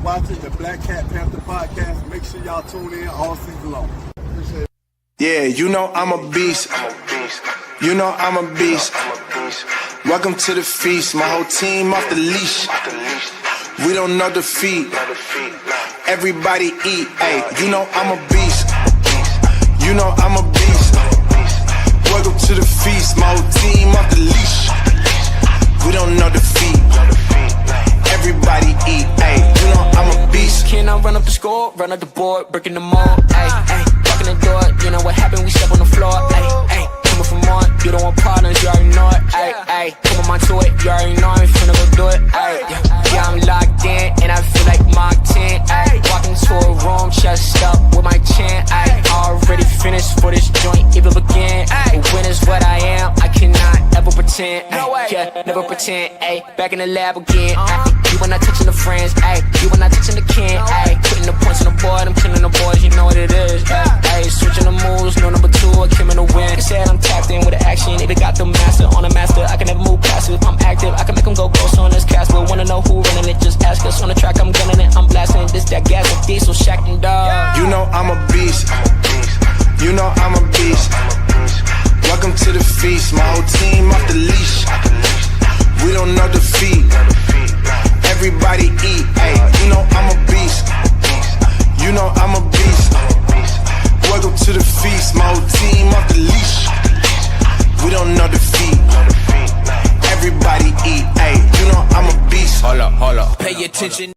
watching the Black Cat Panther podcast. Make sure y'all tune in all season long. Appreciate it. Yeah, you know I'm a beast. You know I'm a beast. Welcome to the feast. My whole team off the leash. We don't know defeat. Everybody eat. Hey, you know I'm a beast. You know I'm a beast. Welcome to the feast. My whole team off the leash. We don't know defeat. Everybody eat. Hey, you know I'm a beast. Can I run up the score, run up the board, breaking the mold? Ay, ay, walking the door. You know what happened? We step on the floor. Ay, ay, coming from on. You don't want partners, you already know it. Ay, ay, coming on to it. You already know I'm finna go do it. Ay, yeah, I'm locked in and I feel like Mark 10. Ay, walking to a room, chest up with my chin. Ay, already finished for this joint, even begin. Ay, when is what I am, I cannot ever pretend. Ay, yeah, never pretend. Ay, back in the lab again. Ay, you when I touching the friends. Ay, you when I touching the kin. Ay, putting the points on the board, I'm killing the boys, you know what it is. Ay, switching the moves, no number 2, I came in the win. Said I'm tapped in with the action, if it got the master on the master, I can never move past it. If I'm active, I can make them go ghost on this cast. But wanna know who running it, just ask us. On the track, I'm gunning it, I'm blasting. This that gas with diesel, Shack and dog. You know I'm a beast. You know I'm a beast. Welcome to the feast. My whole team off the leash. We don't know defeat. Everybody eat. Hey, you know I'm a beast. You know I'm a beast. Welcome to the feast. My whole team off the leash. We don't know defeat. Everybody eat. Hey, you know I'm a beast. Hold up, pay attention.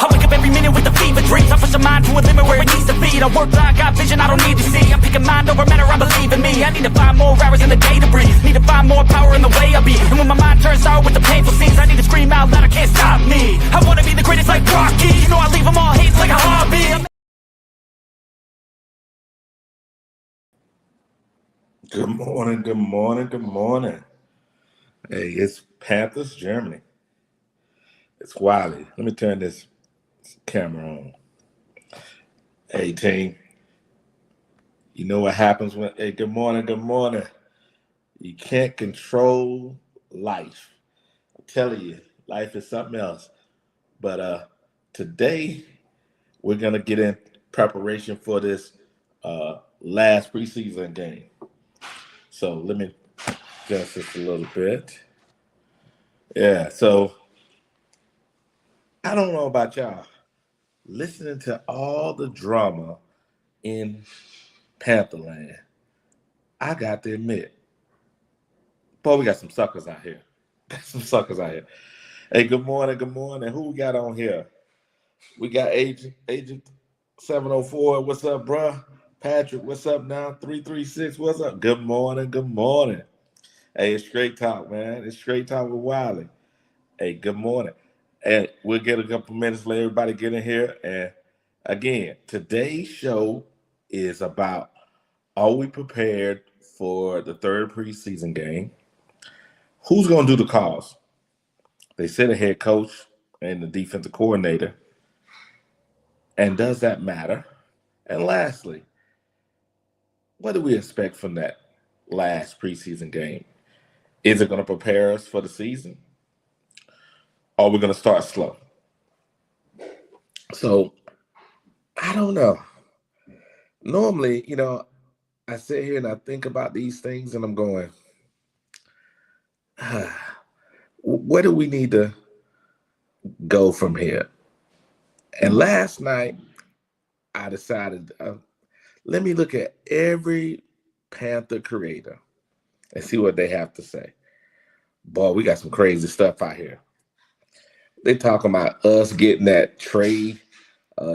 I wake up every minute with the fever dreams. I push the mind to a limit where it needs to be. I work blind, got vision I don't need to see. I'm picking mind over matter, I believe in me. I need to find more hours in the day to breathe. Need to find more power in the way I be. And when my mind turns sour with the painful scenes, I need to scream out loud, I can't stop me. I wanna be the greatest like Rocky. You know I leave them all hates like a hobby. Good morning, good morning, good morning. Hey, it's Panthers, Germany. It's Wiley. Let me turn this camera on. Hey, team. You know what happens when, hey, good morning, good morning. You can't control life. I'm telling you, life is something else. But today, we're going to get in preparation for this last preseason game. So let me adjust this a little bit. Yeah, so I don't know about y'all. Listening to all the drama in Pantherland, I got to admit, boy, we got some suckers out here. Hey, good morning, good morning. Who we got on here? We got Agent 704. What's up, bruh? Patrick, what's up now? 336, what's up? Good morning, good morning. Hey, it's Straight Talk, man. It's Straight Talk with Wiley. Hey, good morning. And we'll get a couple minutes, let everybody get in here. And again, today's show is about, are we prepared for the third preseason game? Who's going to do the calls? They said a head coach and the defensive coordinator. And does that matter? And lastly, what do we expect from that last preseason game? Is it going to prepare us for the season? Or are we going to start slow? So, I don't know. Normally, I sit here and I think about these things and I'm going, where do we need to go from here? And last night, I decided, let me look at every Panther creator and see what they have to say. Boy, we got some crazy stuff out here. They talking about us getting that Trey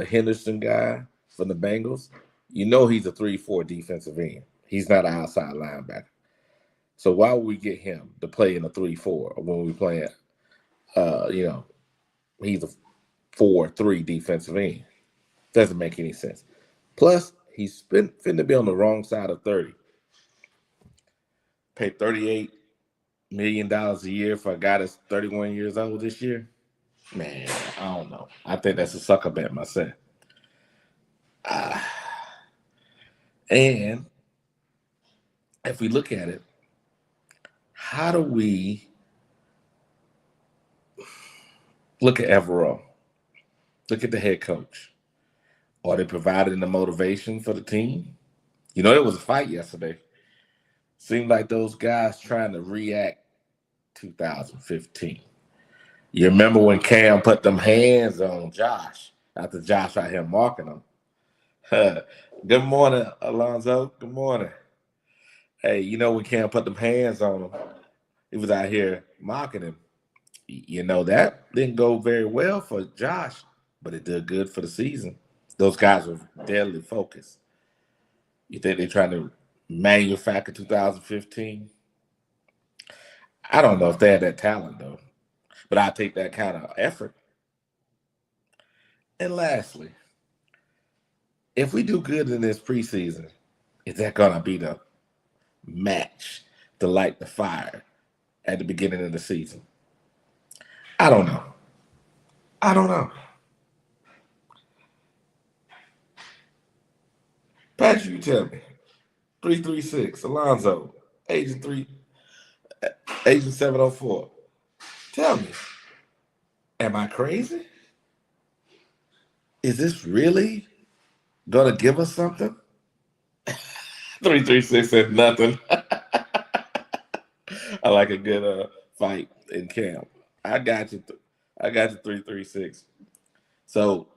Henderson guy from the Bengals. You know he's a 3-4 defensive end. He's not an outside linebacker. So why would we get him to play in a 3-4 when we playing, he's a 4-3 defensive end? Doesn't make any sense. Plus, he's finna be on the wrong side of 30. Pay $38 million a year for a guy that's 31 years old this year. Man, I don't know. I think that's a sucker bet myself. And if we look at it, how do we look at Evero? Look at the head coach. Are they providing the motivation for the team? You know, it was a fight yesterday. Seemed like those guys trying to react 2015. You remember when Cam put them hands on Josh after Josh out here marking him? Good morning, Alonzo. Good morning. Hey, you know when Cam put them hands on him, he was out here mocking him. You know, that didn't go very well for Josh, but it did good for the season. Those guys were deadly focused. You think they're trying to manufacture 2015? I don't know if they had that talent, though, but I take that kind of effort. And lastly, if we do good in this preseason, is that going to be the match to light the fire at the beginning of the season? I don't know. Patrick, you tell me. 336, Alonzo, Agent 704. Tell me, am I crazy? Is this really going to give us something? 336 said nothing. I like a good fight in camp. I got you. 336. So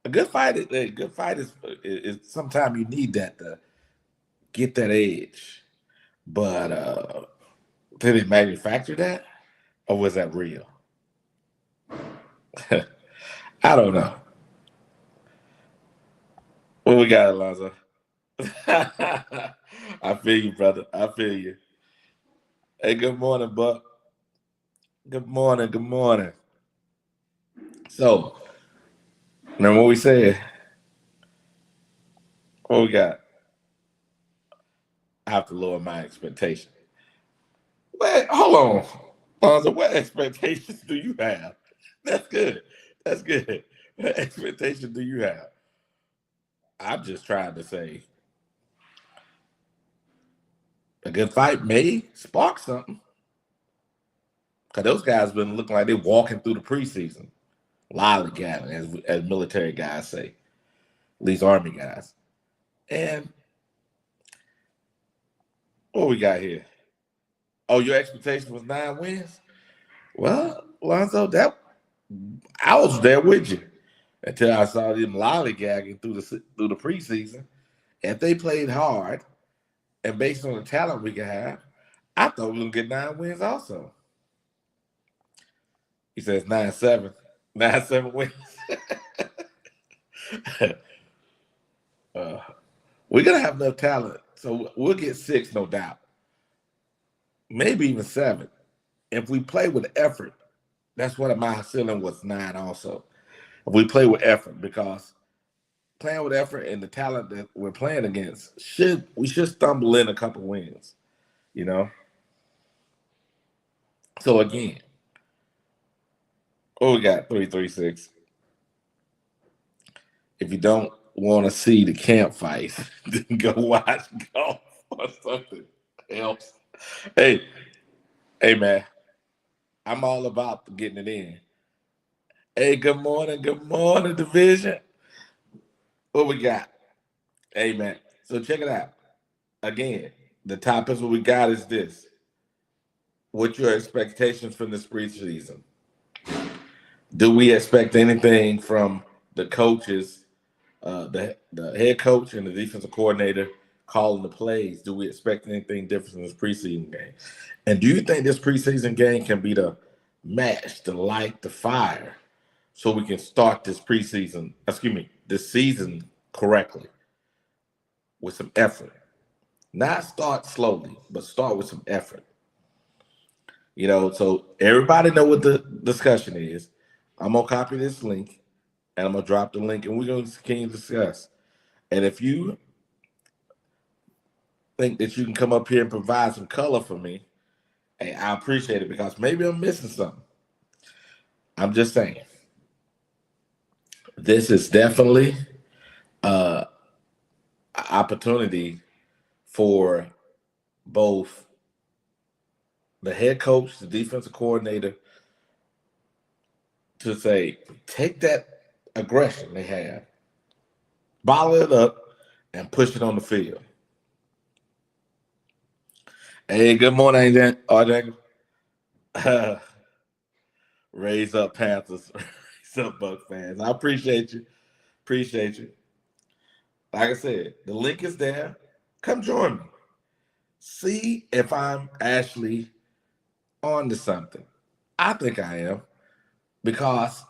a good fight is sometimes you need that to get that edge. But did they manufacture that, or was that real? I don't know. What we got, Alonzo? I feel you, brother. I feel you. Hey, good morning, Buck. Good morning. So, remember what we said? What we got? I have to lower my expectation. Wait, hold on. Alonzo, what expectations do you have? That's good. What expectations do you have? I'm just trying to say a good fight may spark something. Because those guys been looking like they're walking through the preseason. Lollygagging, as military guys say. At least Army guys. And what we got here? Oh, your expectation was 9 wins? Well, Alonzo, I was there with you until I saw them lollygagging through the preseason. If they played hard and based on the talent we could have, I thought we were going to get 9 wins also. He says 9-7. 9-7 wins. We're going to have enough talent, so we'll get 6, no doubt. Maybe even 7. If we play with effort, that's what my ceiling was 9 also. If we play with effort, because playing with effort and the talent that we're playing against, we should stumble in a couple wins, you know? So again, we got 336. If you don't want to see the camp fight, then go watch golf or something else. Hey, man, I'm all about getting it in. Hey, good morning, division. What we got? Hey, man, so check it out. Again, the topics what we got is this. What's your expectations from this preseason? Do we expect anything from the coaches, the head coach and the defensive coordinator calling the plays? Do we expect anything different in this preseason game? And do you think this preseason game can be the match to light the fire so we can start this season correctly with some effort? Not start slowly, but start with some effort. You know, so everybody know what the discussion is. I'm going to copy this link, and I'm going to drop the link, and we're going to continue to discuss. And if you think that you can come up here and provide some color for me, hey, I appreciate it, because maybe I'm missing something. I'm just saying. This is definitely, I opportunity for both the head coach, the defensive coordinator, to say, take that aggression they have, bottle it up, and push it on the field. Hey, good morning, RJ. Raise up, Panthers. Raise up, Buck fans. I appreciate you. Appreciate you. Like I said, the link is there. Come join me. See if I'm actually on to something. I think I am, because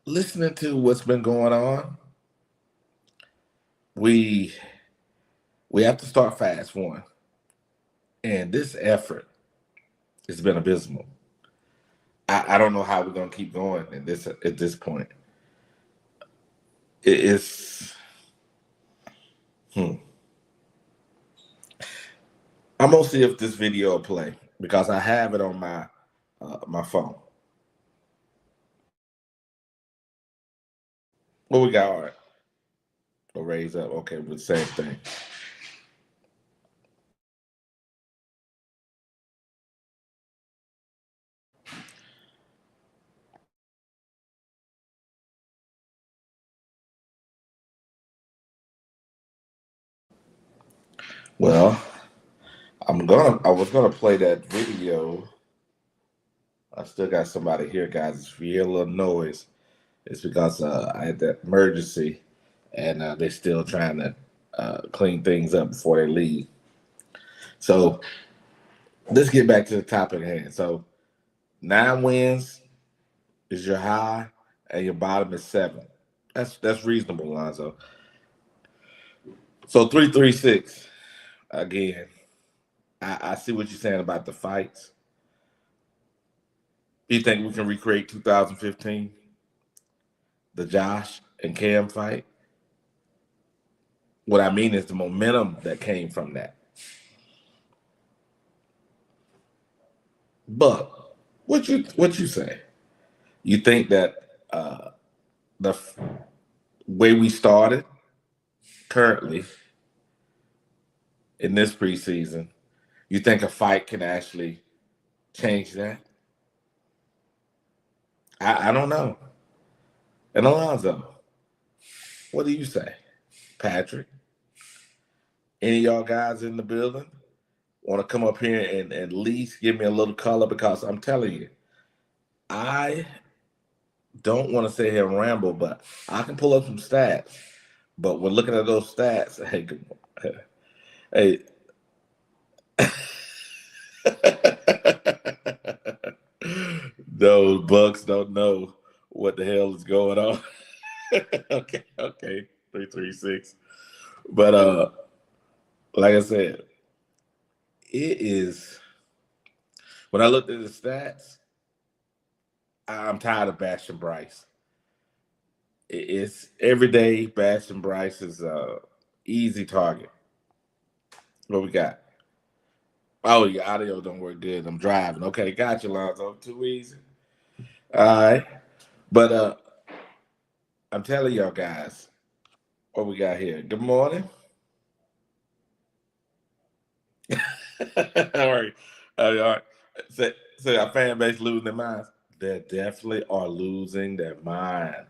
listening to what's been going on, we have to start fast, one. And this effort has been abysmal. I don't know how we're gonna keep going at this point. It's I'm gonna see if this video will play, because I have it on my phone. What we got? All right. We'll raise up. Okay, with the same thing. Well, I was gonna play that video. I still got somebody here, guys. If you hear a little noise, it's because I had that emergency, and they're still trying to clean things up before they leave. So let's get back to the topic at hand. So 9 wins is your high, and your bottom is 7. That's reasonable, Lonzo. So 3-3-6. Again, I see what you're saying about the fights. You think we can recreate 2015, the Josh and Cam fight? What I mean is the momentum that came from that. But what you say? You think that the way we started currently in this preseason, you think a fight can actually change that? I don't know. And Alonzo, what do you say? Patrick, any of y'all guys in the building want to come up here and at least give me a little color? Because I'm telling you, I don't want to sit here and ramble, but I can pull up some stats. But when looking at those stats, hey, good morning. Hey. Those Bucks don't know what the hell is going on. okay, 3-3-6. But like I said, it is, when I looked at the stats, I'm tired of bashing Bryce. It's every day bashing Bryce is easy target. What we got? Oh, your audio don't work good. I'm driving. Okay, got you, Lonzo. Too easy. All right. But I'm telling y'all guys, what we got here. Good morning. All right. All right. So our fan base losing their minds. They definitely are losing their mind.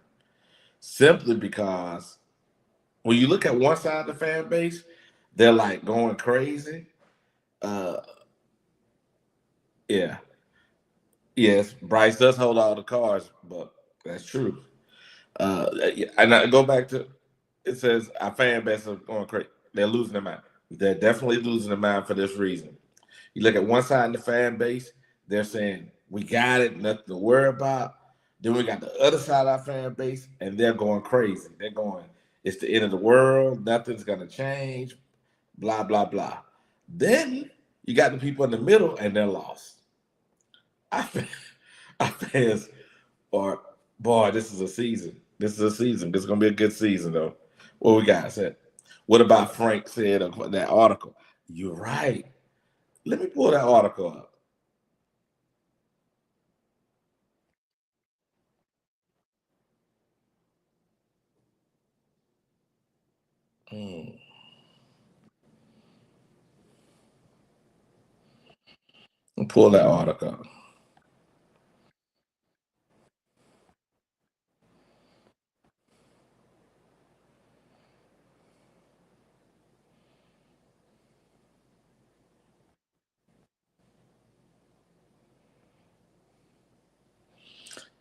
Simply because when you look at one side of the fan base, they're like going crazy. Yeah. Yes, Bryce does hold all the cards, but that's true. And I go back to, it says our fan base are going crazy. They're losing their mind. They're definitely losing their mind for this reason. You look at one side of the fan base, they're saying, we got it, nothing to worry about. Then we got the other side of our fan base, and they're going crazy. They're going, it's the end of the world, nothing's going to change, blah, blah, blah. Then you got the people in the middle, and they're lost. Our fans are, boy, this is a season. This is a season. This is going to be a good season, though. What we got said? What about Frank said of that article? You're right. Let me pull that article up. pull that article.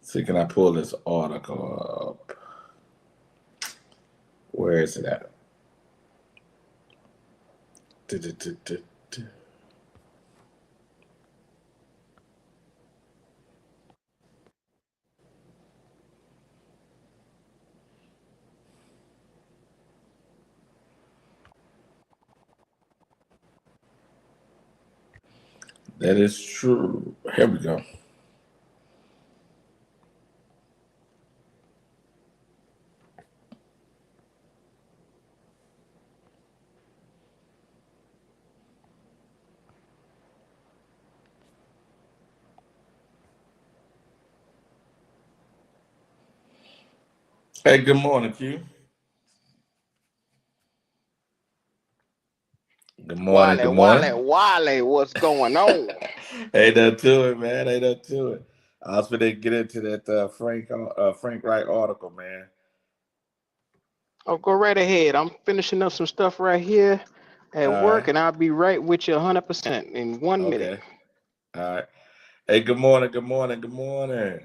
See, can I pull this article up? Where is it at? That is true. Here we go. Hey, good morning, Q. Good morning. Good morning. Wale, what's going on? Ain't nothing to it, man. Ain't nothing to it. I was going to get into that Frank Wright article, man. Oh, go right ahead. I'm finishing up some stuff right here at work, and I'll be right with you 100% in 1 minute. Okay. All right. Hey, good morning. Good morning. Good morning.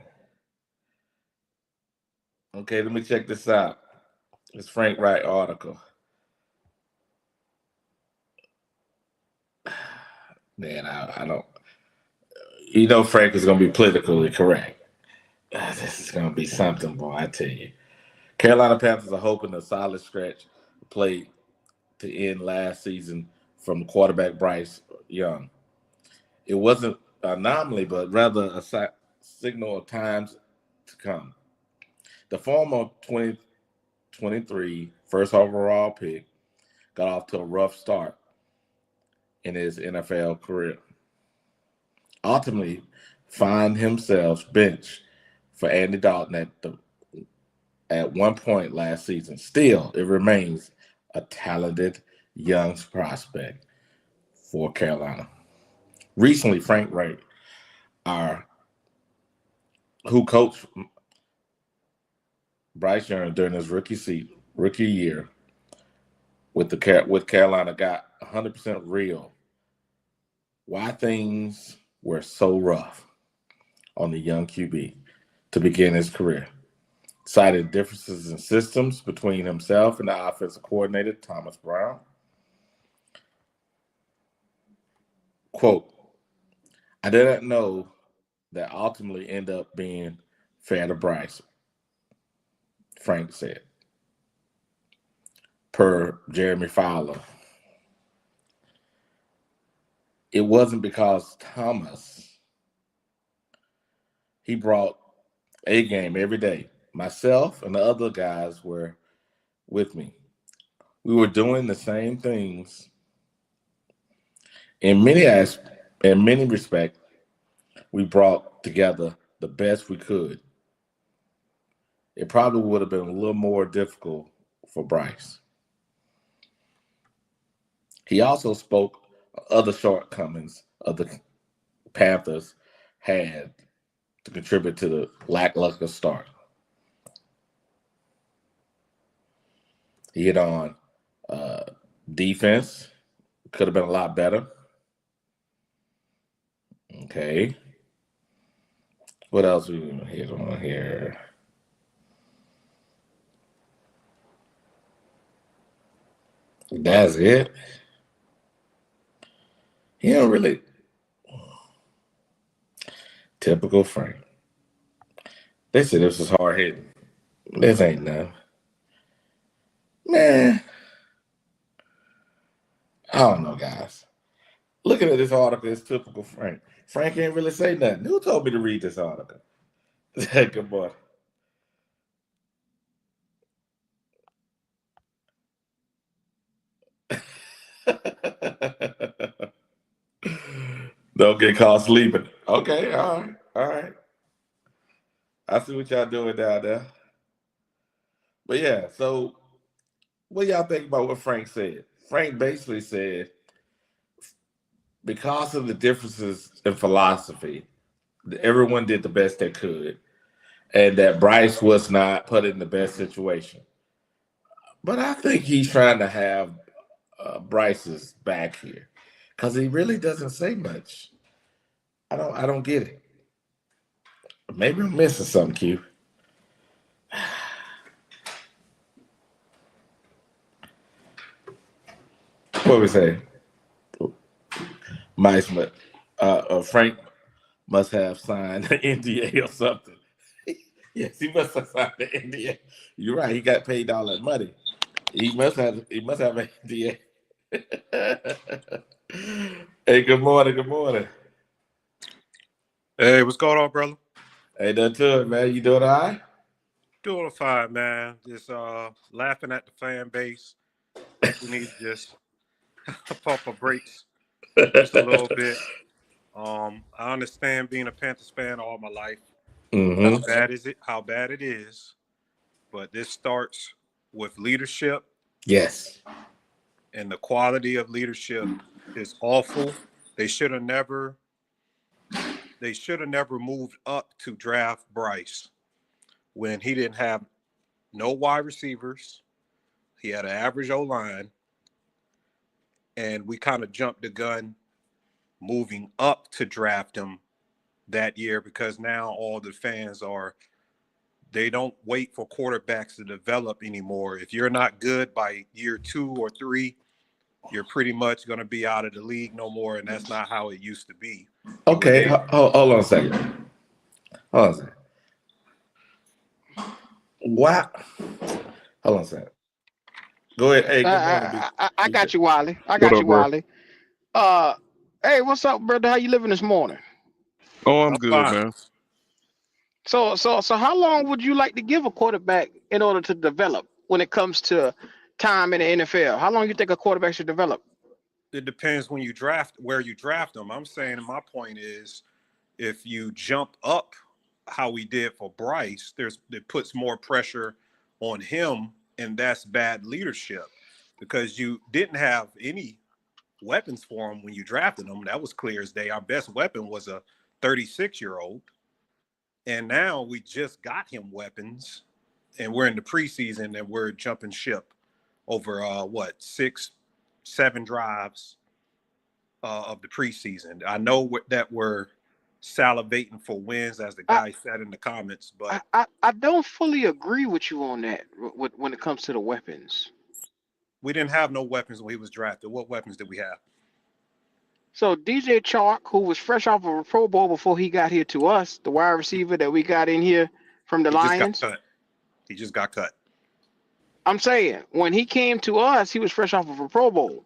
Okay, let me check this out. This Frank Wright article. Man, I don't. You know, Frank is going to be politically correct. This is going to be something, boy, I tell you. Carolina Panthers are hoping a solid stretch play to end last season from quarterback Bryce Young. It wasn't an anomaly, but rather a signal of times to come. The former 2023 first overall pick got off to a rough start in his NFL career. Ultimately, find himself benched for Andy Dalton at one point last season. Still, it remains a talented young prospect for Carolina. Recently, Frank Wright, who coached Bryce Young during his rookie year with Carolina, got 100% real why things were so rough on the young QB to begin his career. Cited differences in systems between himself and the offensive coordinator, Thomas Brown. Quote, I didn't know that ultimately end up being fair to Bryce, Frank said, per Jeremy Fowler. It wasn't because Thomas, he brought a game every day. Myself and the other guys were with me. We were doing the same things. In many respects, we brought together the best we could. It probably would have been a little more difficult for Bryce. He also spoke of other shortcomings of the Panthers had to contribute to the lackluster start. He hit on defense, could have been a lot better. Okay. What else we hit on here? That's it. He don't really. Typical Frank. They said this was hard hitting. This ain't nothing. Man, I don't know, guys. Looking at this article, it's typical Frank. Frank ain't really say nothing. Who told me to read this article? Good boy. Don't get caught sleeping. Okay, all right. I see what y'all doing down there. But yeah, so what y'all think about what Frank said? Frank basically said because of the differences in philosophy, everyone did the best they could, and that Bryce was not put in the best situation. But I think he's trying to have Bryce's back here because he really doesn't say much. I don't get it. Maybe I'm missing something, Q. What we say? Frank must have signed an NDA or something. Yes, he must have signed the NDA. You're right. He got paid all that money. He must have an NDA. Hey, good morning. Good morning. Hey, what's going on, brother? Hey, nothing to it, man. You doing all right? Doing fine, man. Just laughing at the fan base. Think we need to just pump our brakes just a little bit. I understand being a Panthers fan all my life. Mm-hmm. How bad it is, but this starts with leadership. Yes. And the quality of leadership is awful. They should have never moved up to draft Bryce when he didn't have no wide receivers. He had an average O-line, and we kind of jumped the gun moving up to draft him that year because now all the fans they don't wait for quarterbacks to develop anymore. If you're not good by year 2 or 3, you're pretty much going to be out of the league no more, and that's not how it used to be. Okay, hold on a second. Hold on a second. What? Hold on a second. Go ahead. Hey, good morning. I got you, Wiley. Wiley. Hey, what's up, brother? How you living this morning? Oh, I'm good, fine. man. So how long would you like to give a quarterback in order to develop when it comes to time in the NFL? How long you think a quarterback should develop? It depends where you draft them. I'm saying, and my point is, if you jump up how we did for Bryce, it puts more pressure on him, and that's bad leadership because you didn't have any weapons for him when you drafted him. That was clear as day. Our best weapon was a 36-year-old, and now we just got him weapons, and we're in the preseason and we're jumping ship over 6-7 drives of the preseason. I know that we're salivating for wins, as the guy said in the comments, but I don't fully agree with you on that when it comes to the weapons. we didn't have no weapons when he was drafted. What weapons did we have? So DJ Chark, who was fresh off of a Pro Bowl before he got here to us, the wide receiver that we got in here from the Lions. He just got cut. I'm saying, when he came to us, he was fresh off of a Pro Bowl.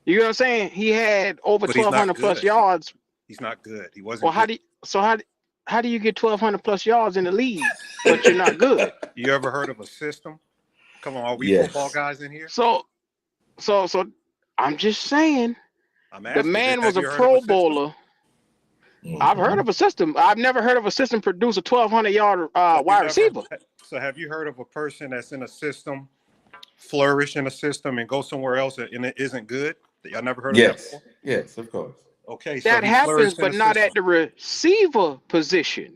You know what I'm saying? He had over 1,200 plus yards. He's not good. He wasn't. Well, how do you get 1,200 plus yards in the league, but you're not good? You ever heard of a system? Come on, are we football guys in here? So I'm just saying. The man was a Pro Bowler. I've heard of a system. I've never heard of a system produce a 1,200-yard wide receiver. So have you heard of a person that's in a system, flourish in a system, and go somewhere else and it isn't good? I never heard of that before? Yes, of course. Okay, so that happens, but not at the receiver position.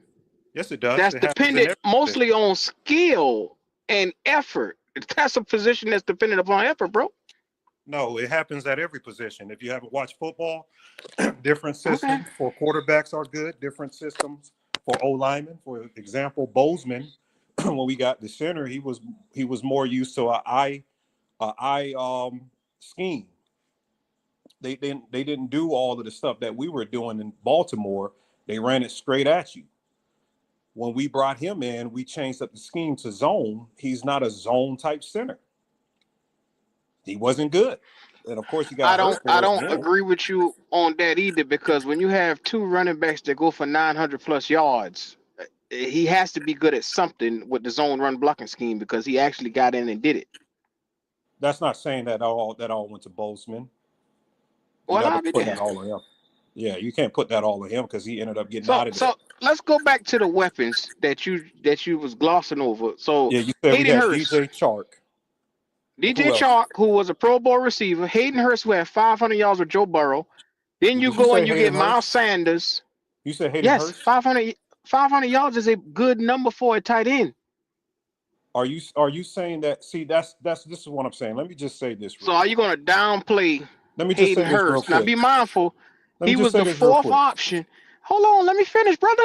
Yes, it does. That's dependent mostly on skill and effort. That's a position that's dependent upon effort, bro. No, it happens at every position. If you haven't watched football, different systems for quarterbacks are good. Different systems for O-linemen. For example, Bozeman, when we got the center, he was more used to a eye scheme. They didn't do all of the stuff that we were doing in Baltimore. They ran it straight at you. When we brought him in, we changed up the scheme to zone. He's not a zone type center. He wasn't good. And of course, you got. I don't agree with you on that either, because when you have 2 running backs that go for 900 plus yards, he has to be good at something with the zone run blocking scheme because he actually got in and did it. That's not saying that all went to Bozeman. Well, I'll be put that all on him. Yeah, you can't put that all on him because he ended up getting out of it. So let's go back to the weapons that you was glossing over. So yeah, you said Hayden Hurst, DJ Chark, who was a Pro Bowl receiver. Hayden Hurst, who had 500 yards with Joe Burrow. Then you Did you go say and you get Hayden Miles Hurst? Sanders. You said Hayden Yes, Hurst? 500 yards is a good number for a tight end. Are you saying that? See, that's this is what I'm saying. Let me just say this real So are you quick. going to downplay Let me just Hayden say this real Hurst? Now quick. be mindful. Let me He just was say the this real fourth quick. option. Hold on, let me finish, brother.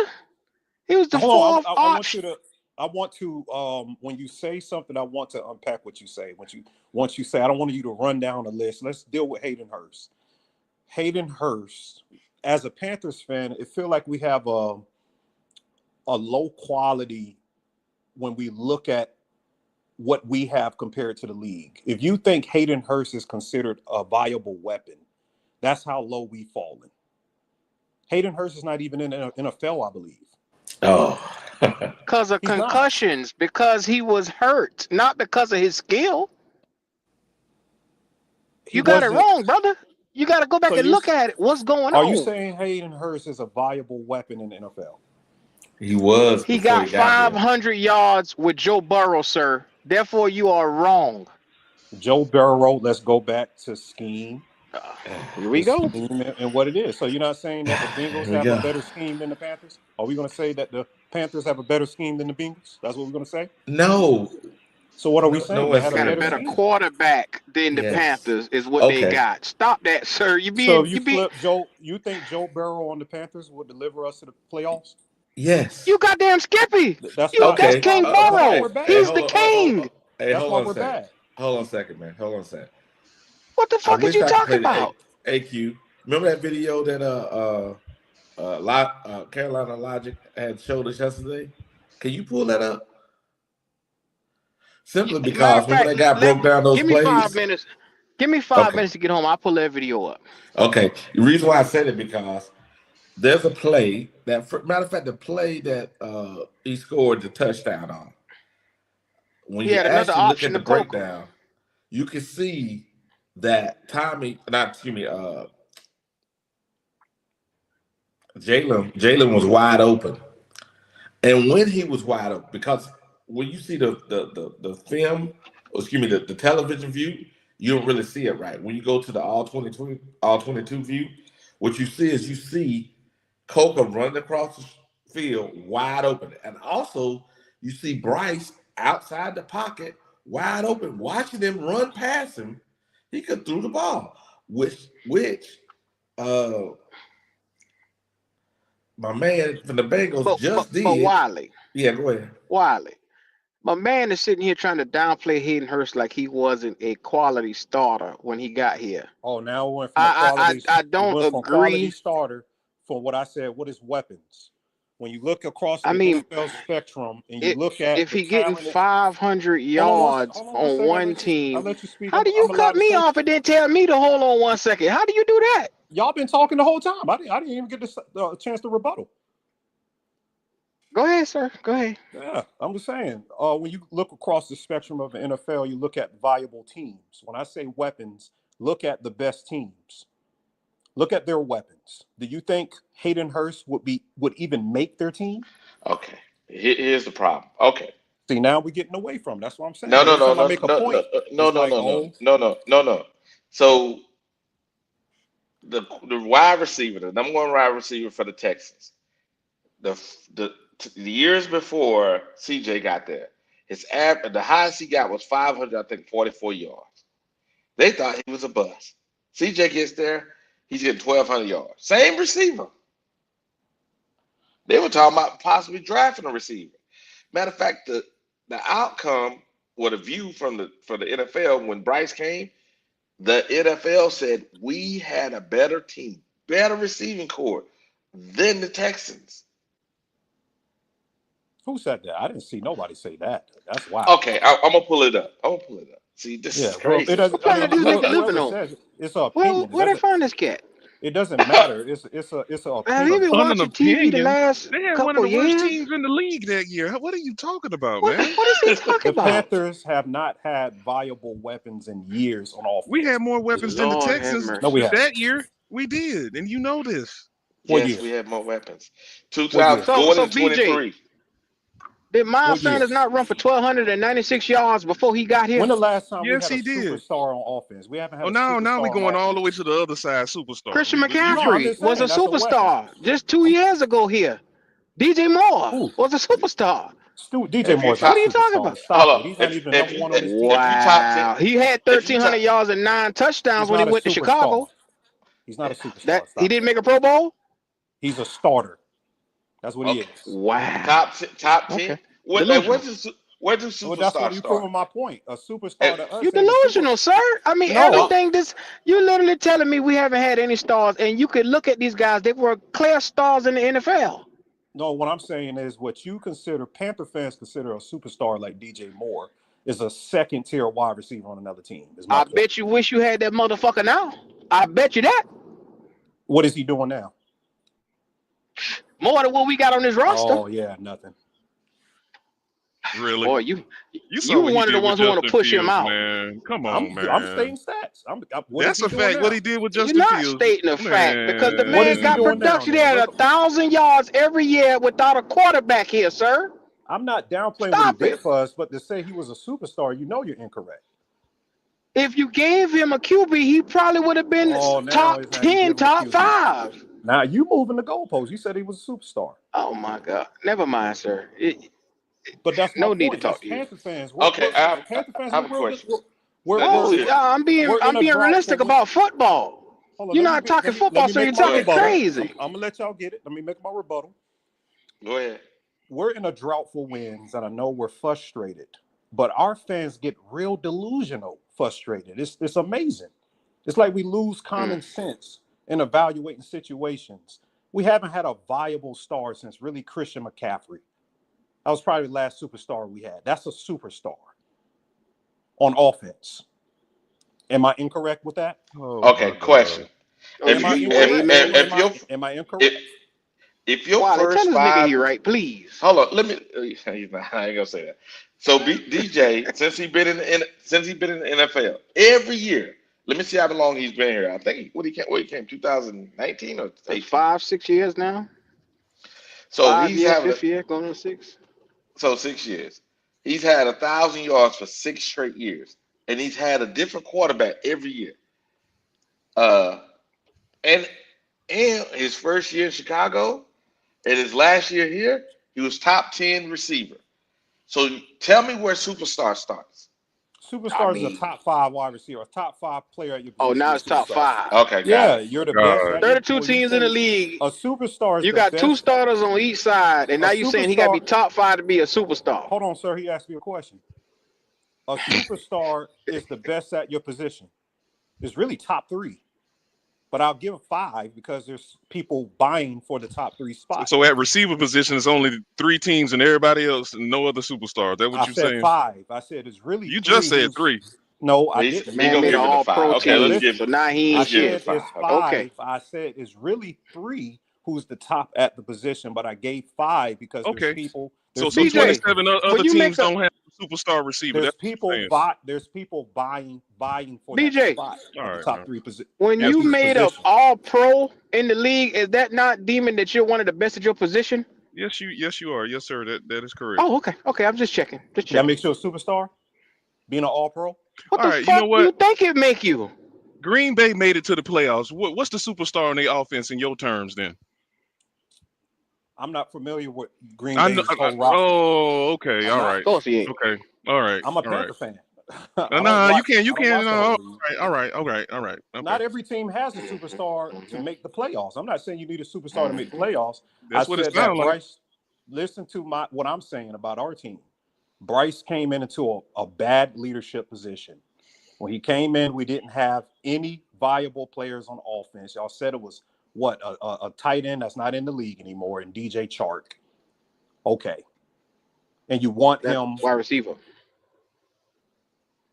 He was the Hold on. fourth I want you option. to. I want to. When you say something, I want to unpack what you say. Once you say, I don't want you to run down the list. Let's deal with Hayden Hurst. Hayden Hurst, as a Panthers fan, it feels like we have a low quality when we look at what we have compared to the league. If you think Hayden Hurst is considered a viable weapon, that's how low we've fallen. Hayden Hurst is not even in the NFL, I believe. Oh. Because of He's not. concussions, because he was hurt, not because of his skill. He You got it wasn't. wrong, brother. You got to go So back and look at it. What's going are you on? saying Hayden Hurst is a viable weapon in the NFL? He was He before got he got here. 500 yards with Joe Burrow, sir. Therefore, you are wrong. Joe Burrow, let's go back to scheme. Here we The go. scheme and what it is. So you're not saying that the Bengals Here we have a go. better scheme than the Panthers? Are we going to say that the Panthers have a better scheme than the Bengals? That's what we're going to say? No. So what are we No saying? one They had a Got a said better better that. scheme. quarterback than the Yes. Panthers is what they Okay. got. Stop that, sir. So if you flip Joe, you think Joe Burrow on the Panthers would deliver us to the playoffs? Yes. You goddamn Skippy. That's You why. that's That's Okay. why. King That's why Burrow. we're Hey, bad. He's the hold on. king. Hey, That's hold why on a we're second. bad. Hold on a second, man. Hold on a second. What the I fuck is wish you I could talking play the about? AQ. Remember that video that Carolina Logic had showed us yesterday? Can you pull that up? Simply Matter of because remember fact, that guy broke down those give me 5 plays? minutes. Give me 5 minutes to get home. I'll pull that video up. Okay. The reason why I said it because there's a play that, matter of fact, the play that he scored the touchdown on. When He you had another actually look at option the to poke him. breakdown, you can see that Jalen was wide open. And when he was wide open, because when you see the film, the television view, you don't really see it right. When you go to the all 22 view, what you see Coca running across the field wide open. And also you see Bryce outside the pocket wide open, watching them run past him. He could throw the ball, which my man from the Bengals just But did. Wiley, Yeah, go ahead. my man is sitting here trying to downplay Hayden Hurst like he wasn't a quality starter when he got here. Oh, now it went from a quality. I It don't went from quality agree. starter for what I said. What is weapons? When you look across I the mean, NFL spectrum and you look at if the he getting talented. 500 Hold yards on one on second. one I'll team, let you speak. how do you I'm allowed cut to me say. off and then tell me to hold on 1 second? How do you do that? Y'all been talking the whole time. I didn't even get the chance to rebuttal. Go ahead, sir. Go ahead. Yeah, I'm just saying. When you look across the spectrum of the NFL, you look at viable teams. When I say weapons, look at the best teams. Look at their weapons. Do you think Hayden Hurst would even make their team? Okay. Here's the problem. Okay. See, now we're getting away from. That's what I'm saying. No, no, Every no, time I no, make a no, no, point, no, it's no, like, no, no, oh, no, no, no, no. So the wide receiver, the number one wide receiver for the Texans, the the years before CJ got there, the highest he got was 500, I think 44 yards. They thought he was a bust. CJ gets there, he's getting 1,200 yards. Same receiver. They were talking about possibly drafting a receiver. Matter of fact, the outcome or the view from the NFL when Bryce came, the NFL said we had a better team, better receiving core than the Texans. who said that? I didn't see nobody say that. That's wild. Okay, I'm gonna pull it up. I'm gonna pull it up. See, this Yeah, is well, it crazy. doesn't. What I planet mean, these niggas living whoever on? says it, it's an opinion. Where they find this cat? It doesn't matter. It's an Have you opinion. been On an watching TV the opinion, last they had one of couple the worst years? teams in the league that year. What are you talking about, What man? what is he talking The about? Panthers have not had viable weapons in years on We offense. had more weapons than the Lord have Texans No, we mercy. haven't. that year. We did, and you know this. What Yes, year? we had more weapons. What year? 2000 So going into BJ, 23. Did Miles What year? Sanders not run for 1,296 yards before he got here? When the last time we Yes, had a he did. superstar on offense? We haven't had Oh, a now superstar we on going all the offense. way to the other side, superstar. Christian You No, I'm McCaffrey just was a saying that's a weapon. superstar just 2 years ago here. DJ Moore Who? was a superstar. DJ If you Moore's What not are a you talking superstar. about? Stop hold it. on, He's not even number one on his team. if you top 10, Wow. He had if you 1,300 top, yards and 9 touchdowns He's when he not a went to superstar. Chicago. He's not a superstar. That Stop he didn't it. make a Pro Bowl? He's a starter. That's what he okay, is. Wow. top 10. Okay. Where Delusional. do Well, that's what superstars you start? proving my point. A superstar Eh, to us You ain't a super. delusional, sir. I mean, No, everything this you literally telling me we haven't had any stars, and you could look at these guys, they were clear stars in the NFL. no. What I'm saying is, what you consider Panther fans consider a superstar like DJ Moore is a second tier wide receiver on another team. Is my I point. bet you wish you had that motherfucker now. I bet you that. What is he doing now? More than what we got on this roster. Oh yeah, nothing. Really? Boy, you saw what he one of the did ones with who want to Justin push him Fields, out. man. Come on, man. I'm stating stats. What That's is he a doing fact. now? What he did with You're Justin not Fields, stating a fact because the man. What man is he got doing now, production. He then? had 1,000 yards every year without a quarterback here, sir. I'm not downplaying Stop what he did it. for us, but to say he was a superstar, you know you're incorrect. If you gave him a QB, he probably would have been Oh, now top it's not you 10, giving him a top QB. 5. Now you moving the goalposts. You said he was a superstar, Oh my God. Never mind, sir. but that's my No need to point. talk As to you. Panther fans, okay, Panther fans, I have a question. we're Whoa, Listen, I'm being in a drought realistic for about football. Hold on, You're let me not be- talking let football, me so make you're my talking rebuttal. crazy. I'm gonna let y'all get it. Let me make my rebuttal. go ahead. We're in a drought for wins, and I know we're frustrated, but our fans get real delusional, frustrated. It's amazing. It's like we lose common sense in evaluating situations. We haven't had a viable star since really Christian McCaffrey. That was probably the last superstar we had. That's a superstar on offense. Am I incorrect with that? Oh, Okay, my question. Oh, If Am I you incorrect? if Am I incorrect? if your Wally, tell first this nigga he 5 right, please. hold on, let me he's not, I ain't gonna say that. So DJ, since he been in the NFL every year, let me see how long he's been here. I think he came 2019 or That's 18. 5-6 years now. So 5 he's year, having 5th year, going on 6. 6 years. He's had 1,000 yards for 6 straight years, and he's had a different quarterback every year. And in his first year in Chicago, and his last year here, he was top 10 receiver. So tell me where superstar starts. Superstar is a top 5 wide receiver, a top 5 player at your Oh, position. now Is it's top superstar. 5. Okay, got Yeah, it. you're the best God. at your 32 when you teams in the say league. a superstar is You the got best. 2 starters on each side, and A now you're saying he got to be superstar- top 5 to be a superstar. Hold on, sir. He asked me a question. A superstar is the best at your position. It's really top 3. But I'll give 5 because there's people buying for the top 3 spots. So at receiver position, it's only 3 teams and everybody else, and no other superstar. That what I you said saying? 5. I said it's really You 3 just said who's- 3. No, I He's, didn't. he Man gonna made give an it a 5. all-pro Okay, let's team, give so now he I ain't give it a shit. said it's 5. 5. Okay. I said it's really 3 who's the top at the position, but I gave 5 because Okay. there's people. So There's BJ, 27 other when you teams make a- don't have a superstar receiver. there's That's what you're people saying. there's people buying for BJ, that spot All at the right, top man. 3 position. when Yes, you sir. made an all-pro in the league, is that not deeming that you're one of the best at your position? Yes, you are. Yes, sir. That is correct. Oh, okay. Okay, I'm just checking. Just That checking. makes you a superstar, being an all-pro. What All the right, you fuck know what? you think it make you? Green Bay made it to the playoffs. What's the superstar on their offense in your terms then? I'm not familiar with Green I Bay's know, whole roster. oh, okay. I'm All not. right. Of course he ain't. Okay. All right. I'm a all right. Panther fan. I don't Nah, watch- you can. You I don't can. watch the No, whole all league. right. All right. All right. All right. Okay. Not every team has a superstar to make the playoffs. I'm not saying you need a superstar to make the playoffs. That's what it said that sounds like. Bryce. Listen to what I'm saying about our team. Bryce came into a bad leadership position. When he came in, we didn't have any viable players on offense. Y'all said it was a tight end that's not in the league anymore, and DJ Chark. Okay, and you want That's him. wide receiver.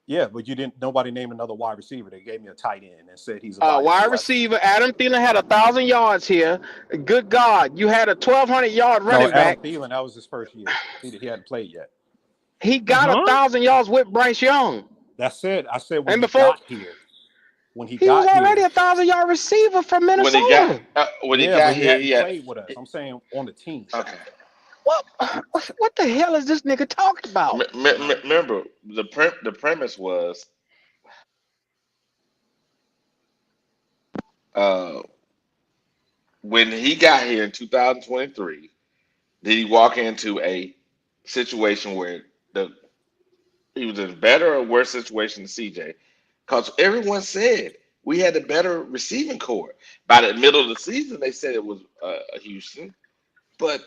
Yeah, but you didn't. Nobody named another wide receiver. They gave me a tight end and said he's a viable Wide receiver. Adam Thielen had 1,000 yards here. Good God, you had a 1,200-yard running No, back. Adam Thielen, that was his first year. He hadn't played yet. He got 1,000 yards with Bryce Young. That's it. I said when And he before got here. When he he got was already here. a 1,000-yard receiver from When Minnesota. he got But he here, hadn't played with us. I'm saying on the team. Okay. What the hell is this nigga talking about? Remember, the premise was uh, when he got here in 2023, did he walk into a situation where he was in a better or worse situation than CJ? Because everyone said we had a better receiving core. By the middle of the season, they said it was Houston. But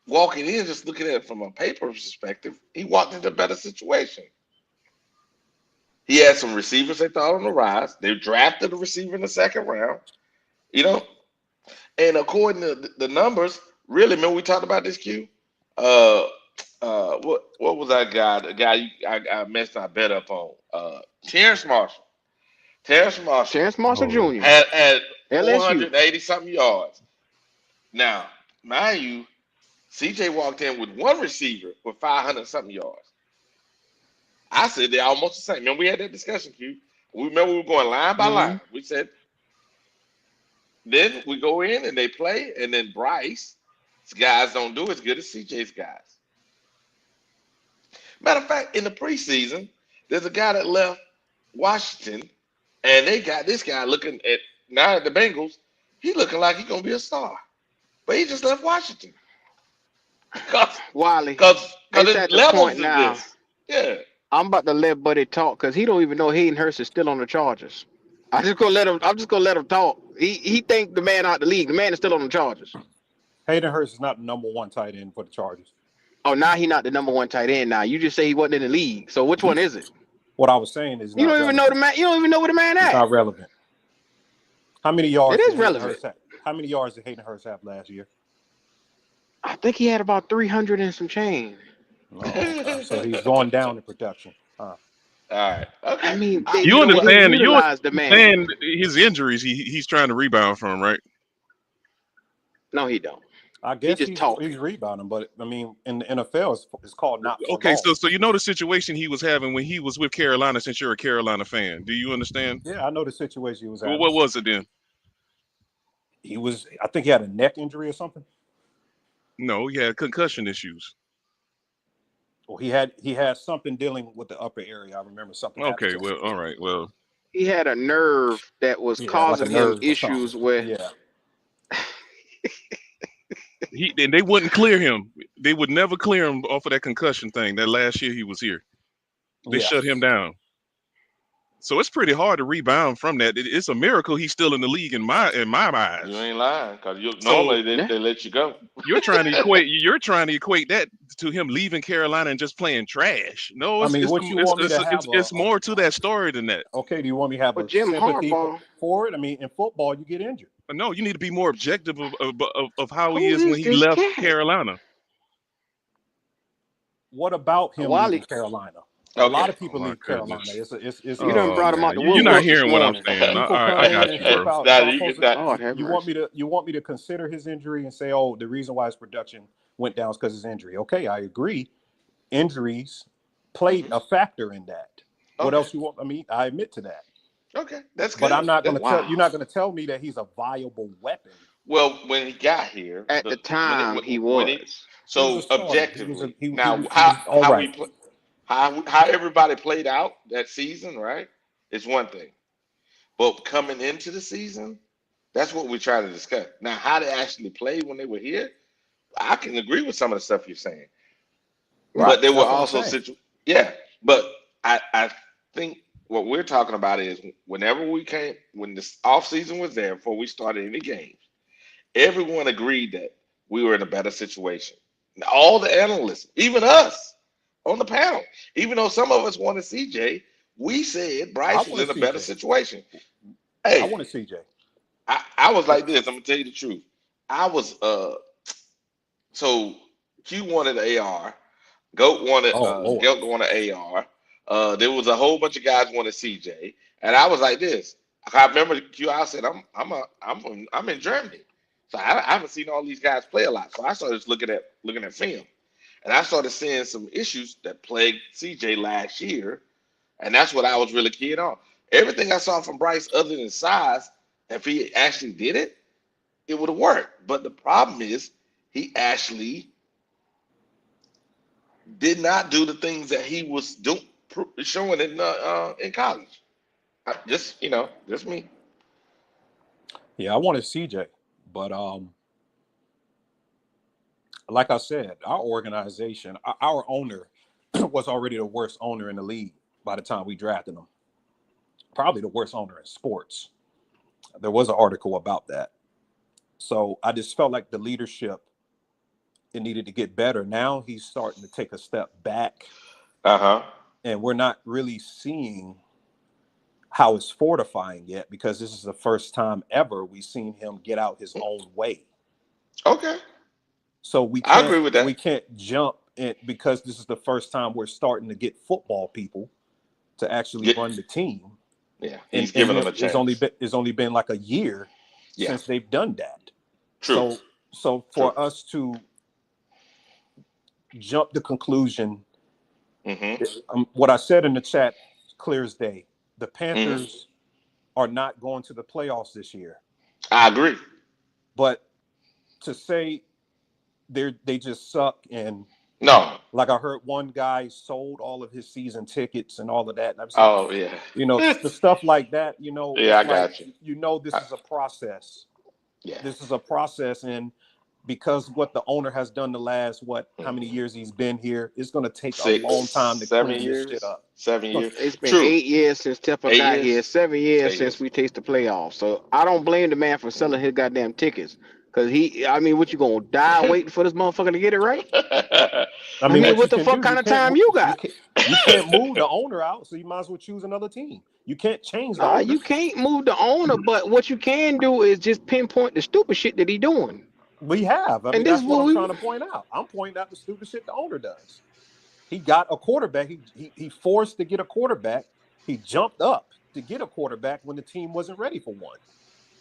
walking in, just looking at it from a paper perspective, he walked into a better situation. He had some receivers they thought on the rise. They drafted a receiver in the second round, you know. And according to the numbers, really, remember we talked about this, Q? Uh, what was that guy? The guy I messed my bet up on. Terrence Marshall. Terrence Marshall Chance Marshall Oh, Jr. had LSU. 480 something yards. Now, mind you, CJ walked in with one receiver with 500 something yards. I said they're almost the same. Remember we had that discussion, Q? We remember we were going line by Mm-hmm. line. We said then we go in and they play, and then Bryce's guys don't do as good as CJ's guys. Matter of fact, in the preseason, there's a guy that left Washington, and they got this guy looking at now at the Bengals. He looking like he's gonna be a star, but he just left Washington. Cause, Wiley, cause, cause it's it at the levels point to now. this. Yeah. I'm about to let Buddy talk because he don't even know Hayden Hurst is still on the Chargers. I'm just gonna let him talk. He think the man out the league. The man is still on the Chargers. Hayden Hurst is not the number one tight end for the Chargers. Oh, now he not the number one tight end. Now you just say he wasn't in the league. So which one is it? What I was saying is You not don't even know relevant. the man. You don't even know where the man It's at. not relevant. How many yards It is did Hayden relevant. Hurst have? How many yards did Hayden Hurst have last year? I think he had about 300 and some change. Oh, okay. So he's going down in production. All right. Okay. I mean, I, they, You you know they what? didn't understand? You utilize the man. understand his injuries. He's trying to rebound from, right? No, he don't. I He guess just he's talking. rebounding, but I mean, in the NFL, it's called not for Okay, long. so you know the situation he was having when he was with Carolina. Since you're a Carolina fan, do you understand? Yeah, I know the situation he was Well, having. what was it then? I think he had a neck injury or something. No, he had concussion issues. Or he had something dealing with the upper area. I remember something happened Okay, to him. well, all right, well, He had a nerve that was Yeah, like a causing him nerve or something. issues with. Yeah. and they wouldn't clear him. They would never clear him off of that concussion thing. That last year he was here, they Yeah. shut him down. So it's pretty hard to rebound from that. It's a miracle he's still in the league in my eyes. You ain't lying, because So- normally they let you go. You're trying to equate that to him leaving Carolina and just playing trash. No, I it's, mean, it's, what you want me to have? it's more to that story than that. Okay, do you want me to have But a Jim sympathy Harbaugh, for it? I mean, in football, you get injured. No, you need to be more objective of how he who is when is he this left cat? Carolina. What about him Wally- leaving Carolina? A Okay. lot of people Oh, my leave Carolina. goodness. It's You done brought him out the You're not woodwork hearing this what I'm morning. saying. people I come got in you, and bro. ship out. Now, So I'm you supposed get to- that. Lord have you mercy. want me to consider his injury and say, oh, the reason why his production went down is because of his injury. Okay, I agree. Injuries played a factor in that. What Okay. else you want? I mean, I admit to that. Okay, that's good. But I'm not going to Wow. tell you're not going to tell me that he's a viable weapon. Well, when he got here, At the time, he when was. so He was a starter. objectively, He now was how all how right. how everybody played out that season, right? Is one thing, but coming into the season, that's what we try to discuss. Now, how they actually played when they were here, I can agree with some of the stuff you're saying, Right. but there were That's what I'm also saying. yeah. But I think what we're talking about is when this off season was there before we started any games, everyone agreed that we were in a better situation. All the analysts, even us on the panel, even though some of us wanted CJ, we said Bryce was in a wanted better CJ. situation. I Hey, wanted CJ. I was like this. I'm gonna tell you the truth. I was so Q wanted AR, Goat wanted Oh, Lord. Goat wanted AR. There was a whole bunch of guys wanted CJ, and I was like this. I remember Q. I said I'm in Germany, so I haven't seen all these guys play a lot. So I started just looking at film, and I started seeing some issues that plagued CJ last year, and that's what I was really keying on. Everything I saw from Bryce, other than size, if he actually did it, it would have worked. But the problem is he actually did not do the things that he was showing in college. Just me. Yeah, I wanted CJ, but like I said, our organization, our owner was already the worst owner in the league by the time we drafted him. Probably the worst owner in sports. There was an article about that. So I just felt like the leadership, it needed to get better. Now he's starting to take a step back. And we're not really seeing how it's fortifying yet, because this is the first time ever we've seen him get out his own way. Okay. So I agree with that. We can't jump in, because this is the first time we're starting to get football people to actually run the team. Yeah, he's giving them a chance. It's only been like a year since they've done that. True. So for us to jump the conclusion, what I said in the chat, clear as day, the Panthers are not going to the playoffs this year. I agree. But to say they just suck, and like I heard one guy sold all of his season tickets and all of that. And I'm saying, the stuff like that, I got you. This is a process. Yeah. This is a process, and because what the owner has done the last how many years he's been here, it's going to take a long time to clean this shit up. 7 years. It's been 8 years since Tepper got here. 7 years since we taste the playoffs. So I don't blame the man for selling his goddamn tickets. Because what you gonna die waiting for this motherfucker to get it right? I mean, what the fuck kind of time you got? You can't move the owner out, so you might as well choose another team. You can't change the owner. You can't move the owner, but what you can do is just pinpoint the stupid shit that he doing. We have. I mean, that's what I'm trying to point out. I'm pointing out the stupid shit the owner does. He got a quarterback. He forced to get a quarterback. He jumped up to get a quarterback when the team wasn't ready for one.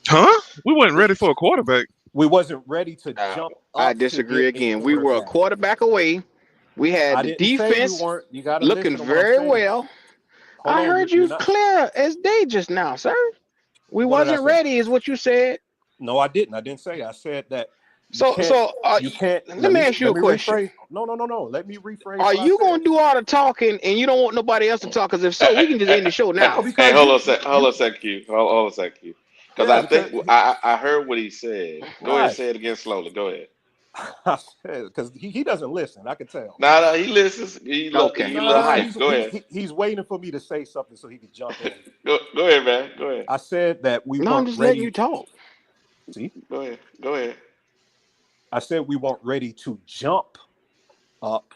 Huh? We weren't ready for a quarterback. We wasn't ready to jump up. I disagree again. We were a quarterback away. We had the defense looking very well. I heard you clear as day just now, sir. We wasn't ready, is what you said. No, I didn't. I didn't say. I said that. You can't. Let me ask you a question. No. Let me rephrase. Are you gonna do all the talking and you don't want nobody else to talk? Because if so, we can just end the show now. Hey, hold on a sec, Q. Hold on a sec, Q. Because I think I heard what he said. Go ahead, say it again slowly. Go ahead. Because he doesn't listen. I can tell. No, he listens. He hype. Go ahead. He's waiting for me to say something so he can jump in. Go ahead, man. Go ahead. I said that we weren't ready. I'm just letting you talk. See? Go ahead. I said we weren't ready to jump up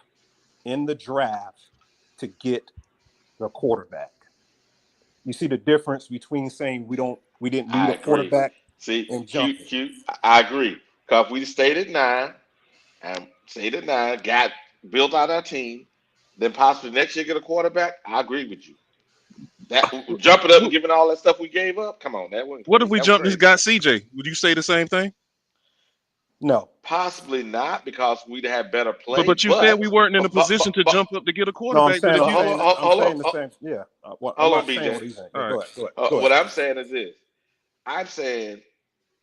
in the draft to get the quarterback. You see the difference between saying we didn't need a quarterback. See, Q, I agree. Because if we stayed at 9, got built out our team, then possibly next year get a quarterback, I agree with you. That jumping up and giving all that stuff we gave up, come on, that wasn't. What if we jumped and got CJ? Would you say the same thing? No, possibly not, because we'd have better play. But you said we weren't in a position to jump up to get a quarterback. Hold on, BJ. Go ahead. What I'm saying is this: I'm saying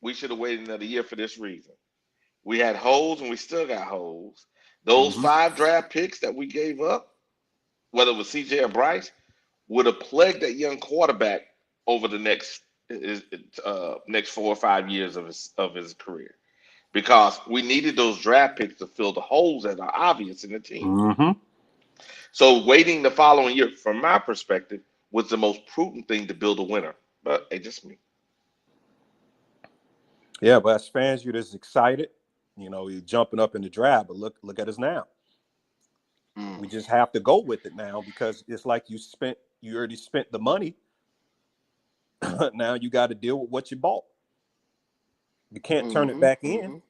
we should have waited another year for this reason. We had holes, and we still got holes. Those 5 draft picks that we gave up, whether it was CJ or Bryce, would have plagued that young quarterback over the next 4 or 5 years of his career. Because we needed those draft picks to fill the holes that are obvious in the team. So waiting the following year, from my perspective, was the most prudent thing to build a winner. But it's just me. Yeah, but as fans, you're just excited. You're jumping up in the draft. But look at us now. We just have to go with it now, because it's like you already spent the money. Now you got to deal with what you bought. You can't turn it back in.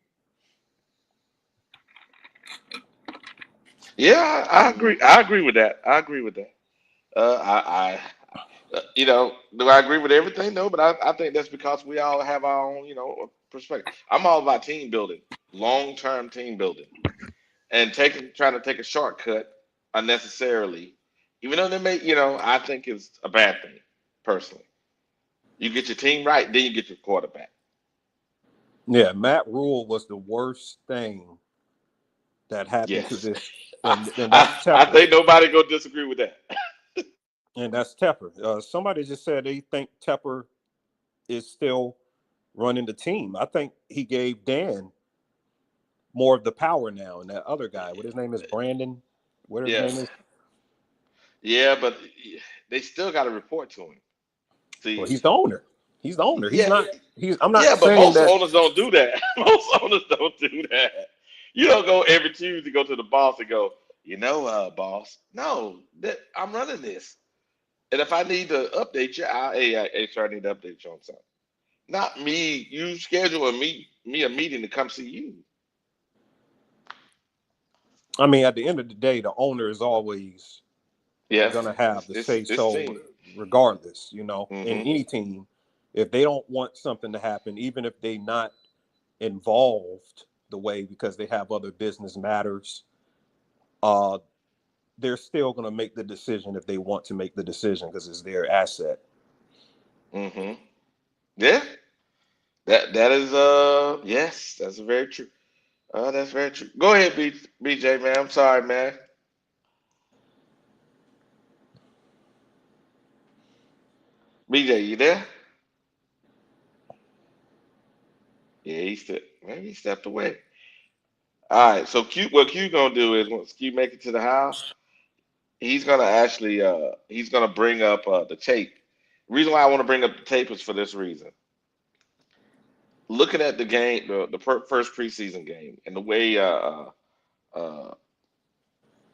Yeah, I agree. I agree with that. Do I agree with everything? No, but I think that's because we all have our own, perspective. I'm all about team building, long-term team building, and trying to take a shortcut unnecessarily, even though they may, I think it's a bad thing, personally. You get your team right, then you get your quarterback. Yeah, Matt Rule was the worst thing that happened to this and that's I Tepper. think nobody gonna disagree with that. And that's Tepper. Somebody just said they think Tepper is still running the team. I think he gave Dan more of the power now, and that other guy, what his name is, Brandon, what his Yeah, name is. yeah, but they still got to report to him. Well, See, he's the owner. He's the owner. He's yeah, not. He's. I'm not yeah, but saying most that. owners don't do that. Most owners don't do that. You don't go every Tuesday, go to the boss and go, boss, no, I'm running this. And if I need to update you, hey, sir, I need to update you on something. Not me. You schedule me a meeting to come see you. I mean, at the end of the day, the owner is always Yeah, gonna have the say it's so, team. regardless. You know, in Mm-hmm. any team, if they don't want something to happen, even if they not involved the way because they have other business matters, they're still gonna make the decision if they want to make the decision because it's their asset. Mm-hmm. Yeah, that is yes, that's very true. That's very true. Go ahead, BJ, man. I'm sorry, man. BJ, you there? Yeah, maybe he stepped away. All right, so what Q gonna do is once Q make it to the house, he's gonna actually he's gonna bring up the tape. Reason why I want to bring up the tape is for this reason. Looking at the game, first preseason game, and the way uh,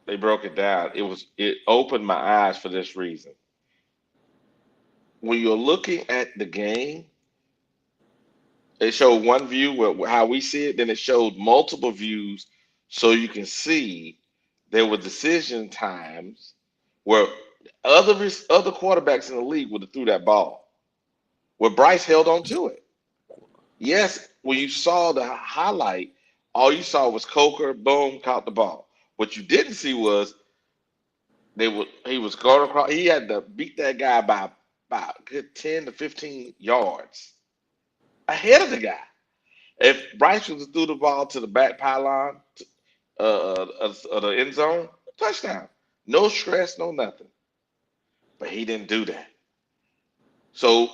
they broke it down, it opened my eyes for this reason. When you're looking at the game, it showed one view how we see it, then it showed multiple views so you can see there were decision times where other quarterbacks in the league would have threw that ball, where Bryce held on to it. Yes, when you saw the highlight, all you saw was Coker, boom, caught the ball. What you didn't see was he was going across. He had to beat that guy by about a good 10 to 15 yards ahead of the guy. If Bryce was threw the ball to the back pylon of the end zone, touchdown. No stress, no nothing. But he didn't do that. So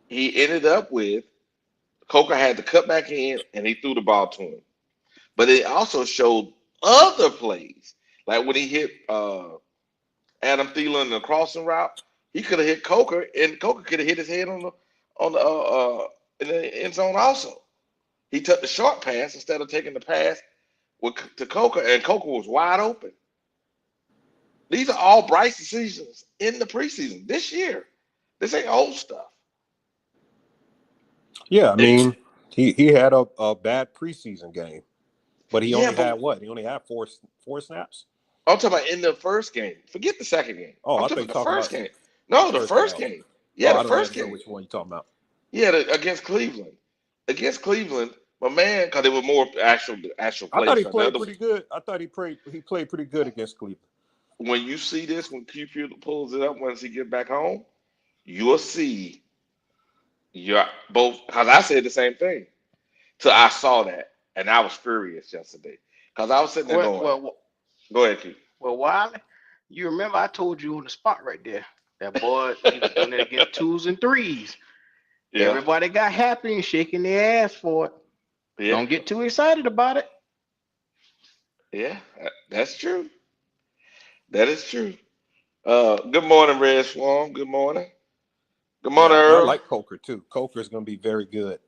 he ended up with Coker had to cut back in and he threw the ball to him. But it also showed other plays. Like when he hit Adam Thielen in the crossing route, he could have hit Coker and Coker could have hit his head on the in the end zone also. He took the short pass instead of taking the pass to Coker, and Coker was wide open. These are all Bryce decisions in the preseason this year. This ain't old stuff. Yeah, I mean, he had a bad preseason game, but he Yeah, only but had what? He only had four snaps. I'm talking about in the first game. Forget the second game. Oh, I'm I talking think about the talking first about game. No, the first first game. game. Oh, Yeah, the I don't first know game. which one you're talking about. Yeah, against Cleveland. Against Cleveland, my man, because there were more actual I thought plays. he 'Cause the played other, pretty good. I thought he played pretty good against Cleveland. when you see this, when Q pulls it up once he get back home, you'll see your both. Because I said the same thing. So I saw that, and I was furious yesterday. Because I was sitting there Well, going, well, "Go ahead, Q." well, Wiley, you remember I told you on the spot right there. That boy, he was doing it against twos and threes. Yeah, Everybody got happy and shaking their ass for it. yeah, Don't get too excited about it. yeah. That's true. That is true. Good morning, Red Swan. Good morning. Good morning, Yeah, and I Earl. like Coker too. Coker is going to be very good.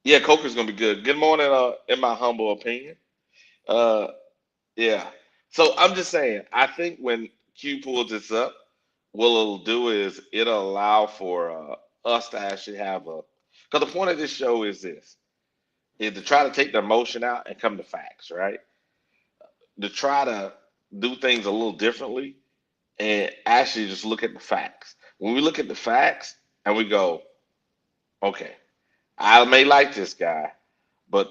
Yeah, Coker's gonna be good. Good morning, in my humble opinion. Uh, yeah. So I'm just saying, I think when Q pulls this up, what it'll do is it'll allow for us to actually have a. Because the point of this show is to try to take the emotion out and come to facts, right? To try to do things a little differently and actually just look at the facts. When we look at the facts and we go, okay, I may like this guy, but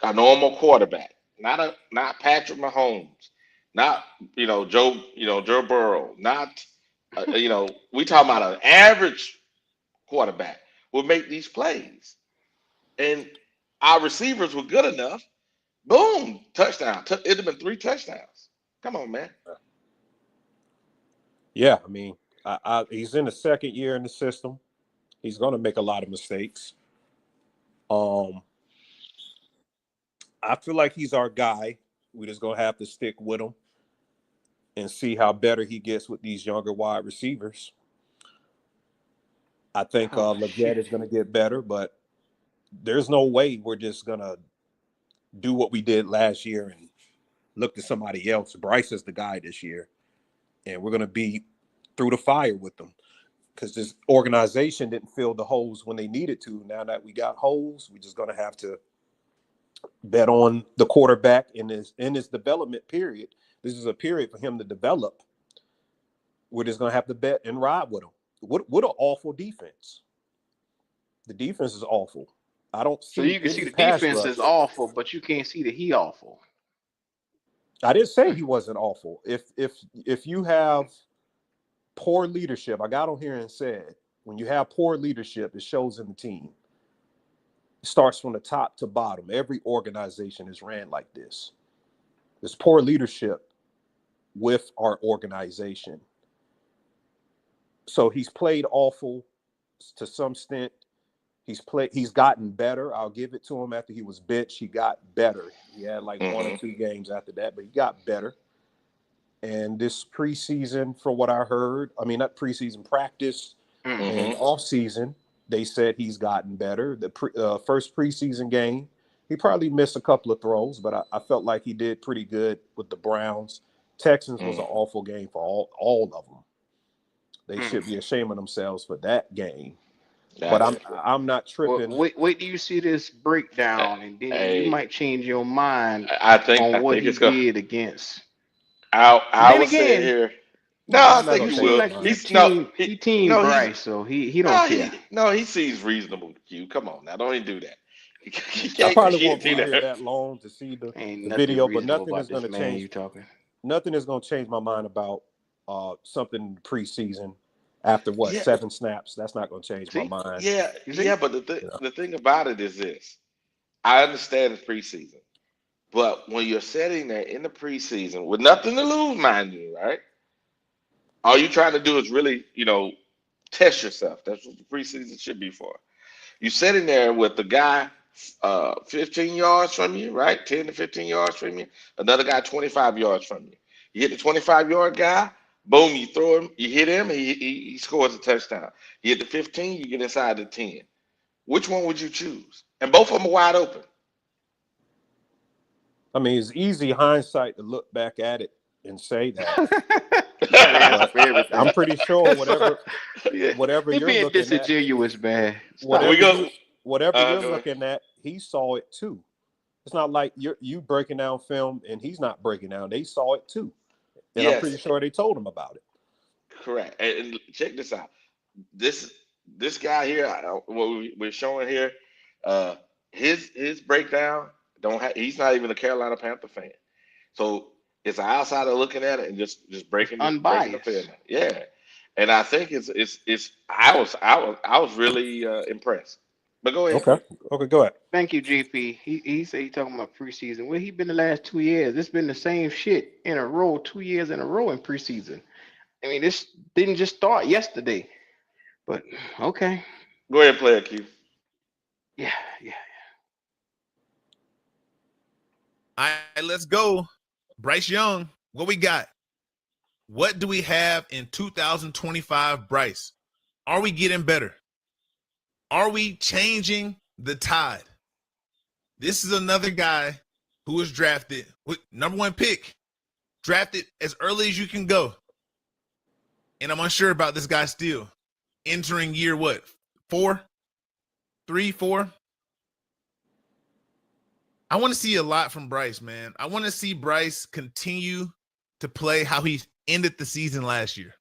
a normal quarterback, not Patrick Mahomes, not Joe Burrow, not we talking about an average quarterback will make these plays, and our receivers were good enough, Boom, touchdown. It'd have been 3 touchdowns. Come on, man. Yeah, I mean, he's in the second year in the system. He's going to make a lot of mistakes. I feel like he's our guy. We're just going to have to stick with him and see how better he gets with these younger wide receivers. I think Leggett is going to get better, but there's no way we're just going to do what we did last year and look to somebody else. Bryce is the guy this year, and we're going to be through the fire with them because this organization didn't fill the holes when they needed to. Now that we got holes, we're just going to have to bet on the quarterback in his development period. This is a period for him to develop. We're just going to have to bet and ride with him. What an awful defense. The defense is awful. I don't see. So you can see the defense is awful, but you can't see that he awful. I didn't say he wasn't awful. If you have poor leadership, I got on here and said, when you have poor leadership, it shows in the team. It starts from the top to bottom. Every organization is ran like this. There's poor leadership with our organization. So he's played awful to some extent. He's gotten better. I'll give it to him. After he was benched, he got better. He had like 1 or 2 games after that, but he got better. And this preseason, from what I heard, I mean, not preseason, practice and off season, they said he's gotten better. The first preseason game, he probably missed a couple of throws, but I felt like he did pretty good with the Browns. Texans was an awful game for all of them. They should be ashamed of themselves for that game. But I'm not tripping. Well, wait till you see this breakdown, and then you might change your mind on what he did against. I would say here. No, I think he will. Like he team Bryce, so he don't care. He sees reasonable. Q, come on now, don't even do that. I probably won't be here that long to see the video, but nothing is going to change. Nothing is going to change my mind about something in the preseason. After 7 snaps, that's not going to change my mind. Yeah, but the thing about it is this. I understand it's preseason, but when you're sitting there in the preseason with nothing to lose, mind you, right? All you're trying to do is really, test yourself. That's what the preseason should be for. You're sitting there with the guy 15 yards from you, right? 10 to 15 yards from you. Another guy 25 yards from you. You hit the 25-yard guy. Boom, you throw him, you hit him, he scores a touchdown. You hit the 15, you get inside the 10. Which one would you choose? And both of them are wide open. I mean, it's easy hindsight to look back at it and say that. I'm pretty sure whatever you're being looking disingenuous, at, man. Whatever you're looking at, he saw it too. It's not like you breaking down film and he's not breaking down. They saw it too. And I'm pretty sure they told him about it. Correct. And check this out. This guy here, what we're showing here, his breakdown he's not even a Carolina Panther fan. So it's an outsider looking at it and just breaking unbiased. The film. Yeah. And I think I was really impressed. But go ahead. Okay, go ahead. Thank you, JP. He said he's talking about preseason. Well, he been the last 2 years. It's been the same shit in a row, 2 years in a row in preseason. I mean, this didn't just start yesterday. But okay. Go ahead, play it, Q. Yeah. All right, let's go. Bryce Young, what we got? What do we have in 2025, Bryce? Are we getting better? Are we changing the tide? This is another guy who was drafted with #1 pick, drafted as early as you can go. And I'm unsure about this guy still. Entering year what? 4? 3, 4? I want to see a lot from Bryce, man. I want to see Bryce continue to play how he ended the season last year.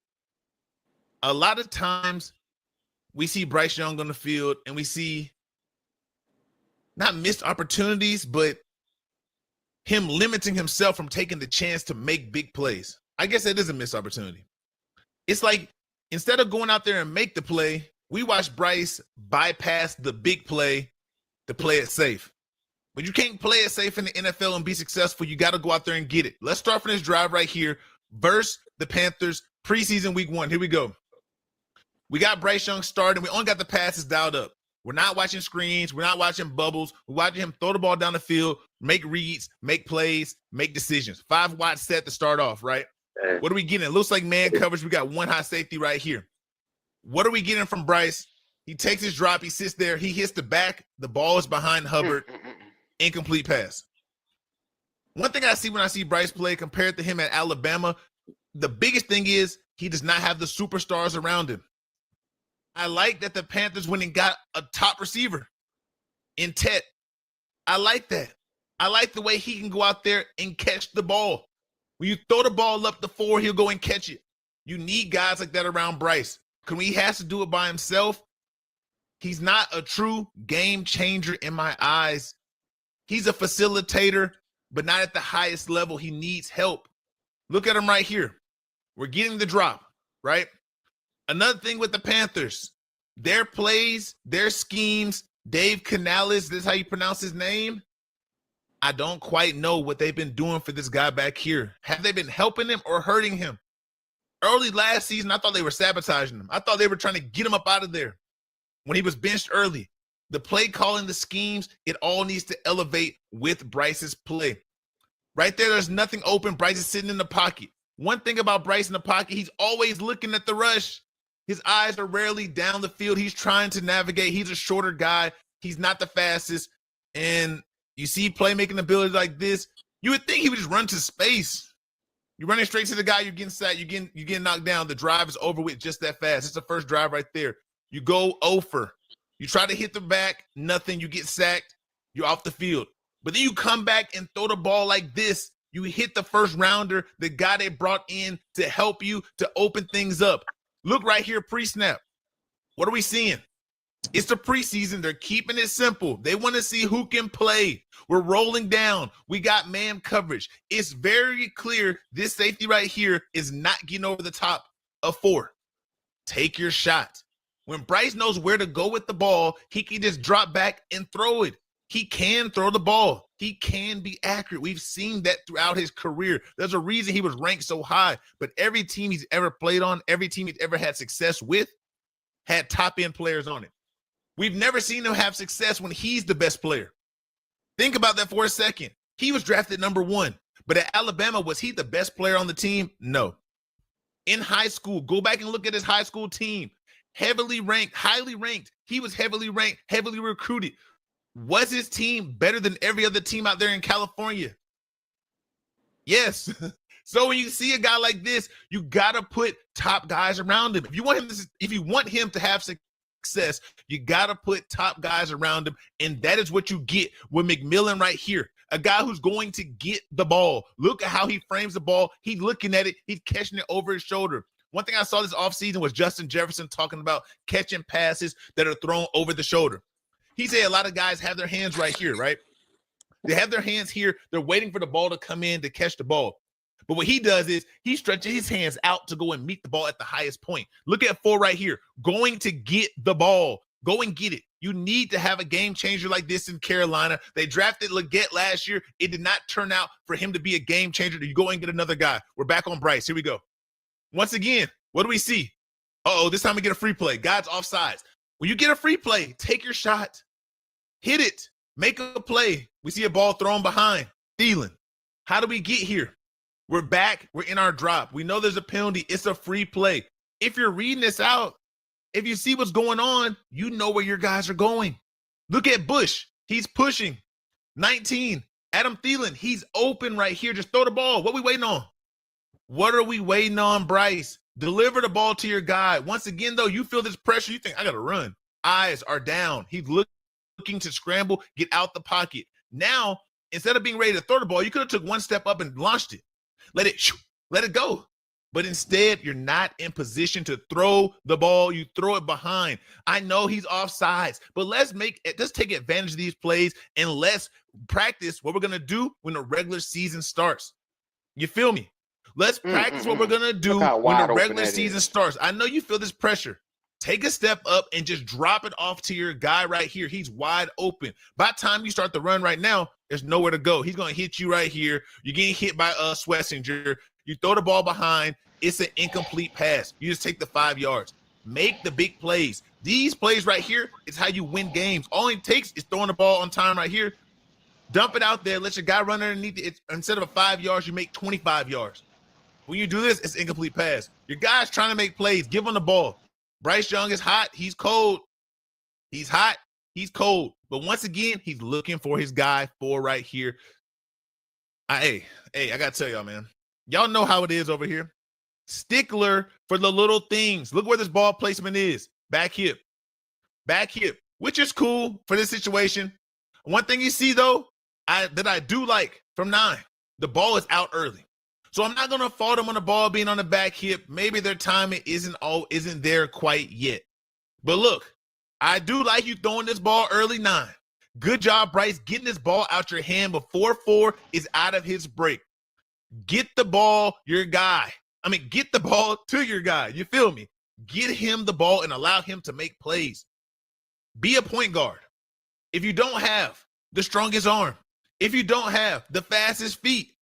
A lot of times we see Bryce Young on the field and we see not missed opportunities, but him limiting himself from taking the chance to make big plays. I guess that is a missed opportunity. It's like instead of going out there and make the play, we watch Bryce bypass the big play to play it safe. But you can't play it safe in the NFL and be successful. You got to go out there and get it. Let's start from this drive right here versus the Panthers preseason week 1. Here we go. We got Bryce Young starting. We only got the passes dialed up. We're not watching screens. We're not watching bubbles. We're watching him throw the ball down the field, make reads, make plays, make decisions. 5-wide set to start off, right? What are we getting? It looks like man coverage. We got one high safety right here. What are we getting from Bryce? He takes his drop. He sits there. He hits the back. The ball is behind Hubbard. Incomplete pass. One thing I see when I see Bryce play compared to him at Alabama, the biggest thing is he does not have the superstars around him. I like that the Panthers went and got a top receiver in Tet. I like that. I like the way he can go out there and catch the ball. When you throw the ball up the 4, he'll go and catch it. You need guys like that around Bryce. When he has to do it by himself, he's not a true game changer in my eyes. He's a facilitator, but not at the highest level. He needs help. Look at him right here. We're getting the drop, right? Another thing with the Panthers, their plays, their schemes, Dave Canales, this is how you pronounce his name. I don't quite know what they've been doing for this guy back here. Have they been helping him or hurting him? Early last season, I thought they were sabotaging him. I thought they were trying to get him up out of there when he was benched early. The play calling, the schemes, it all needs to elevate with Bryce's play. Right there, there's nothing open. Bryce is sitting in the pocket. One thing about Bryce in the pocket, he's always looking at the rush. His eyes are rarely down the field. He's trying to navigate. He's a shorter guy. He's not the fastest. And you see playmaking ability like this, you would think he would just run to space. You're running straight to the guy, you're getting sacked, you're getting knocked down. The drive is over with just that fast. It's the first drive right there. You go over. You try to hit the back, nothing. You get sacked, you're off the field. But then you come back and throw the ball like this. You hit the first rounder, the guy they brought in to help you to open things up. Look right here, pre-snap. What are we seeing? It's the preseason. They're keeping it simple. They want to see who can play. We're rolling down. We got man coverage. It's very clear this safety right here is not getting over the top of 4. Take your shot. When Bryce knows where to go with the ball, he can just drop back and throw it. He can throw the ball. He can be accurate. We've seen that throughout his career. There's a reason he was ranked so high. But every team he's ever played on, every team he's ever had success with, had top-end players on it. We've never seen him have success when he's the best player. Think about that for a second. He was drafted number 1. But at Alabama, was he the best player on the team? No. In high school, go back and look at his high school team. Heavily ranked, highly ranked. He was heavily ranked, heavily recruited. Was his team better than every other team out there in California? Yes. So when you see a guy like this, you gotta put top guys around him. If you want him to have success, you gotta put top guys around him, and that is what you get with McMillan right here. A guy who's going to get the ball. Look at how he frames the ball. He's looking at it. He's catching it over his shoulder. One thing I saw this offseason was Justin Jefferson talking about catching passes that are thrown over the shoulder. He said a lot of guys have their hands right here, right? They have their hands here. They're waiting for the ball to come in to catch the ball. But what he does is he stretches his hands out to go and meet the ball at the highest point. Look at 4 right here. Going to get the ball. Go and get it. You need to have a game changer like this in Carolina. They drafted Leggett last year. It did not turn out for him to be a game changer. You go and get another guy. We're back on Bryce. Here we go. Once again, what do we see? This time we get a free play. God's offsides. When you get a free play, take your shot. Hit it. Make a play. We see a ball thrown behind. Thielen. How do we get here? We're back. We're in our drop. We know there's a penalty. It's a free play. If you're reading this out, if you see what's going on, you know where your guys are going. Look at Bush. He's pushing. 19. Adam Thielen. He's open right here. Just throw the ball. What are we waiting on? What are we waiting on, Bryce? Deliver the ball to your guy. Once again, though, you feel this pressure. You think, I got to run. Eyes are down. He's looking to scramble, get out the pocket. Now, instead of being ready to throw the ball, you could have took one step up and launched it. Let it go. But instead, you're not in position to throw the ball. You throw it behind. I know he's offsides, but let's take advantage of these plays and let's practice what we're going to do when the regular season starts. You feel me? Let's practice what we're going to do when the regular season starts. I know you feel this pressure. Take a step up and just drop it off to your guy right here. He's wide open. By the time you start the run right now, there's nowhere to go. He's going to hit you right here. You're getting hit by Swessinger. You throw the ball behind. It's an incomplete pass. You just take the 5 yards. Make the big plays. These plays right here is how you win games. All it takes is throwing the ball on time right here. Dump it out there. Let your guy run underneath it. Instead of 5 yards, you make 25 yards. When you do this, it's incomplete pass. Your guy's trying to make plays. Give him the ball. Bryce Young is hot. He's cold. He's hot. He's cold. But once again, he's looking for his guy 4 right here. I got to tell y'all, man. Y'all know how it is over here. Stickler for the little things. Look where this ball placement is. Back hip. Back hip, which is cool for this situation. One thing you see, though, that I do like from 9, the ball is out early. So I'm not going to fault them on the ball being on the back hip. Maybe their timing isn't there quite yet. But look, I do like you throwing this ball early 9. Good job, Bryce, getting this ball out your hand before 4 is out of his break. Get the ball get the ball to your guy. You feel me? Get him the ball and allow him to make plays. Be a point guard. If you don't have the strongest arm, if you don't have the fastest feet,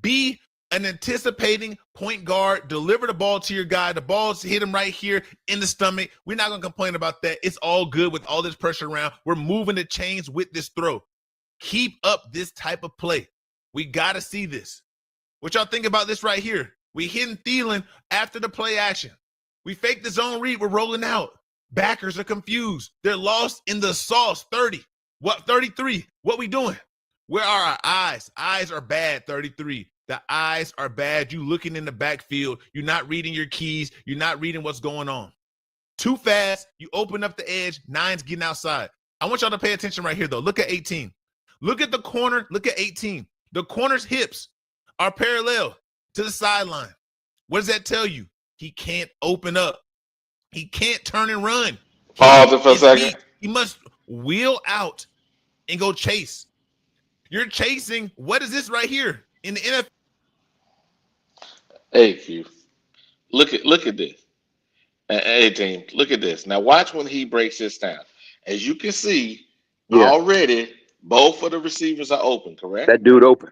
be an anticipating point guard. Deliver the ball to your guy. The ball's hit him right here in the stomach. We're not going to complain about that. It's all good with all this pressure around. We're moving the chains with this throw. Keep up this type of play. We got to see this. What y'all think about this right here? We hitting Thielen after the play action. We fake the zone read. We're rolling out. Backers are confused. They're lost in the sauce. 30. What? 33. What we doing? Where are our eyes? Eyes are bad, 33. The eyes are bad. You looking in the backfield. You're not reading your keys. You're not reading what's going on. Too fast. You open up the edge. 9's getting outside. I want y'all to pay attention right here, though. Look at 18. Look at the corner. Look at 18. The corner's hips are parallel to the sideline. What does that tell you? He can't open up. He can't turn and run. Pause it for a second. He must wheel out and go chase. You're chasing. What is this right here in the NFL? Hey, Q. Look at this. Hey, team, look at this. Now watch when he breaks this down. As you can see, already both of the receivers are open, correct? That dude open.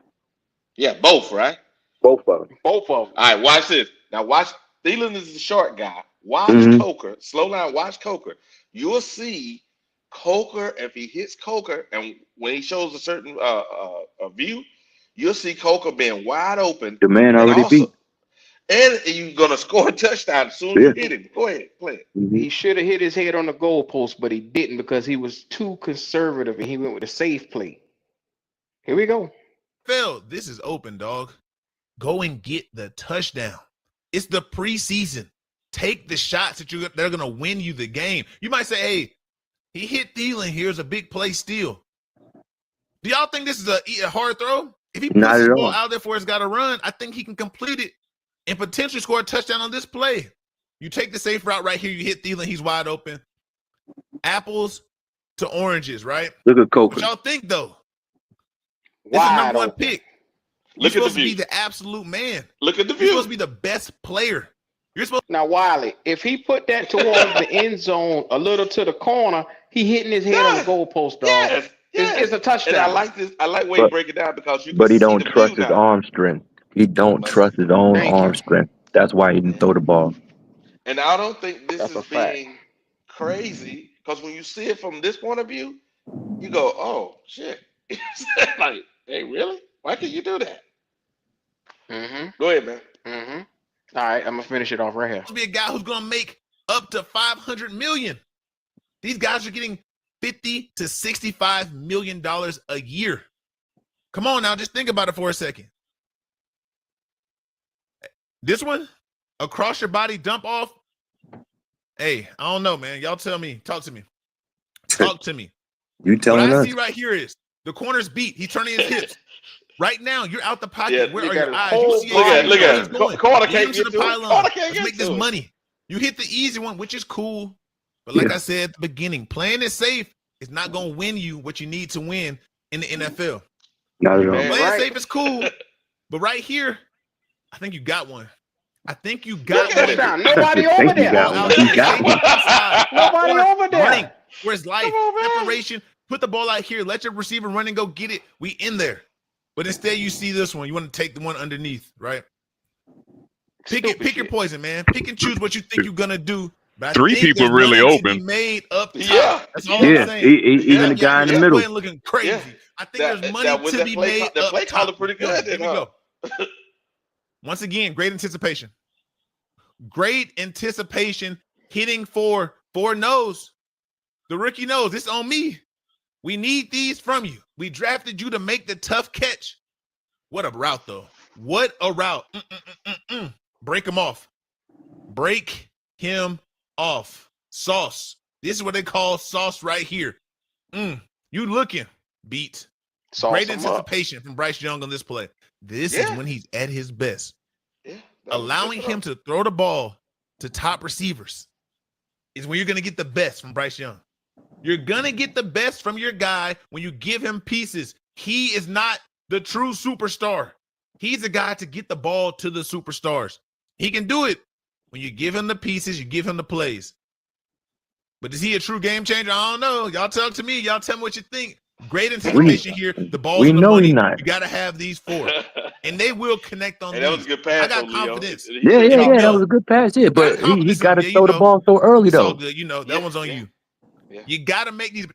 Yeah, both, right? Both of them. Both of them. All right, watch this. Now watch. Thielen is the short guy. Watch Coker. Slow down. Watch Coker. You'll see Coker, if he hits Coker, and when he shows a certain view, you'll see Coker being wide open. The man already beat. And you're going to score a touchdown as soon as you hit him. Go ahead, play it. He should have hit his head on the goalpost, but he didn't because he was too conservative and he went with a safe play. Here we go. Phil, this is open, dog. Go and get the touchdown. It's the preseason. Take the shots that they're going to win you the game. You might say, hey, he hit Thielen. Here's a big play steal. Do y'all think this is a hard throw? If he puts the ball out there for his guy to run, I think he can complete it and potentially score a touchdown on this play. You take the safe route right here. You hit Thielen. He's wide open. Apples to oranges, right? Look at Coker. What y'all think, though? This is a number 1 pick. You're supposed to be the absolute man. Look at the view. You're supposed to be the best player. You're supposed now, Wiley, if he put that towards the end zone a little to the corner, he hitting his head on the goalpost, dog. Yes. It's a touchdown. And I like this. I like the way you break it down because you can But he see don't the trust view his now. arm strength. He don't trust his own arm strength. That's why he didn't throw the ball. And I don't think this That's is a fact. being crazy because when you see it from this point of view, you go, "Oh shit!" Like, hey, really? Why can't you do that? Go ahead, man. All right, I'm gonna finish it off right here. to be a guy who's going to make up to $500 million. These guys are getting $50 to $65 million a year. Come on now, just think about it for a second. This one, across your body dump off. Hey, I don't know, man. Y'all tell me. Talk to me. Talk to me. You telling what I us? see right here is the corner's beat. He's turning his hips. Right now, you're out the pocket. Yeah, Where you are got your a eyes? whole You see look at it. Corner Lead can't him to get the to it. pylon. Corner can't Let's get make this to it. money. You hit the easy one, which is cool. But like I said at the beginning, playing it safe is not going to win you what you need to win in the NFL. Not at all. Playing safe is cool. But right here, I think you got one. I think you Good got one. touchdown. Nobody I over think you there. got one. You got one. Inside. Nobody Or over there. running. Where's life? Come on, man. Separation. Put the ball out here. Let your receiver run and go get it. We in there. But instead, you see this one. You want to take the one underneath, right? Pick your poison, man. Pick and choose what you think you're gonna do. But I Three think people there's really money to be open. made up top. Yeah. That's all Yeah, I'm saying. even the guy in the Y'all middle. playing looking crazy. Yeah. I think there's money was to that be play made the up play top. caller pretty Here good. we go. Once again, great anticipation. Great anticipation. Hitting for nose. The rookie knows this on me. We need these from you. We drafted you to make the tough catch. What a route, though. What a route. Break him off. Break him off. Sauce. This is what they call sauce right here. You looking. Beat. Sauce Great him anticipation from Bryce Young on this play. This is when he's at his best. Yeah. Allowing him to throw the ball to top receivers is when you're going to get the best from Bryce Young. You're going to get the best from your guy when you give him pieces. He is not the true superstar. He's a guy to get the ball to the superstars. He can do it when you give him the pieces, you give him the plays. But is he a true game changer? I don't know. Y'all talk to me. Y'all tell me what you think. Great anticipation here. The ball's in the know money. he's not. You got to have these four. And they will connect on Hey, these. that was a good pass. I got Leo. confidence. Yeah. That was a good pass. Yeah, but he got to throw the ball so early, It's all though. good. That one's on you. Yeah. You got to make these.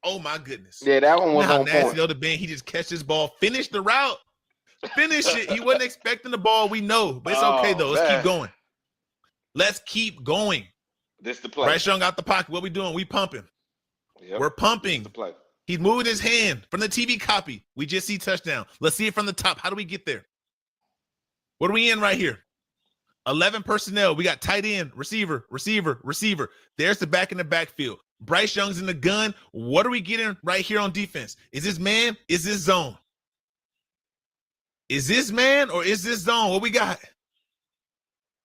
Oh, my goodness. Yeah, that one was How on nasty point. the other band. He just catch this ball. Finish the route. Finish it. He wasn't expecting the ball. We know. But it's okay, though. Let's keep going. Let's keep going. This the play. Bryce Young out the pocket. What we doing? We pumping. Yep. We're pumping. This the play. He's moving his hand from the TV copy. We just see touchdown. Let's see it from the top. How do we get there? What are we in right here? 11 personnel. We got tight end, receiver. There's the back in the backfield. Bryce Young's in the gun. What are we getting right here on defense? Is this man? Is this zone? Is this man or is this zone? What we got?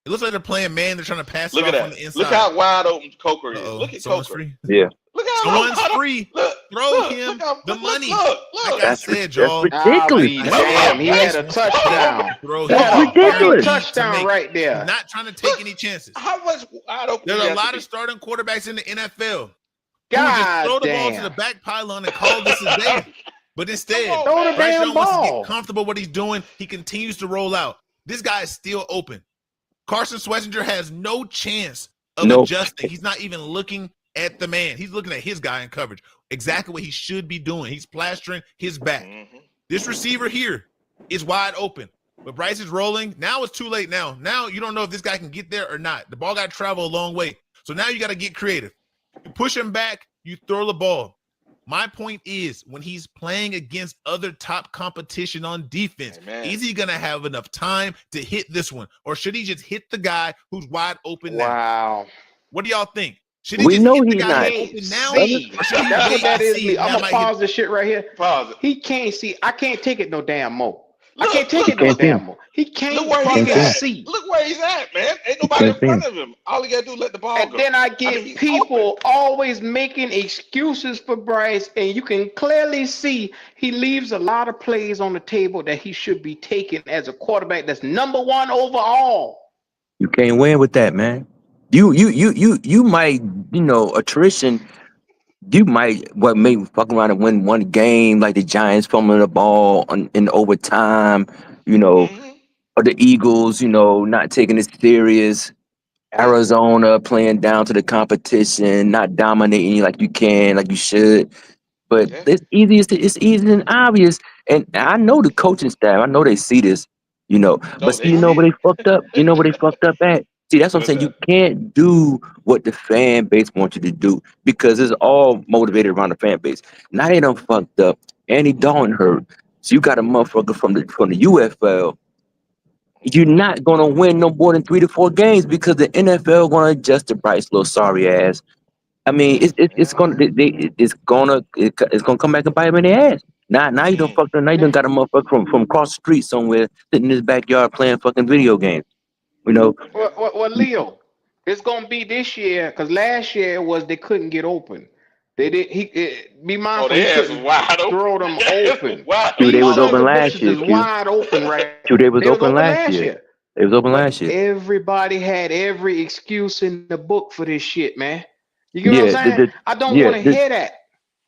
It looks like they're playing man. They're trying to pass it off on the inside. Look how wide open Coker is. Look at Someone's Coker. free. Yeah. Look how Someone's free. Throw him the money. Like I said, y'all. That's ridiculous. Damn, he had a touchdown. That's ridiculous. Touchdown right there. He's not trying to take any chances. How much wide open? There's a lot of starting quarterbacks in the NFL. God just throw the ball damn. to the back pylon and call this a day. But instead, Throw the Bryce damn Young wants to ball. get comfortable with what he's doing. He continues to roll out. This guy is still open. Carson Schwarzenegger has no chance of adjusting. He's not even looking at the man. He's looking at his guy in coverage. Exactly what he should be doing. He's plastering his back. This receiver here is wide open. But Bryce is rolling. Now it's too late now. Now you don't know if this guy can get there or not. The ball got to travel a long way. So now you got to get creative. You push him back, you throw the ball. My point is, when he's playing against other top competition on defense, is he going to have enough time to hit this one? Or should he just hit the guy who's wide open now? Wow. What do y'all think? Should he We just know hit the he's guy not. open now? See, Or should he that's wait what that and is. see? I'm That gonna might pause this shit right here. Pause it. He can't see. I can't take it no damn more. I Look, can't take it no Can't see him. damn more. He can't Look where fucking he's at. see. Look where he's at, man. Ain't nobody in Can't see front of him. All he got to do is let the ball And go. then I get he's people always making excuses for Bryce, and you can clearly see he leaves a lot of plays on the table that he should be taking as a quarterback that's number one overall. You can't win with that, man. You might, attrition. You might maybe fuck around and win one game like the Giants fumbling the ball in overtime, or the Eagles, not taking it serious. Arizona playing down to the competition, not dominating you like you should. But it's easy and obvious. And I know the coaching staff, I know they see this, but see, where they fucked up? You know where they fucked up at? See, that's what I'm saying. You can't do what the fan base wants you to do because it's all motivated around the fan base. Now they done fucked up. Andy Dalton hurt. So you got a motherfucker from the UFL. You're not gonna win no more than 3 to 4 games because the NFL gonna adjust the Bryce little sorry ass. I mean, it's gonna come back and bite him in the ass. Now you done fucked up. Now you done got a motherfucker from across the street somewhere sitting in his backyard playing fucking video games. Well, Leo, it's gonna be this year because last year it was they couldn't get open. They did. Be mindful. They he ass couldn't was wide open. throw them open. Wide Dude, they was open last Is year. wide open right. Dude, they was open last year. It was open But last year. everybody had every excuse in the book for this shit, man. You get what I'm Yeah, saying? I don't yeah. want to hear that.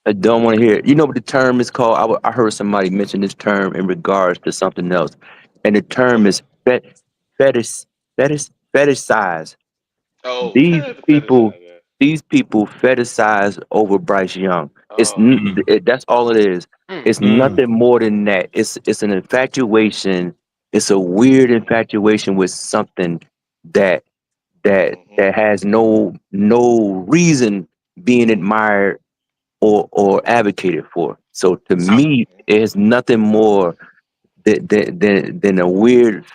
I don't want to hear it. You know what the term is called? I heard somebody mention this term in regards to something else, and the term What? is fetish, fetishize. Oh, These the fetish people, side. Yeah. these people fetishize over Bryce Young. Oh, That's all it is. Mm, It's mm, nothing more than that. It's an infatuation. It's a weird infatuation with something that mm-hmm. that has no reason being admired or advocated for. So to So me, it's nothing more than a weird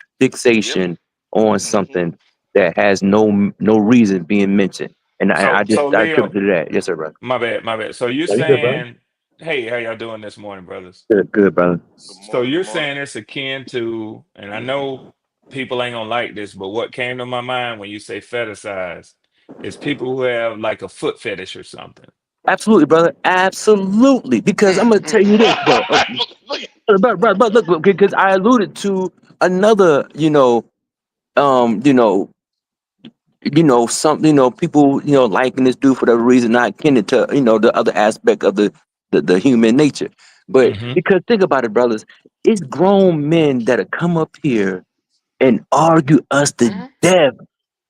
Yep. fixation on Mm-hmm. something that has no reason being mentioned. And so so I attribute Leo, it to that. Yes, sir, brother. my bad, my bad. So you're Oh, you good, brother? saying, hey, how y'all doing this morning, brothers? Good, brother. Good So morning. Good you're morning. saying it's akin to, and I know people ain't gonna like this, but what came to my mind when you say fetishize is people who have like a foot fetish or something. Absolutely, brother. Absolutely. Because I'm mm, gonna tell you this, bro. Look at Look, because I alluded to another, um, you know, some, people, liking this dude for the reason not kin to, the other aspect of the human nature. But Hmm. because think about it, brothers, it's grown men that'll come up here and argue us to mm. death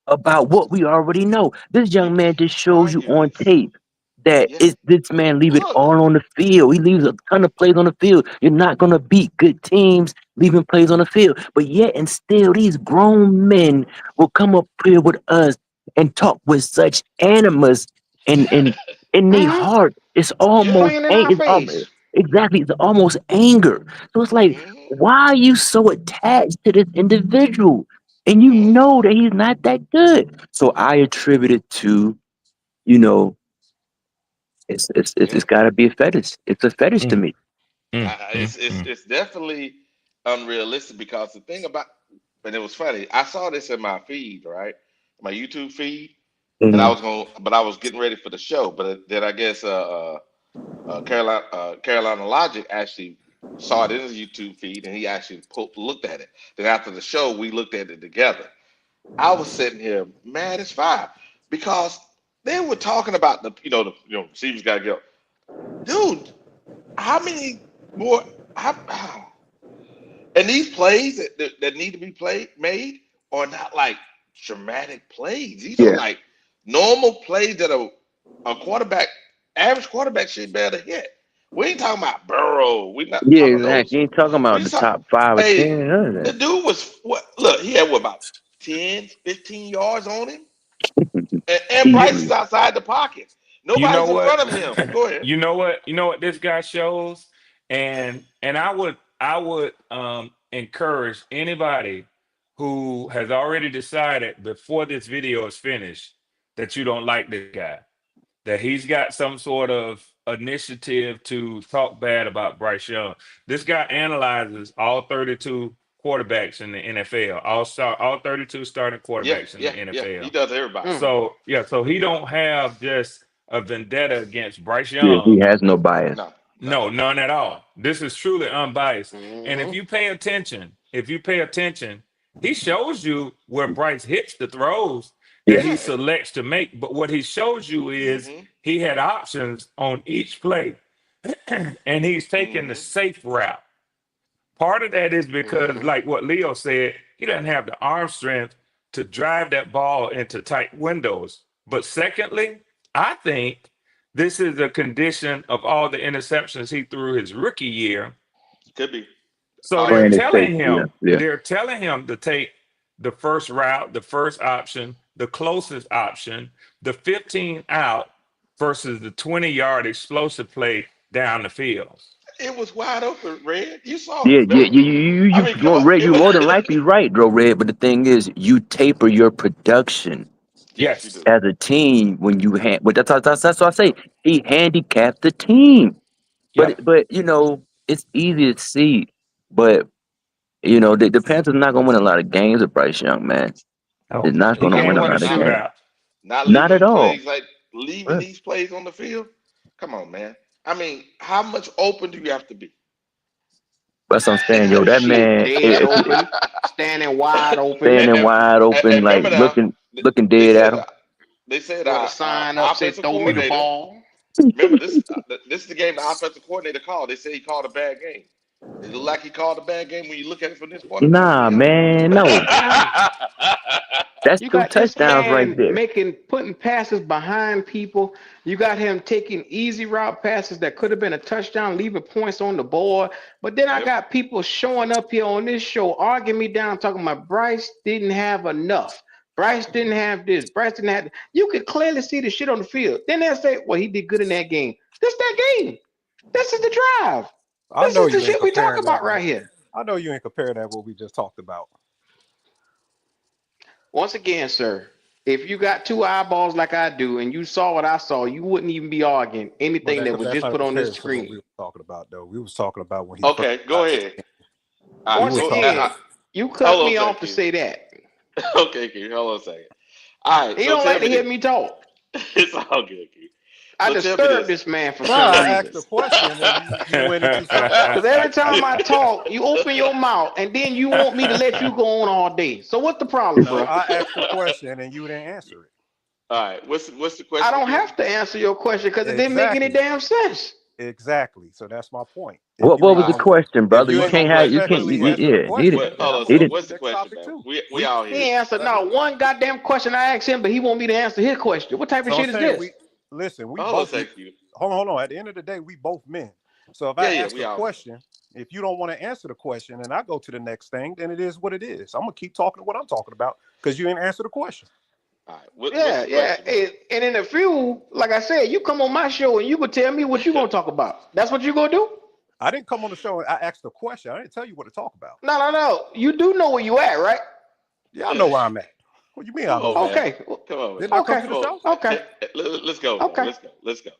about what we already know. This you young man can't just shows you argue on this. tape that Yeah. this man leave it Look. all on the field. He leaves a ton of plays on the field. You're not gonna beat good teams leaving plays on the field. But yet and still, these grown men will come up here with us and talk with such animus and in their Mm. heart. It's Yeah. almost Playing in our face. exactly. It's almost anger. So it's like, Mm-hmm. why are you so attached to this individual? And you Mm-hmm. know that he's not that good. So I attribute it to, you know, Yeah. it's got to be a fetish. It's a fetish to Mm, me. It's definitely unrealistic because the thing about, and it was funny. I saw this in my feed, right, my YouTube feed, and Mhm. I was getting ready for the show, but then I guess Carolina Logic actually saw it in his YouTube feed, and he actually looked at it. Then after the show, we looked at it together. I was sitting here mad as fire because they were talking about receivers got to go, dude. How many more? How, and these plays that need to be made are not like dramatic plays. These are Yeah, like normal plays that a average quarterback should be able to hit. We ain't talking about Burrow. We're not yeah, talking those. exactly. You ain't talking We about the just talk, top 5 or 10, hey, none of the that. dude was what? Look, he had what about 10, 15 yards on him, and you, Bryce is Easily. outside the pocket. you know Nobody's in what? front of him. Go ahead. You know what this guy shows, and I would encourage anybody who has already decided before this video is finished that you don't like this guy, that he's got some sort of initiative to talk bad about Bryce Young. This guy analyzes all 32 quarterbacks in the NFL, all 32 starting Yeah, quarterbacks in the yeah, yeah. He NFL. does everybody. Mm. So yeah, so he don't have just a vendetta against Bryce Yeah, he Young. has no bias. No, No, none at all. This is truly unbiased. And Mm-hmm. if you pay attention, he shows you where Bryce hits the throws that Yeah, he yeah. selects to make. But what he shows you is Mm-hmm. he had options on each play, and he's taking the Mm-hmm. safe route. Part of that is because, Mm-hmm. like what Leo said, he doesn't have the arm strength to drive that ball into tight windows. But secondly, I think this is a condition of all the interceptions he threw his rookie year. Could be. So All of playing it. it safe. Yeah, yeah. they're telling him to take the first route, the first option, the closest option, the 15 out versus the 20-yard explosive play down the field. It was wide open, Red. You saw it, Yeah, yeah, remember? I you mean, come more on. Red, It you was. more than likely right, bro, Red. But the thing is, you taper your production Yes, you Yes. do. as a team when you but that's what I say. He handicapped the team. Yep. But it's easy to see. But the Panthers not gonna win a lot of games with Bryce Young, man. They're Oh, not he gonna Not win can't a win a lot of not games. shootout. not Not at leaving all. plays like leaving Right. these plays on the field. Come on, man. I mean, how much open do you have to be? That's what I'm saying, yo. That Shit, man dead open, standing wide open standing wide open, like Remember now, looking they dead at said him. they said with a our sign up said offensive "Throw me the coordinator. ball." Remember this is the game the offensive coordinator called. They said he called a bad game. It looked like he called a bad game when you look at it from this point of view, Nah, Leo. man, no. No, That's you 2 got this touchdowns right man there. putting passes behind people. You got him taking easy route passes that could have been a touchdown, leaving points on the board. But then I Yep. got people showing up here on this show, arguing me down, talking about Bryce didn't have enough. Bryce didn't have this. Bryce didn't have. You could clearly see the shit on the field. Then they'll say, "Well, he did good in that game." This that game. This is the drive. I This know is the you ain't shit we talk comparing that. about right here. I know you ain't comparing that what we just talked about. Once again, sir, if you got two eyeballs like I do and you saw what I saw, you wouldn't even be arguing But anything that was that's just not a put on this comparison to what we screen. were talking about, though. We was talking about when he first Okay, go got to the ahead. team. All We right, Once was go. talking. again, you cut Hold on a me second, off to Q. say that. Okay, Q. Hold on a second. All right, He so don't tell like to me hear this. me talk. It's all good, Q. I So tell me disturb this. this man for No, some I reason. asked a question and you went into something Because else. every time I talk, you open your mouth and then you want me to let you go on all day. So what's the problem, No, bro? I asked a question and you didn't answer it. All right, what's the I question, don't Q? have to answer your question because it didn't make any Exactly. damn sense. Exactly. So that's my point. If What you was ain't the All right, gonna question, if brother? you You ain't what's the gonna can't have you question? can't respectfully answer the yeah, he did. question, What? then Hold I'm on. gonna He So go did. to the what's the next question, topic man? too. We all He here. ain't answered not one goddamn question I asked him, but he want me to answer his question. What type of So I'm shit is saying this? we listen, we Hold on a both second, Q. hold on. At the end of the day, we both men. So if I Yeah, ask we a all here. question, if you don't want to answer the question and I go to the next thing, then it is what it is. I'm gonna keep talking what I'm talking about because you didn't answer the question. All right, what's Yeah, the yeah. question, man? And in a few, like I said, you come on my show and you could tell me what you gonna talk about. That's what you gonna do? I didn't come on the show and I asked a question. I didn't tell you what to talk about. No, no, no. You do know where you at, right? Yeah, I know where I'm at. What do you mean I Come know on, where I'm man. at? Okay, Come on, Didn't man. I come okay, to Come the on. show? okay, Let's go, man. okay. Let's go.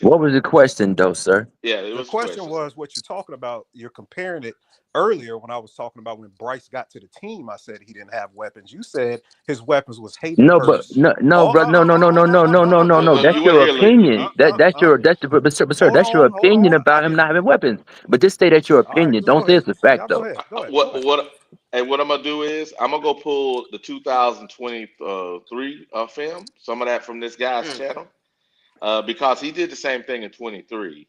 What was the question though, sir? Yeah, it The was the question question, sir. was what you're talking about. You're comparing it earlier when I was talking about when Bryce got to the team. I said he didn't have weapons. You said his weapons was Hayden No, but Hurst. no, Oh, bro, no. Well, That's you weren't your here, opinion. Leo. But sir, that's your Hold opinion on. I about him not didn't. having weapons. But just say that's your All right, opinion. just go Don't say ahead. it's a fact Y'all go though. ahead. Go ahead. Go ahead. What I'm gonna do is I'm gonna go pull the 2023 film, some of that from this guy's Mm. channel, because he did the same thing in 23.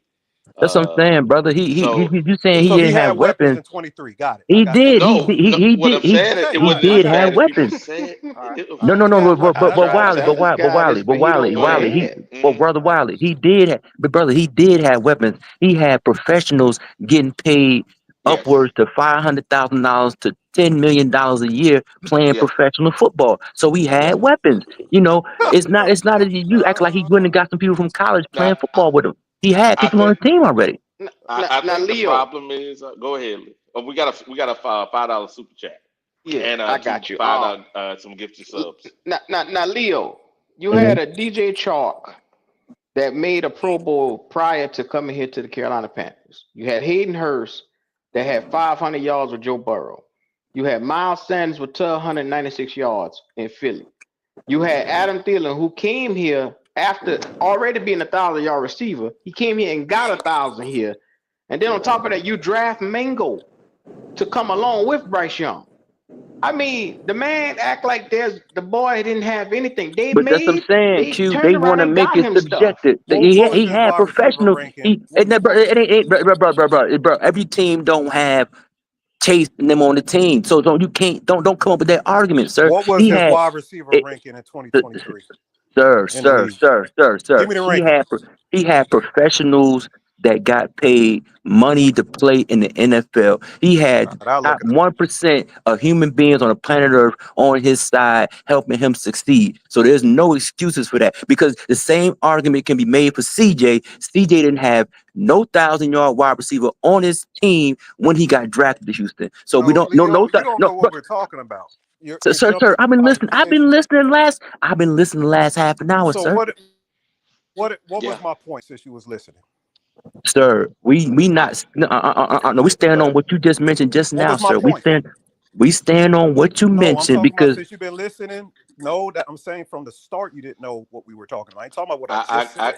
That's what I'm Uh, saying, brother. so You saying he So he didn't had have weapons weapons? in 23. Got it. I He got that did. part. no, no. What I'm saying is, Okay. it All He right. wasn't I did as got have bad that. as people weapons. say it. All right. It All right. No, was no, I no, got it. like but I tried to Wiley, tell This you. guy just But he don't Wiley, Go plan ahead. ahead. Hmm. Brother Wiley, he did, but brother, he did have weapons. He had professionals getting paid Yes. upwards to $500,000 to $10 million a year playing Yeah. professional football. So he Yeah. had weapons. You know, it's not as you act like he went and got some people from college Now, playing football with him. He had I people on think the team already. I Now, think the Leo. problem is. Go ahead. Lee. We got a $5 super chat Yeah, and I two got you. $5 some gifted subs. Now, Leo, you Mhm. had a DJ Chalk that made a Pro Bowl prior to coming here to the Carolina Panthers. You had Hayden Hurst that had 500 yards with Joe Burrow. You had Miles Sanders with 1,296 yards in Philly. You had Adam Thielen who came here after already being 1,000-yard receiver. He came here and got 1,000 here. And then on top of that, you draft Mango to come along with Bryce Young. I mean, the man act like there's the boy didn't have anything. But that's what I'm saying, They Q. They turned want around to and make got it him stuff. subjective. What was He his had wide receiver professionals. ranking? Bro. Every team don't have Chase and them on the team. So don't come up with that argument, sir. What was He his had wide receiver it, ranking in 2023 sir, in the sir, league? sir, sir, Give sir. me the He ranking. had professionals that got paid money to play in the NFL. He All had right, I'll top look it up. 1% of human beings on the planet Earth on his side, helping him succeed. So there's no excuses for that because the same argument can be made for CJ. CJ didn't have no 1,000-yard wide receiver on his team when he got drafted to Houston. So we So don't Leo, you don't no, know what but we're talking about. You're sir, jumping I've been from listening. conversation. I've been listening the last half an hour, So sir. what Yeah. was my point since you was listening? Sir, we not no, we stand on what you just mentioned just What now, was my sir. point? We stand on what you No, I'm mentioned talking about because since you've been listening. No, that I'm saying from the start you didn't know what we were talking about. I ain't talking about what I I just I said.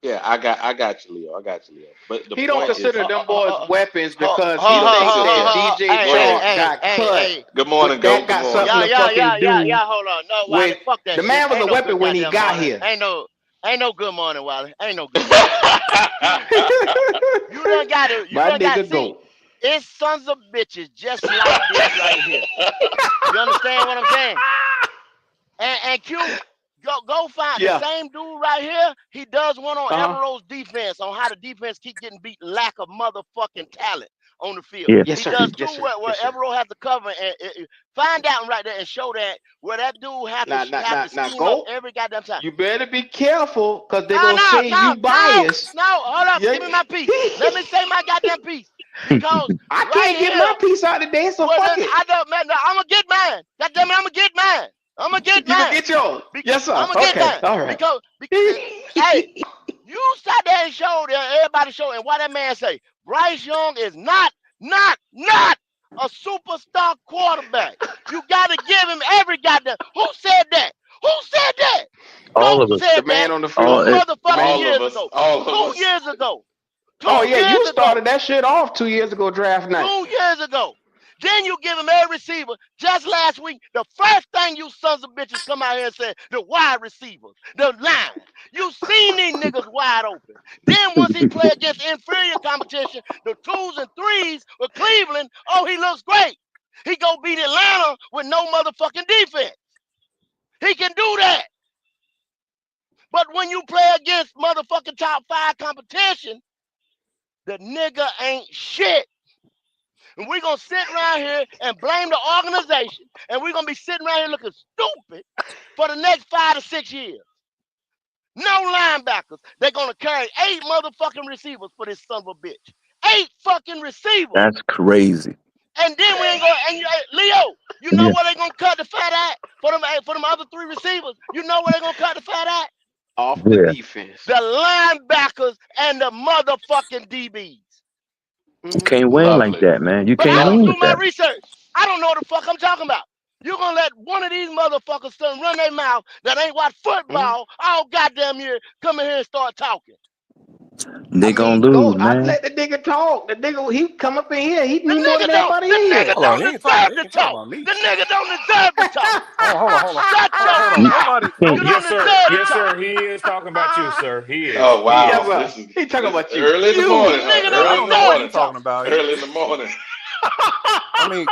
Yeah, I got you, Leo. I got you, Leo. But the He don't point is, consider them boys weapons Ho, because ho, he ho, thinks ho, ho, that ho. DJ Hey, go hey, ahead. Chark hey, got hey, cut. hey. Good morning, That Goat. Good got morning. something to fucking do Hold on. No, Wiley, with fuck that the shit. man was a Ain't no good weapon when he goddamn got morning. here. Ain't no good morning, Wiley. Ain't no good morning. You done got it. My nigga See, go. it's sons of bitches just like this right here. You understand what I'm saying? And Q, go find the Yeah. same dude right here. He does one on Uh-huh. Evero's defense on how the defense keep getting beat, lack of motherfucking talent on the field. Yeah. Yes, He sir. does Yes, too sir. where Yes, sir. Evero has to cover and find out right there and show that where that dude have to Now, scheme up go. every goddamn time. You better be careful because they're No, gonna no, say no, you no, biased. no. Hold up, Yeah. give me my piece. Let me say my goddamn piece because I right can't get my here. piece out today, so Well, fuck then it. I don't, man. No, I'm gonna get mine. God damn it, I'm gonna get mine. I'm gonna get You gonna mine. get yours. Yes, I'm sir. gonna get Okay. mine All right. because hey, you sat there and showed everybody showed, and what that man say? Bryce Young is not a superstar quarterback. You gotta give him every goddamn. Who said that? Who said that? All Goat of us. The said man that on the 2 All field. The motherfucking man. all of years us, ago. all of 2 us. years ago. 2 Oh yeah, years you ago. started that shit off 2 years ago, draft night. 2 years ago. Then you give him every receiver. Just last week, the first thing you sons of bitches come out here and say, the wide receivers, the line. You seen these niggas wide open. Then once he play against inferior competition, the 2s and 3s with Cleveland, oh, he looks great. He go beat Atlanta with no motherfucking defense. He can do that. But when you play against motherfucking top 5 competition, the nigga ain't shit. And we're going to sit around here and blame the organization. And we're going to be sitting around here looking stupid for the next 5 to 6 years. No linebackers. They're going to carry 8 motherfucking receivers for this son of a bitch. 8 fucking receivers. That's crazy. And then we ain't going to, and Leo, you know Yeah. where they're going to cut the fat at for them other 3 receivers? You know where they're going to cut the fat at? Off the Yeah. defense. The linebackers and the motherfucking DBs. You can't win like Lovely. that, man. You But I can't don't win do with my that. research. I don't know what the fuck I'm talking about. You're gonna let one of these motherfuckers run their mouth that ain't watched football all goddamn year come in here and start talking. I They gonna mean, go. lose, I man. let the nigga talk. The nigga, he come up in here. He The knew more nigga than don't everybody the in nigga here. Hold on, don't he ain't talking. deserve He to ain't talking talk. about me. The nigga don't deserve to talk. Hold on. Shut your Hold on. You mouth. Nobody. can't. You don't Yes, sir. deserve to Yes, talk. sir. He is talking about you, sir. He is. Oh He Yes, wow, is. sir. this is He talking about you. early in the You. morning, The huh? nigga Yeah, don't I Early in don't the know what deserve to he's morning. talking talk. about. Early in the morning. I mean,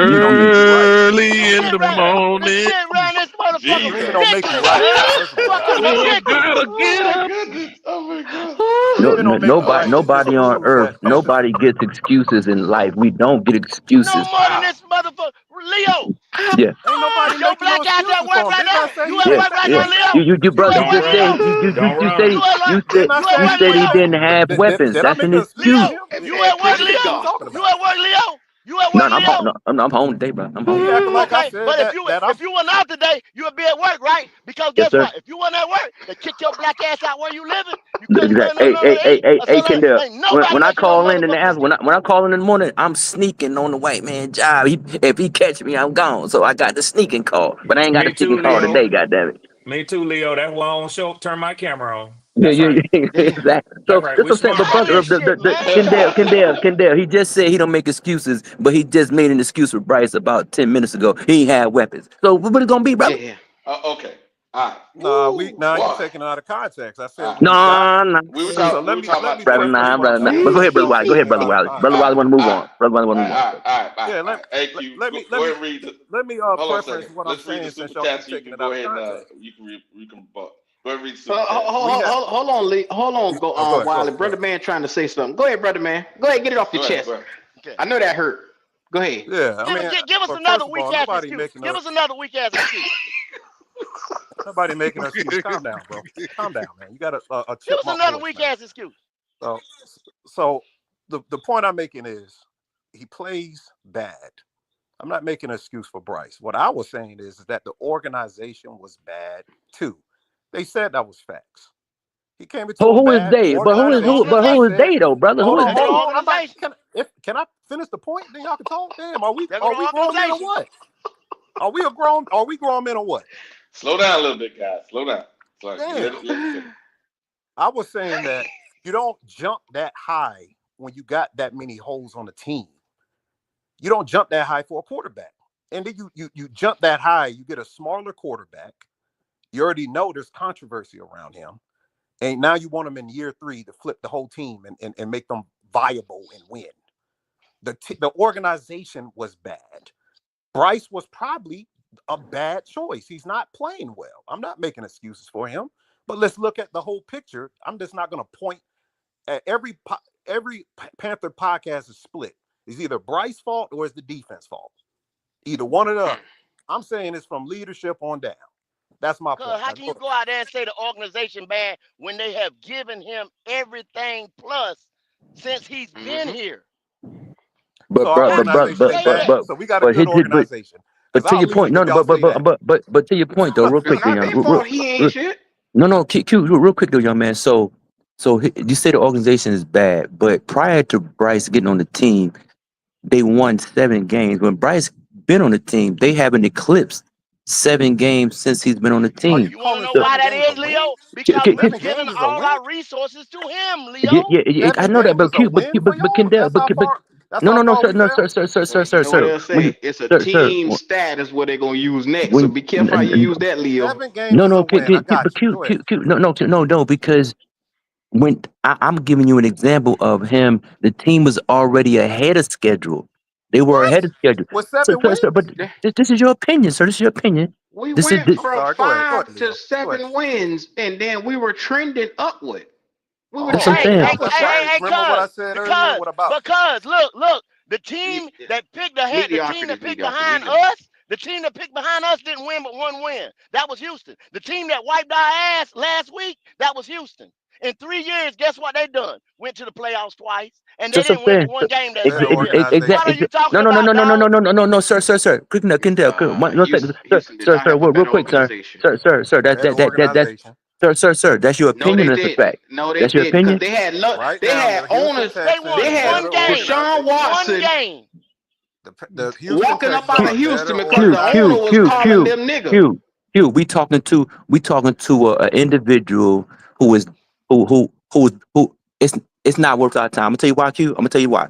You Jimmy don't make you right. Let's Early in sit the around. Let's morning. sit around this motherfucker Jimmy don't Jesus. make you ridiculous, right. man. First of all, Fucking Oh, ridiculous. gotta Oh get my up. goodness. Oh my God. no, Jimmy don't make you nobody, right. It just nobody on proves earth, that coaches. nobody gets excuses in life. We don't get No excuses. more than Wow. this motherfucker. Leo, Yeah, Ain't nobody is your making no black ass at excuses work for him. right Didn't I now? say You he at had yeah, a work right yeah. now, bad Leo? game? You You brother, at you work, just Don't said Leo? run. Don't run. You at work? Didn't I You at you say? work, said he Leo? didn't have weapons. Did I That's make an an excuse for excuse. Leo, him? you Hey, at work, preach What to are you Leo? God. talking You about? at work, Leo? You at No, work, I'm home. Leo? No, I'm home today, bro. I'm home. He acting like I Okay, said but that. That I'm. if you weren't out today, you would be at work, right? Because Yes, guess sir. what? If you weren't at work, they kick your black ass out where you living. You couldn't Exactly. run on the eight or Hey, something like Kendall. that. Ain't nobody When I making no call in the motherfucking ass, excuse. when I call in the morning, I'm sneaking on the white man job. If he catch me, I'm gone. So I got the sneaking call, but I ain't got the Me sneaking too, call Leo. today. Goddamn it. Me too, Leo. That's why I don't show. Turn my camera on. Yeah, That's right. exactly. That's So right. that's We what I'm saying. But smart like brother, Tired of that. this shit, man. Kendall, he just said he don't make excuses, but he just made an excuse for Bryce about 10 minutes ago. He ain't had weapons. So what it gonna be, brother? Yeah. Okay. All right. Nah, Woo you boy. taking it out of context. I said All right. when he got No, here. no. We were So talking. We let were me talking let about me Brother, preface nah, what I'm brother, nah. all But saying go and ahead, then brother y'all Wiley. can Go ahead, take it brother out of Wiley. Brother right. Wiley context. want to move All right. on. Brother Wiley want to move on. All right. All Yeah, right. Hey, Q, let me let me hold on a preference second. what I'm Let's read the saying since super y'all chat keep so you taking can it go out of ahead and context. you can go ahead and read the super chat. We have Hold on, Lee. Hold on, go go ahead, Wiley. go Brother ahead. man trying to say something. Go ahead, brother man. Go ahead, get it off your Go ahead, chest. bro. Okay. I know that hurt. Go ahead. Yeah, I mean, Give us but another first of weak all, ass excuse. Give us another weak ass excuse. nobody making an excuse. Calm down, bro. Calm down, man. You got a Give us chipmunk another voice, weak man. ass excuse. So so the point I'm making is he plays bad. I'm not making an excuse for Bryce. What I was saying is that the organization was bad too. They said that was facts. He came into a Who is bad they? That's the organization. But I who is organization. said, they though, brother? Who is That's the they? hold on. I'm not. organization. Can I finish the point? Then y'all can talk. Damn, are That's the we grown men or organization. what? Are we grown men or what? Slow down a little bit, guys. Slow down. Let Damn. it finish. I was saying that you don't jump that high when you got that many holes on the team. You don't jump that high for a quarterback. And then you jump that high, you get a smaller quarterback. You already know there's controversy around him. And now you want him in year 3 to flip the whole team and make them viable and win. The organization was bad. Bryce was probably a bad choice. He's not playing well. I'm not making excuses for him, but let's look at the whole picture. I'm just not going to point at every Panther podcast is split. It's either Bryce's fault or it's the defense fault. Either one or the other. I'm saying it's from leadership on down. That's my point. How can you go out there and say the organization bad when they have given him everything plus since he's been here? But so we got a good organization. But to your point, no, but to your point though, real quick, real quick though, young man. So you say the organization is bad, but prior to Bryce getting on the team, they won 7 games. When Bryce been on the team, they haven't eclipsed 7 games since he's been on the team. You want to know why that is, Leo? Because we've given all our resources to him, Leo. Yeah, I know that, but Kendall, sir. It's a team stat is what they're gonna use next. So be careful how you use that, Leo. No, because when I'm giving you an example of him, the team was already ahead of schedule. They were ahead of schedule. With 7 wins? But this is your opinion, sir. This is your opinion. We went from 5 to 7 wins, and then we were trending upward. We were trending. Remember what I said earlier? What about? Because look, the team that picked behind us. The team that picked behind us didn't win but 1 win. That was Houston. The team that wiped our ass last week, that was Houston. In 3 years, guess what they done? Went to the playoffs twice, and they didn't win 1 game that year. What are you talking about? No, sir. Quick, Kendall. Sir, real quick, sir. Sir. That's your opinion. That's a fact. No, they that's your opinion. They had owners. They had 1 game. Deshaun Watson. 1 game. The walking up out of Houston because the owner was calling them niggas. Q, we talking to an individual who it's not worth our time. I'm gonna tell you why, Q. I'm gonna tell you why.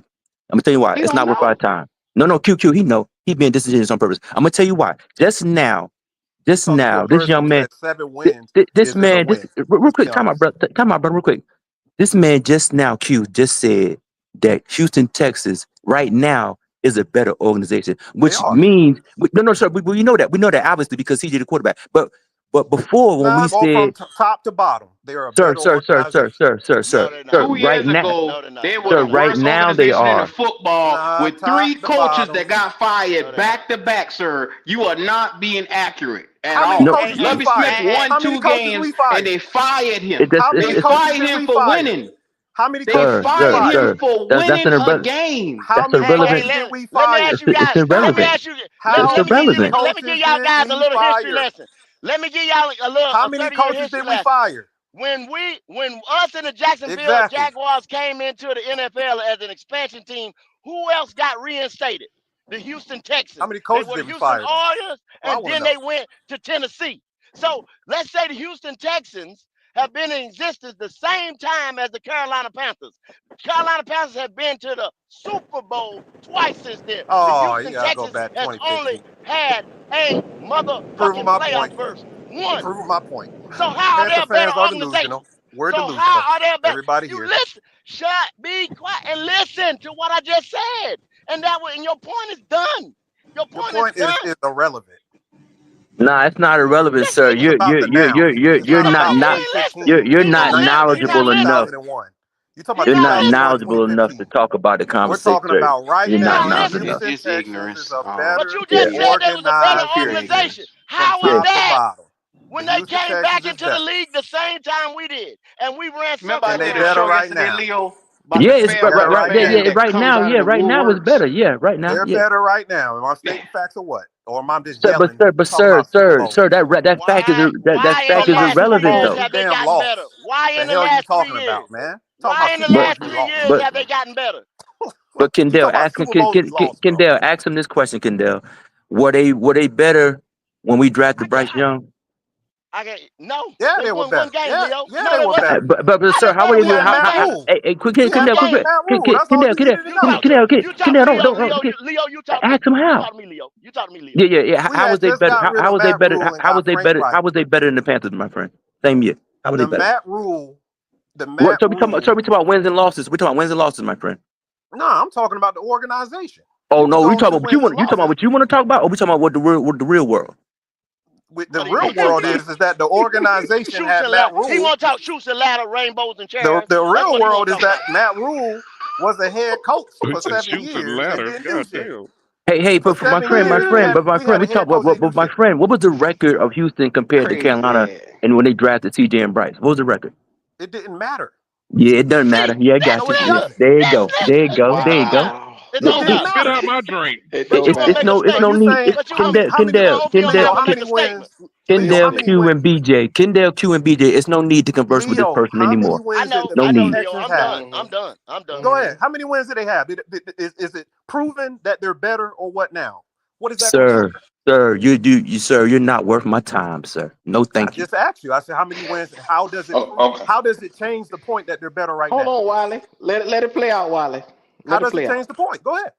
It's not worth our time. No, Q. He know. He being disingenuous on purpose. I'm gonna tell you why. Just now, this young man, 7 wins. This man, real quick. Time out, brother. Real quick. This man just now, Q, just said that Houston, Texas, right now is a better organization, which means no, sir. We know that. We know that obviously because he's the quarterback. But before when we said from top to bottom, they are a sir. 2 years ago, they were the worst organization in the football with 3 coaches that got fired back to back, sir. You are not being accurate at all. Lovie Smith won 2 games and they fired him. They fired him for winning. How many coaches fired him for winning a game? How many coaches did we fire? Let me give y'all guys a little history lesson. Let me give y'all a little. How many coaches did we fire? When us and the Jacksonville Jaguars came into the NFL as an expansion team, who else got reinstated? The Houston Texans. How many coaches did we fire? The Houston Oilers, and then they went to Tennessee. So let's say the Houston Texans have been in existence the same time as the Carolina Panthers. Carolina Panthers have been to the Super Bowl twice since then. Oh, the Houston Texans has only had a motherfucking playoff berth. 1. Prove my point. So how are they a better organization? We're delusional. How are they a better? Everybody you here. Listen, be quiet, and listen to what I just said. And your point is done. Your point is irrelevant. Nah, it's not irrelevant, sir. You're not knowledgeable enough. You're not knowledgeable enough to talk about the conversation. We're talking about right You're now. not knowledgeable. It's ignorance. But you just said there was a better organization. How was that? When they came back into the league the same time we did, and we ran something. And they better right now. Leo. Yeah, it's right now. Yeah, right now it's better. Yeah, right now. They're better right now. Am I stating facts or what? Or am I just yelling? Sir, that fact is irrelevant though. Have they gotten better? Why in the last 3 years? About, man? Why in the last 3 years have they gotten better? But Kendall, ask him this question, Kendall. Were they better when we drafted Bryce Young? I can't. No, Yeah, they they were won one better. game, Yeah, Leo. yeah, No, they they were wasn't. better. But How sir, they how better would We you? win had one Matt game? Rule. Hey, We had One Kendall, game. Matt Rule. That's all you needed to know. You talk to Leo. You talk to me. You talk to me, Leo. You talk to me, Leo. Yeah. We How was had they just better? got rid How of was they Matt better? Rule and How was got they Frank better? Reich. How was they better than the Panthers, my friend? Same year. How were they The better? Matt Rule. The What? Matt So we Rule. talking about wins and losses. We talking about wins and losses, my friend. No, I'm talking about the organization. Oh You can no, go we on talking to about what you wins and want. You talking about losses. what you want to talk about, or we talking about what the real world? The What do you real want to talk world about? is that the organization Shoots had and Matt ladder. He Rule. want to talk shoots and ladder, rainbows and The cherries. That's real what he world want to is talk that about. Matt Rule was a head coach for It's a 7 shoots and years and ladder. didn't do God shit. damn. Hey, For but for my 7 friend, years, we had we a talk head coach about, that didn't but do my shit. friend, what was the record of Houston compared to Carolina, Crazy. and when they drafted CJ and Bryce? What was the record? It didn't matter. Yeah, it doesn't See, matter. Yeah, I that's got No, you. it this. Yeah, doesn't. there you That's go. this. There you go. It There you don't go. matter. Wow. It It Look, don't didn't matter. Spit matter. out my drink. It But don't you it's gonna matter. it's make a no it's So no statement. you need. saying It's But you gonna. how many Kendall, I hope you don't have Leo? to How make many a statement. wins? Leo, Kendall how Listen. many Q wins? and BJ, Kendall Q and BJ. It's no need to converse with this Leo, person how many anymore. wins did No I know, need. Leo. Texans I'm have? done. Mm-hmm. I'm done. I'm done. Go ahead. Mm-hmm. How many wins did they have? Is it proven that they're better or what now? What is that going to tell Sir, me? sir, you're not worth my time, sir. No, I thank you. just asked you. I said, how many wins? How does it? Oh, okay. How does it change the point that they're better right Hold now? on, Wiley. Let it play out, Wiley. How Let it does it play out. change the point? Go ahead.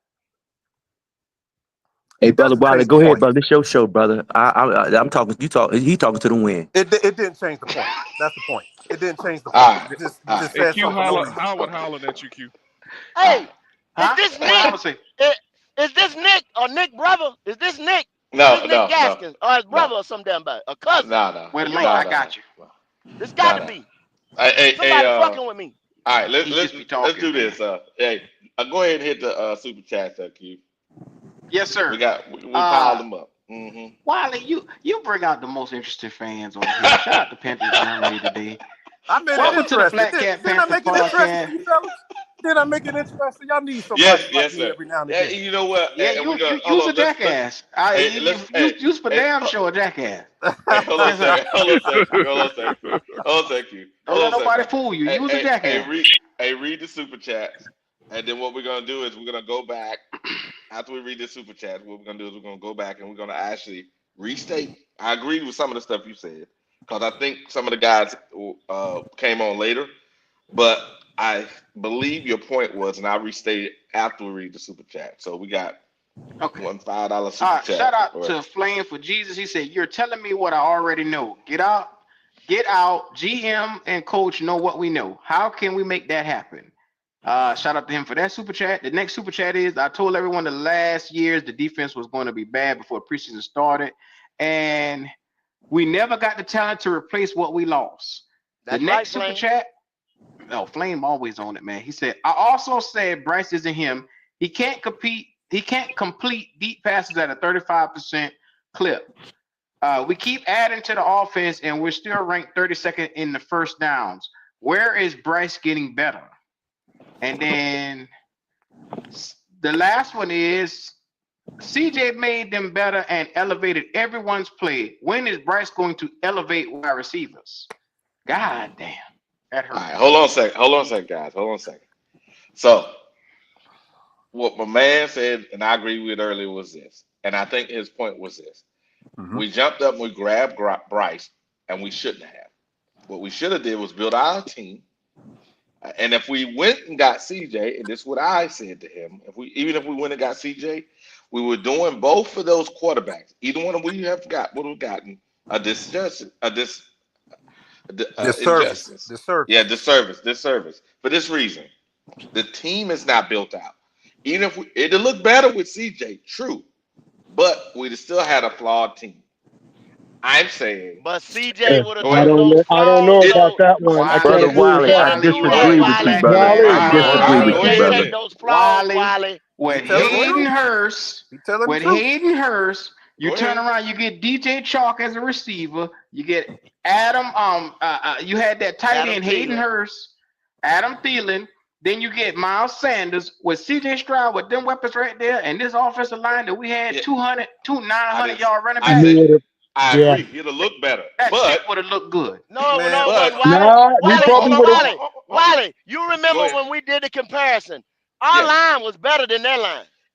Hey, It brother doesn't Wilder, change the go ahead, point. brother. This your show, brother. I'm talking. You talk. He talking to the wind. It didn't change the point. That's the point. It didn't change the point. All right. You All just right. Hey, said Q something for no holler, reason. Howard Okay. hollering at you, Q. All right. Hey, is Huh? this What I Nick? say? Is this Nick or Nick brother? Is this Nick? Is No, this Nick no, no, Gaskins or his no, brother or some damn body? A cousin? no, Wait a You minute. are. I no, got you. no, This no, got to no. be Hey, somebody fucking with me. all right, He just be let's talking, do man. this. Hey, go ahead and hit the super chat, Q. Yes, sir. We piled them up. Wiley, you bring out the most interesting fans on here. Shout out to Panthers Germany today. I made it Welcome to the interesting. Flat Cat Didn't I Panthers make it interesting for podcast. you fellas? Did I make it interesting? Y'all need somebody Yes, like yes, me sir. every now and Yeah, again. you know what? Yeah, And we you got hold you's a on. Let's jackass. hey, You for damn sure a jackass. hold on a Yes, sir. second. Hold on a second. Hold on a second. Hold on a second. Q. Don't Hold let on a second nobody now. fool you. You was a jackass. Read the super chats, and then what we're gonna do is we're gonna go back after we read the super chats. What we're gonna do is we're gonna go back and we're gonna actually restate. I agree with some of the stuff you said because I think some of the guys came on later, but I believe your point was, and I restated after we read the super chat. So we got Okay. one $5 super All right. chat. Shout out All to right. Flame for Jesus. He said, "You're telling me what I already know. Get out. GM and coach know what we know. How can we make that happen?" Shout out to him for that super chat. The next super chat is, I told everyone the last years the defense was going to be bad before preseason started, and we never got the talent to replace what we lost. That's the next right, super Flame. chat, Flame always on it, man. He said, I also said Bryce isn't him. He can't compete. He can't complete deep passes at a 35% clip. We keep adding to the offense, and we're still ranked 32nd in the first downs. Where is Bryce getting better? And then the last one is, CJ made them better and elevated everyone's play. When is Bryce going to elevate wide receivers? God damn. That hurt. All right, hold on a second, guys. Hold on a second. So, what my man said, and I agree with earlier, was this, and I think his point was this: we jumped up and we grabbed Bryce, and we shouldn't have. What we should have did was build our team, and if we went and got CJ, and this is what I said to him: even if we went and got CJ, we were doing both of those quarterbacks. Either one of we have gotten a injustice. Disservice. Yeah, disservice. For this reason, the team is not built out. Even if it'd look better with CJ, true, but we'd still had a flawed team. I'm saying, But CJ would have go ahead. took those I don't know flaws about though. that one. I can't Brother agree with Wiley, I that. Wouldn't do that, disagree with you, Wiley. brother. Wally, I Why would disagree with you, CJ brother. take those flaws, Wiley? With He telling the Hayden truth. Hurst, He telling the truth. you Go turn ahead. around, you get DJ Chalk as a receiver. You get Adam. You had that tight Adam end Hayden Thielen. Hurst, Adam Thielen. Then you get Miles Sanders with CJ Stroud with them weapons right there, and this offensive line that we had Yeah. 900 yard running I back. said, I Yeah. agree. It'll look better, That but shit would have looked good. No, Man, it wasn't, but Wiley. Nah, we Wiley, probably would have. Wiley, you Go remember ahead. when we did the comparison? Our Yes. line was better than their line.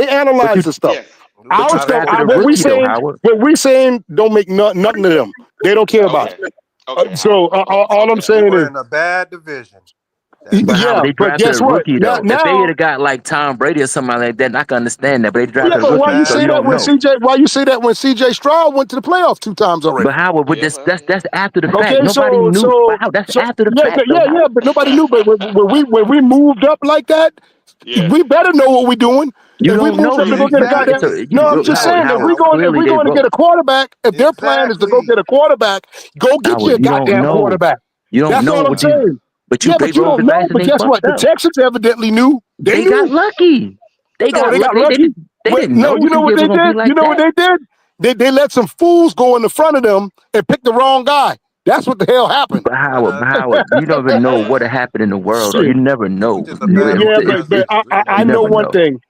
They analyze the stuff. Yes. But Our you stuff, drafted a what we rookie though, saying, Howard. don't make nothing to them. They don't care about Okay. it. Okay. So all I'm Okay. We saying were is, in a bad division. That's But how would Yeah, they but drafted guess a what? rookie Now, though? If they now had got like Tom Brady or somebody like that, I can understand that. But they yeah, drafted a but why rookie, you so say you that don't when know. CJ? Why you say that when CJ Stroud went to the playoffs 2 times But already? how would Yeah, well, that's after the Okay, fact. Nobody knew. But how that's after the fact though. How? but nobody knew. But when we moved up like that, yeah. we better know what we're doing. You If we don't moved know, up so to go get a goddamn, so no, I'm just saying if we Howard. going Clearly, they to wrote get a quarterback, if their plan is to go Exactly. get a quarterback, go get you Howard. a You don't goddamn know. quarterback. You don't That's know all I'm what you. saying. But Yeah, they but you rolled don't the know. dice and But they guess what? fucked The up. Texans evidently knew. They They got knew. lucky. They No, got they got lucky. lucky. They didn't No, know you know what CJ they was gonna be did? You like know what that. they did? They let some fools go in the front of them and pick the wrong guy. That's what the hell happened. But Howard, you never know what happened in the world. Or Shit. you never know. Just a bad Yeah, but It's I you know never one know. thing.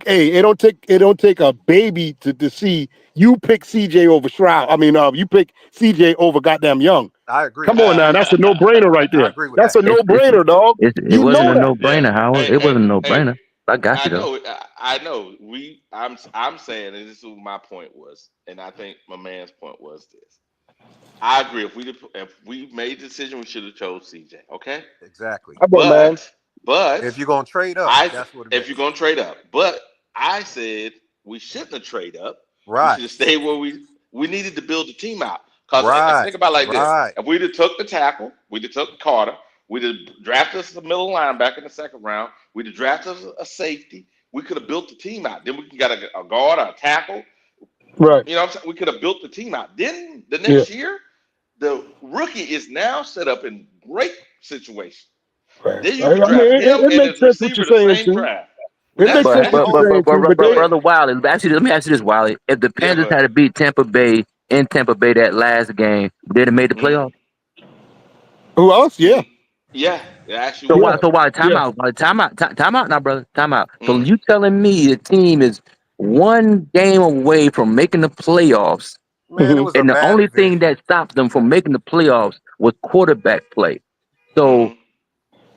Hey, it don't take a baby to see you pick CJ over Shroud. I mean, you pick CJ over goddamn Young. I agree Come with on that. now, that's a no-brainer right I there. agree with That's that. a no-brainer, dog. It You wasn't know a that. no brainer, Howard. It wasn't a no brainer. I got I you though. know. I know. I'm saying, and this is what my point was, and I think my man's point was this. I agree. If we made the decision, we should have chose CJ. Okay, Exactly. Come on, man. If but you're gonna trade up, I that's what it if you're is. gonna trade up, but I said we shouldn't have traded up. We Right. should have stayed where we needed to build the team out. Because Right. think about it like this: Right. if we'd have took the tackle, we'd have took Carter, we'd have drafted us a middle linebacker in the second round, we'd have drafted us a safety. We could have built the team out. Then we can get a guard or a tackle. Right. You know what I'm saying? We could have built the team out. Then the Yeah. next year, the rookie is now set up in great situation. Right. Then you I can mean, draft him it and the makes sense what you're receiver the saying same too. draft. It That's makes sense that's what the you're whole. saying too. But Go they, ahead. Brother Wiley, let me ask you this, Wiley. If the Yeah, go Panthers ahead. had to beat Tampa Bay in Tampa Bay that last game, they'd have made the playoffs. who else? Yeah. Yeah, it actually So Yeah. why? would. So why? Yeah. Time out now, brother. Time out. So Mm, you telling me the team is one game away from making the playoffs, Man, it Hmm. was a and the bad only thing division. that stopped them from making the playoffs was quarterback play. So mm,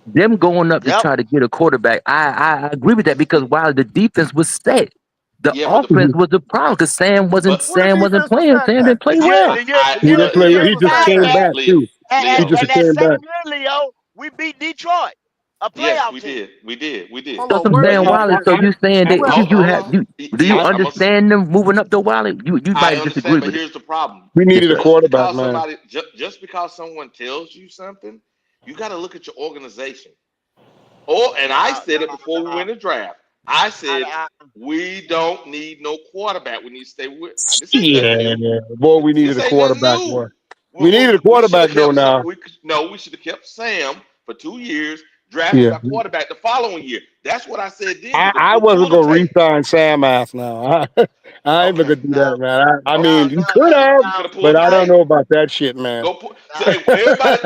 them going up to Yep. try to get a quarterback, I agree with that because while the defense was set, the yeah, offense was the problem because but Well, the Sam wasn't defense was playing. stacked Sam at. didn't play The year, well. the year, I the He year didn't the play. Leo, year He was just stacked came Leo, at, back Leo, too. He Leo. just and that came same back. year, Leo, we beat Detroit, a Yes, playoff we team. did. We did. Hold So on, some where But damn did Wiley. So you saying that where? you hold have on. do you I'm a, understand them moving up the Wiley? You I might disagree understand, but with it. here's the problem. We Yes, needed a sir. quarterback, man. Just because someone tells you something, you got to look at your organization. And I Nah, said it before we nah. went to draft. I said I, we don't need no quarterback. We need to stay with. This ain't nothing Yeah, new. boy, we needed This a ain't nothing quarterback, new. boy. We needed a We should have quarterback though. kept Now, we should have kept Sam for 2 years, drafted yeah, a quarterback the following year. That's what I said then. You I go pull wasn't the gonna tape. re-sign Sam ass now. I ain't Okay, gonna do that, man. I okay. mean, you could have, You could have but pulled the I don't tape. know about that shit, man. Go pull. So hey, everybody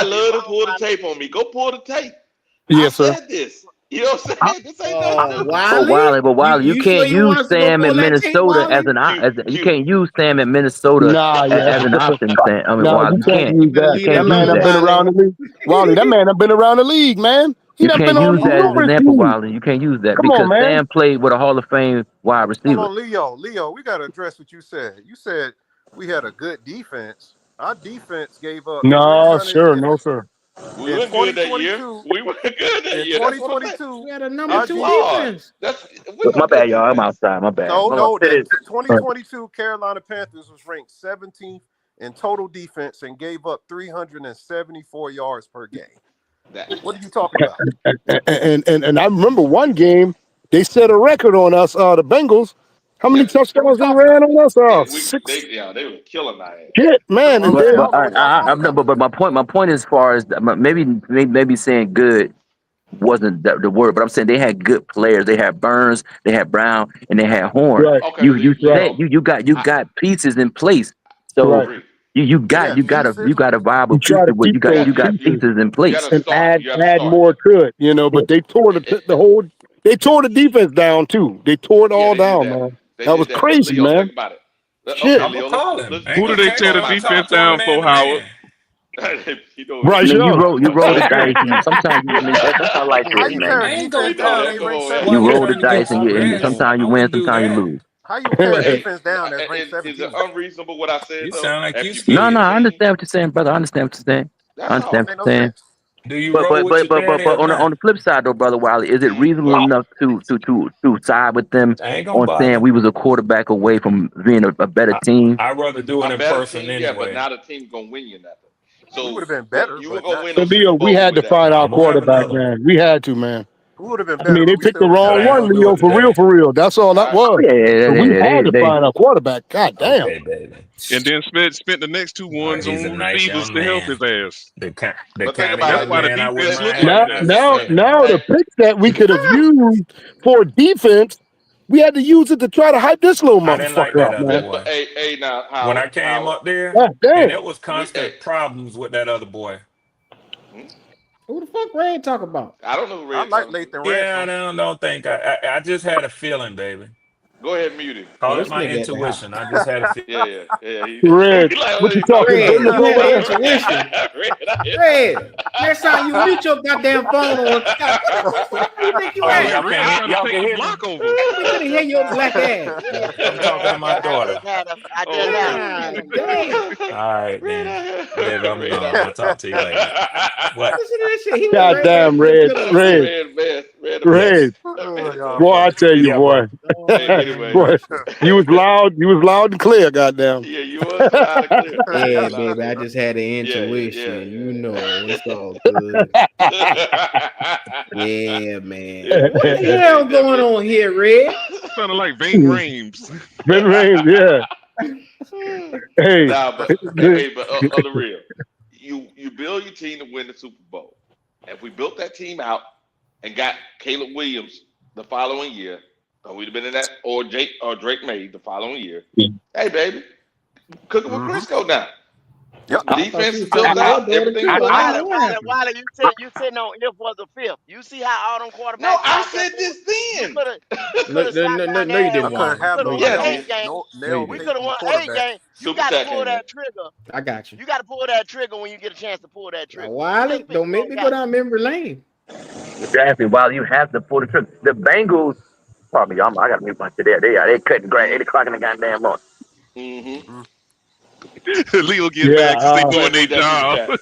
love to pull the tape on me. Go pull the tape. I Yes, sir. said this. You know what I'm saying? This ain't nothing new. But Wiley, you can't use Sam in Minnesota as an Q you Q. can't use Sam in Minnesota Nah, as an yeah. option. Sam, I mean, No, Wiley, you can't use that. you That can't man use done that. been around the league. Wally, that man done been around the league, man. He You done can't been on use that as an numerous example, teams. Wiley. You can't use that Come on, because man. Sam played with a Hall of Fame wide Hold receiver. on, Leo, we got to address what you said. You said we had a good defense. Our defense gave up No, 300 sir. No, sir. We in weren't good that year. 2022. We weren't good that In year. That's what I'm saying. 2022, It's our flawed. That's we My got good bad, y'all. I'm defense. outside. My bad. no, Hold on. no, Say the this. 2022 Carolina Panthers was ranked 17th in total defense and gave up 374 yards per game. That What are you talking about? And I remember one game they set a record on us. The Bengals. How many yeah. What are we touchdowns they talking ran about? on us? They 6. they were killing our ass. Shit, That's man. what I'm And But saying. I then don't know what y'all talking about. but my point is, as far as maybe saying good wasn't the word, but I'm saying they had good players. They had Burns, they had Brown, and they had Horn. right, Okay, right, Leo. You I got pieces in place. So right. agree. you We got had you pieces. got a You viable try future. to With keep Yes, those you got pieces pieces in you got place. to and start. You got to add start. more to it, but they tore the whole. They tore the defense down too. They tore it Yeah, all they did down, that. man. They That did was that. But crazy, Leo, man. think about it. Okay, Shit. I'm gonna Leo, call him. let's I ain't Who do gonna they think text tear him. the about I it. talk defense to him down man for, to Howard? man. Bryce I mean, Young. you roll the dice, and sometimes you. I mean, that's how life How is, you man. tear a I ain't gonna defense Come down? on, They come ranked on, man. You roll the 17th. dice, and sometimes you I win, wouldn't do sometimes you that. lose. How you tear a Hey, defense down that's ranked is it 17th? unreasonable what I said You though? sound like you If you get No, the I scared. team, understand what you're saying, brother. I understand what you're saying. I that's understand all. Make what no you're saying. sense. Do you But roll but with but your but but, daddy but or on not? the flip side though, brother Wiley, is it reasonable enough to side with them I ain't gonna on saying bother. we was a quarterback away from being a better team? I'd rather do it A in better person team, yeah, but anyway. now the team's gonna win you nothing. We would So have been what better, you were but gonna not. win So those Super Leo, we Bowls had with to that find team. our I'm gonna have quarterback, another one. man. We had to, man. We would have been I mean, better, they but we picked the still would have wrong But I got ain't one, gonna Lamar. do Leo, it for today. real, for real. That's all All that right. was. Yeah, But we had to they find our quarterback. God damn. Okay, baby. And then spent the next two ones He's a on nice receivers young to help man. his ass. The But think kind of about That's it. young why the man I defense wouldn't Listen, look mind like Now, that. having as a now, standing now the guard. hey, picks that we could have used for defense, we had to use it to try to hype this little I didn't like motherfucker that up, other man. but boy. hey, now When Howard, I came up there, God and damn. it was hey, constant problems with that other boy. hmm? Who the fuck Ray talk about? I don't know who I Red like talking to. Lathan Yeah, I Ransom. don't think I just had a feeling, baby. Go ahead, and mute him. Go Oh, Call ahead, it this and my mute him. nigga at the house. intuition. I just had a feeling. Yeah. Red, He like, what you you know, talking Red, business you over had there? intuition. Red, Red, next time you mute your goddamn phone on, God, what the fuck do you think you Oh, Hey, at? y'all Red can't hear, trying to y'all take can the hear me? block over. We couldn't hear your black ass. I'm talking to my daughter. I oh, just had a okay. God feeling. damn. All right, Red then. out here. Baby, I'm Red gone. out I'll talk to you later. What? Listen to this shit. He went God right back damn, to the Red, pillow and Red, said, Red best. Red the best. Yes. Red. Oh, Red so y'all Boy, I funny. funny. tell you, Yeah, boy. bro. Lord have Anyway. Boy, mercy. you was loud and clear, goddamn. Yeah, you was loud and clear. Yeah, Very loud and baby, I clear. just had an intuition. You know, it's all good. Yeah, man. Yeah, What the hell going definitely. on here, Red? Sounded like Ving Rhames. Ben Rames, yeah. Hey, Nah, but on the real, you build your team to win the Super Bowl. If we built that team out and got Caleb Williams the following year, we'd have been in that, or Drake May the following year. Hey, baby, cooking with Crisco now. Yep. I thought Defense you is was talking built to your out. daughter Everything too. built I out. don't know what happened. Wiley, you sitting on if was a fifth. You see how all them No, quarterbacks I out there said doing? this then. You could have sat down No, you there. I didn't, couldn't Wally. We have could No, have you no won didn't. Yes, nail, eight games. no No, you nail We didn't. could have biting won eight quarterback. games. You Super got to Chat pull came in. that trigger. I got you. You got to pull that trigger when you get a chance to pull that Now, trigger. You Wiley, just pick don't the make wrong me go guy. down memory lane. Exactly. While you have to pull the trigger, the Bengals. Pardon me, I got to mute my shit there. They cutting grass 8 o'clock in the goddamn morning. Mm-hmm. Mm. Leo get yeah, mad because they Go ahead doing and their read that super job. chat.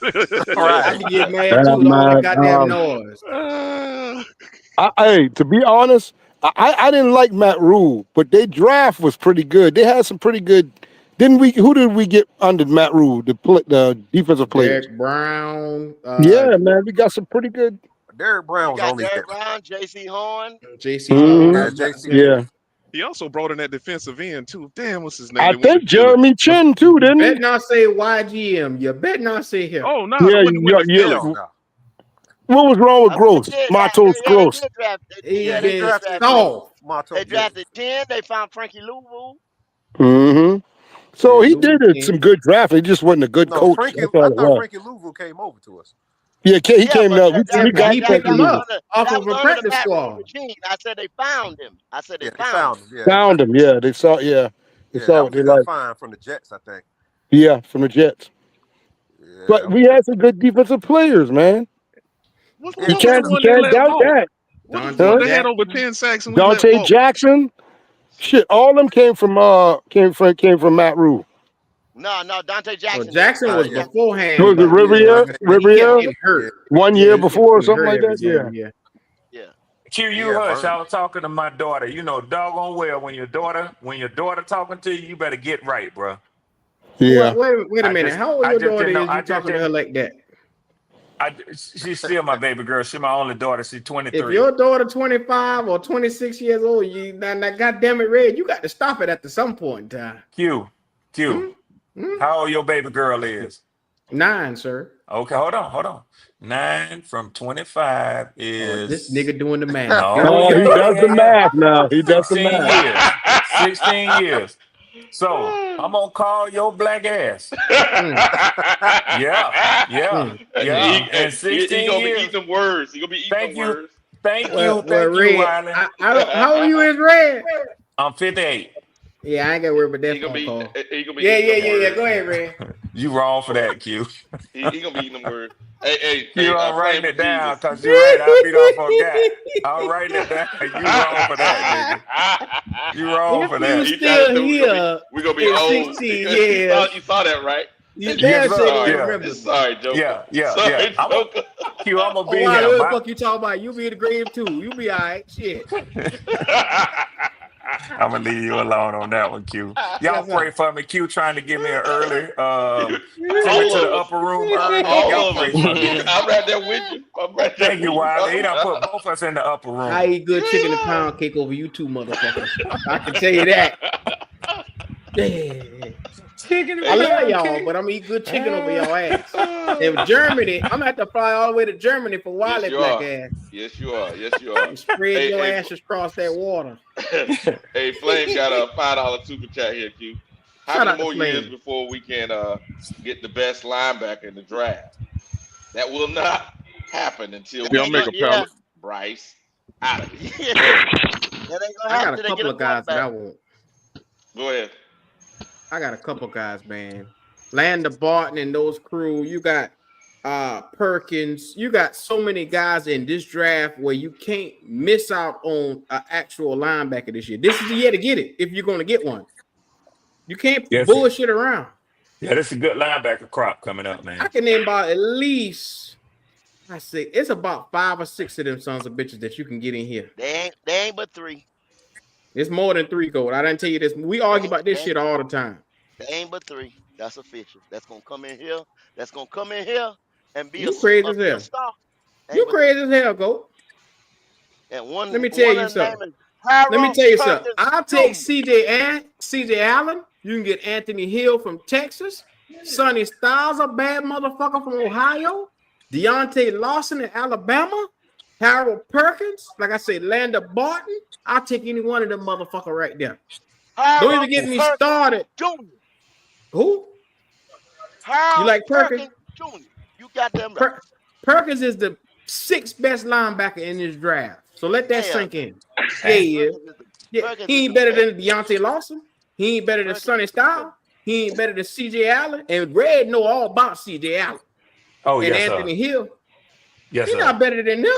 I Right. can get mad too with um, all that uh, goddamn um, noise. hey, to be honest, I didn't like Matt Rule, but their draft was pretty good. They had some pretty good. Didn't we? Who did we get under Matt Rule? The defensive players. Derek Brown, Yeah, man, we got some pretty good. Derek Brown You was got only Derek there. Brown, J.C. Horn. J.C. Horn. Mhm. Yeah, I got JC. him. Yeah, He also brought in that defensive end too. Damn, what's his name? I They went to think Philly. Jeremy Chin too, You didn't bet he? not say YGM. You bet not say him. Oh no, the Yeah, one that went to Philly. Hell no. What was wrong with I mean, Gross? Matos they Gross. did draft. He Yeah, they been drafted soft. They Mato. Yeah. drafted 10. They found Frankie Louvu. Mm-hmm. So Yeah, he Louis did some King. good draft. He just wasn't a good No, coach. Frankie. That's I all it thought was. Frankie Louvu came over to us. Yeah, he Yeah, came but up. Yeah, We but got he Frankie picked him Louvu. up off that of was a under the practice Matt Rule squad. regime. I said they found him. I said they Yeah, they found found him. him. Yeah, Found him. Yeah, they saw. Yeah, they yeah, saw that what was a they good like. find from the Jets, I think. Yeah, from the Jets. Yeah, But that we was good. had some good defensive players, man. What, Yeah, You what was the can't Texas. you one they can't let doubt walk? that, What was the Dante one huh? that had over Jackson. 10 sacks and we let Dante walk? Jackson. Shit, all them came from Matt Rule. No, Dante Oh, Jackson didn't. Jackson was Yeah, Was beforehand, it but yeah, yeah, Riviera? like I said, he kept Riviera? getting yeah, hurt. 1 Yeah, year he kept before or getting something hurt like every that. damn Yeah. year. yeah. Q, he you had hush. I burned. was talking to my daughter. You know, doggone well when your daughter talking to you, you better get right, bro. Yeah. Wait a minute. How old I your just daughter didn't know. is? You talking to her like that? She's still my baby girl. She's my only daughter. She's If 23. your daughter 25 or 26 years old, now goddamn it, Red, you got to stop it at some point in time. Q, how old your baby girl is? 9, sir. Okay, hold on. 9 from 25 is This nigga doing the math. no. Oh, he does the math now. He does the 16 math. years. 16 years. So I'm gonna call your black ass. Yeah. And He 16 gonna be years. eating them words. He gonna be eating them words. Thank Well, you, Red, Wiley. I don't. How old you is, Red? I'm 58. Yeah, I ain't got to worry about that He gonna phone be. call. He gonna be. Yeah. eating them words. Go ahead, Red. You wrong for that, Q. He gonna be eating them words. Hey, I'm playing writing it with down Jesus. because you're right. I beat off on guy. I'm writing it down. You wrong for that, nigga. You wrong for If you that. He trying to still do. here We gonna be in old. 16 years, You saw that, right? You Yes, damn sure sir. gonna Yeah. remember me. Sorry, Joker. Yeah. Sorry, I'm Joker. gonna Oh, be wow, here. what the fuck you talking about? You be in the grave too. You be all right. Shit. I'm gonna leave you alone on that one, Q. Y'all Yes, pray sir. for me. Q trying to get me an early. Send me All to the of us. upper room early. All Y'all of pray us. for me. I'm right there with you. I'm right there Thank you, with you. Wiley. He done put both of us in the upper I room. eat good chicken and pound cake over you two motherfuckers. I can tell you that. Yeah. Chicken and I love pound y'all, cake. but I'm gonna eat good chicken over y'all ass. In Germany, I'm gonna have to fly all the way to Germany for Yes, Wiley you black are. ass. Yes, you are. Yes, you are. You spread Hey, your hey, ashes across that water. hey, Flame got a $5 super chat here, Q. How Shout many out to more years Flame. before we can get the best linebacker in the draft? That will not happen until That Yeah, we I'll ain't make gonna, a get yeah, pallet. Bryce out of here. yeah. Go ahead. That ain't gonna I happen got a till they get couple a of guys that quarterback. I want. Go ahead. I got a couple guys, man. Lander Barton and those crew. You got Perkins. You got so many guys in this draft where you can't miss out on an actual linebacker this year. This is the year to get it if you're going to get one. You can't Yes. bullshit around. Yeah, this is a good linebacker crop coming up, I man. can name about at least, I say, it's about 5 or 6 of them sons of bitches that you can get in here. They ain't but 3. It's more than 3 gold. I didn't tell you this. We They argue ain't, about they this ain't, shit all the time. they ain't but 3. That's official. That's gonna come in here. That's gonna come in here and be You crazy as be a hell. star. You Ain't but 3. crazy as hell, goat. And Let me tell one you of the name something. is Let me Harold tell you something. Perkins I'll take Jr. CJ Allen. You can get Anthony Hill from Texas. Sonny Styles, a bad motherfucker from Ohio. Deontay Lawson in Alabama. Harold Perkins. Like I said, Lander Barton. I'll take any one of them motherfucker right there. Don't Harold even get me Perkins started. Jr. Who? You Harold like Perkins? Perkins Jr. You got them right. Perkins is the 6th best linebacker in this draft. So let that Hell sink no. in. Yeah, he is. Yeah, Perkins he is ain't the better best. than Deontay Lawson. He ain't better than Perkins Sonny is the best. Styles. He ain't better than CJ Allen. And Red know all about CJ Allen. Oh, And yes, Anthony sir. Hill. Yes, He sir. not better than them.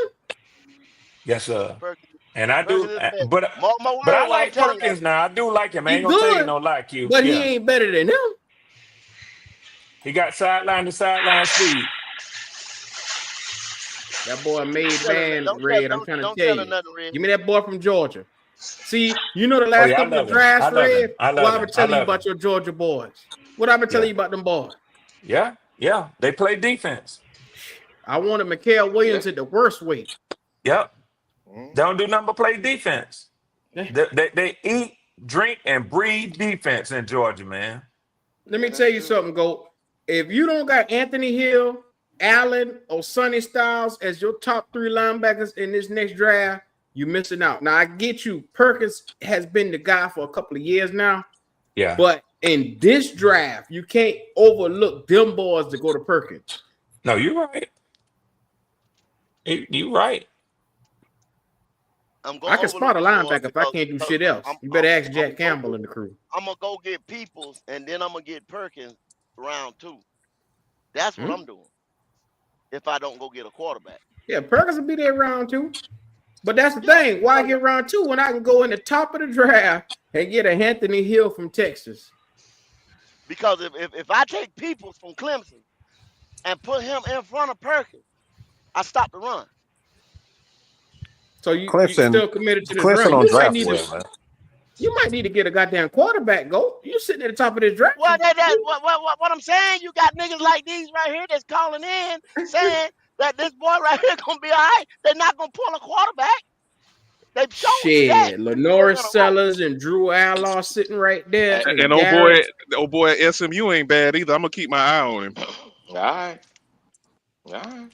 Yes, sir. Perkins, And I do, Perkins is the best. but More I word what I'm like telling you. Perkins now. I do like him. I He ain't gonna tell you good, no lie, Q. but he Yeah, ain't better than them. he got sideline to sideline speed. That boy made Tell her, man Red. I'm trying to don't tell tell her you. nothing, Red. Give me that boy from Georgia. See, you know the Oh last yeah, I couple of love him. drafts, I love him. Red. I What love I've him. been I telling you love him. about your Georgia boys. What I've been telling Yeah, you about them boys. yeah. They play defense. I wanted Mikael Williams Yeah. at the worst way. Yep. Mhm. They don't do nothing but play defense. Yeah. They eat, drink, and breathe defense in Georgia, man. Let Yeah, me tell that's you true. something, Go. If you don't got Anthony Hill, Allen, or Sonny Styles as your top 3 linebackers in this next draft, you're missing out. Now, I get you. Perkins has been the guy for a couple of years now. Yeah. But in this draft, you can't overlook them boys to go to Perkins. No, you're right. You're right. I'm I gonna can spot overlook a them boys linebacker if I because can't do shit else. You better ask Jack Campbell in the crew. I'm gonna go get Peoples and then I'm gonna get Perkins round 2. That's what I'm doing. If I don't go get a quarterback. Yeah, Perkins will be there round 2. But that's the Yeah, thing. Why get round 2 when I can go in the top of the draft and get a Anthony Hill from Texas? because if I take Peoples from Clemson and put him in front of Perkins, I stop the run. So you Clemson, still committed to this Clemson run. on You might draft need board, to man. you might need to get a goddamn quarterback, Go. You sitting at the top of this draft. Well, what I'm saying, you got niggas like these right here that's calling in saying that this boy right here gonna be all right. They're not gonna pull a quarterback. They've shown you that Shit, 2 years Lenora in a row. Sellers and Drew Allar sitting right there, Hey, and And Garrett. old boy at SMU ain't bad either. I'm gonna keep my eye on him. All right. All right.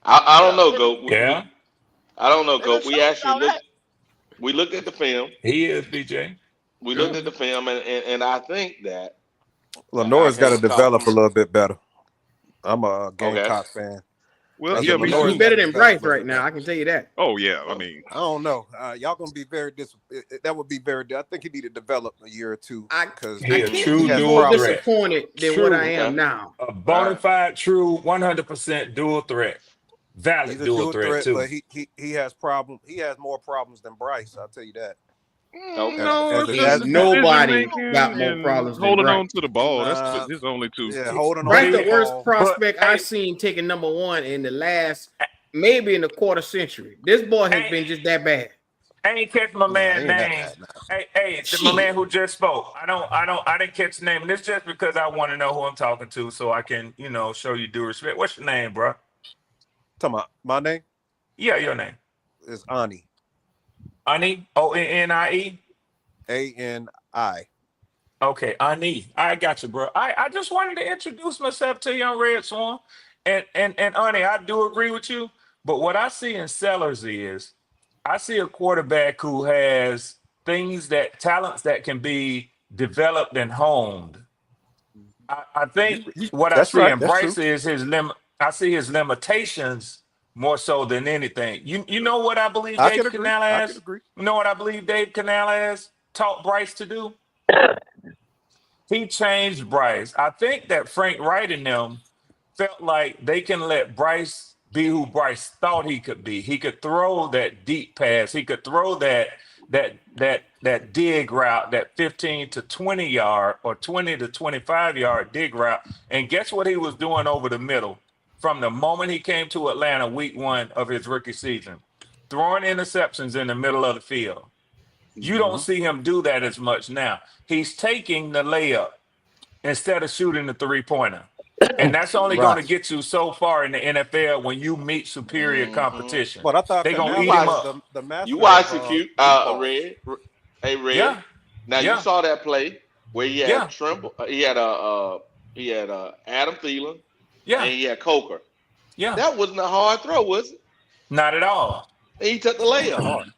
I don't Yeah, know, they Goat. Yeah, I don't know, done Goat. showed you all that. We looked at the film. he is, BJ. We Yeah. looked at the film, and I think that I Lenore's got can't to recall develop a who. little bit better. I'm a Okay. Gamecock fan. Well, I yeah, said me He Lenore's too. got better to than develop Bryce a little right bit now. better. I can tell you that. Oh yeah, I Oh, mean, I don't know. Y'all gonna be very that would be very. I think he need to develop a year or two I because He a can't he true be has more dual problems. threat. disappointed than what I True, am okay. now. a All bona right. fide, true, 100% dual threat. He's Valid a dual dual threat threat, too. but he has problem. He has more problems than Bryce. I'll tell you that. Okay. No, As it's a, just as, Ain't the as, decision nobody got making more and problems than holding Bryce. on to the ball. That's nah, his only two. yeah, holding on Bryce, to the the worst ball. But prospect I've hey, seen taking number one in the last, maybe in the quarter century. This boy has Ain't been just that bad. ain't catch my Nah, man he ain't that name. bad now. My Shit. man who just spoke. I didn't catch the name. And this just because I want to know who I'm talking to, so I can, show you due respect. What's your name, bro? Talking about my name Yeah, your name. is Ani. Ani. Onie. Ani. Okay, Ani. I got you, bro. I just wanted to introduce myself to you on Red Swan. And Ani, I do agree with you. But what I see in Sellers is I see a quarterback who has talents that can be developed and honed. I think what I That's see right. in That's true. Bryce is I see his limitations more so than anything. You know what I believe I can Dave agree. I can Canales? agree. You know what I believe Dave Canales taught Bryce to do? He changed Bryce. I think that Frank Wright and them felt like they can let Bryce be who Bryce thought he could be. He could throw that deep pass. He could throw that dig route, that 15 to 20 yard or 20 to 25-yard dig route. And guess what he was doing over the middle from the moment he came to Atlanta week 1 of his rookie season? Throwing interceptions in the middle of the field. You don't see him do that as much now. He's taking the layup instead of shooting the three-pointer. And that's only going Right. to get you so far in the NFL when you meet superior competition. But I thought They're going You to eat Canales him was watch, up. the you master watch the of cute, deep balls. Red. Hey, Red. Yeah. Now you Yeah. saw that play where he had Yeah. Trimble, he had Adam Thielen, and Yeah. he had Coker. Yeah. That wasn't a hard throw, was it? Not at all. And he took the That was layup. hard.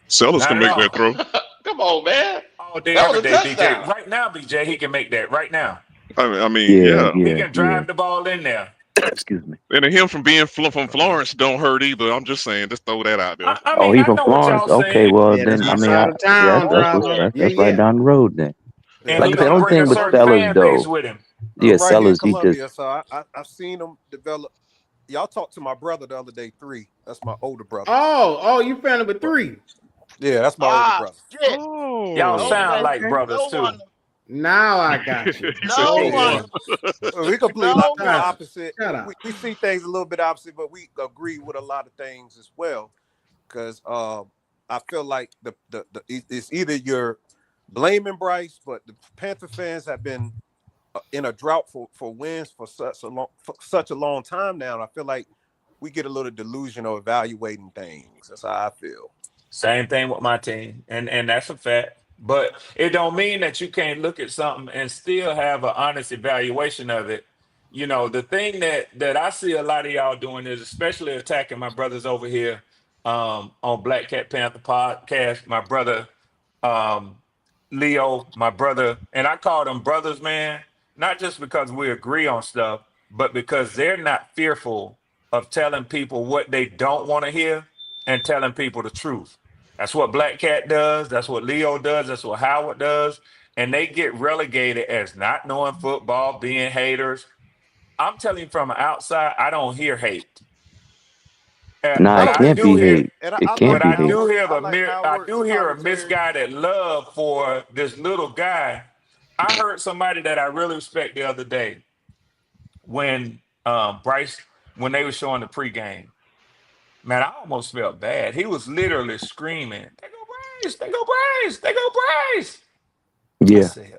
Sellers Not can at make that all. throw. Come on, man. All day, That every was a day, BJ. touchdown. Right now, BJ, he can make that right now. I mean, Yeah, yeah. He yeah, can yeah. drive the ball in there. Excuse me. And him from being from Florence don't hurt either. I'm just saying, just throw that out there. I Oh, mean, he I from know what Florence. y'all Okay, saying. well Yeah, that's then I my mean side of yeah, town, brother. Yeah, that's right yeah. down the road then. Yeah, And Like he I said, going the to only bring a thing with certain Sellers fan base though, with him. I'm yeah, right here in Sellers he just Columbia, so I've seen him develop. Y'all talked to my brother the other day, 3. That's my older brother. Oh, you fan number But 3. yeah, that's my older Ah, brother. shit. Y'all No Oh. sound wonder. like Okay. brothers No too. wonder. Now I got you. He said, No no Okay. Yeah, wonder. one. we completely No wonder. opposite. Shut up. We see things a little bit opposite, but we agree with a lot of things as well. Because I feel like it's either you're blaming Bryce, but the Panther fans have been in a drought for wins for such a long time now. And I feel like we get a little delusional evaluating things. That's how I feel. Same thing with my team, and that's a fact. But it don't mean that you can't look at something and still have an honest evaluation of it. The thing that I see a lot of y'all doing is especially attacking my brothers over here on Black Cat Panther podcast. My brother um, Leo, my brother, and I call them brothers, man, not just because we agree on stuff, but because they're not fearful of telling people what they don't want to hear and telling people the truth. That's what Black Cat does. That's what Leo does. That's what Howard does. And they get relegated as not knowing football, being haters. I'm telling you from outside, I don't hear hate. nah, I But it don't I hear can't do be either, hear, hate. and It I can't but like be I hate. do Howard. hear I like I Howard's do hear a commentary. misguided love for this little guy. I heard somebody that I really respect the other day when Bryce when they were showing the pregame. Man, I almost felt bad. He was literally screaming, "They go Bryce! They go Bryce! They go Bryce!" I Yeah, said,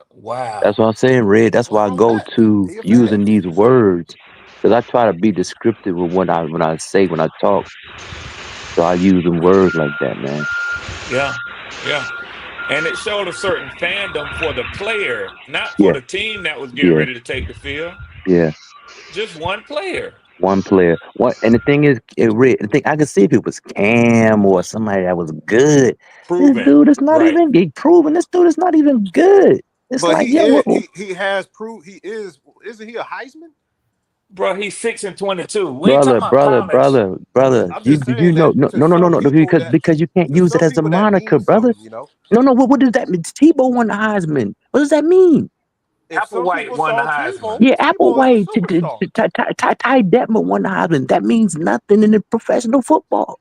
that's "Wow." what I'm saying, Red. That's Well, why I I'm go facts. to He a using facts. these words because I try to be descriptive with what I say when I talk. So I use them words like that, man. Yeah, yeah. And it showed a certain fandom for the player, not for Yeah, the team that was getting yeah, ready to take the field. yeah. Just one player. One player. What? And the thing is, the thing I could see if it was Cam or somebody that was good. This Proven. dude is not Right. even get proven. This dude is not even good. It's But like, he yeah, is, he has proved he is. Isn't he a Heisman? Bro, he's 6 and 22. We ain't talking brother, about brother, college. brother, brother. I'm You just did you saying know? that No, to no, no, no, some no. people Because you can't to use it some as a people that moniker, means brother. something, you know. No, no. What does that mean? Tebow won the Heisman. What does that mean? If some Applewhite people won the saw Heisman. Yeah, Tebow is Applewhite, a superstar. Ty Detmer won the Heisman. That means nothing in the professional football.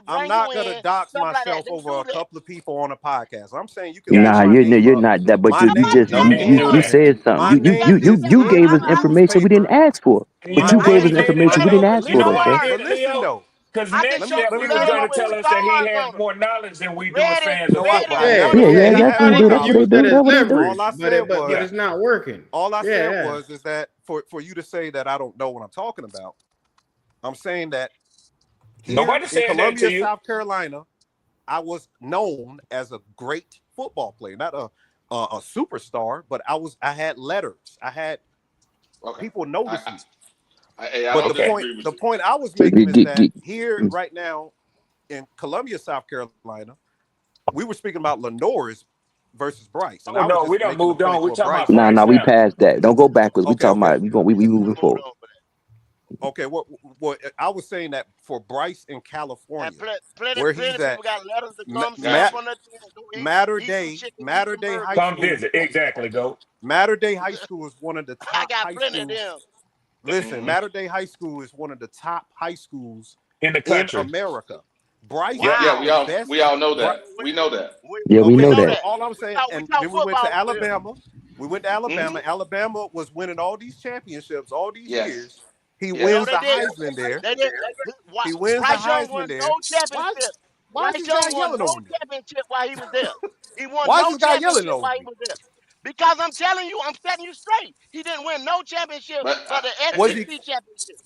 somebody I'm bring you not gonna in, dox something like that. myself They over do a that. couple of people on a podcast. I'm saying you can look Nah, Gotcha. my name you're up. not that, but My you name just You is didn't do you that. said my something. name is You in gave the us information we didn't newspaper. ask for. You But My know you why gave he us name did is it, information we under. didn't Leo? ask You for, know though, why he sir. did But it, listen Leo? though, Because I can next show year you let he me was let me going pictures to with tell us that he scars had on them. more knowledge than we do as Ready, fans of no. I football. ready, Yeah, never photo. yeah, said I that's have what they more do. Somebody That's what knowledge. they use that do. as That's what they do. leverage, All I but said but was it's not working. all I said Yeah, is that for you to say that I don't know what I'm talking about. I'm saying that here Nobody in said that to Columbia, you. South Carolina, I was known as a great football player, not a superstar, but I had letters. I had Okay. people notice me. I But don't Okay. disagree with the you. point I was So, making is that here right now in Columbia, South Carolina, we were speaking about Lenore's versus Bryce, and Oh I was no, we just done making a moved on. point We for talking about Bryce. nah, Bryce we now. passed that. Don't go backwards. We Okay, talking okay, about we moving Moved forward. on. okay. What I was saying that for Bryce in And California, plenty where he's at, people got letters to come sit up Matt Gotcha. on the thing, go Matter eat some Day, chicken, eat Matter some Day burger. High Come School, visit. Exactly, go. Matter Day High School is one of the I top got high plenty of schools. them. Listen, Hmm. Matter Day High School is one of the top high schools In the in country. America. Bryce Yep. went Yeah, the Wow. best. we all know Bry- that. We know that. Yeah, we We Okay, know know so that. that. all I'm saying, We and talk then we went to football over here. Alabama. We went to Hmm. Alabama. Alabama was winning all these championships all these Yes. years. He No, wins Yes. they the didn't. Heisman there. They didn't. He wins the Bryce Young Heisman won there. no Why championship. is Bryce this guy Young won yelling no over me? championship while he was there. He won Why is no this guy yelling championship over while he me? was there. Because I'm telling you, I'm setting you straight. He didn't win no championship But for the Was he SEC championship.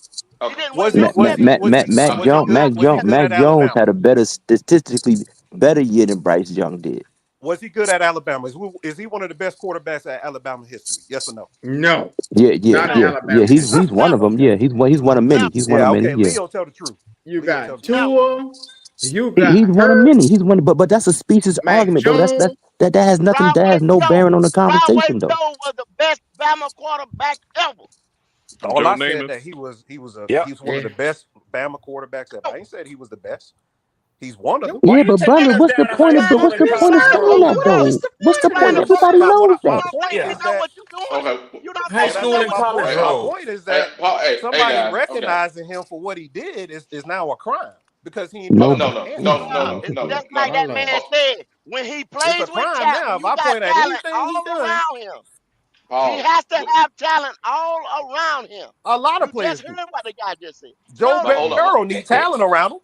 He okay. didn't was win he no Mac was Mac he Mac was championship. Mac he Mac Uh, was he Jones good? Mac Was he Jones good Mac at Jones Alabama? had a better statistically better year than Bryce Young did. Was he good at Alabama? Is he one of the best quarterbacks at Alabama history? Yes or no? No, Yeah, not in No, yeah. Alabama He's history. one of never, them. Yeah, he's one of many. never, He's one of Yeah, many. okay. Yeah, Leo, tell the truth. You Leo, tell got the truth. never. Tua, you got he's one of Hurt, many. He's one, but that's a specious Mac argument though. Jones. That has nothing. That Broadway has no Joe, bearing on the Broadway conversation though. Joe was the best Bama quarterback ever. All Joe I said Namath. that Yep. he's one of Yeah. the best Bama quarterbacks ever. Joe, I ain't said he was the best. He's one of you them. Why Yeah, you but taking brother, us what's the down to high point of school what's and the you point of college, trying to saying bro? that prove it. though? What's You the trying point? to What prove Everybody it. knows my that. You don't point think you Yeah. is know that what you're doing. okay. You don't High think well, you that's school know not and what my you're college point. doing. My road. point is Hey, that Paul, hey somebody guys. Okay. recognizing him for what he did is now a crime because he ain't Oh, put up No, no, a no, handle. no, No, no, no, it's no, just no. like My that man Lord. Oh, said. When he It's a plays with crime talent, now. when If you I got point at talent anything he all done, around him, he Paul. has to have talent all around him. a lot of You players just do. heard what the guy just said. Joe No, But no, hold no. on. Burrow need talent around him.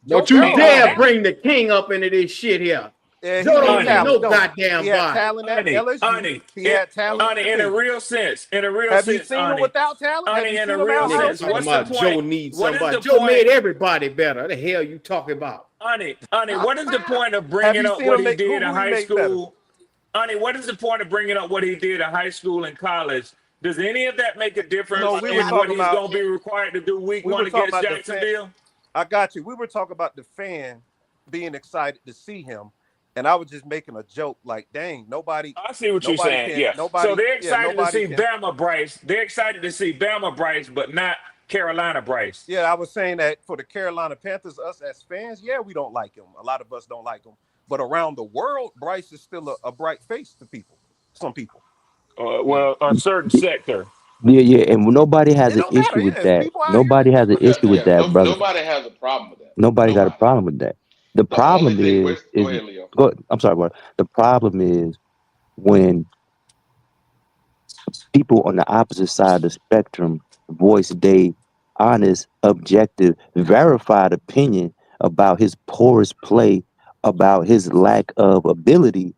Joe Don't you Hey, Burrow got dare honey, talent. bring the king up into this shit here. Yeah, he Joe need don't need honey, talent, no don't he? He goddamn had body. talent at honey, LSU. honey, He it, had talent at honey, in a Michigan. real sense, Have you seen him honey, without talent? Have honey, you in a seen him real out Nigga sense, hustling? talking what's the about Joe point? needs What is somebody. the Joe point, made everybody better. What the hell you talking about? honey, what is the point of Have bringing you up seen what him he make did in who he high made better? school? Honey, what is the point of bringing up what he did in high school and college? Does any of that make a No, difference But we they were in have to what talking he's be. about going to be required to do week we one were talking against about the fan. Jacksonville? I got you. We were talking about the fan being excited to see him, and I was just making a joke like, "Dang, I see what you're saying. Yeah. So they're excited to nobody see can." Bama Bryce. They're excited to see Bama Bryce, but not Carolina Bryce. Yeah, I was saying that for the Carolina Panthers, us as fans, yeah, we don't like him. A lot of us don't like him, but around the world, Bryce is still a bright face to people. Some people. Well, a certain sector. Yeah, and nobody has It an don't matter. issue with Yeah, it's that. people out here Nobody that has an Yeah, issue with yeah. that, No, brother. nobody has a problem with that. Nobody got a Nobody. problem with that. The The only problem thing. Wait, go is ahead, Leo. go. I'm sorry, brother. The problem is when people on the opposite side of the spectrum voice their honest, objective, verified opinion about his porous play, about his lack of ability,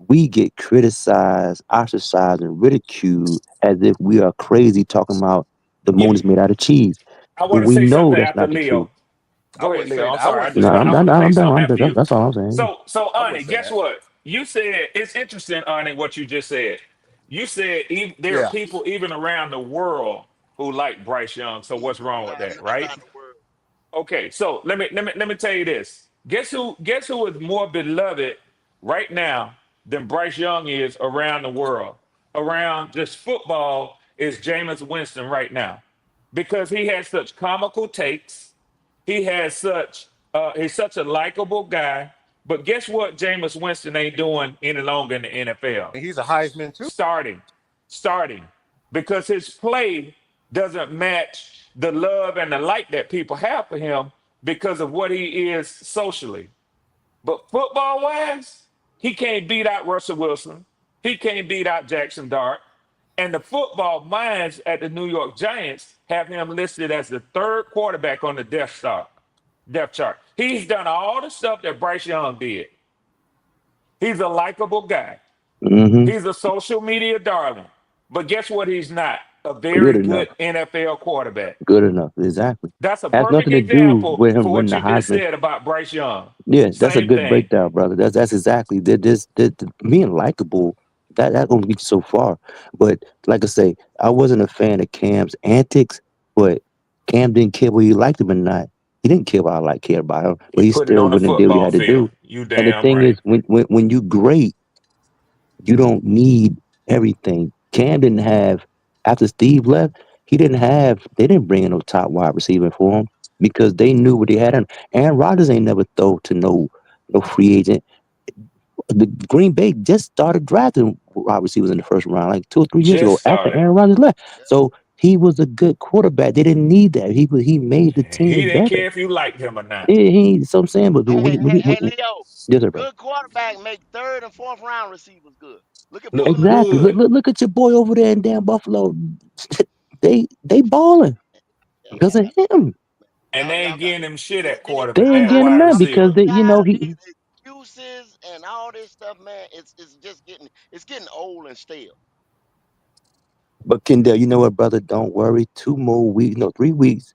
we get criticized, ostracized, and ridiculed as if we are crazy talking about the Yeah, moon is made out of cheese. I want When to we say know something that's after not the truth. Leo. I Go ahead, wouldn't Leo. say I'm that. I sorry. wouldn't say that. I'm I done. want to say I'm done. something after you. That's all I'm saying. So, I Ani, wouldn't say guess that. what? You said it's interesting, Ani, what you just said. You said there are Yeah. people even around the world who like Bryce Young. So what's wrong with that, right? Around the world. Okay, so let me tell you this. Guess who is more beloved right now than Bryce Young is around the world? Around just football is Jameis Winston right now. Because he has such comical takes. He has he's such a likable guy. But guess what Jameis Winston ain't doing any longer in the NFL? And he's a Heisman too. starting, starting, because his play doesn't match the love and the light that people have for him because of what he is socially. But football wise, he can't beat out Russell Wilson. He can't beat out Jackson Dart. And the football minds at the New York Giants have him listed as the third quarterback on the depth chart. He's done all the stuff that Bryce Young did. He's a likable guy. Hmm. He's a social media darling. But guess what he's not? a Good very enough. good NFL quarterback. Good enough. Exactly. That's a Has perfect nothing to do example with him for winning what the you just Heisman. said about Bryce Young. Yeah, that's a Same good thing. breakdown, brother. That's exactly that being likable. That gonna get you so far. But like I say, I wasn't a fan of Cam's antics, but Cam didn't care whether you liked him or not. He didn't care about I care about him, He but he put it still on the went and did what he football had to field. do. You And the damn thing right. is, when you great, you don't need everything. Cam didn't have after Steve left, they didn't bring in no top wide receiver for him because they knew what they had in. Aaron Rodgers ain't never throw to no free agent. The Green Bay just started drafting wide receivers in the first round like 2 or 3 years ago Just after started. Aaron Rodgers left. So he was a good quarterback. They didn't need that. He made the He team didn't better. care if you liked him or not. So I'm saying, but Hey, Leo, yes, sir, brother. good quarterback make third and fourth round receivers good. Look at Look Puka Nacua. Exactly. good. Look at your boy over there in damn Buffalo. They balling Yeah, because of man. him. And they Y'all ain't got getting him shit at They quarter ain't at getting wide none all because receiver. these they, guys he. giving excuses and all this stuff, man. It's just getting old and stale. But Kendall, you know what, brother? Don't worry. 2 more weeks, no, 3 weeks.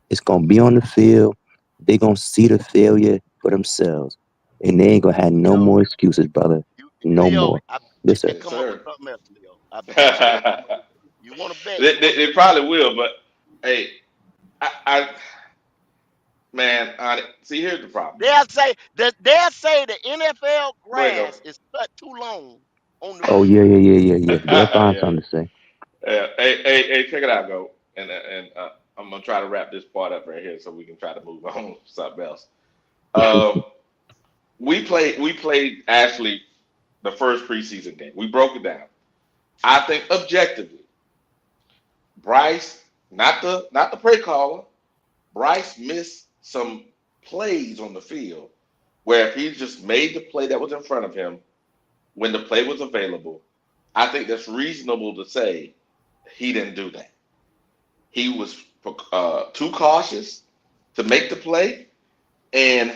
It's gonna be on the field. They gonna see the failure for themselves, and they ain't gonna have no Leo, more excuses, brother. No Leo, more. I bet Yes, sir. they Yes, come up with sir. something else, Leo. I bet you they come up with something. You want to bet? They, You they, want to they bet? probably will, but hey, I man, see, here's the problem. They'll say the NFL Go ahead, go. grass is cut too long on the Oh field. yeah. They'll find Yeah. something to say. Yeah. Hey, check it out, go. And I'm gonna try to wrap this part up right here so we can try to move on to something else. Uh, we played actually the first preseason game. We broke it down. I think objectively, Bryce, not the play caller, Bryce missed some plays on the field where if he just made the play that was in front of him when the play was available, I think that's reasonable to say he didn't do that. He was too cautious to make the play, and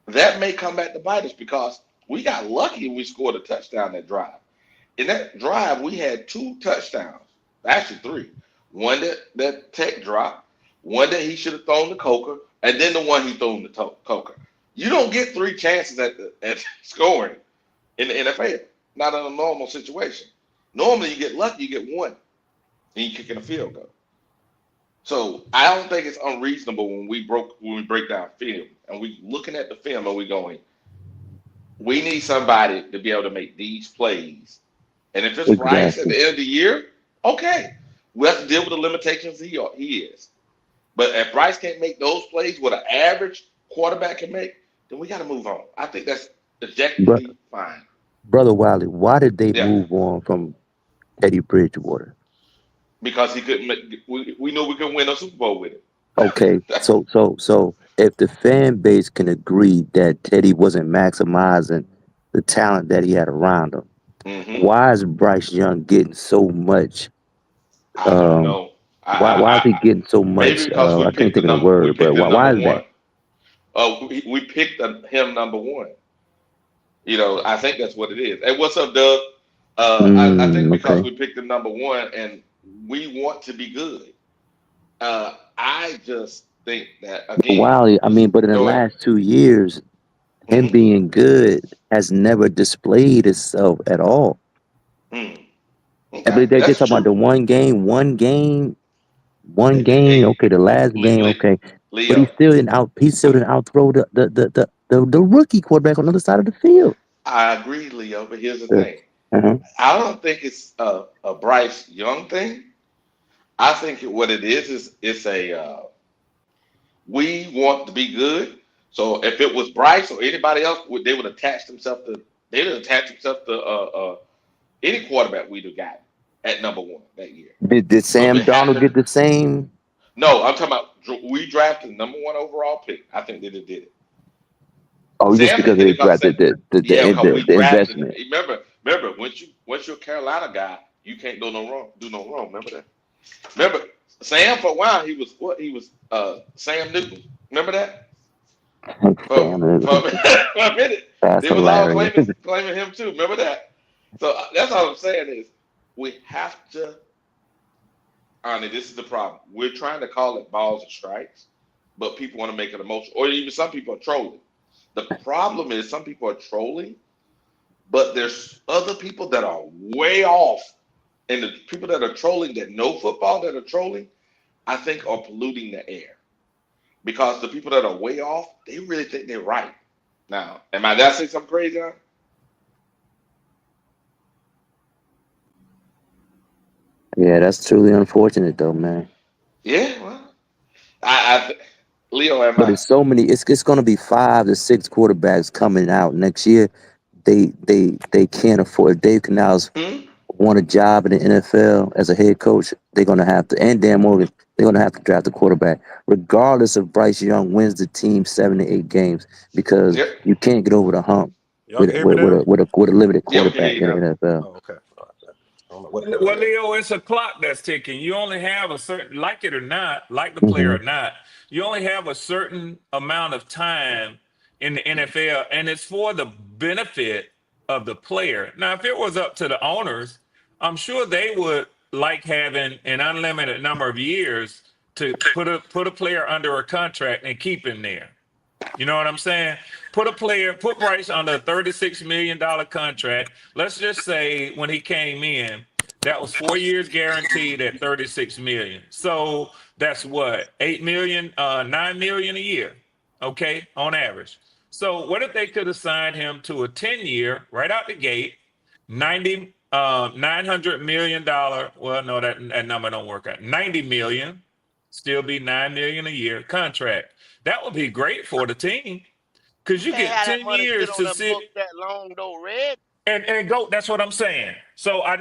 that may come back to bite us because we got lucky and we scored a touchdown that drive. In that drive, we had two touchdowns, actually three. One that Tech dropped, one that he should have thrown to Coker, and then the one he threw to Coker. You don't get three chances at scoring in the NFL, not in a normal situation. Normally, you get lucky, you get one, and you kick in a field goal. So I don't think it's unreasonable when we break down film and we looking at the film and we going, we need somebody to be able to make these plays. And if it's Bryce at Exactly. the end of the year, okay, we have to deal with the limitations he is. But if Bryce can't make those plays what an average quarterback can make, then we got to move on. I think that's But objectively fine. brother Wiley, why did they Yeah, move on from Teddy Bridgewater? because he couldn't. We knew we couldn't win a Super Bowl with Okay, him. so if the fan base can agree that Teddy wasn't maximizing the talent that he had around him, hmm why is Bryce Young getting so much? I don't Um, know. why is he getting so Maybe much? because we I can't picked the think of the number. We word, but picked the why number is that? one. We picked him number one. I think that's what it is. Hey, what's up, Doug? I think because Okay, we picked the number one and we want to be good. I just think that but again. Wiley, I mean, but in the Go ahead. last 2 years, him hmm being good has never displayed itself at all. Okay, But they're that's talking about true. the one game. Hey, Okay, the last game. Okay, but Leo, he still didn't outthrow the rookie quarterback on the other side of the field. I agree, Leo. But here's the Uh, thing. uh-huh. I don't think it's a Bryce Young thing. I think what it is it's a we want to be good. So if it was Bryce or anybody else, they would attach themselves to any quarterback we'd have gotten at number one that year. Did So Sam it Donald happened. get the same? No, I'm talking about we drafted the number one overall pick. I think they just did it. Oh, just Sam because didn't get they it because drafted yeah, because we the drafted him. investment. Remember, once you're a Carolina guy, you can't do no wrong. Do no wrong. Remember that. Remember, Sam for a while he was what he was Sam Newton. Remember that for Sam, for, for a minute that's they was all hilarious. claiming him too. Remember that. So that's all I'm saying is we have to Arnie, this is the problem. We're trying to call it balls and strikes, but people want to make it emotional, or even some people are trolling. The problem is some people are trolling, but there's other people that are way off, and the people that are trolling that know football that are trolling, I think, are polluting the air because the people that are way off, they really think they're right. Now, am I that saying something crazy? Huh? Yeah, that's truly unfortunate though, man. Yeah, well, I Leo, am But I? it's so many. It's going to be 5 to 6 quarterbacks coming out next year. They can't afford. If Dave Canales Hmm? want a job in the NFL as a head coach, they're going to have to. And Dan Morgan, they're going to have to draft a quarterback, regardless if Bryce Young wins the team 7 to 8 games, because Yep. you can't get over the hump Y'all can hear me now? with a limited Yeah, we can hear quarterback you in the now. NFL. Oh, okay. All right. I don't know what the hell Well, that. Leo, it's a clock that's ticking. You only have a certain, like it or not, like the player Hmm. or not, you only have a certain amount of time in the NFL, and it's for the benefit of the player. Now, if it was up to the owners, I'm sure they would like having an unlimited number of years to put a player under a contract and keep him there. You know what I'm saying? Put Bryce under a $36 million contract. Let's just say when he came in, that was 4 years guaranteed at 36 million. So that's what, 8 million, 9 million a year. Okay, on average. So what if they could have signed him to a 10-year right out the gate, 900 million dollar. Well, no, that number don't work out. 90 million, still be 9 million a year contract. That would be great for the team You because you can't get have that 10 money sit years on to that sit book that long though, Red. and go. That's what I'm saying. So I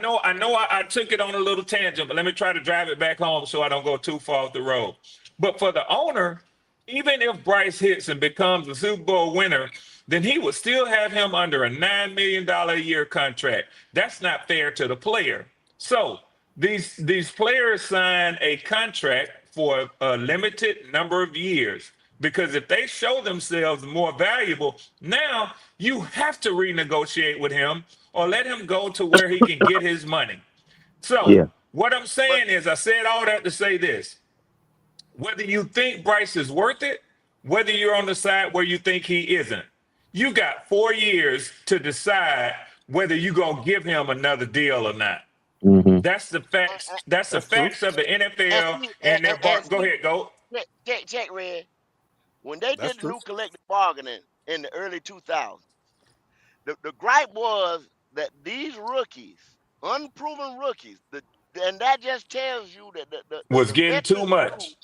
took it on a little tangent, but let me try to drive it back home so I don't go too far off the road. But for the owner, even if Bryce hits and becomes a Super Bowl winner, then he would still have him under a $9 million a year contract. That's not fair to the player. So these players sign a contract for a limited number of years because if they show themselves more valuable, now you have to renegotiate with him or let him go to where he can get his money. But So Yeah. what I'm but saying is, I said all that to say this: whether you think Bryce is worth it, whether you're on the side where you think he isn't, you got 4 years to decide whether you're gonna give him another deal or not. Hmm. That's the facts. That's the That's true. facts of the and NFL see and their bar. and Go see ahead, go. check Red. When they That's did the true. new collective bargaining in the early 2000s, the gripe was that these rookies, unproven rookies, and that just tells you that Was the getting too veterans knew much.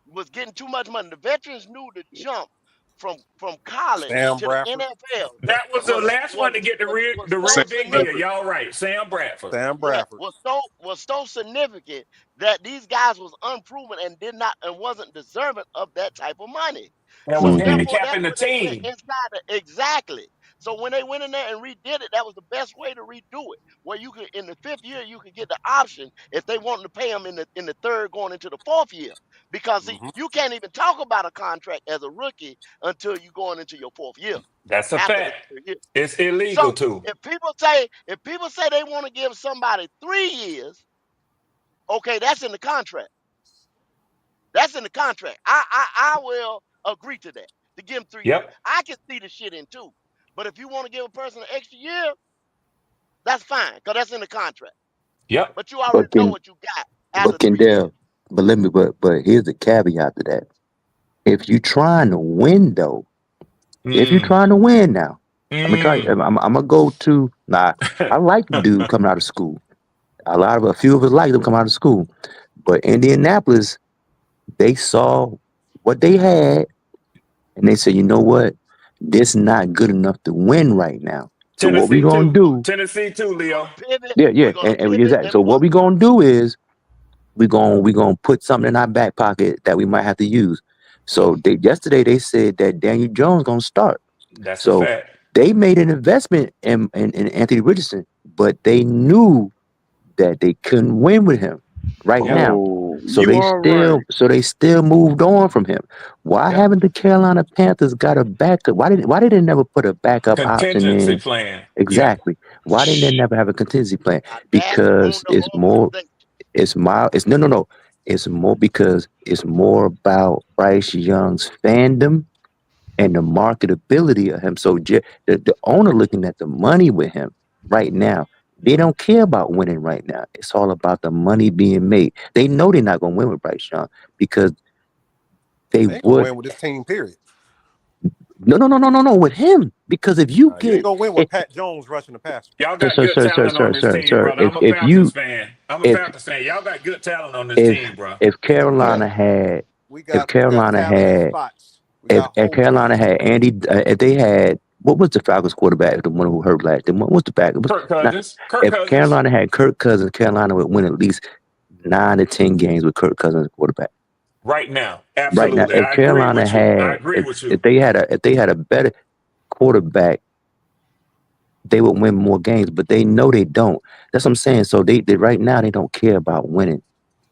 was getting too much money. The veterans knew the jump from college Sam to the Bradford. NFL That was the last one to get was the so real Sam big deal. significant. Bradford. Y'all right, Sam Bradford. Sam Yeah, Bradford. was so significant that these guys was unproven and did not and wasn't deserving of that type of money. And was So Hmm. therefore, that's handicapping the when they went team. inside exactly. So when they went in there and redid it, that was the best way to redo it. Where you could in the fifth year you could get the option if they wanted to pay them in the third going into the fourth year. Because see, Hmm. you can't even talk about a contract as a rookie until you going into your fourth year That's a after the fact. third year. It's illegal So too. if people say they want to give somebody 3 years, okay, that's in the contract. That's in the contract. I will agree to that to give them 3 years. Yep. I can see the shit in two. But if you want to give a person an extra year, that's fine because that's in the contract. Yep. But you already But know can what you got after but 3 years. Kendall, but here's the caveat to that. If you trying to win though, if you're Mm. trying to win now, I'm gonna try. Mm. I'm gonna go to. Nah, I like the dude coming out of school. A few of us like them coming out of school. But Indianapolis, they saw what they had, and they said, you know what, this not good enough to win right now. So what we Tennessee gonna too. do? Tennessee too, We're gonna Leo. pivot. Yeah, yeah, We're gonna and pivot exactly. and So what what we gonna do is we gonna put something in our back pocket that we might have to use. So yesterday they said that Daniel Jones gonna start. That's a So fact. they made an investment in Anthony Richardson, but they knew that they couldn't win with him right Yep. now. Oh, So you are right. they still moved on from him. Why Yep. haven't the Carolina Panthers got a backup? Why did they never put a backup option Contingency in? plan. Yeah. Exactly. Why didn't they never have a contingency plan? that's on Because the organization. it's no. It's more because it's more about Bryce Young's fandom and the marketability of him. So the owner looking at the money with him right now. They don't care about winning right now. It's all about the money being made. They know they're not going to win with Bryce Young because they ain't gonna would. win with this team. Period. No, with him. Because if you You ain't get, gonna win with Pat Jones rushing the passer. Y'all sir, got sir, good sir, sir, talent on sir, this sir, team, sir, brother. I'm a if Falcons you, fan. I'm a if, Falcons fan. Y'all got good talent on this if, team, bro. if Yeah, Carolina had, we if got Carolina talent in had, spots. We if, got if holes in Carolina had spots. Andy, if they had, what was the Falcons quarterback, the one who hurt last? The one, what's the back? It was Kirk not. Cousins. Kirk If Cousins. Carolina had Kirk Cousins, Carolina would win at least 9 to 10 games with Kirk Cousins as quarterback. Right now. Right now, Absolutely. if I agree Carolina with you. I had, agree with if you. they had a better quarterback, they would win more games. But they know they don't. That's what I'm saying. So they right now they don't care about winning.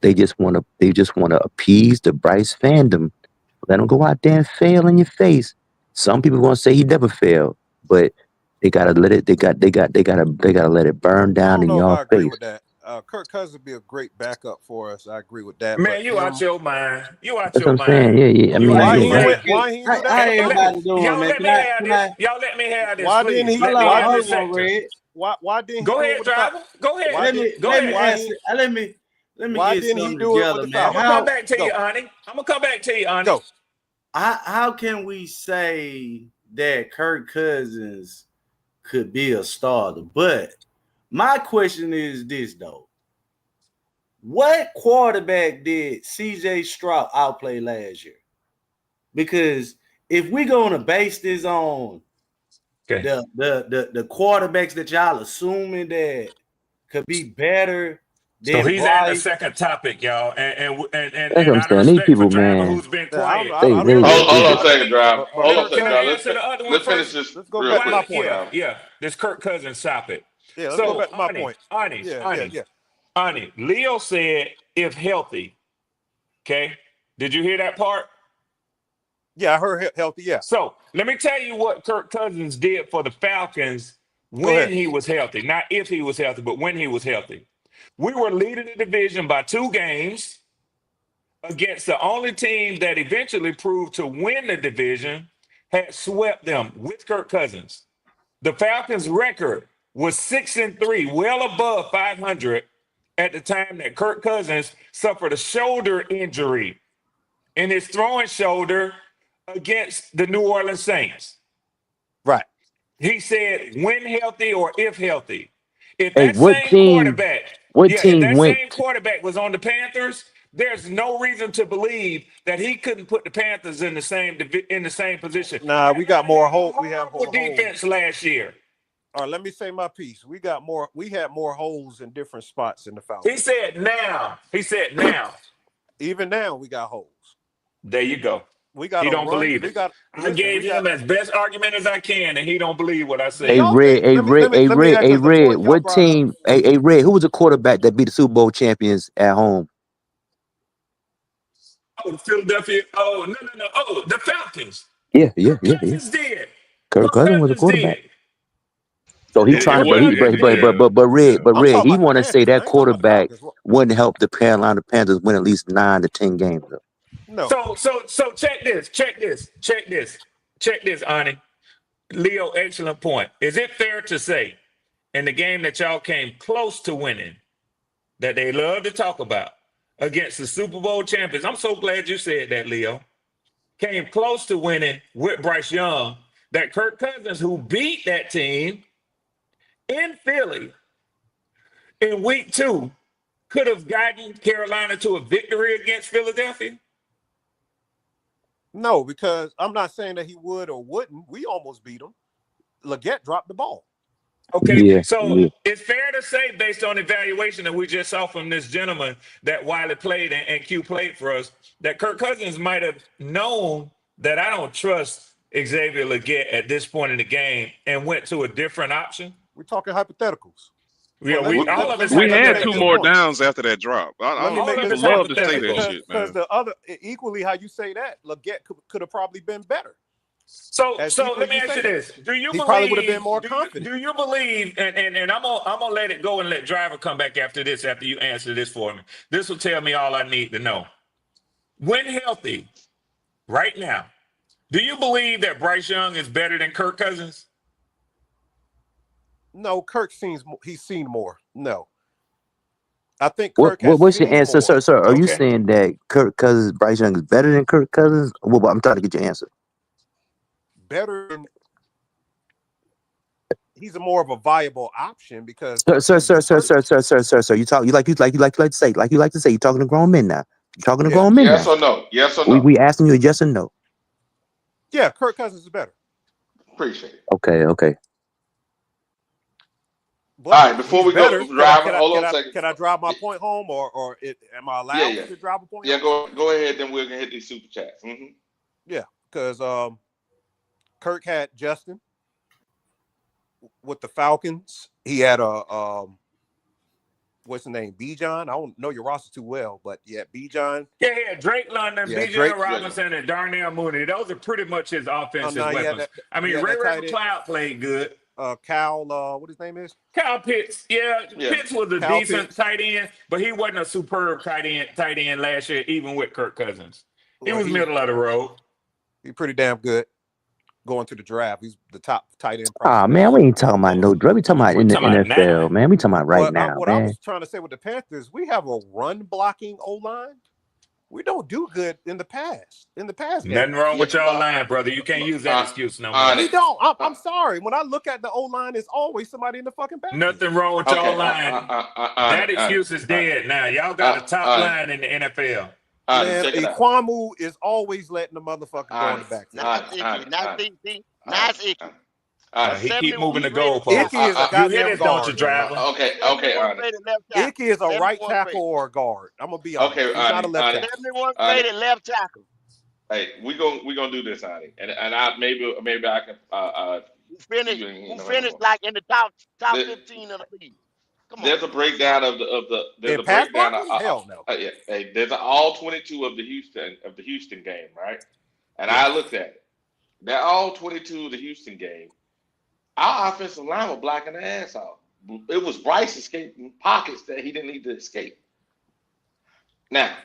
They just want to appease the Bryce fandom. Let them go out there and fail in your face. Some people gonna say he never failed, but they gotta let it. They gotta let it burn I down don't in know if y'all I agree face. with that. Kirk Cousins would be a great backup for us. I agree with that. But Man, you out him, your mind. You out That's what your I'm saying. mind. Yeah. I You mean, out why your yeah, he yeah. mind. why he do that Hey, for hey, Falcons? y'all let me have this. Y'all let me have this, Why didn't please. he? Let me Why have did? this sector. Why didn't he Go do it ahead, with the Falcons? driver. Go Why ahead. did? Go ahead. Why he? Why didn't he do it with the I'm gonna Falcons? come back to you, Go, Ani. I'm gonna come back to you, Ani. go. How can we say that Kirk Cousins could be a starter? But my question is this though. What quarterback did CJ Stroud outplay last year? Because if we're gonna base this on Okay. the quarterbacks that y'all assuming that could be better So than he's adding a Bryce. second topic, y'all, That's what I'm out of saying. These respect for people, Driver, man, who's been Yeah, quiet. they I don't they know. they, Hold, they hold on just a second, drive. But Hold on a Kirk second, can I drive. Cousins. answer the other one Let's finish first? this Let's go real back to my quick, point. drive. This Kirk Cousins topic. Yeah, let's go So back to my point. Yeah, yeah, yeah. Ani, Leo said if healthy. Okay, did you hear that part? Yeah, I heard healthy. Yeah, So let me tell you what Kirk Cousins did for the Falcons go when ahead. he was healthy. Not if he was healthy, but when he was healthy. We were leading the division by 2 games against the only team that eventually proved to win the division, had swept them with Kirk Cousins. The Falcons' record was 6-3, well above 500 at the time that Kirk Cousins suffered a shoulder injury in his throwing shoulder against the New Orleans Saints. Right. He said, when healthy or if healthy. If hey, that same quarterback, what if team that went? same quarterback was on the Panthers, there's no reason to believe that he couldn't put the Panthers in the same position. Nah, we got more hole. We have Horrible more holes. defense last year. All right, let me say my piece. We got more. We had more holes in different spots in the He Falcons. said now. He said now. Even now, we got holes. There you go. We got He to don't run. believe We it. got I listen. We gave got. him as best argument as I can, and he don't believe what I Do A said. y'all red, think? a red, a Let me red, ask a because the red. point y'all What brought up. team? A red. Who was the quarterback that beat the Super Bowl champions at home? Oh, the Philadelphia. Oh, no. Oh, the Falcons. Yeah. Kirk Cousins did. Kirk Kirk Cousins was a Cousins quarterback. did. So he The trying It to, wasn't. Falcons did. but I'm red. talking He about the want to say Panthers. that I ain't talking about the quarterback Falcons. wouldn't help the Carolina Panthers win at least 9 to 10 games. Though. No. So check this, Ani. Leo, excellent point. Is it fair to say in the game that y'all came close to winning, that they love to talk about against the Super Bowl champions? I'm so glad you said that, Leo. Came close to winning with Bryce Young, that Kirk Cousins, who beat that team in Philly in week 2, could have gotten Carolina to a victory against Philadelphia? No, because I'm not saying that he would or wouldn't. We almost beat him. Leggett dropped the ball. Okay, Yeah. so it's fair to say, based on evaluation that we just saw from this gentleman that Wiley played and Q played for us, that Kirk Cousins might have known that I don't trust Xavier Leggett at this point in the game and went to a different option. We're talking hypotheticals. Yeah, we, all of it's Let me we had make 2 this hypothetical. more point. downs after that drop. Let me make All of this it's People point love to say that hypothetical. shit, man. because the other equally how you say that Leggett could have probably been better. So as so deep let as me you ask you say. this: Do you He probably would have been believe? more confident. Do you believe? And I'm gonna let it go and let Driver come back after this. After you answer this for me, this will tell me all I need to know. When healthy, right now, do you believe that Bryce Young is better than Kirk Cousins? No, he's seen more. No, I think Kirk has What's your seen answer, more. sir? Sir, are you Okay. saying that Kirk Cousins, Bryce Young is better than Kirk Cousins? Well, I'm trying to get your answer. Better than he's a more of a viable option because Sir, Kirk sir, has sir, been sir, hurt. sir, sir, sir, sir, sir. You like to say. You're talking to grown men now. You're talking to Yeah, grown men Yes now. or no? Yes or We no? we asking you a yes or no. yeah, Kirk Cousins is better, Appreciate it. Okay. but All right, before he's we go, better. Can I driver, hold on a second. can I drive my Yeah, point home, or am I yeah, allowed yeah. to drive a point Yeah, home? go ahead, then we're gonna hit these super chats. Yeah, because Kirk had Justin with the Falcons. He had a what's the name? B John. I don't know your roster too well, but yeah, B John. Yeah, Drake London, Yeah, Bijan Drake. Robinson, and Darnell Mooney. Those are pretty much his Oh offensive no, weapons. I he mean, had Ray that Ray tight end. McLeod played good. Cal. What his name is? Kyle Pitts, yeah, Yeah. Pitts was a Cal decent Pitts. tight end, but he wasn't a superb tight end last year, even with Kirk Cousins. He Well, was middle of the road. he pretty damn good going to the draft. He's the top tight end Ah, man, prospect. we ain't talking about no drug. We talking about We're in the talking about NFL, now. man. We talking about right now, What I man. was trying to say with the Panthers, we have a run blocking O line. We don't do good in the pass game. Nothing wrong Yeah, with y'all line, brother. You can't use that excuse no more. on We it. don't. I'm sorry. When I look at the O line, it's always somebody in the fucking backfield. Nothing wrong with y'all Okay, line. on That it, on it, excuse is on it, dead now. Y'all got a top on it, line in the NFL. on it. Man, Check it out. Ikwamu is always letting the motherfucker go On in the it, backfield. Nice on it, on Icky. it, Nice on it, Icky. on Nice it, Icky. on A it. He keep 71 moving the rated left Icky goalposts. is a tackle. You hear goddamn this, don't you, guard, man. driver? Okay, 71 on it. rated left tackle. Icky is a right 71 tackle rated. or a guard. I'm gonna be honest. Okay, He's not a left on it, tackle. 71 on it. rated left tackle. Hey, we gonna do this, on it, and I maybe I can you ain't Who know finished anymore. like in the top There, 15 of the league. Come on. there's a breakdown of there's In a pass breakdown blocking? Hell no. yeah, hey, there's an all 22 of the Houston game, right? And Yeah. I looked at it. That all 22 of the Houston game, our offensive line was blocking the ass off. It was Bryce escaping pockets that he didn't need to escape. Now,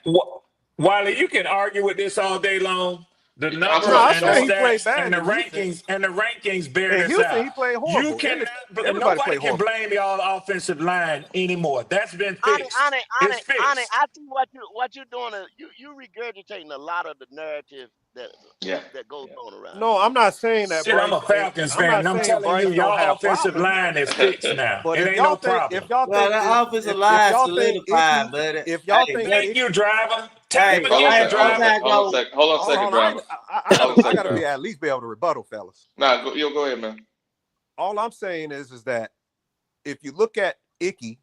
Wiley, you can argue with this all day long. The I'm No, talking numbers I about and the said he scoring. played stats bad in Houston. and the rankings bear In this Houston, out. he played You horrible. cannot. Everybody Nobody played can horrible. blame y'all offensive line anymore. That's been Honey, fixed. It's fixed. I see what you're doing. You regurgitating a lot of the narrative that Yeah, goes yeah. on around No, here. I'm not saying that Shit, I'm Bryce a ain't. Falcons I'm fan, not and I'm saying telling you, Bryce don't y'all have offensive problems. line is fixed now. But It ain't no if problem. y'all Well, think the offensive if line y'all think solidified, Icky, buddy. if y'all Hey, think buddy. Thank Icky, you, driver. Tell him Hey, Hold on a again, hey, second. Hold on a driver. second. sometimes Hold on a though. second. Hold on a hold second, on, driver. Hold on a I second, gotta be driver. at least be able to rebuttal, fellas. Nah, go ahead, man. All I'm saying is that if you look at Icky,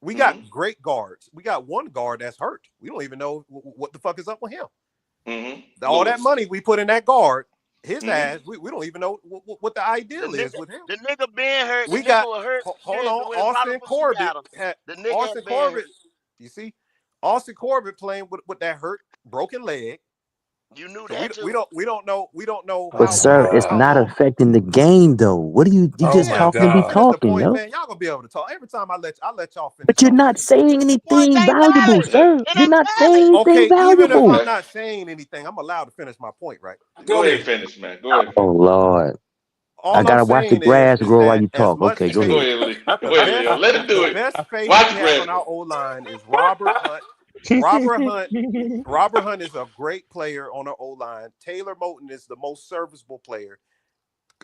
we got Mm-hmm. great guards. We got one guard that's hurt. We don't even know what the fuck is up with him. Mm-hmm. All that Lewis. money we put in that guard, his Mm-hmm. ass, we don't even know what the ideal is with him. The nigga been hurt. The We nigga got was hurt hold on, when Austin Robert Foot Corbett got him. had The nigga Austin had been hurt. Corbett. You see, Austin Corbett playing with that hurt broken leg. You knew So that too. we don't know But how Oh my he sir, it's God. not affecting the game though. What are you Oh just my damn. talking to Can we be God. finish the talking, point, yo? man? Y'all gonna be able to talk every time I let y'all finish But you're talking. not saying Points anything ain't valuable, valid. sir. It You're ain't not saying valid. anything Okay, even if valuable. I'm Okay. not saying anything, I'm allowed to finish my point, right? Go Go ahead and ahead. finish, man. Go ahead and Oh finish. Lord, I All I'm gotta watch the saying grass is grow while that you as talk. much Okay, go Go ahead. faith, ahead, Willie. the Go ahead, Leo. best Let him do the it. best faith Watch we the have grass on our grow. O line is Robert Hunt. Robert Hunt. Robert Hunt is a great player on our O line. Taylor Moton is the most serviceable player.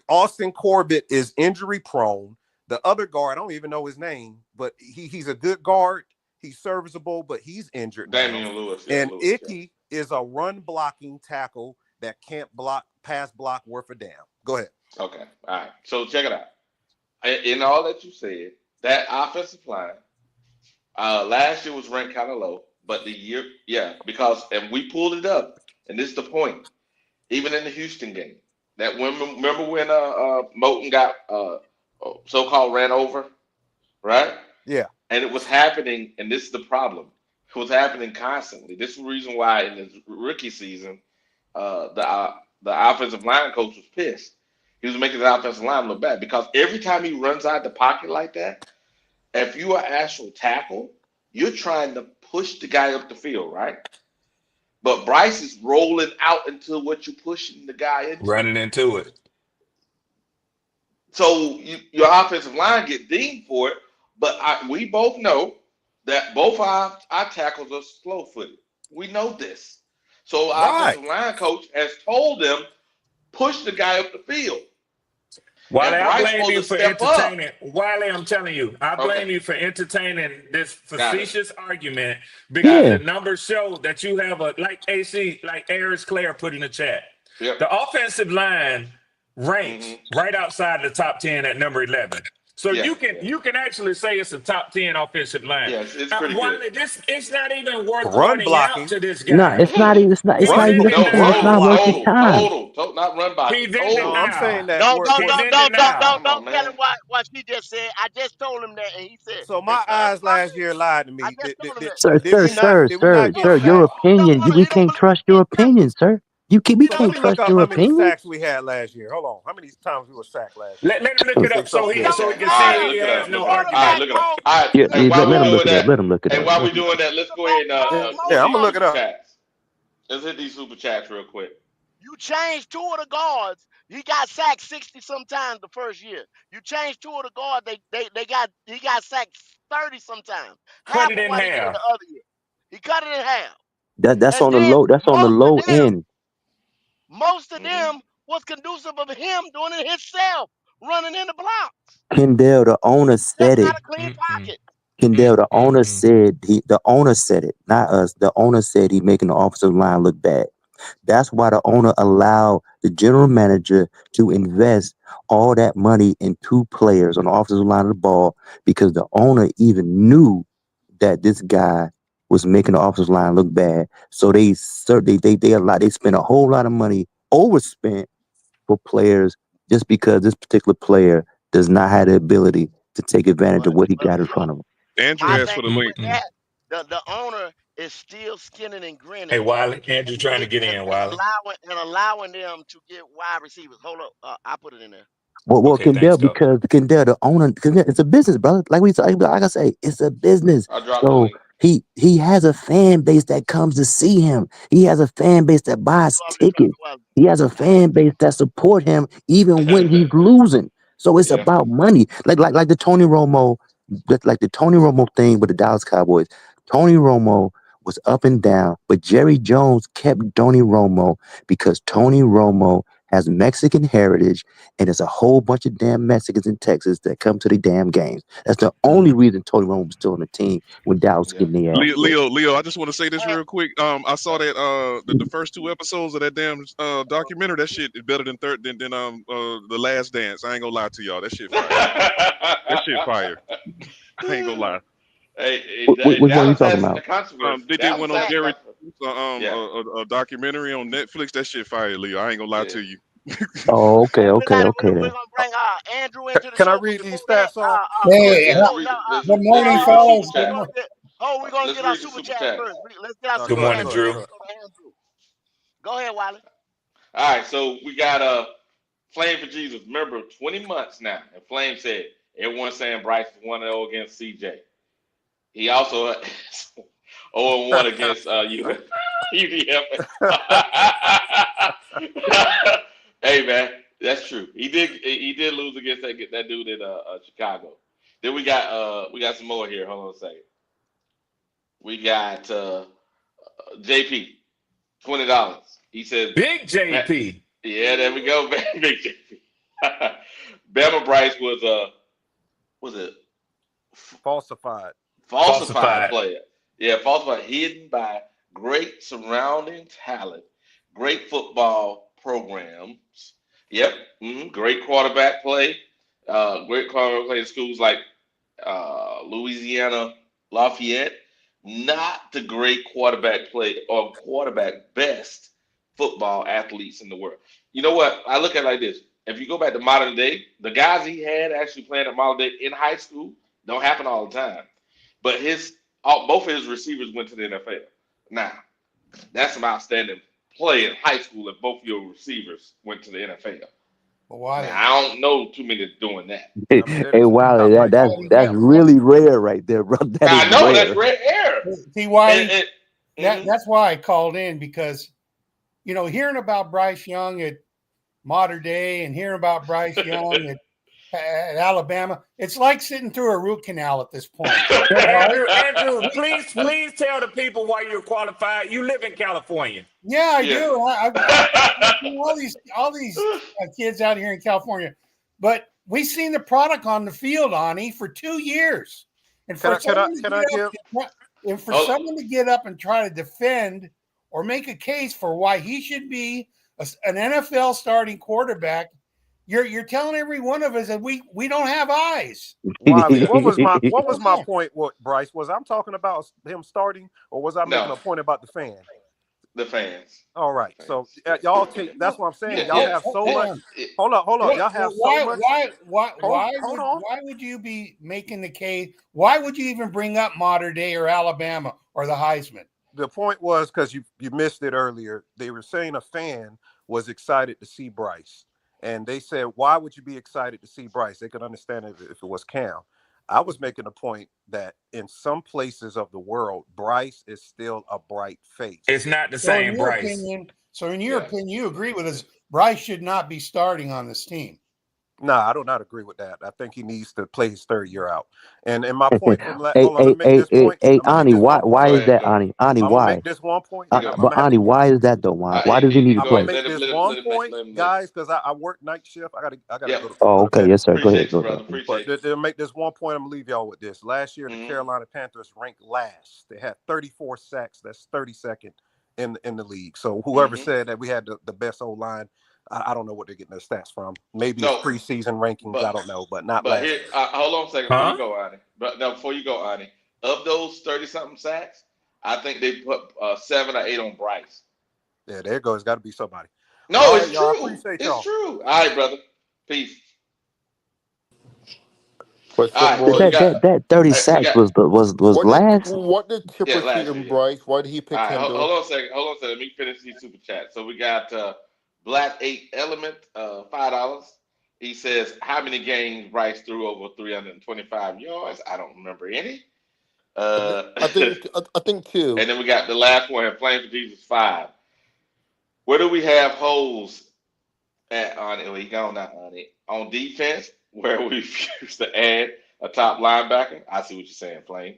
Austin Corbett is injury prone. The other guard, I don't even know his name, but he's a good guard. He's serviceable, but he's injured now. Damian Lewis. Yeah, And Lewis. Yeah. Icky is a run blocking tackle that can't pass block worth a damn. Go ahead. Okay. All right. So check it out. In all that you said, that offensive line last year was ranked kind of low, but the year, yeah, because and we pulled it up, and this is the point. Even in the Houston game, that remember when Moton got so-called ran over, right? Yeah. And it was happening, and this is the problem. It was happening constantly. This is the reason why in the rookie season, the the offensive line coach was pissed. He was making the offensive line look bad because every time he runs out the pocket like that, if you are actual tackle, you're trying to push the guy up the field, right? But Bryce is rolling out into what you're pushing the guy into. Running into it. So your offensive line get dinged for it, but we both know that both our tackles are slow-footed. We know this. So our Right. offensive line coach has told them, push the guy up the field. Wiley, And I Bryce blame supposed you to for step up. entertaining. Wiley, I'm telling you, I Okay, blame you for entertaining this got it. facetious argument because Yeah. the numbers show that you have like Aris Claire put in the chat. Yep. The offensive line ranks hmm right outside the top 10 at number 11. So Yeah, you can actually say it's a top 10 offensive line. yeah, it's pretty good. Wiley, it's not even worth Run pointing out blocking. to this No, guy. it's not even. It's not. It's He not Run even. didn't That's what No, I'm saying. It's deny. not worth his time. not run He blocking. didn't No, I'm saying deny. that Don't work. He don't don't didn't don't don't deny. don't Come on, don't tell him man. what she just said. I just told him that, and he said So it's my run eyes last blocking. year lied to I me. just told him that. Sir, Did sir, we not? sir, Did we sir, not get sir. Your sacked? He don't opinion. wanna. We He don't can't believe trust your it. opinion, sir. We He So don't let can't me believe look trust up your how many opinion. sacks we had last year. Hold on. How many times we were sacked last year? Let him look it up So so it. he Yeah. Don't so he can All see right, matter. he look it has up. The no Look it up. All right, argument. quarterback look it up. won't. All right, Yeah, The and while we let him doing look it up. that, Let him look it and up. while we doing that, let's go ahead and most Yeah, I'm hit gonna these look it super up. chats. Let's hit these super chats real quick. you change two of the guards. He got sacked 60 sometimes the first year. You change two of the guards, he got sacked 30 sometimes. Cut Half it of in what he did the half. other year. He cut it in half. That's And on the then low. That's on the low end. most of hmm them was conducive of him doing it himself, running in the blocks. Kendall, the owner That's said not it. a clean Mm-mm, pocket. Kendall, the owner mm-mm. said the owner said it, not us. The owner said he making the offensive line look bad. That's why the owner allowed the general manager to invest all that money in two players on the offensive line of the ball because the owner even knew that this guy was making the offensive line look bad. So they spent a whole lot of money, overspent for players just because this particular player does not have the ability to take advantage of But what he but got in look, front of him. Andrew my asked thing for the link. with Mm-mm. that, the owner is still skinning and Hey, grinning Wiley, Andrew and trying to get get in, Wiley. and allowing them to get wide receivers. Hold up, I put it in there. Well, Okay, thanks, Kendall, Doc. because Kendall, the owner, cause it's a business, brother. Like I say, it's a business. I dropped the So link. he has a fan base that comes to see him. He has a fan base that buys tickets. He has a fan base that support him even when he's losing. So it's Yeah. about money. Like the Tony Romo, like the Tony Romo thing with the Dallas Cowboys. Tony Romo was up and down, but Jerry Jones kept Tony Romo because Tony Romo has Mexican heritage, and there's a whole bunch of damn Mexicans in Texas that come to the damn games. That's the only reason Tony Romo was still on the team when Dallas was Yeah. getting their ass whipped. Leo, I just want to say this Hey, real quick. I saw that the first two episodes of that damn documentary. That shit is better than the Last Dance. I ain't gonna lie to y'all. That shit fire. That shit fire. I ain't gonna lie. Which one are you Dallas talking has about? controversy. They did Dallas one on has Jerry, controversy. a, Yeah. a documentary on Netflix. That shit fire, Leo. I ain't gonna lie Yeah. to you. Oh, okay, hey, okay, okay we're then. gonna bring Andrew into the Can I show, but read before these that, stats off? Hey, Yes. good morning, Super fellas. chat. we're gonna Let's get our read the super super chat chats. first. Let's get our No, Good super go ahead, chat morning, go first. ahead, Drew. go Then ahead. we go to Andrew. Go ahead, Wiley. All right, so we got Flame for Jesus. Remember, 20 months now, and Flame said everyone's saying Bryce is 1-0 against CJ. He also 0-1 against UDF. Hey man, that's true. He did lose against that dude in Chicago. Then we got some more here. Hold on a second. We got JP, $20. He said, Big "Matt, JP. yeah, there we go, man. Big JP. Bama Bryce was it Falsified. falsified Falsified. player? Yeah, falsified, hidden by great surrounding talent, great football programs. Yep, great quarterback play. Great quarterback play in schools like Louisiana Lafayette. Not the great quarterback play or quarterback best football athletes in the world. You know what? I look at it like this. If you go back to modern day, the guys he had actually playing at modern day in high school don't happen all the time. But both of his receivers went to the NFL. Now, that's some outstanding play in high school if both of your receivers went to the NFL. But why? Now, I don't know too many doing that. Hey, I mean, hey, Wiley, not right that's now. that's really rare right there, bro. That is I know that's rare. red air. See, why? Mhm. That's why I called in, because hearing about Bryce Young at Modern Day and hearing about Bryce Young at Alabama, it's like sitting through a root canal at this point. Andrew, please tell the people why you're qualified. You live in California. Yeah, I do. I've seen all these kids out here in California, but we've seen the product on the field, Ani, for 2 years, and for someone to get up and try to defend or make a case for why he should be an NFL starting quarterback, you're telling every one of us that we don't have eyes. Wiley, what was my point? What, Bryce, was I'm talking about him starting, or was I making a point about the fan? The fans. All right, so y'all take. That's what I'm saying. Y'all have so much. Yeah. Hold on. Y'all have so much. Why would you be making the case? Why would you even bring up Modern Day or Alabama or the Heisman? The point was, because you missed it earlier. They were saying a fan was excited to see Bryce, and they said, "Why would you be excited to see Bryce?" They could understand it if it was Cam. I was making a point that in some places of the world, Bryce is still a bright face. It's not the same Bryce. In your opinion, you agree with us, Bryce should not be starting on this team. No, I do not agree with that. I think he needs to play his third year out. And my point, Hey, Ani, why is that, Ani? Ani, I'm why? gonna make this one point. But Ani, why is that though? Why does he need to play? I'm gonna make this one point, guys, because I work night shift. I gotta go to Oh, okay, bed. yes, sir. Go ahead. But to make this one point, I'm gonna leave y'all with this. Last year, the Carolina Panthers ranked last. They had 34 sacks. That's 32nd in the league. So whoever said that we had the best O line, I don't know what they're getting their stats from. Maybe it's preseason rankings. I don't know, but not last year. Hold on a second before you go, Ani. But no, before you go, Ani, of those 30-something sacks, I think they put 7 or 8 on Bryce. Yeah, there it goes. Got to be somebody. No, it's true. It's true. All right, brother. Peace. That 30 sacks was last. What did Tipper see in Bryce? Why did he pick him? Hold on a second. Let me finish these super chats. So we got Black 8 Element, $5. He says, how many games Bryce threw over 325 yards? I don't remember any. I think 2. And then we got the last one, Flame for Jesus, 5. Where do we have holes at on it? He gone not on it. On defense, where we refuse to add a top linebacker. I see what you're saying, Flame.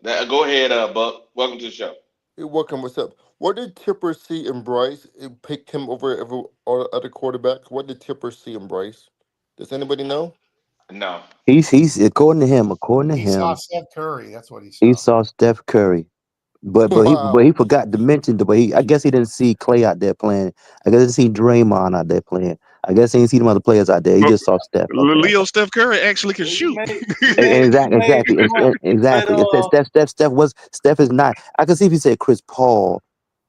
Now, go ahead, Buck. Welcome to the show. Hey, welcome. What's up? What did Tipper see in Bryce? It picked him over every other quarterback. What did Tipper see in Bryce? Does anybody know? No. He's according to him. He saw Steph Curry. That's what he saw. He saw Steph Curry. But he forgot to mention I guess he didn't see Clay out there playing. I guess he didn't see Draymond out there playing. I guess he didn't see them other players out there. He just saw Steph. Leo Steph Curry actually can shoot. Exactly. Steph is not. I can see if he said Chris Paul,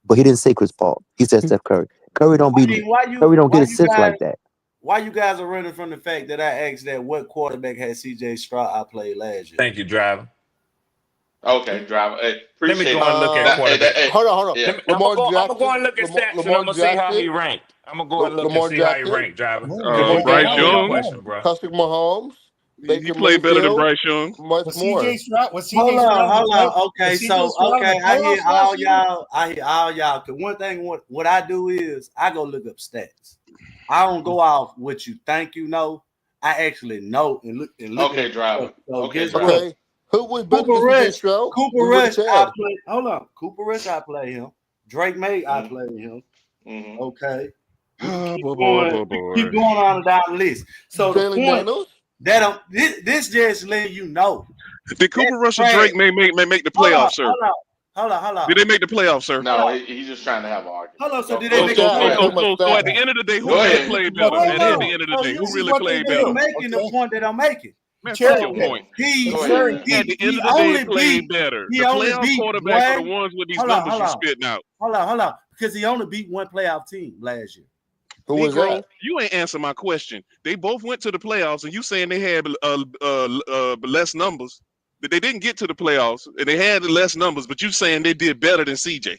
but he didn't say Chris Paul. He said Steph Curry. Curry don't get assists like that. Why you guys are running from the fact that I asked that what quarterback had CJ Stroud outplayed last year? Thank you, Driver. Okay, Driver. Hey, let me go and look at quarterback. Hold on. Yeah. I'm gonna go and look at stats, and I'm gonna see how he ranked. I'm gonna go and look and see how he ranked, Driver. Bryce Young, Patrick Mahomes. He played better than Bryce Young. Much more. Hold on. Okay, I hear all y'all. Cause one thing, what I do is I go look up stats. I don't go off what you think you know. I actually know and look. Okay, Driver. Okay. Who was better Cooper than Rush? Show? Cooper Rush, I play. Hold on. Cooper Rush, I play him. Drake May, I play him. Okay. Keep going on down the list. So this just letting you know. Did Cooper Rush and Drake may make the playoffs, sir? Hold on. Did they make the playoffs, sir? No, he's just trying to have an argument. Hold on. So did they make the playoffs? So at the end of the day, who really played better? At the end of the day, who really played better? Making the point that I'm making. That's your point. At the end of the day, played better. The playoff quarterbacks are the ones with these numbers you're spitting out. Hold on. Because he only beat one playoff team last year. Who was that? You ain't answer my question. They both went to the playoffs, and you saying they had less numbers. That they didn't get to the playoffs, and they had less numbers, but you saying they did better than CJ.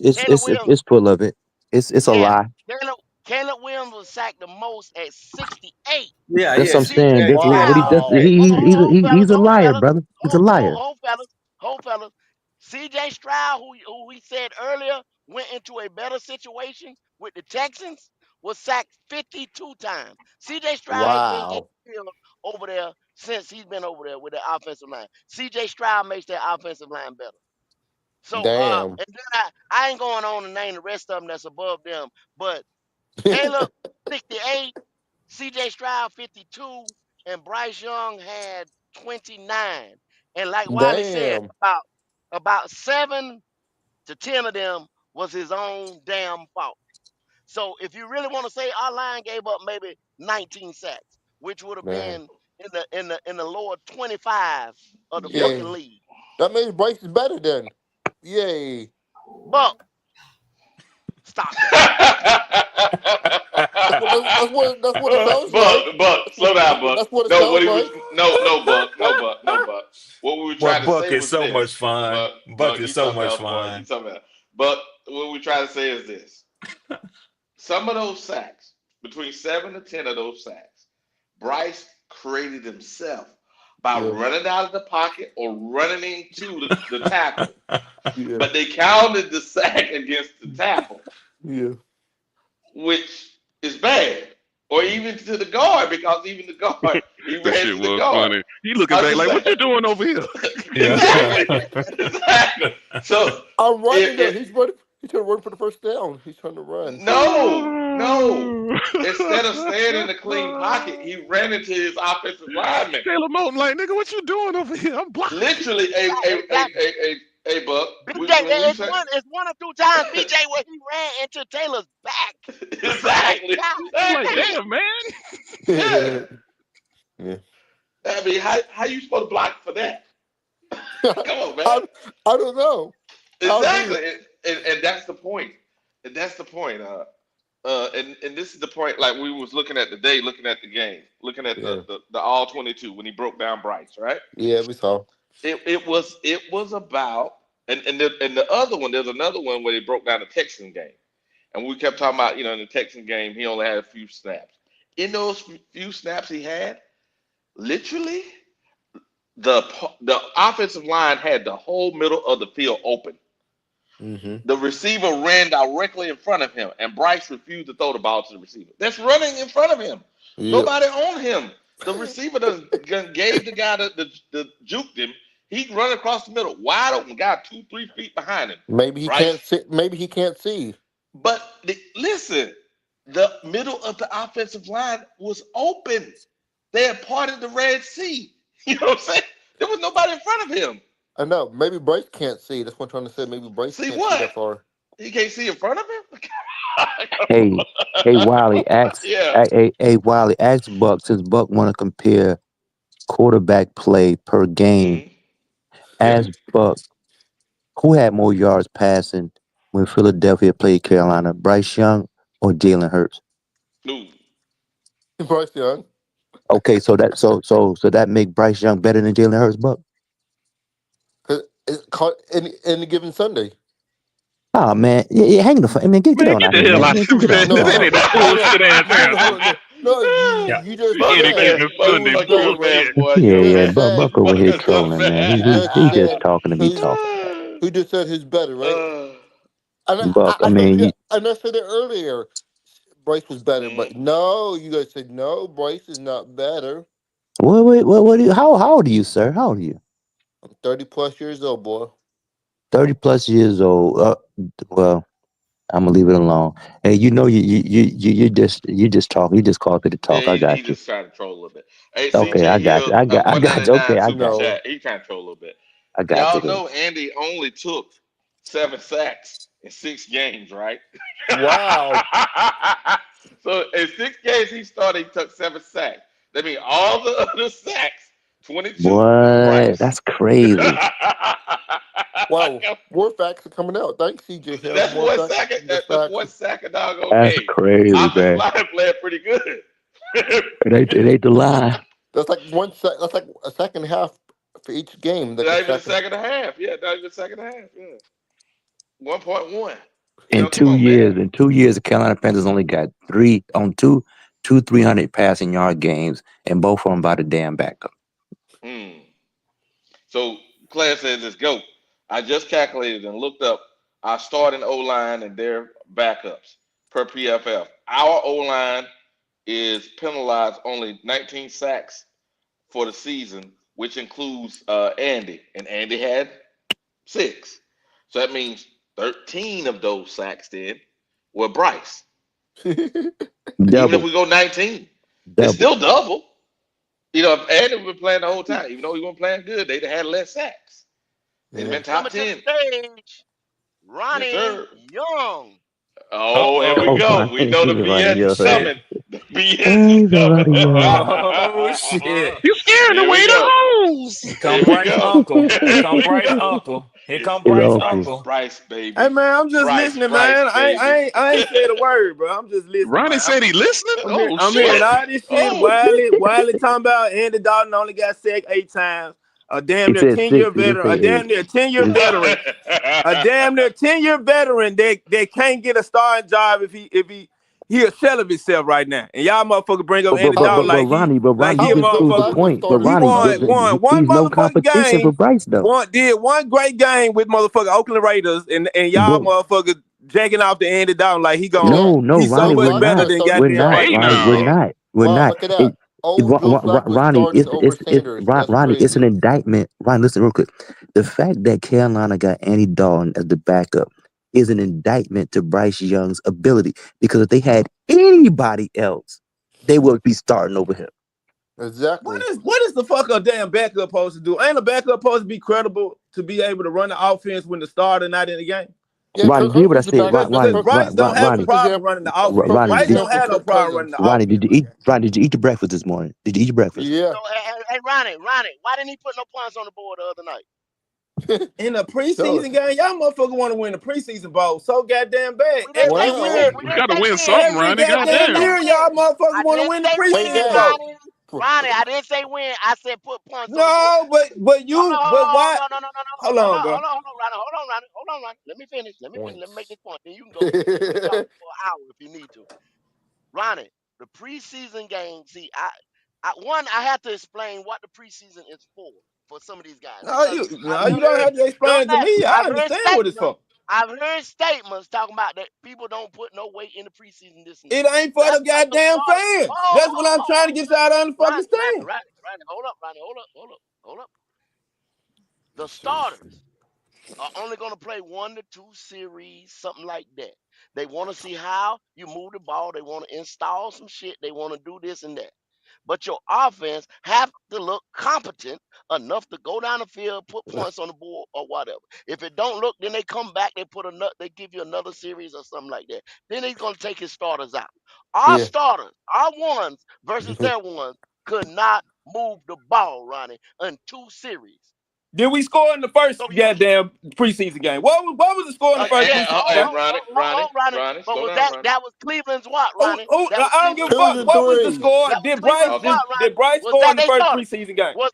It's Caleb it's Williams, it's full of it. It's a yeah. lie. Caleb, Caleb Williams was sacked the most at 68. Yeah, That's yeah, what I'm saying. 68. That's what he does. Wow. He's a liar, brother. He's a liar. Hold fellas. CJ Stroud, who we said earlier went into a better situation with the Texans, was sacked 52 times. CJ Stroud has been getting Wow. killed over there since he's been over there with the offensive line. CJ Stroud makes that offensive line better. So Damn. and then I ain't going on to name the rest of them that's above them, but Caleb 68, CJ Stroud 52, and Bryce Young had 29. And like Wiley said, Damn. about 7 to 10 of them was his own damn fault. So if you really want to say our line gave up maybe 19 sacks, which would have Man. been in the lower 25 of the Yeah. fucking league. That means Bryce is better then. Yay. Buck, stop that. That's what it sounds like. Buck, slow down, Buck. That's what it No, what sounds he was, like. no, Buck, no, Buck, no, Buck. What we were Well, trying to Buck say is was so this, much fun. Buck Buck, is you so something much else, boy. You fun. something else. But what we try to say is this: some of those sacks, between 7 to 10 of those sacks, Bryce created himself by Yeah. running out of the pocket or running into the tackle. Yeah. But they counted the sack against the tackle, Yeah. which is bad. Or even to the guard, because even the guard, he That ran shit to the was guard. funny. He looking I'm back just like, what you saying. doing over here? Exactly. Exactly. So I'm running though. if He's running. He's trying to run for the first down. He's trying to run. no. Instead of staying in the clean pocket, he ran into his offensive lineman. Caleb Moton like, nigga, what you doing over here? I'm blocking. Literally, Exactly. a Buck. BJ, When we it's say one or two times, BJ, where he ran into Taylor's back. exactly, I'm like, exactly, damn, man. yeah. Yeah. I mean, how you supposed to block for that? Come on, man. I don't know. Exactly, and that's the point. And that's the point. And this is the point. Like we was looking at the day, looking at the game, looking at Yeah. the all 22 when he broke down Bryce, right? Yeah, we saw. It was about and the other one. There's another one where he broke down the Texan game, and we kept talking about in the Texan game he only had a few snaps. In those few snaps he had, literally the offensive line had the whole middle of the field open. Mm-hmm. The receiver ran directly in front of him, and Bryce refused to throw the ball to the receiver. That's running in front of him. Yep. Nobody on him. The receiver gave the guy the juked him. He run across the middle, wide open, guy 2-3 feet behind him. Maybe he Bryce, can't see. Maybe he can't see. but listen, the middle of the offensive line was open. They had parted the Red Sea. You know what I'm saying? There was nobody in front of him. I know. Maybe Bryce can't see. That's what I'm trying to say. Maybe Bryce See can't see that what? far. He can't see in front of him? Hey, Wiley, Yeah. Wiley, ask Buck, since Buck want to compare quarterback play per game. Mhm. Yeah. Ask Buck, who had more yards passing when Philadelphia played Carolina, Bryce Young or Jalen Hurts? No. Bryce Young. Okay, so that make Bryce Young better than Jalen Hurts, Buck? Cause it's caught any given Sunday. Oh man, hang the phone. I mean, get Man, on get out the here, hell man. out of Get here, on, man. get That on. ain't that bullshit ass answer. No, Yeah. you just Buck Any a said man. given who Buck, Sunday was Buck is better, a man, right? bullshit. boy. Yeah, You You yeah, just man. Buck said over Buck here is a trolling, man. you just He just said talking to be who talking. who just said who's better, right? Uh, And Buck, I mean, I said it earlier. Bryce was better, mm. but no, you guys said no. Bryce is not better. what do you, how old are you, sir? How old are you? I'm 30 plus years old, boy. 30 plus years old. Well, I'm gonna leave it alone. Hey, you just talk. You just call it to Yeah, talk. I he got you. just trying to troll a little bit. Hey, Okay, CJ I got you. Hill, I got you. Okay, 199 I super got you. No. chat. He trying to troll a little bit. I got you. Y'all Here. know Andy only took 7 sacks in 6 games, right? Wow. So in 6 games he started, he took 7 sacks. That means all the other sacks, 22, was What? Bryce. That's crazy. Wow. More facts are coming out. Thanks, CJ Hill. That's More one facts. sack. The That's facts. one sack a doggone That's game. crazy, Offensive man. line playing pretty good. It ain't the line. That's like that's like a second half for each game. Like a Not even a second. second and a half. Yeah, not even a second and a half. Yeah. 1.1. In Come two on, man. years, the Carolina Panthers only got 300 passing yard games, and both of them by the damn backup. Hmm. So Claire says let's go. I just calculated and looked up our starting O line and their backups per PFF. Our O line is penalized only 19 sacks for the season, which includes Andy, and Andy had 6. So that means 13 of those sacks then were Bryce. Even if Double, we go 19, it's double. still double. If Andy been playing the whole time, even though he wasn't playing good, they'd have had less sacks. They'd have Yeah. been top Coming to the 10. stage, Yes, Ronnie sir. Young. Oh, here we Oh, Uh-oh. go. We Ronnie, know the Oh, Ronnie, BS is shit. yo. coming. The BS is Oh, the coming. Ronnie, yo. Oh, shit. You scaring Here away we the go. hoes. Here come Here we Bryce go. uncle. Here Here come we Bryce go. uncle. Here come His Bryce uncle. Bryce, uncle. Bryce, Hey baby. man, I'm just Bryce, listening, Bryce, man. baby. I ain't said a word, bro. I'm just listening, Ronnie man. said he listening. Oh I'm hearing shit. all this shit. Oh, Wiley talking about Andy Dalton only got sacked 8 times. A damn He near said 10-year six. He didn't veteran. say A eight. damn near 10-year He- veteran. A damn near 10-year veteran that can't get a starting job if he a shell of himself right now. And y'all motherfucker bring up But but Andy but Dalton but, How but Ronnie, like he you a how just is Joe proved the motherfucker. Flacco point. But starting He Ronnie, tomorrow? won one he's no motherfucking competition for game. Bryce though. Did one great game with motherfucker Oakland Raiders, and y'all But motherfucker jacking off the Andy Dalton like Yeah. no, he's so Ronnie, Joe we're much Flacco better not. got than started We're goddamn not, tomorrow. Hey Bryce Ronnie. Young, We're now. man. not. We're Wow, not. look at that. Joe Flacco Ronnie, starting over Sanders. That's Ronnie, it's an crazy. indictment. Ronnie, listen real quick. The fact that Carolina got Andy Dalton as the backup is an indictment to Bryce Young's ability. Because if they had anybody else, they would be starting over him. Exactly. What is the fuck a damn backup supposed to do? Ain't a backup supposed to be credible to be able to run the offense when the starter not in the game? Yeah, Ronnie, Kirk did you hear what I Cousins is said? back. Because Bryce don't have a Perfect problem example. running the offense. Ronnie, Bryce did, don't Example. have no Kirk problem running Cousins. the Ronnie, offense, man. Did you eat your breakfast this morning? Did you eat your breakfast? Yeah. So, hey, Ronnie, why didn't he put no points on the board the other night? In the Tell us. preseason game, y'all motherfucker want to win the preseason bowl so goddamn bad. We didn't Every say Wow. year, when. We We didn't gotta say win when. something, every Ronnie. I didn't goddamn say Goddamn. year, when. y'all motherfuckers I want to didn't win the say Win preseason when, games. bowl. Ronnie. Ronnie, I didn't say when. I said put points on the board. No, but why? Hold on, bro. Hold on, Ronnie. Hold on, Ronnie. Let me finish. Let me finish. Let me make Points. this point. Then you can go. You can talk for an hour if you need to. Ronnie, the preseason game. See, I have to explain what the preseason is for some of these guys No, because you don't have to explain it to me. I understand what it's for. I've heard statements talking about that people don't put no weight in the preseason. This and that. It ain't for That's the what the goddamn starters. fans. That's what I'm trying to get y'all to Ronnie, understand. hold up, Ronnie, hold up. The starters are only going to play 1 to 2 series, something like that. They want to see how you move the ball. They want to install some shit. They want to do this and that. But your offense have to look competent enough to go down the field, put points on the board or whatever. If it don't look, then they come back, they give you another series or something like that. Then he's gonna take his starters out. Our Yeah. starters, our ones versus their ones, could not move the ball, Ronnie, in 2 series. Did we score in the first So you goddamn preseason game? What was the score in the first yeah, preseason Hey, game? Ronnie. Ronnie, But slow was down, that Ronnie. was Cleveland's what, Oh, Ronnie? That was I don't give a Cleveland's fuck. what? 2 and What was the 3. score? That was Cleveland's what, Ronnie? Did Bryce Was score in that the they first starters? preseason game? Was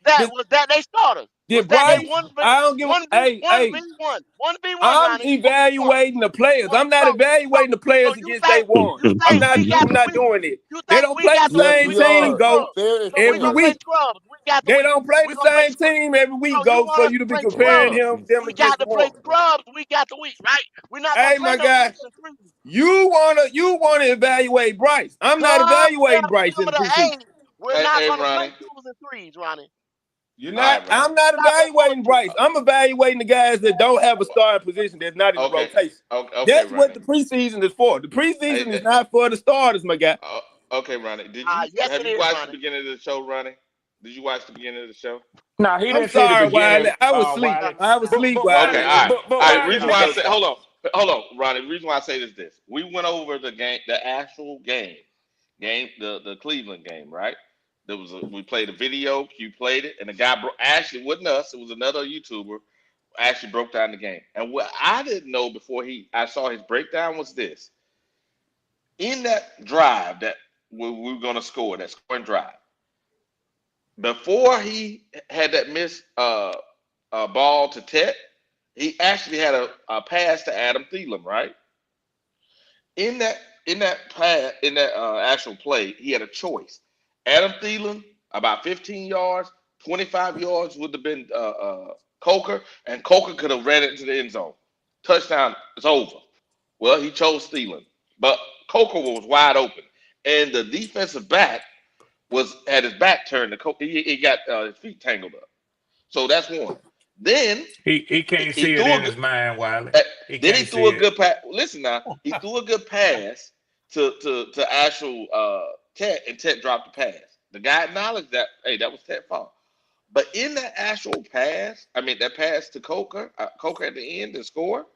that they starters? Was Did that they Bryce? one v I don't give. one v one Hey, v one one v one, I'm Ronnie? 1v1. evaluating the players. What, I'm not so evaluating the so players you against day think one. I'm not. we got I'm the not we doing it. you They think don't we play got the the Yes, same we we gonna play team, are. go scrubs? Fair is So we every gonna fair. play week. scrubs. We got the They don't play we the gonna play same scrubs. team every week, So you go for want us you to to be play comparing scrubs? them We against got the to play one. scrubs week after week, right? We're not gonna Hey, play my no guy, 2 and 3. you wanna evaluate Bryce. I'm not Come evaluating Bryce in September the the preseason. 8th, we're Hey, not hey, gonna play Ronnie. 2s and 3s, Ronnie. You're All not. right, Ronnie. I'm not We're not gonna evaluating do it. Bryce. I'm evaluating the guys that don't have a starting position that's not in the Okay, rotation. okay, That's what Ronnie. the preseason is for. The Hey, preseason is not for the starters, my guy. okay, Ronnie. Yes, Have it you is, watched the Ronnie. beginning of the show, Ronnie? Did you watch the beginning of the show? No, he I'm didn't see the sorry, beginning, Wiley. I was asleep. Wiley. I was asleep, But Wiley. Okay, Wiley, all right, but all right. Let Reason me Wiley, why I go, say, bro. hold on, Ronnie. The reason why I say is this: we went over the game, the actual game, the Cleveland game, right? We played a video. You played it, and the guy actually wasn't us. It was another YouTuber actually broke down the game. And what I didn't know before I saw his breakdown was this: in that drive that we were going to score, that scoring drive, before he had that missed ball to Tet, he actually had a pass to Adam Thielen, right? in that actual play, he had a choice. Adam Thielen about 15 yards, 25 yards would have been Coker, and Coker could have ran it into the end zone. Touchdown, it's over. Well, he chose Thielen, but Coker was wide open, and the defensive back had his back turned to Coker. He got his feet tangled up. So that's one. Then He can't he see it threw in a his mind, Wiley. He then he can't threw see a good it. pass. Listen now, he threw a good pass to actual Tet, and Tet dropped the pass. The guy acknowledged that, hey, that was Tet's fault. But in that actual pass, that pass to Coker, Coker at the end to score,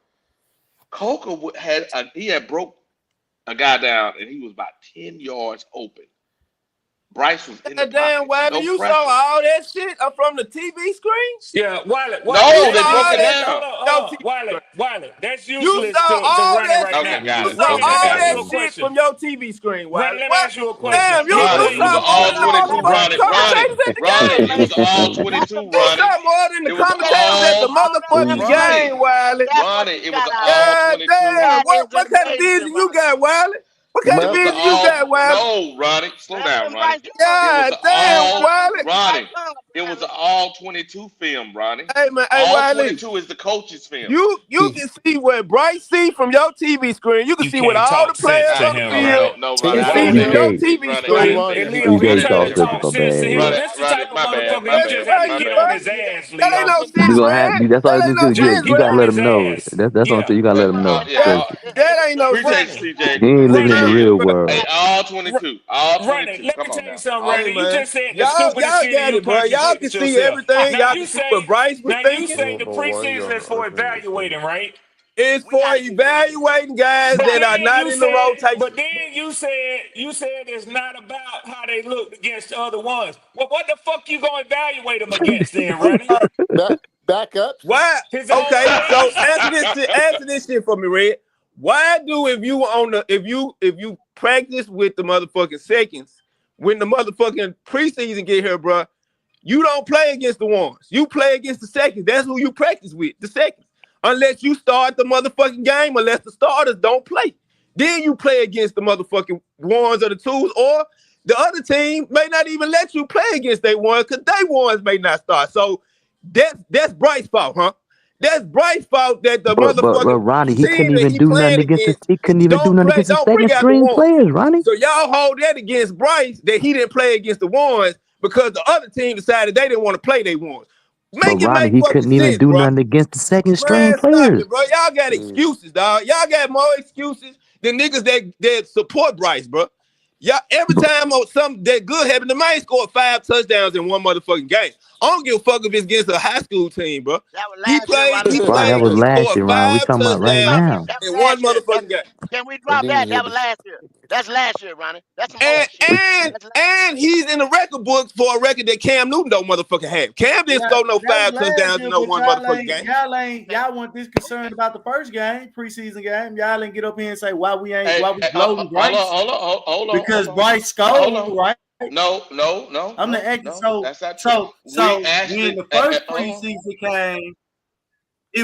Coker had broke a guy down, and he was about 10 yards open. Bryce was in the God damn, pocket, Wiley, no you pressure. saw all that shit from the TV screen? Yeah, Wiley. No, they broke all it that down. Hold on. Wiley. That's You useless saw to all running that right Okay, now. shit. got You it. saw Ronnie, Okay, let me all got ask it. that you a shit question. from your TV screen, Ronnie, Wiley. let me What? ask you a question. Damn, you He Ronnie, it saw was played. more all than the 22. motherfucking commentators at the Ronnie, game. it was all 22. Ronnie, You saw more than the it was commentators at the all motherfucking Ronnie, game, Wiley. Ronnie. It was all God 22. damn, That is what kind of amazing, vision you Ronnie. got, Wiley? What kind It of was vision you got, Wiley? no, Ronnie. Slow That down, ain't Ronnie. Bryce Young. It was God damn, all Wiley. Ronnie. Bryce Young, It was apparently. all 22 film, Ronnie. Hey man, hey All Wiley. 22 is the coach's film. You can see what Bryce see from your TV screen. You can You see what can't all the talk sense players to on the him, field Ronnie. No, Ronnie. can I see don't from think your BK, TV Ronnie. BK screen. And Ronnie. Leo, My you talk trying bad, to Ronnie. talk physical, sense to him. man. This the type of My bad. motherfucker My you That's just bad. have to right, My get bro. on bad. his ass, That ain't Leo. no You sense, gonna have Red. that's all That you ain't just no do. sense, You Get gotta on Red. let his him know. ass. That's what I'm Yeah. saying. You gotta let him know. Yeah. 'Cause That ain't no Appreciate sense. it, CJ. he ain't living in the Ronnie, Appreciate it. real Hey, world. all 22. All Ronnie, 22. let me Come on tell you now. something, All Hey Ronnie. You 22. man, just said the y'all stupidest shit and got you it, bro. Y'all can contradicted see yourself. everything. Now Y'all you can see what say, Bryce was now you thinking. say the Number one, preseason is you're for organization. evaluating, right? It's We for got to get rid of this shit. evaluating guys But that are then not you in the said, rotation. you said it's not about how they look against the other ones. Well, what the fuck you gonna evaluate them against then, Ronnie? Backups. Why? His own Okay, so players? answer this shit for me, Red. Why do if you practice with the motherfucking seconds, when the motherfucking preseason get here, bro, you don't play against the ones. You play against the seconds. That's who you practice with, the seconds. Unless you start the motherfucking game, unless the starters don't play. Then you play against the motherfucking ones or the twos, or the other team may not even let you play against they ones because they ones may not start. So that's Bryce's fault, huh? That's Bryce's fault that the But motherfucking Ronnie, he couldn't team that even he do nothing playing against against he couldn't even do nothing against the don't bring second out the string ones. players, Ronnie. So y'all hold that against Bryce that he didn't play against the ones because the other team decided they didn't want to play they ones. But Make it Ronnie, make he fucking couldn't even sense, do bro. nothing against the second string Man, stop players. it, bro. Y'all got Jeez. excuses, dog. Y'all got more excuses than niggas that support Bryce, bro. Y'all every time something that good happened, the man scored 5 touchdowns in one motherfucking game. I don't give a fuck if it's against a high school team, bro. That was He last year, played, Ronnie. he Ron, that played, was he last scored year, Ron. We 5 talking about right touchdowns now. That was in one last year. motherfucking game. Can we And drop then you that? hear That was this. last year. That's last year, Ronnie. That's some And old shit. That's last and he's in the record books for a record that Cam Newton don't motherfucking have. Cam didn't Yeah, score no that was 5 last touchdowns in year, no but one motherfucking game. y'all weren't this concerned about the first game, preseason game. Y'all ain't get up here and say why we Hey, gloating Bryce because Bryce hold scored, on. right? I'm the actor. No. That's not true. So We when actually, the first hold on. preseason came,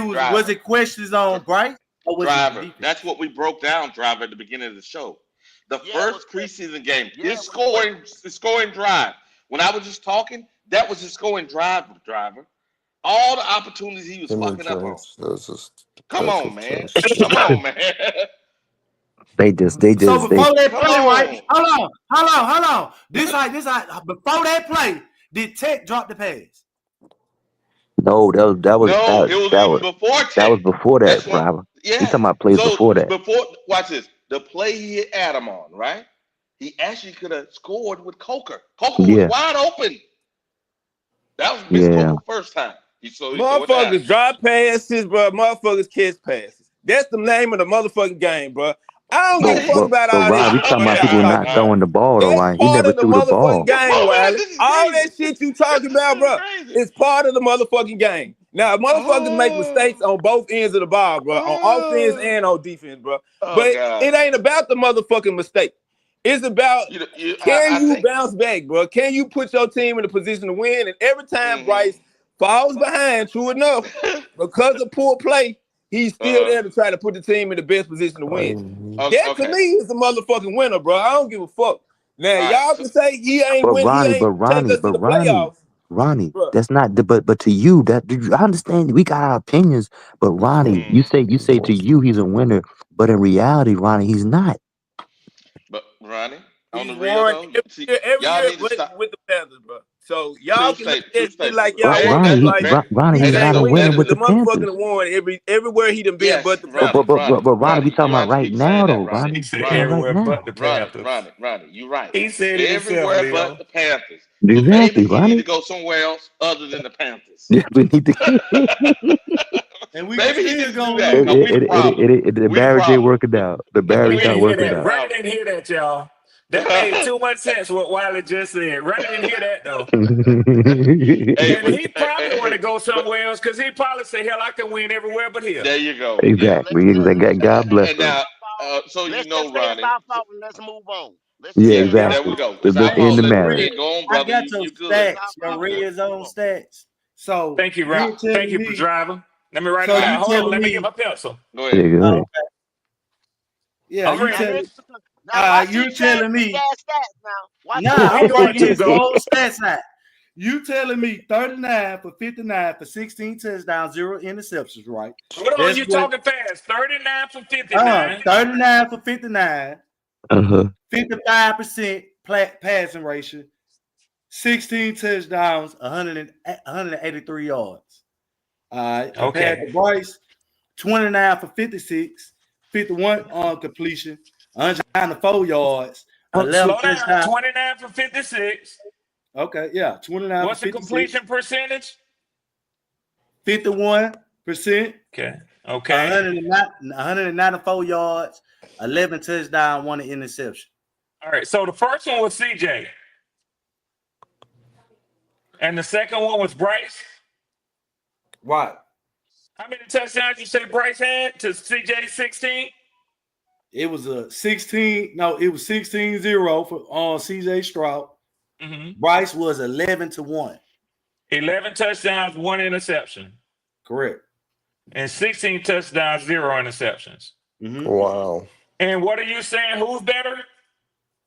was Driver. it questions on Bryce or was it the Driver. defense? That's what we broke down, Driver, at the beginning of the show. The Yeah, it was first questions. preseason game, Yeah, his it was scoring drive. When I was just talking, that was his scoring drive, Driver. All the opportunities he was Him and fucking up on. Trash. That's just Come that's on, just man. trash. Come on, man. They So they before that Come play, right? on. Hold on. This before that play, did Tech drop the pass? no, No, it was even before that was Tech. before that, That's what. driver. We Yeah. talking about plays So before that. before, watch this. The play he hit Adam on, right? He actually could have scored with Coker. Coker was Yeah, wide open. That was Miss yeah. Coker first time. He threw it to Adam. Motherfuckers drop passes, bro. Motherfuckers catch passes. That's the name of the motherfucking game, bro. I don't give a fuck about But all that Ron, we shit, talking bro. about Y'all people talking not about. throwing the ball though, That's Ryan. He part never of the threw the motherfucking ball. game, Oh man, Wiley. this is All that crazy. shit you talking This about, is bro, crazy. is part of the motherfucking game. Now, motherfuckers make mistakes Oh, on both ends of the ball, bro, on offense oh, and on defense, bro. oh But God. it ain't about the motherfucking mistake. It's about can I you think. bounce back, bro? Can you put your team in a position to win? And every time Hmm Bryce falls behind, true enough, because of poor play, he's still there to try to put the team in the best position to win. That to Okay. me is the motherfucking winner, bro. I don't give a fuck. Now All right. y'all So, can say he ain't But win, he Ronnie, ain't take us to the playoffs, bro. That's not the but to you that I understand we got our opinions, but Ronnie, you say to you he's a winner, but in reality, Ronnie, he's not. but Ronnie, on He's the real won though, see, every y'all year need to stop. with the Panthers, bro. So y'all True can look state, at true that shit statement. like y'all want Ronnie, to. Like Ronnie, Hey, he's he there you not a ain't go. winner win. with The the motherfucker Panthers. done won everywhere he done been, Yes, but the Ronnie, Panthers. Ronnie, Ronnie, we Ronnie. talking You're about right. right Keep saying now that, though, Ronnie. Ronnie. He We said talking about Ronnie, right everywhere now. but the Ronnie, Panthers. Ronnie, Ronnie. You're right. He said it himself, Everywhere Leo. but the Panthers. So maybe Exactly, he need to Ronnie. go somewhere else other than the Panthers. Yeah, we need to. And we Maybe he still needs to do gonna that because we the lose. problem. The We the marriage ain't problem. working out. The Ronnie marriage not didn't hear We working the that. out. Ronnie problem. didn't hear that, y'all. That made too much sense what Wiley just said. Ronnie didn't hear that though. Hey, And but he probably want to go but somewhere else because he probably say, hell, I can win everywhere but here. there you go. Yeah. Exactly. God bless And them. now, so you Let's know, just say it's Ronnie. our fault and let's move on. Let's just Yeah, say Yeah, it's our there we exactly. fault. go. It's our Let's Let's end fault. the move Let on. marriage. Red go on, I brother. got your You good? It's stats, our your fault. red Let's move zone on. stats. So Thank you, you're Rob. Thank telling you, me. driver. Let me write it So down. you Hold on. telling Let me get me. my pencil. Go Yeah, ahead. go Oh, ahead. yeah, I'm you Now ready. telling. listen. Now watch You're these bad, telling big me. ass stats. Now watch Nah, these Who he I'm big going breaking to, ass his stats. Go? whole stats out. You telling me 39 for 59 for 16 touchdowns, 0 interceptions, right? Hold on, That's you what. talking fast. 39 for 59. 39 for 59, Uh-huh. 55% passing ratio, 16 touchdowns, 183 yards. All right, compared Okay. to Bryce, 29 for 56, 51 on completion, 194 yards, Slow 11 down. touchdowns. 29 for 56. Okay, yeah, 29 for What's the 56, completion percentage? 51%, Okay. Okay. 194 yards, 11 touchdowns, 1 interception. All right. So the first one was CJ, and the second one was Bryce. Right. How many touchdowns you say Bryce had to CJ 16? It was a 16, no, it was 16-0 for CJ Stroud. Mm-hmm. Bryce was 11-1. 11 touchdowns, 1 interception. Correct. And 16 touchdowns, 0 interceptions. Mm-hmm. Wow. And what are you saying? Who's better?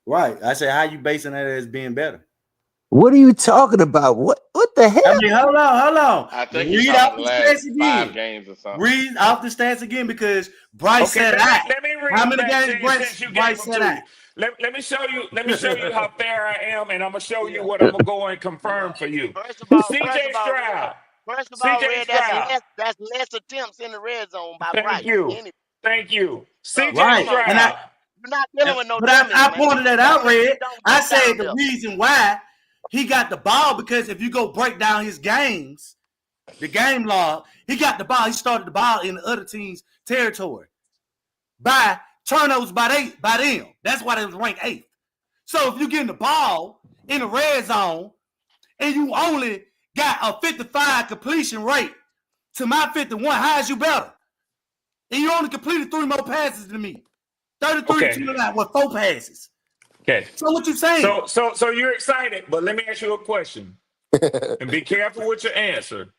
Right. I said, how you basing that as being better? What are you talking about? What the hell? I mean, hold on. I think he's Read talking off about the the last stats 5 again. games or something. Read off the stats again because Bryce Okay, said let me read How them many back games to you since you gave Bryce them said to you. Let me show you how fair I am, and I'm gonna show you Yeah. what I'm gonna go and confirm for you. First of all, CJ Stroud. CJ Red, that's Stroud. less attempts in the red zone by Thank Bryce. you. Thank you. So CJ Right. come on And now. Stroud. You're not dealing with no But dummies, I man. pointed that That out, shit Red. don't I go said down the there. reason why he got the ball because if you go break down his games, the game log, he got the ball. He started the ball in the other team's territory by turnovers by them. That's why they was ranked 8th. So if you getting the ball in the red zone and you only got a 55 completion rate to my 51, how is you better? And you only completed 3 more passes than me. 33 to Okay. 29 with 4 passes. Okay. So what you saying? So you're excited, but let me ask you a question. And be careful with your answer.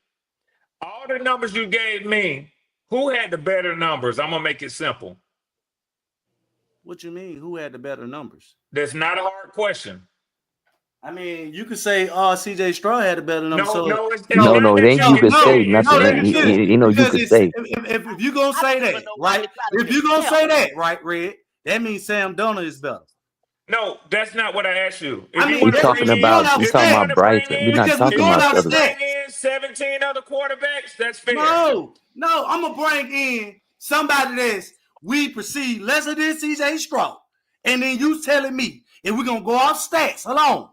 All the numbers you gave me, who had the better numbers? I'm gonna make it simple. What you mean? Who had the better numbers? That's not a hard question. I mean, you could say, CJ Stroud had a better number. No, So it's No, not it that ain't you you can could say say. It's nothing. let me factual. finish. You Because could it's say. if you're gonna say that, right? If you're gonna say that, right, Red, that means Sam Donald is better. No, that's not what I asked you. If I you mean, want We to bring talking we're in, going about off we if you talking stats want about to bring Bryce. We're in, not because we're talking if you going about off the want to other. bring stats. in 17 other quarterbacks, that's fair. No, I'm gonna bring in somebody that's we perceive lesser than CJ Stroud, and then you telling me if we're gonna go off stats alone,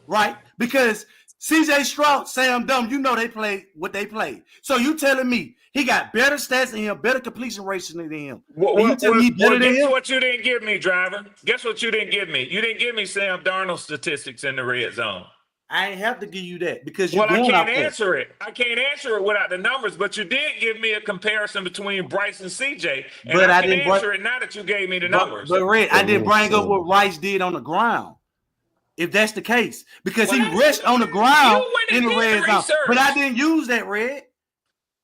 right? Because CJ Stroud, Sam Dunn, you know they played what they played. So you telling me he got better stats than him, better completion ratio than him, and you telling me he better than Guess him? what you didn't give me, driver? Guess what you didn't give me? You didn't give me Sam Darnold statistics in the red zone. I ain't have to give you that because you're Well, I going can't off that. answer it. I can't answer it without the numbers, but you did give me a comparison between Bryce and CJ, and But I I can didn't bring, answer it now that you gave me the numbers. but Red, I didn't bring up what Rice did on the ground. If that's the case, because he rushed on the ground You went in and the did the red zone, but I research. didn't use that, Red.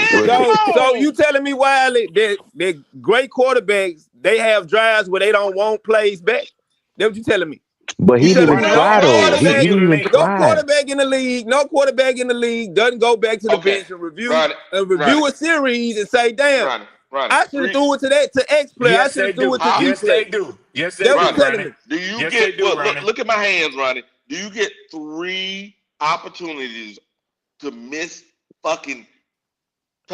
man. with Come it. So you on. telling me, Wiley, that great quarterbacks, they have drives where they don't want plays back? That's what you telling me. But he You didn't telling even me Right. no try though. He quarterback, didn't even no try. quarterback in the league, no quarterback in the league doesn't go back to the Okay. bench and review Ronnie. a series and say, damn, Ronnie. I should have threw it to that X player. I Yes, should they have threw it do. to How D Yes, player. they do. Yes, they That's what do, you telling Ronnie, me. Ronnie. do you Yes, get they do, Ronnie. look at my hands, Ronnie? Do you get 3 opportunities to miss fucking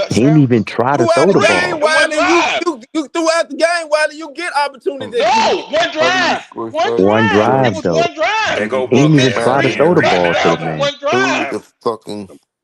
He didn't even touchdowns? try to Throughout throw the the Three ball. game, in one Wiley, you drive. you throughout the game, Wiley, you get opportunities that you No, miss. one How do you drive. score One starts One drive. from It drive was though. one drive. They go He You didn't book even missed try to fast, three throw man. the Read the ball to the touchdowns in Bible. man. one who drive. the fucking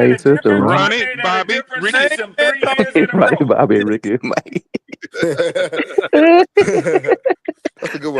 ain't same a system, difference. huh? Run It it, ain't a Bobby, different Ricky. system 3 years in a Right, row. Bobby, Ricky, Mike. That's a good one.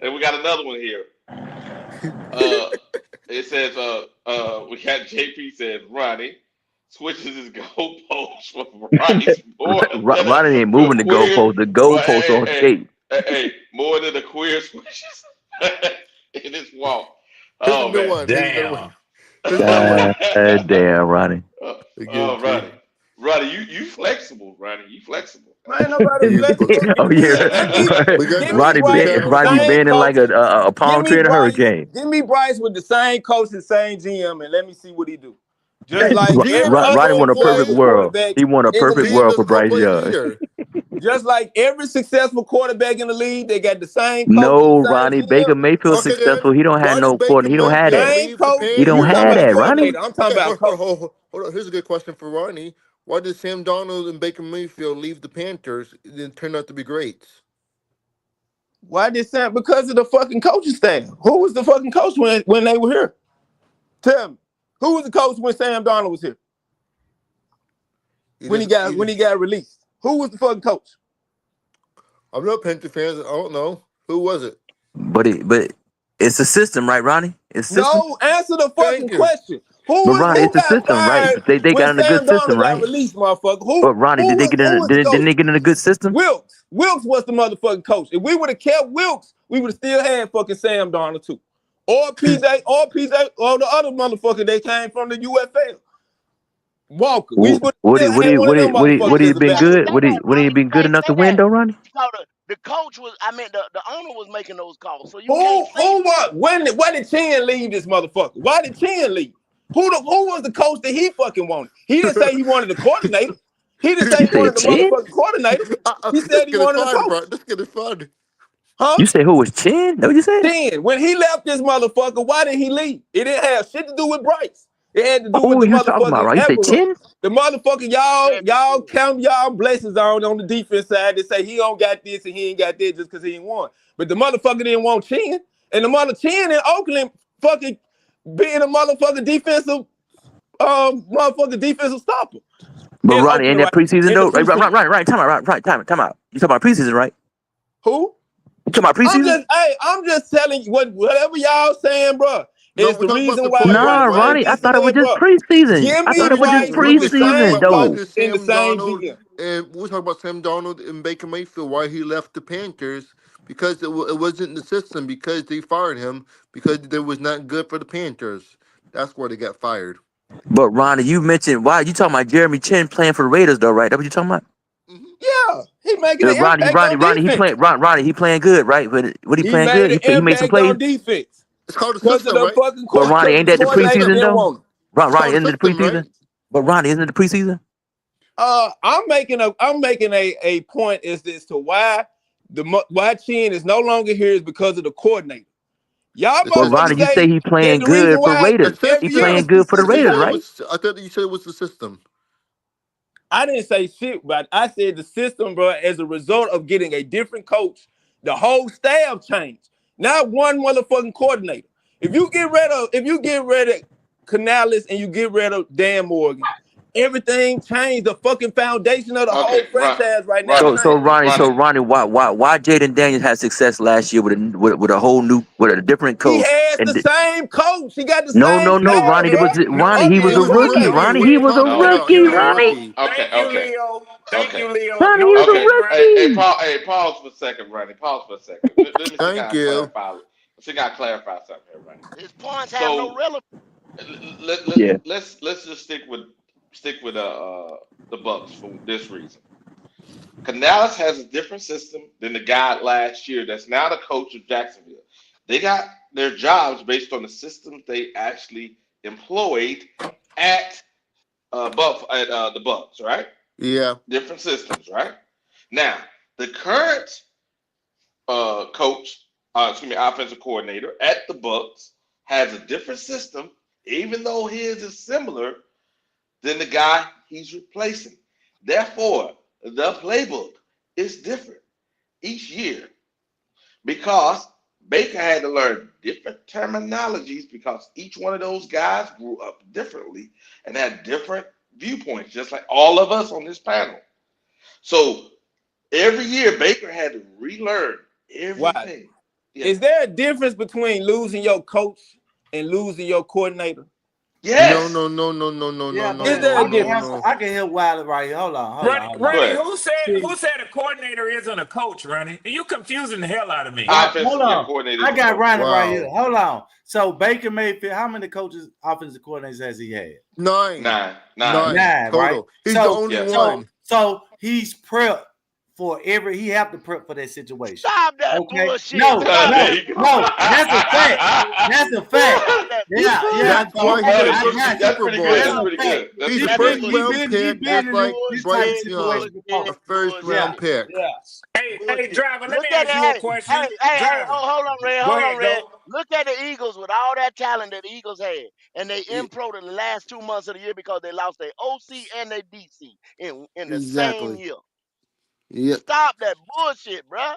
And we got another one here. It says, we got JP says Ronnie switches his goalpost for Bryce more than Ronnie ain't a moving the queer. goalpost. The But goalpost on skate. more than a queer switches in his walk. Here's a Oh new man. one. Here's another one. Damn. Here's another one. Damn, Ronnie. Again, T. Ronnie, you flexible, Ronnie. You flexible. Man, nobody Again, flexible. Oh Man, yeah, we got give me Roddy Bryce been with the Roddy same bending like coach. a palm tree in a hurricane. Give me Bryce with the same coach and same GM, and let me see what he do. Just like GM every has Roddy other no want a perfect successful plays. world. quarterback He want a in the perfect GM league. world for doesn't call Bryce plays Young. either. Just like every successful quarterback in the league, they got the same coach and No, the same Ronnie, Baker GM. Mayfield Okay, then. successful. He don't have Why does no Baker coordinator. He don't have Mayfield that. Same leave the coach. He don't You talking have about a that, Panthers? Ronnie. coordinator? I'm talking Okay, about a coach. hold on. Here's a good question for Ronnie. Why did Sam Donald and Baker Mayfield leave the Panthers and then turn out to be greats? Why did Sam? Because of the fucking coaching staff. Who was the fucking coach when they were here? Tell me. Who was the coach when Sam Darnold was here? When he got released? Who was the fucking coach? I'm not Panther fans. I don't know. Who was it? But it's a system, right, Ronnie? It's a system. No, answer the fucking Thank you. question. But Ronnie, Who it's a got system, right? fired They got when in a good Sam system, Darnold got right? released, motherfucker? But Ronnie, did they get Who was the coach? didn't they get in a good system? Wilkes. Wilkes was the motherfucking coach. If we would have kept Wilkes, we would have still had fucking Sam Darnold too. Or PJ, or the other motherfucker that came from the UFL. Walker. We would still had one of them motherfuckers Would he as have a been backup. good? Would he have been good enough to win though, Ronnie? So the coach was, I mean, the owner was making those calls. So you Who can't say what? Why did Chin leave this motherfucker? Why did Chin leave? Who was the coach that he fucking wanted? He didn't say he wanted the coordinator. He didn't say he wanted the motherfucking coordinator. He said he wanted a coach. Let's get it fun. Huh? You say who was Chin? That what you said? Chin. When he left this motherfucker, why did he leave? It didn't have shit to do with Bryce. It had to do with the you talking about, motherfucking right? You say Chin? The motherfucker y'all count y'all blessings on the defense side. They say he don't got this and he ain't got that just because he ain't won. But the motherfucker didn't want Chin. And the mother Chin in Oakland fucking being a motherfucking defensive stopper. But Ronnie, ain't that preseason though? Right, time out. You talking about preseason, right? Who? You talking about preseason? I'm just telling you whatever y'all saying, bro. It's the reason why. Nah, Ronnie, I thought it was just preseason. I thought it was just preseason, though. In the same GM. And we're talking about Sam Darnold and Baker Mayfield, why he left the Panthers, because it wasn't the system, because they fired him, because it was not good for the Panthers. That's why they got fired. But Ronnie, you mentioned why you talking about Jeremy Chin playing for the Raiders, though, right? That what you talking about? Yeah, he making an impact on defense. Ronnie, he playing good, right? But what he playing good? He made some plays on defense. It's called a system, right? But Ronnie, ain't that the preseason though? Ronnie, isn't it the preseason? Right? But Ronnie, isn't it the preseason? I'm making a point as to why Chin is no longer here is because of the coordinator. Y'all But Ronnie, you say he playing good for Raiders. He playing good for the Raiders, right? I thought you said it was the system. I didn't say shit, but I said the system, bro, as a result of getting a different coach, the whole staff changed. Not one motherfucking coordinator. If you get rid of Canales and you get rid of Dan Morgan, everything changed. The fucking foundation of the whole franchise right now. So Ronnie, why Jaden Daniels had success last year with a whole new with a different coach? He has the same coach. He got the no, same. No, Ronnie. He was a rookie. Ronnie, he was a rookie. Ronnie. Okay. Thank you, Leo. Ronnie, he was a rookie. Hey, pause for a second, Ronnie. Pause for a second. Let me Thank you. clarify something here, Ronnie. his points have no relevance. Let's just stick with the Bucks for this reason. Canales has a different system than the guy last year that's now the coach of Jacksonville. They got their jobs based on the systems they actually employed at the Bucks, right? Yeah. Different systems, right? Now, the current offensive coordinator at the Bucks has a different system, even though his is similar than the guy he's replacing. Therefore, the playbook is different each year because Baker had to learn different terminologies because each one of those guys grew up differently and had different viewpoints, just like all of us on this panel. So every year, Baker had to relearn everything. Why? Yeah. Is there a difference between losing your coach and losing your coordinator? Yes. No. Is there a difference? I can hear Wiley right here. Hold on. Ronnie, who said a coordinator isn't a coach, Ronnie? You confusing the hell out of me. Hold on. I got Ronnie right here. Hold on. So Baker Mayfield, how many offensive coordinators has he had? Nine, right? Total. He's the only one. So he's prepped for he have to prep for that situation. Stop that bullshit. No, that's a fact. That's a fact. Yeah. That's why that's pretty good. He's a first round pick, just like Bryce Young, a first round pick. Yeah. Hey, driver, let me ask you a question. Hold on, Red. Look at the Eagles with all that talent that the Eagles had, and they imploded the last 2 months of the year because they lost their OC and their DC in the same year. Yep. Stop that bullshit, bruh.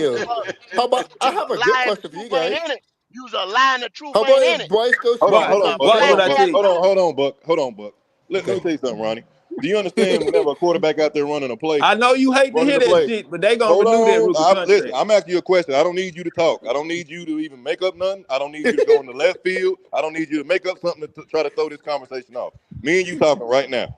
you. How If about? I you have a good lie and the question for you truth ain't guys. in it, you's a lie and the truth How about ain't in if it. Bryce goes Hold to on, You's hold on, a Buck. Cincinnati? Hold black on, what I Buck. ass tell you. Hold on, lie. hold on, Buck. Hold on, Buck. Let me tell you something, Ronnie. Do you understand whenever a quarterback out there running a play, I know you hate to running hear the that play? shit, but they gonna Hold renew that on. rookie Listen, contract. I'm asking you a question. I don't need you to talk. I don't need you to even make up nothing. I don't need you to go in the left field. I don't need you to make up something to try to throw this conversation off. Me and you talking right now.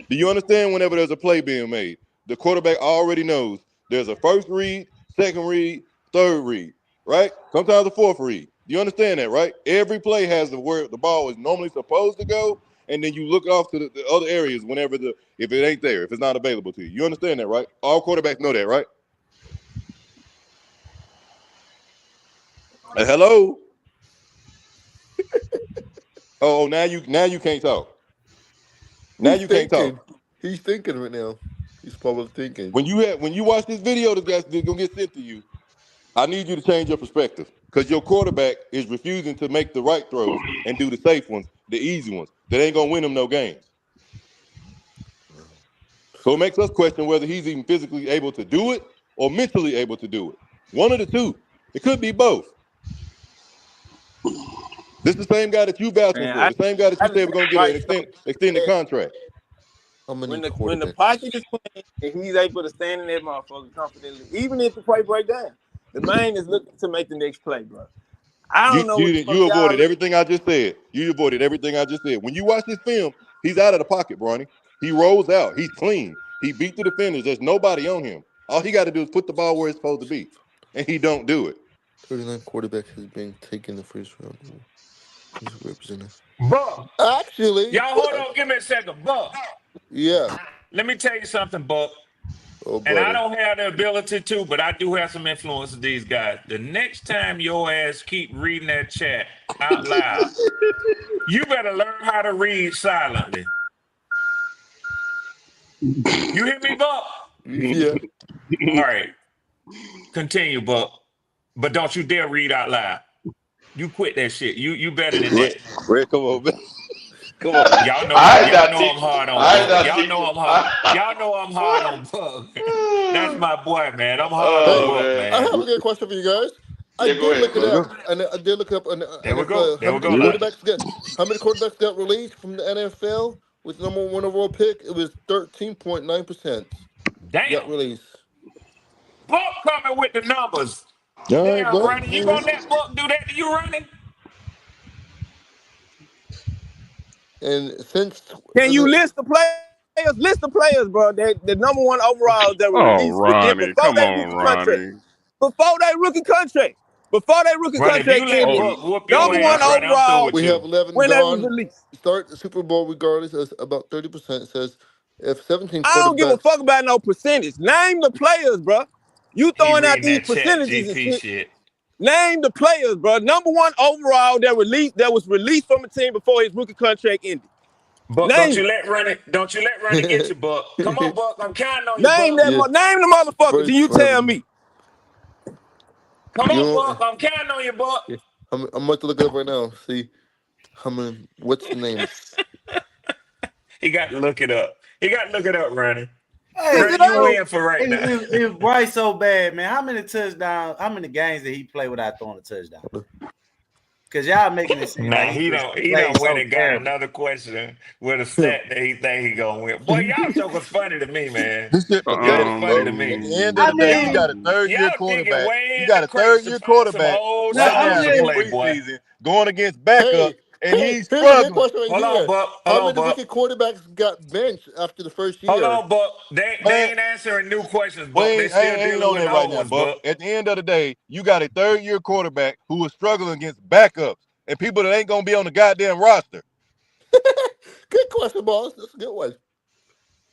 Do you understand whenever there's a play being made, the quarterback already knows there's a first read, second read, third read, right? Sometimes a fourth read. You understand that, right? Every play has where the ball is normally supposed to go, and then you look off to the other areas whenever if it ain't there, if it's not available to you. You understand that, right? All quarterbacks know that, right? Hello. Oh, now you can't talk. Now He's you can't talk. thinking. He's thinking right now. He's probably thinking. When you watch this video that's gonna get sent to you, I need you to change your perspective because your quarterback is refusing to make the right throws and do the safe ones, the easy ones that ain't gonna win them no games. So it makes us question whether he's even physically able to do it or mentally able to do it. One of the two. It could be both. This is the same guy that you vouching Man, for, the same guy that I you said we're understand gonna get Bryce an Young. extended contract. How many When the quarterbacks? pocket is clean and he's able to stand in that motherfucker confidently, even if the play break down, the man is looking to make the next play, bro. I don't know what the fuck You y'all avoided everything I just said. You avoided everything I just said. When you watch this film, he's out of the pocket, Bronny. He rolls out. He's clean. He beat the defenders. There's nobody on him. All he got to do is put the ball where it's supposed to be, and he don't do it. 39 quarterbacks has been taken the first round. Who's represented? Buck, Actually, y'all hold on, give me a second. Buck, yeah. let me tell you something, Buck. Oh, And I buddy. don't have the ability to, but I do have some influence with these guys. The next time your ass keep reading that chat out loud, you better learn how to read silently. You hear me, Buck? Yeah. All right. Continue, Buck. But don't you dare read out loud. You quit that shit. You better than that. Red, come on, man. Come on. Y'all know I'm hard on I Buck. not Y'all teach know him. I'm hard. Y'all know I'm hard on Buck. That's my boy, man. I'm hard on Hey, Oh Buck, man. I have man. a good question for you guys. I Yeah, go did ahead, look it There we Buck. up, go. and I did look up on the There we go. NFL There we go, Lottie. how many quarterbacks got released from the NFL with number one overall pick. It was 13.9% got Damn. released. Buck coming with the numbers. All right, Damn, Buck. Ronnie, you gonna let Buck do that to you, Ronnie? And since Can you list the players? List the players, bro. The number one overall that were Oh, released within Ronnie, before come they on, rookie contract. Ronnie. Before they rookie contract. Before they rookie Ronnie, if you contract let ended. Oh, Buck whoop your Number one ass, Ronnie, I'm through overall with we have you. 11 when they was gone, released. start the Super Bowl regardless. As about 30% says if 17 I don't give a quarterbacks. fuck about no percentage. Name the players, bro. You He throwing out reading these that chat percentages and GP shit. shit. Name the players, bro. Number one overall that was released from a team before his rookie contract ended. Buck, don't Name you it. let Ronnie get you, Buck. Come on, Buck. I'm counting on you, Name Buck. that. Yeah, Name the motherfuckers. And first you tell 11. me. Come You on, know, Buck. I'm counting on you, Buck. yeah. I'm about to look it up right now. See how many. What's the names? He got to look it up. He got to look it up, Ronnie. Hey, Look Ronnie, it you up. so win for right now. if Bryce so bad, man, how many touchdowns, how many games did he play without throwing a touchdown? Because y'all making it seem like Nah, he he just don't. He plays don't went so and got terrible. another question with a stat that he think he gonna win. Boy, y'all jokers funny to me, man. This shit Y'all pathetic, funny to bro. At me. the end of I the day, you Y'all, got a mean, third year y'all digging quarterback. way You in got the a third crates to year find some quarterback old no, right I'm now songs to in the just play, boy. preseason going against Hey, backups, and hey, he's here's a good struggling. question right Hold on, here. Buck. Hold How on, many Buck. rookie quarterbacks got benched after the first Hold year? on, Buck. They Man, ain't answering new questions, we Buck. They ain't, still ain't dealing on with that the right old now, ones, Buck. Buck. At the end of the day, you got a third year quarterback who is struggling against backups and people that ain't gonna be on the goddamn roster. Good question, boss. That's a good one.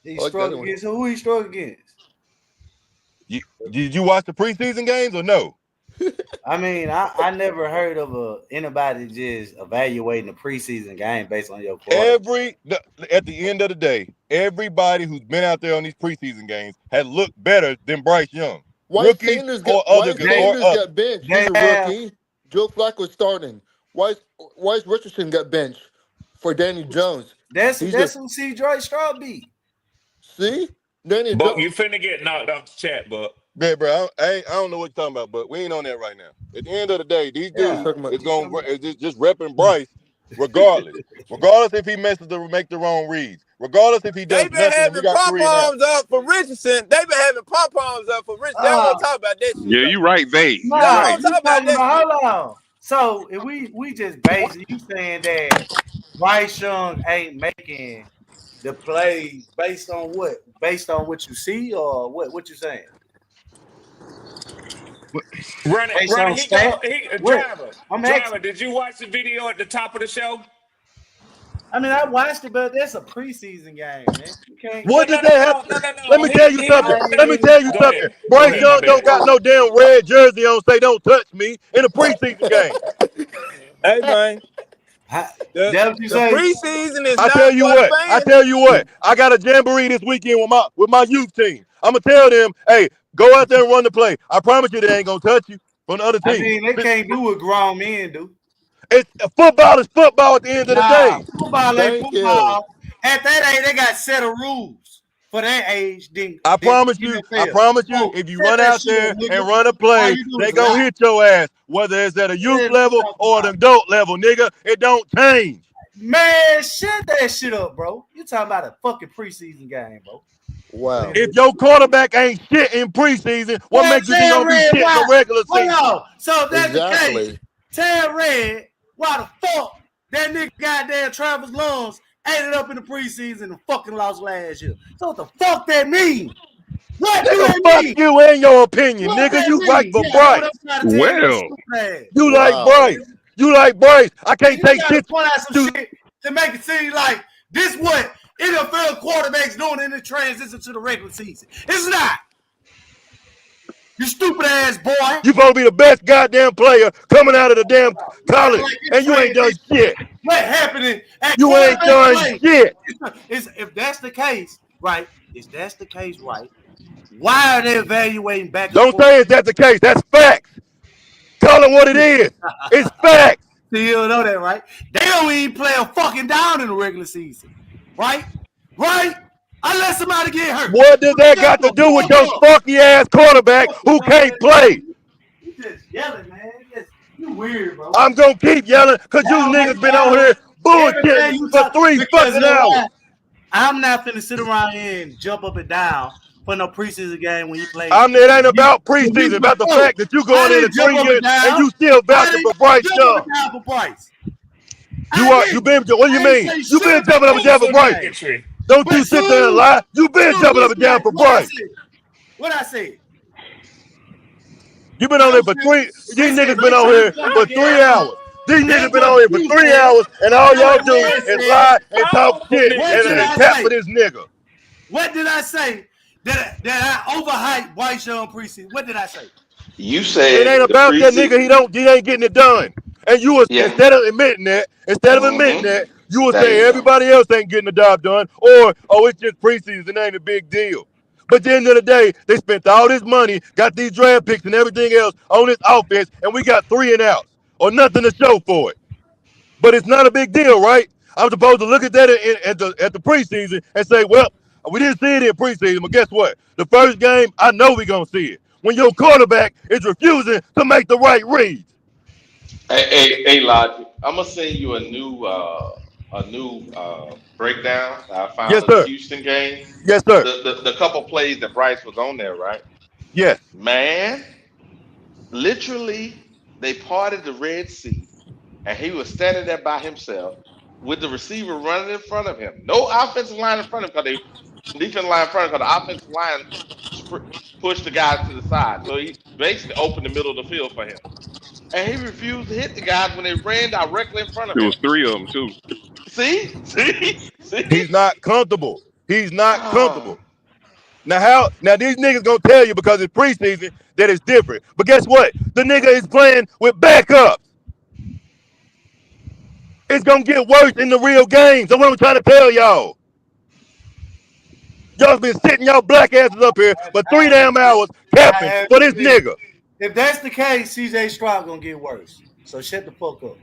he I like that struggled one. against who he struggled against. Did you watch the preseason games or no? I mean, I never heard of anybody just evaluating a preseason game based on your quarterback. At the end of the day, everybody who's been out there on these preseason games has looked better than Bryce Young, rookies or They or other. Sanders got benched? He's they a have rookie. Joe Flacco starting. Why is Richardson got benched for Danny Jones? He's a that's who C. Dre Stroud beat. see Danny Buck, Jones. you finna get knocked off the chat, Buck. Yeah, bro, I don't know what you're talking about, but we ain't on that right now. At the end of the day, these He's Yeah, dudes talking about. is just repping Bryce, regardless. Regardless if he messes to make the wrong reads, regardless if he does They been nothing and we having got pom 3-0. poms up for Richardson. They been having pom poms up for Richardson. They don't want to talk about that shit yeah, though. you right, they. They You don't nah, right. want to you talk about talking that about shit. hold on. So if we just basically you saying that Bryce Young ain't making the plays based on what? Based on what you see or what you saying? Running, Based running. on He go. stats? He What? driver. I'm Driver. asking. Did you watch the video at the top of the show? I mean, I watched it, but that's a preseason game, man. You can't. No, What no, did no, that no, have? no, no, Let no. me tell you something. Let me tell you Go something. ahead. Go Bryce ahead. My Young don't bad. got no damn red jersey on. Say don't touch me in a preseason game. Hey man, the That what you the say? preseason is I not tell you for the what. I fans. tell you what. I got a jamboree this weekend with my youth team. I'm gonna tell them, hey, go out there and run the play. I promise you, they ain't gonna touch you from the other I team. mean, they can't do what grown men do. It's football is football at the end of the Nah, day. football ain't Thank you. football. At that age, they got set of rules for that age. Then I than promise you, I NFL. promise you, So if you set run that out shit up, there nigga. and run a All play, you do they is gonna lie. hit your ass, whether it's at a youth Yeah, level or an adult level, nigga. It don't change. man, shut that shit up, bro. You talking about a fucking preseason game, bro? Wow. If your quarterback ain't shit in preseason, what Man, makes you think he tell gonna be Red shit in the why. regular Hold season? on. So if that's the case, Exactly. tell Red why the fuck that nigga goddamn Travis Lawrence ended up in the preseason and fucking lost last year. So what the fuck that mean? What do Nigga, that fuck mean? you and your opinion, What nigga. that You right mean? for Yeah, that's what Bryce. I'm trying to tell your Well, stupid ass. You like Wow. Bryce. You like Bryce. I And can't you take try to shit. point out some To, shit to make it seem like this what NFL quarterbacks doing in the transition to the regular season. It's not. You stupid ass boy. you supposed to be the best goddamn player coming out of the damn You act college, like it's and you ain't done transition. shit. What happening at You ain't quarterback done play? shit. If that's the case, right? If that's the case, right? Why are they evaluating backup Don't quarterbacks? say is that the case. That's facts. Call it what it is. It's facts. So you don't know that, right? They don't even play a fucking down in the regular season, right? Right? Unless somebody get hurt. What does that Shut got to the do with fuck your up. spunky ass quarterback who can't play? You just yelling, man. You weird, bro. I'm gonna keep yelling because you That don't make niggas been that on don't here make bullshitting everything you for talk 3 because you fucking know why? hours. I'm not finna sit around here and jump up and down for no preseason game when he played. It ain't about The preseason, week about the before. fact that you I going into didn't jump 3 up and years and down. you still I vouching didn't for Bryce jump up and Young. down for Bryce. You I are you been didn't. what do you I ain't mean? say You shit been about jumping up and down Bryce for in the Bryce. game. Don't But you sit there and soon, lie. You been jumping up this and guy, down for what I Bryce. said, what I said. You been I on there don't for care. 3 They these said niggas been on Rayshon here come for back 3 in. hours. These That's niggas been what on here for you 3 said. hours and all That's y'all what do Red is said. lie and talk Powerful shit nigga What and, did and say. I cap for say? this nigga. What did I say? That I overhyped Bryce Young preseason. What did I say? You It ain't said the about that nigga. preseason. He ain't getting it done. And you was Yeah. instead of admitting that, you would There say you go. everybody else ain't getting the job done, or oh, it's just preseason, it ain't a big deal. But at the end of the day, they spent all this money, got these draft picks and everything else on this offense, and we got 3 and outs or nothing to show for it. But it's not a big deal, right? I'm supposed to look at that at the preseason and say, well, we didn't see it in preseason, but guess what? The first game, I know we're going to see it. When your quarterback is refusing to make the right reads. Hey, Lodge, I'm gonna send you a new breakdown that I Yes, found of the sir. Houston game. Yes, sir. The couple plays that Bryce was on there, right? Yes. Man, literally, they parted the Red Sea, and he was standing there by himself with the receiver running in front of him. No offensive line in front of him because they defensive line in front of him because the offensive line pushed the guys to the side. So he basically opened the middle of the field for him. And he refused to hit the guys when they ran directly in front of it him. was three of them too. See? See? He's See? not comfortable. He's not Oh. comfortable. Now these niggas gonna tell you because it's preseason that it's different. But guess what? The nigga is playing with backups. It's gonna get worse in the real games. That's what I'm trying to tell y'all. Y'all been sitting y'all black asses up here for 3 damn hours I capping for haven't this said. nigga. If that's the case, CJ Stroud gonna get worse. So shut the fuck up.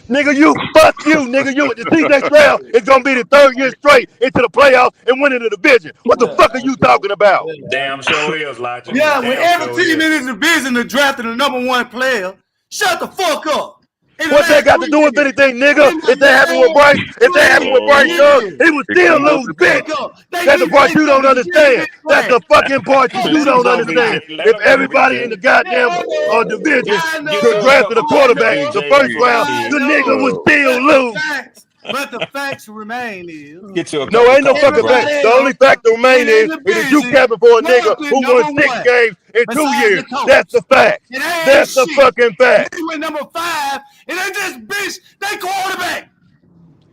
Nigga, fuck you, nigga. The CJ Stroud is gonna be the 3rd year straight into the playoffs and winning the division. What the fuck are you talking about? Damn sure is, Logic. Yeah, when Damn every sure team is. in this division are drafting the number 1 player, shut the fuck up. In the What that last got to 3 do with years. anything, nigga? In If that the happened with Bryce, last if that 3 happened with Bryce Young, Oh, years. he would it still comes Shut up lose, the to bitch. fuck up. They That's the keep part you chasing don't the division understand. That's anyway. the fucking part Fuck you Let is him you don't go, talking understand. about? BJ. Let If him go, everybody in BJ. the Yeah, goddamn I know. division Get I get could your know. draft a cup I off of quarterback know. the BJ. first Let round, I BJ. the nigga know. would uh, still But the lose. facts But the facts remain is Get you a No, cup of ain't no coffee, fucking bro. fact. everybody The only else fact that in remain the is you division capping for a nigga must be who won number 6 one games in 2 besides years. the coach. That's the fact. It ain't That's the shit. fucking fact. We went number 5, and they just bitch they quarterback.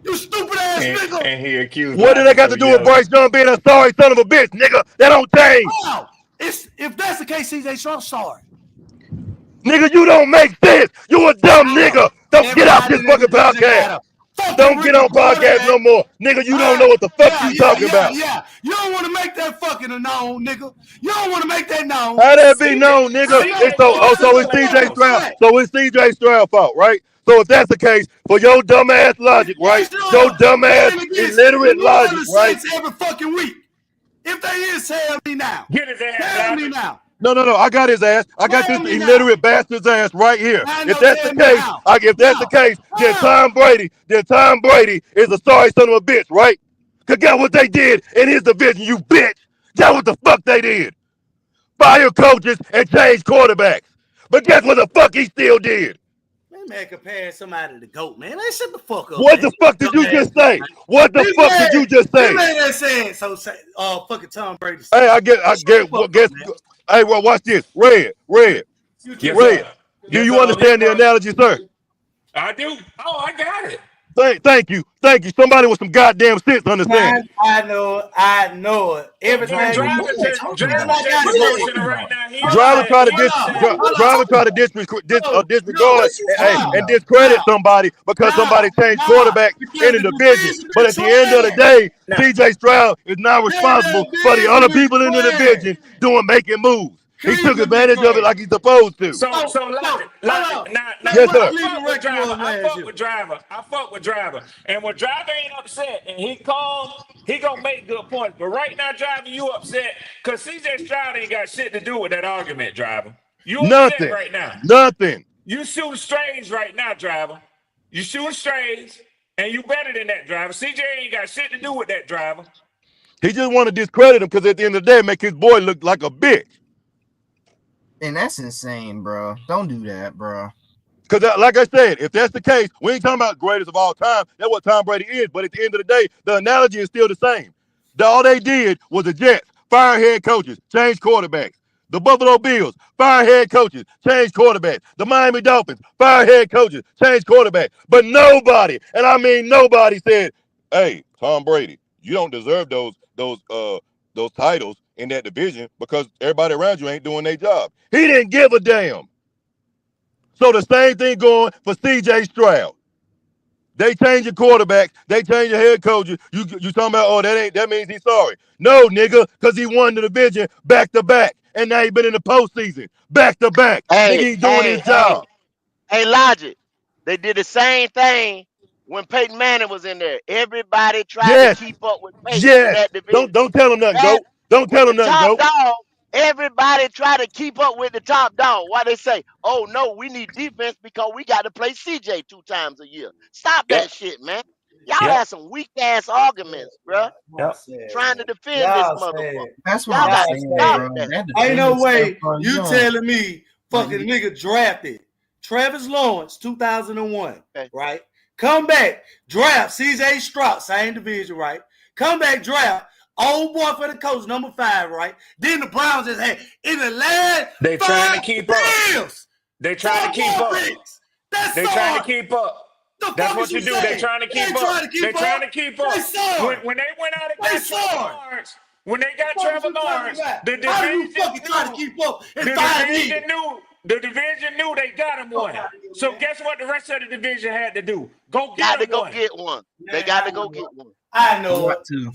You stupid ass nigga. And he accused What did Lodge that of got so to do with yelling. Bryce Young being a sorry son of a bitch, nigga? That don't change. Wow. If that's the case, CJ Stroud, sorry. Nigga, you don't make sense. You a dumb Wow. nigga. Don't get off Everybody this in the fucking division podcast. got a fucking Don't get rookie on podcast quarterback. no more. Nigga, you don't Huh? know what the fuck you talking about. Yeah. You don't want to make that fucking known, nigga. You don't want to make that known. How that be CJ known, nigga? CJ So Stroud it's played CJ on Stroud. Correct. So it's CJ Stroud fault, right? So if that's the case, for your dumb ass logic, right? Your dumb ass Playing against illiterate New logic, Orleans right? Saints every fucking week. If they is, tell me now. Get his ass, Tell me Lodge. now. No. I got his ass. I got Tell this me now. illiterate bastard's ass right here. I If know. that's the Tell me case, how. then How? Tom Brady is a sorry son of a bitch, right? Cause guess what they did in his division, you bitch. Guess what the fuck they did? Fire coaches and change quarterbacks. But guess what the fuck he still did? Man, compare somebody to GOAT, man. Man, shut the fuck up, What man. the fuck did you just say? Man. What the fuck did you just say? You made that saying so say fucking Tom Brady. Hey, I get Shut the fuck guess. up, man. Hey, well, watch this. Red. You Yes, just sir. Do Yes, you sir. I'm here, understand the bro. analogy, sir? I do. Oh, I got it. Thank you. Somebody with some goddamn sense understand it. I know it. Every But time you driver like said I the said. emotional right now. He Driver upset. try to He upset. disregard and discredit somebody because somebody changed quarterbacks in Because the the division. division But been at the end of the trash. day, Now, CJ Stroud is now responsible for the other The division people in the been trash. division making moves. He took Cleveland been advantage of it trash. like he's supposed to. so So, logic. hold on. Now, Say Yes, what sir. I Cleveland fuck with record driver. was last year. I fuck with driver. And when driver ain't upset and he calm, he gonna make good points. But right now, driver, you upset because CJ Stroud ain't got shit to do with that argument, driver. You upset Nothing. right now. Nothing. You shooting strays right now, driver. You shooting strays, and you better than that, driver. CJ ain't got shit to do with that, driver. He just want to discredit him because at the end of the day, make his boy look like a bitch. And that's insane, bro. Don't do that, bro. Because, like I said, if that's the case, we ain't talking about greatest of all time. That's what Tom Brady is. But at the end of the day, the analogy is still the same. All they did was the Jets fire head coaches, change quarterbacks. The Buffalo Bills fire head coaches, change quarterbacks. The Miami Dolphins fire head coaches, change quarterbacks. But nobody, and I mean nobody, said, "Hey, Tom Brady, you don't deserve those titles in that division because everybody around you ain't doing their job." He didn't give a damn. So the same thing going for CJ Stroud. They change your quarterbacks, they change your head coaches. You talking about, oh, that means he's sorry. No, nigga, because he won the division back to back. And now he been in the postseason. Back to back. Nigga, he's doing his job. Hey, Logic. They did the same thing when Peyton Manning was in there. Everybody tried to Yes. keep up with Peyton in Yes. that division. Don't tell him nothing, That GOAT. Don't with tell the him nothing, top GOAT. dog, everybody try to keep up with the top dog. Why they say, oh no, we need defense because we got to play CJ 2 times a year. Stop Yep. that shit, man. Y'all Yep. have some weak ass arguments, bro. Yep. Trying to defend this motherfucker. That's what Y'all I'm got to saying, stop bro. that. That Ain't no defending way stuff, bro, you don't- telling me fucking Like, nigga drafted Travis Lawrence 2001, Okay. right? Come back, draft CJ Stroud, same division, right? Come back, draft old boy for the coach, number 5, right? Then the Browns just had in the last They 5 trying to keep up. years. They trying to keep up. That's They trying to sorry. keep up. The That's fuck what is you you do. They saying? trying to They keep ain't up. trying to keep They up. trying to keep They up. sorry. When they went out and They got Trevor sorry. Lawrence, when they got What Trevor you talking Lawrence, about? the How do you division fucking try to knew. keep up in The 5 years? division knew they got him one. So guess what the rest of the division had to do? Go Got get to him go one. get one. They got to go get one. I know Got it. to.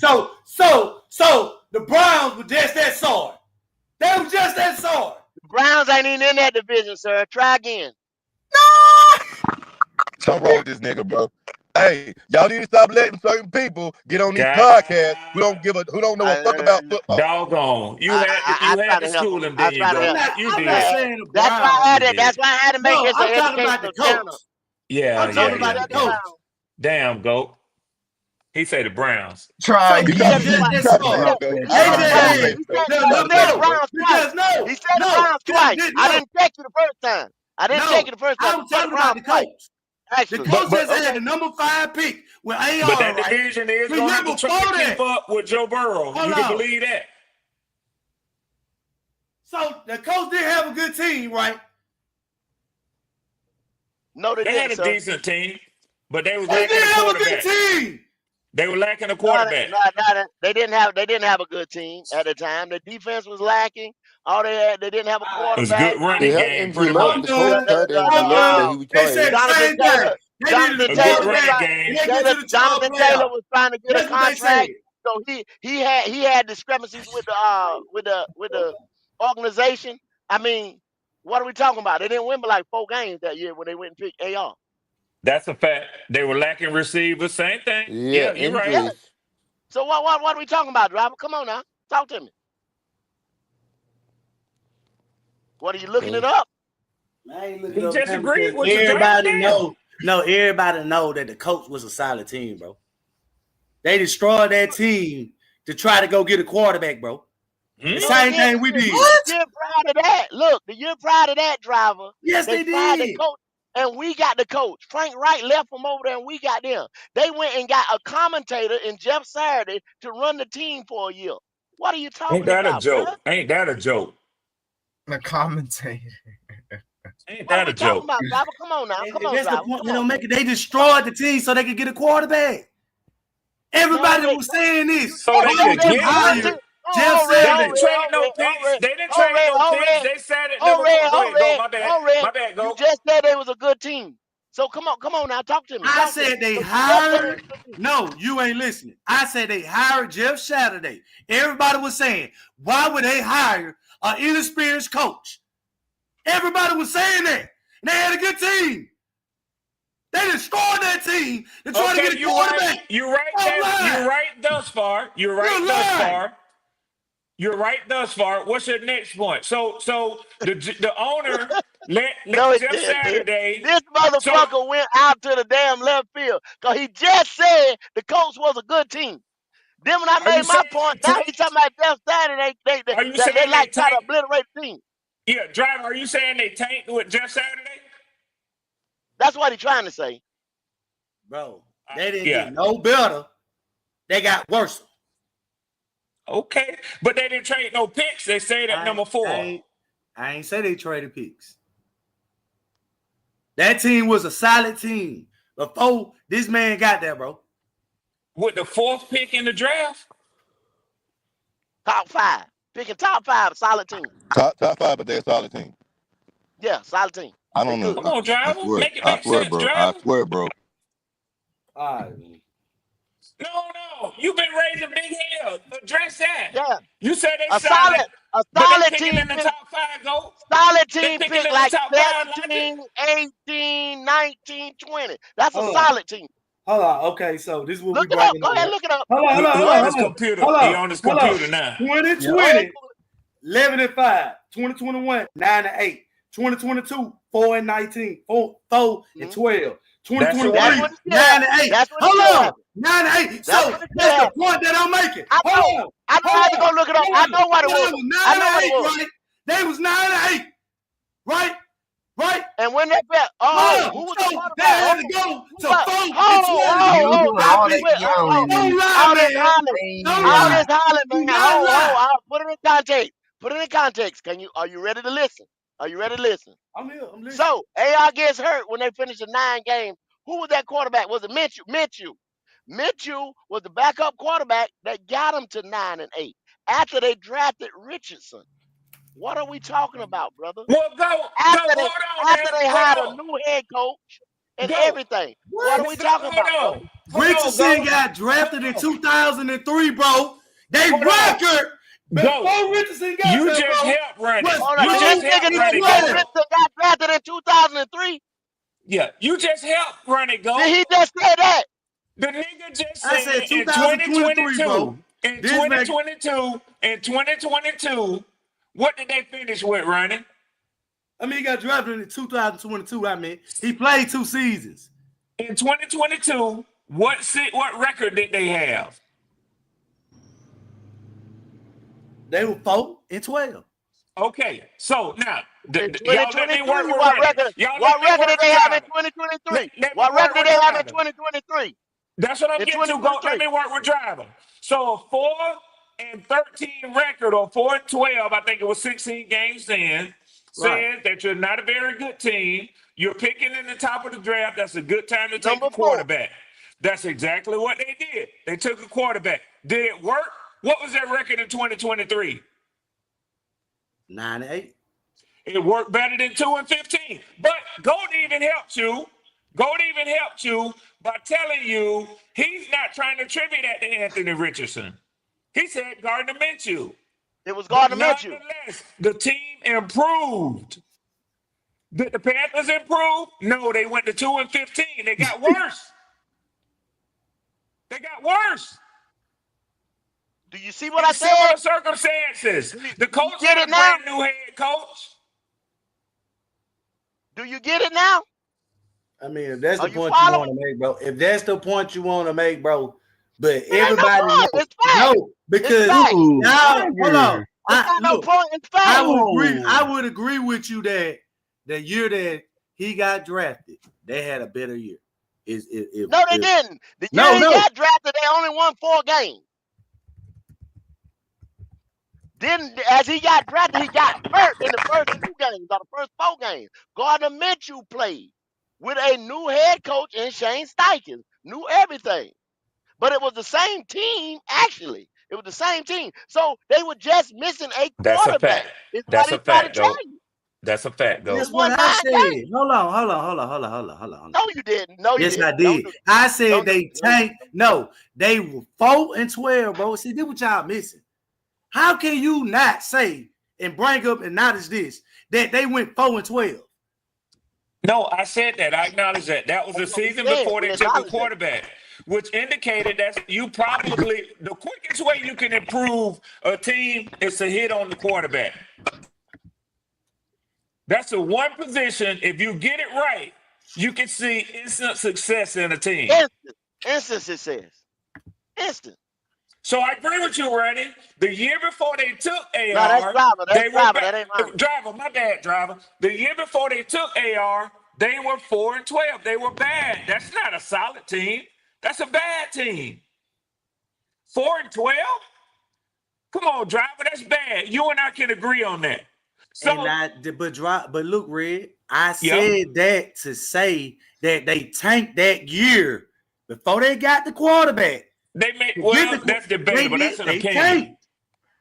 So the Browns were just that sorry. They were just that sorry. The Browns ain't even in that division, sir. Try again. Something wrong with this nigga, bro. Hey, y'all need to stop letting certain people get on these God, podcasts who don't know a fuck about football. doggone. You I had try to to help school him. him, I then you try to go. help. You I'm did. not saying the That's why I had Browns. it. That's why I had to make No, this an I'm talking about the educational channel. coach. Yeah, I'm talking about the Shut the coach. Browns. Damn, goat. He say the Browns. Try So He he said was the just Browns. that He sorry. said the Browns. AJ, He said the Browns twice. Bro. He said the Browns twice. I didn't take you the first time. I didn't take you the first time. I'm He said the talking about Browns the twice. coach. The Actually, coach just okay. had the number 5 pick with But AR, that right? division is The going to year have to try before to keep that. up with Joe Burrow. Hold You can on. believe that. So the coach didn't have a good team, right? No, they They had didn't, a sir. decent team, but they was They lacking a didn't have a good quarterback. team. They were lacking a No, quarterback. they didn't have a good team at the time. The defense was lacking. All they didn't have a It was a good quarterback. They running had game, Andrew pretty Luck. Hold The much. coach on. cut Andrew Hold Luck, and on. he They said retired. the Jonathan same Taylor. thing. They Jonathan needed a A good Taylor was running quarterback, trying. and game. they get to the top Jonathan Taylor playoff. was trying to get a That's what they said. contract, so he had discrepancies with the organization. I mean, what are we talking about? They didn't win but like 4 games that year when they went and picked AR. That's a fact. They were lacking receivers. Same thing. Yeah, Yeah, you're right. Yeah. injuries. So what are we talking about, driver? Come on now, talk to me. What are you looking it They, up? I ain't looking He up just now agreed because with you, driver. everybody Damn. know. No, everybody know that the coach was a solid team, bro. They destroyed that team to try to go get a quarterback, bro. The No, they same didn't. thing we did. The year prior to that, look, the year prior to that, driver, Yes, they they fired the did. coach, and we got the coach. Frank Wright left from over there, and we got them. They went and got a commentator in Jeff Saturday to run the team for a year. What are you Ain't talking that a about, bro? joke? Ain't that a joke? The commentator. Ain't What are that we a talking joke? about, driver? Come on now, come on, That's the driver. point. Come They on, don't man. make it. They destroyed the team so they could get a quarterback. Everybody No, was saying this. So they Why they could would you just get good hire one? team. Jeff They Saturday? didn't trade no picks. They didn't trade no picks. They said it. Never put. Go ahead. Go. My bad. My bad. You Go. just said they was a good team. So come on now, talk to me. I Talk to me. said they So you just said they was hired. a good team. No, you ain't listening. I said they hired Jeff Saturday. Everybody was saying, why would they hire an inexperienced coach? Everybody was saying that. And they had a good team. They destroyed that team to try to get Okay, a you right. quarterback. You right. Don't lie. You're right thus far. You're right You're thus lying. far. You're right thus far. What's your next point? So the owner let No, it Jeff did. Saturday. This So motherfucker went out to the damn left field because he just said the Colts was a good team. Then when I are you made my saying point, they now he's talking about Jeff Saturday. are you They saying they like try to tanked? obliterate the team. Yeah, driver. Are you saying they tanked with Jeff Saturday? That's what he's trying to say. Bro, they didn't Yeah. get no better. They got worse. Okay, but they didn't trade no picks. They stayed at number 4. I ain't say they traded picks. That team was a solid team before this man got there, bro. With the 4th pick in the draft. Top 5. Picking top 5, solid team. Top 5, but they're a solid team. Yeah, solid team. I They don't know. good. Come on, I driver. swear. Make it I make swear, sense, bro. I driver. swear, bro. All right, man. No. You've been raising big hell. Address that. Yeah. You said they A solid, but they solid picking team in the pick, top 5, go. solid They team picking pick in the like top 5, Logic. 17, 18, 19, 20. That's a Hold on. solid team. Hold on. Okay, so this is what we Look it up. bringing Go up. ahead, Right? look it up. Hold on. He on his computer. He on his computer now. 2020, 11-5. 2021, 9-8. 2022, 4-19. 4-12. 2023, That's what it said. 9-8. That's what it Hold said. on, 9-8. That's So what it that's the said. point that I'm making. I know I had to go look it up. I know what it was. I know what it was. Right? They was 9-8. Right? Right? And when they bet, who was the So quarterback? they had to go to 4 and 12. You doing all that yelling Don't and lie, All this man. hollering, Don't all lie. this hollering, man. Do not lie. Put it in context. Put it in context. Are you ready to listen? Are you ready to listen? I'm here. I'm listening. So AR gets hurt when they finished the 9 games. Who was that quarterback? Was it Minshew? Minshew was the backup quarterback that got him to 9-8 after they drafted Richardson. What are we talking about, brother? Well, go. After Hold on, they man. hired a Hold on. new head coach and Go. everything. What are we talking about, brother? Richardson got drafted in 2003, bro. They record before Richardson got You there, just bro. helped run it. Hold on. You This just nigga helped just run it, said go. Richardson got drafted in 2003. Yeah, you just helped run it, go. Did he just say that? The nigga just I said said 2023, bro. in 2022, what did they finish with, running? I mean, he got drafted in 2022. I mean, he played 2 seasons. In 2022, what record did they have? They were 4-12. Okay, so now In y'all let me work 2023, with what running. record? Y'all What let me record work did they with have in driving. 2023? Let me What work record did with they have in driving. 2023? That's what I'm in getting to. Go. Let 2023. me work with Driver. So a 4-13 record or 4-12, I think it was 16 games in, Right. says that you're not a very good team. You're picking in the top of the draft. That's a good time to take Number a 4. quarterback. That's exactly what they did. They took a quarterback. Did it work? What was their record in 2023? 9-8. It worked better than 2-15. But Gold even helped you. Gold even helped you by telling you he's not trying to attribute that to Anthony Richardson. He said Gardner Minshew. It was But Gardner Minshew. nonetheless, the team improved. Did the Panthers improve? No, they went to 2-15. They got worse. They got worse. Do you see what In I similar said? circumstances. Do The you coach get had it a now? brand new head coach. Do you get it now? I mean, if that's Are the you point you following? want to make, bro. If that's the point you want to make, bro. But It ain't no everybody point. knows. It's fact. No, It's because fact. y'all, hold on. It's not no point. It's fact. I would agree with you that the year that he got drafted, they had a better year. No, they didn't. The year No, he no. got drafted, they only won 4 games. Then, as he got drafted, he got hurt in the first 2 games or the first 4 games. Gardner Minshew played with a new head coach in Shane Steichen, knew everything. But it was the same team, actually. It was the same team. So they were just missing a That's a fact. quarterback. Is what That's he's a trying to fact, tell though. you. That's a fact, They though. That's what won 9 I said. games. Hold on. No, you didn't. No, you Yes, I didn't. did. Don't do that. I said Don't do they that. tanked. No, they were 4-12, bro. See, this what y'all missing. How can you not say and bring up and notice this that they went 4-12? No, I said that. I acknowledge that. That was the That's what we season said. before We they took a acknowledge that. quarterback, which indicated that you probably, the quickest way you can improve a team is to hit on the quarterback. That's the one position, if you get it right, you can see instant success in a team. Instant success. Instant. So I agree with you, Randy. The year before they took AR, No, that's Driver. That's they were Driver. bad. That ain't mine. Driver, my bad, Driver. The year before they took AR, they were 4-12. They were bad. That's not a solid team. That's a bad team. 4-12? Come on, Driver. That's bad. You and I can agree on that. So, But look, Red, I said that to say that they tanked that year before they got the quarterback. They made that's debatable. That's an opinion. Tanked.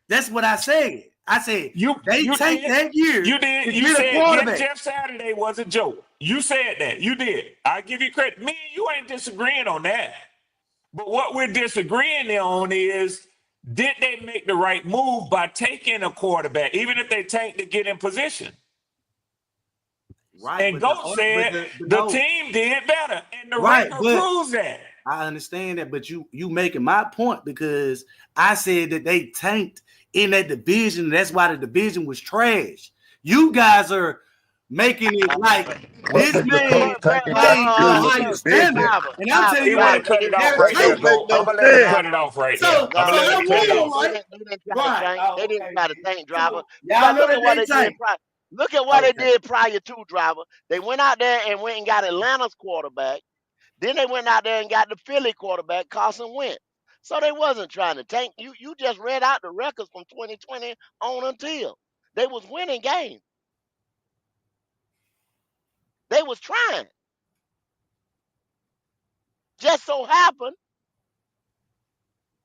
That's what I said. I said they tanked that year. You did. To You get a said quarterback. Jeff Saturday was a joke. You said that. You did. I give you credit. Me and you ain't disagreeing on that. But what we're disagreeing on is, did they make the right move by taking a quarterback, even if they tanked to get in position? Right. And Goat said the team did better, and the record proves that. I understand that, but you making my point because I said that they tanked in that division. And that's why the division was trash. You guys are making it like this man played higher standard. And I'm telling you what, cut it off right there, Goat. I'm gonna let him cut it off right there. I'm gonna let him cut it off. They didn't try to tank, Driver. Y'all know Look at that what they they did tanked. prior. Look at what they did prior to, Driver. They went out there and went and got Atlanta's quarterback. Then they went out there and got the Philly quarterback, Carson Wentz. So they wasn't trying to tank. You just read out the records from 2020 on until. They was winning games. They was trying. Just so happened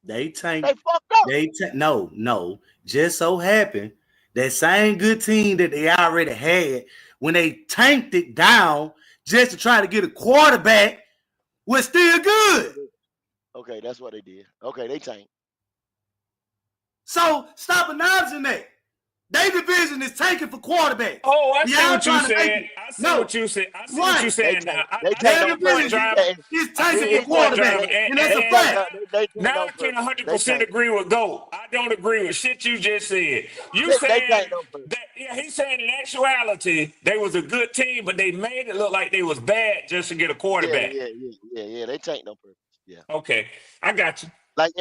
they tanked. they fucked up. No. Just so happened that same good team that they already had, when they tanked it down just to try to get a quarterback, was still good. Okay, that's what they did. Okay, they tanked. So stop acknowledging that. Their division is tanking for quarterback. Oh, I see what you said. I see what you said. I see what you said now. Their division is tanking for quarterback, and that's a fact. Now I can 100% agree with Goat. I don't agree with shit you just said. You said that, he's saying in actuality they was a good team, but they made it look like they was bad just to get a quarterback. Yeah. They tanked on purpose. Yeah. Okay, I got you. Like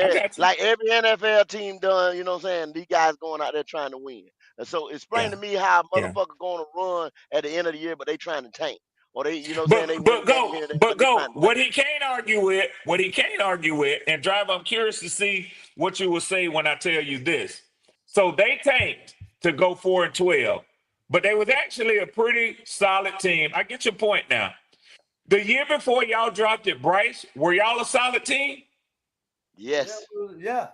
every NFL team done, you know what I'm saying? These guys going out there trying to win. And so explain to me how a motherfucker going to run at the end of the year, but they trying to tank. or they, you know, what I'm saying they win a game here and there, But but they go. find a way. What he can't argue with, and Drive, I'm curious to see what you will say when I tell you this. So they tanked to go 4-12, but they was actually a pretty solid team. I get your point now. The year before y'all dropped it, Bryce, were y'all a solid team? Yes. Yeah.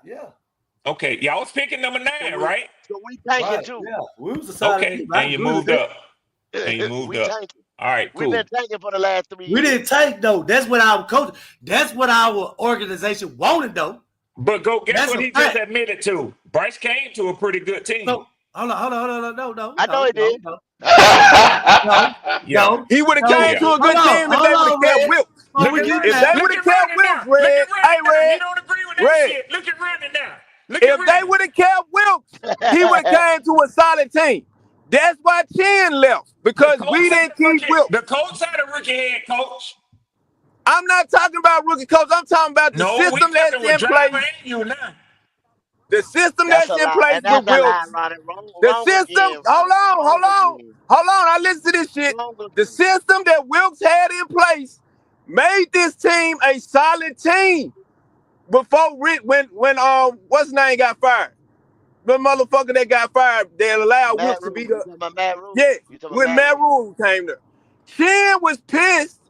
Okay, y'all was picking number 9, right? So we tanking Right. too. Yeah. We was a solid Okay, team. I and you agree with moved that. up. And you moved We up. tanking. All right, We've been cool. tanking for the last 3 We years. didn't tank though. That's what our coach. That's what our organization wanted though. But go, guess That's what a he just fact. admitted to? Bryce came to a pretty good team. So hold on. I know he did. No. He would have came to a good team if they would have kept Red. Wilkes. Before we get to If they that, would have kept Wilkes, Look Red. at Hey, Randy now. He Red. don't agree with that Red. shit. Look at Randy now. Look If at they Randy. would have kept Wilkes, he would have came to a solid team. That's why Chin left, because we didn't keep Wilkes. The Colts had a rookie head coach. I'm not talking about rookie coach. I'm talking about the No, we system that's talking with in Driver place. and you now. The system That's that's a in lie. place And that's with a lie, Wilkes. Ronnie. The Wrong system, again, Ronnie. Wrong again. I listen to this shit. Wrong The again. system that Wilkes had in place made this team a solid team before when what's his name got fired. The motherfucker that got fired, they allowed Matt Wilkes to Rule. be You the talking about Matt Rule? yeah. You talking about When Matt Matt Rule? Rule came there, Chin was pissed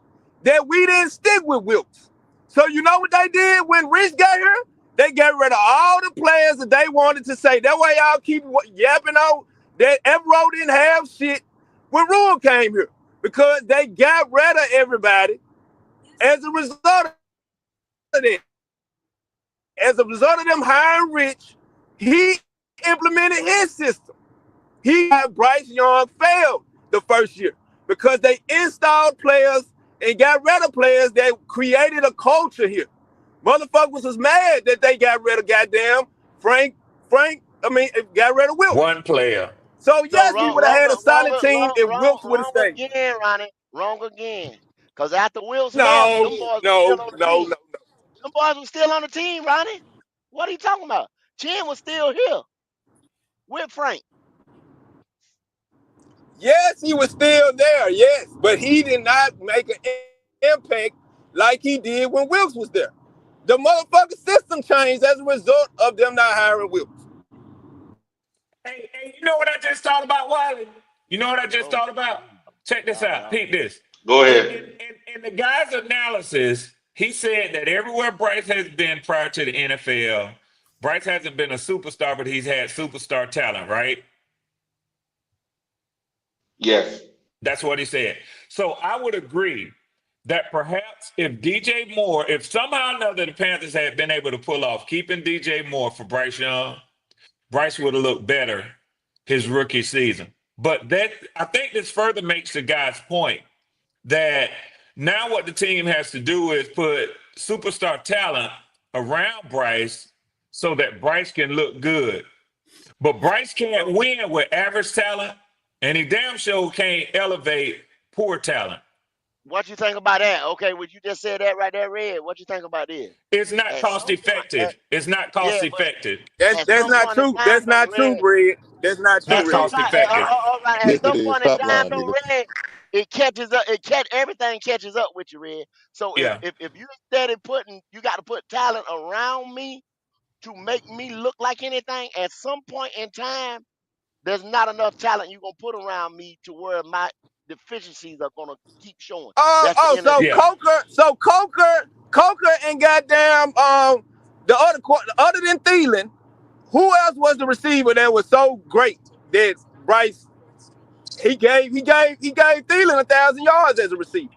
that we didn't stick with Wilkes. So you know what they did when Rich got here? They got rid of all the players that they wanted to say. That way y'all keep yapping on that Evero didn't have shit when Rule came here, because they got rid of everybody as a result of that. As a result of them hiring Rich, he implemented his system. He had Bryce Young failed the first year because they installed players and got rid of players that created a culture here. Motherfuckers was mad that they got rid of goddamn got rid of Wilkes. One player. So yes, we wrong, would have had a solid team if wrong, Wilkes would have wrong stayed. again, Ronnie. Wrong again. Because after Wills left, No, them boys were no, still on the no, team. no. Them boys were still on the team, Ronnie. What are you talking about? Chin was still here with Frank. Yes, he was still there, yes, but he did not make an impact like he did when Wilkes was there. The motherfucking system changed as a result of them not hiring Wilkes. Hey, you know what I just thought about, Wiley? You know what I just thought about? Check this out. Peep this. Go ahead. In the guy's analysis, he said that everywhere Bryce has been prior to the NFL, Bryce hasn't been a superstar, but he's had superstar talent, right? Yes. That's what he said. So I would agree that perhaps if somehow or another the Panthers had been able to pull off keeping DJ Moore for Bryce Young, Bryce would have looked better his rookie season. But I think this further makes the guy's point that now what the team has to do is put superstar talent around Bryce so that Bryce can look good. But Bryce can't win with average talent, and he damn sure can't elevate poor talent. What you think about that? Okay, would you just say that right there, Red? What you think about this? It's not cost effective. It's not cost effective. That's not true. That's not true, Red. That's not true, Not Red. cost effective. All right, Yes, at some it is. point in Stop time, lying, though, nigga. Red, it catches up. Everything catches up with you, Red. So Yeah. if you steady you got to put talent around me to make me look like anything. At some point in time, there's not enough talent you're gonna put around me to where my deficiencies are gonna keep showing. That's the end of So Coker and goddamn other than Thielen, who else was the receiver that was so great that Bryce he gave Thielen 1,000 yards as a receiver?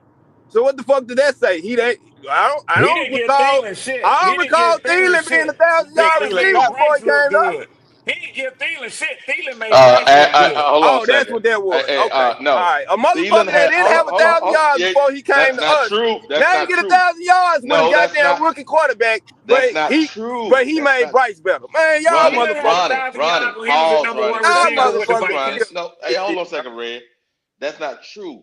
So what the fuck did that say? I don't recall. I don't recall Thielen being 1,000-yard receiver before Bryce he look came up. good. He didn't give Thielen shit. Thielen made Bryce look good. Hold on a That's second. what that was. Okay. No. All right. A Thielen motherfucker that didn't have hold on, 1,000 yards yeah, before he came that's to not us. true. That's Now not you get true. 1,000 yards No, with a that's goddamn not- rookie quarterback. That's not true. But he That's made not- Bryce better. Man, y'all Ronnie, motherfuckers. Ronnie, He was the pause, number Ronnie. one That's receiver not with the true, Vikings. Ronnie. No, hey, hold on a second, Red. That's not true.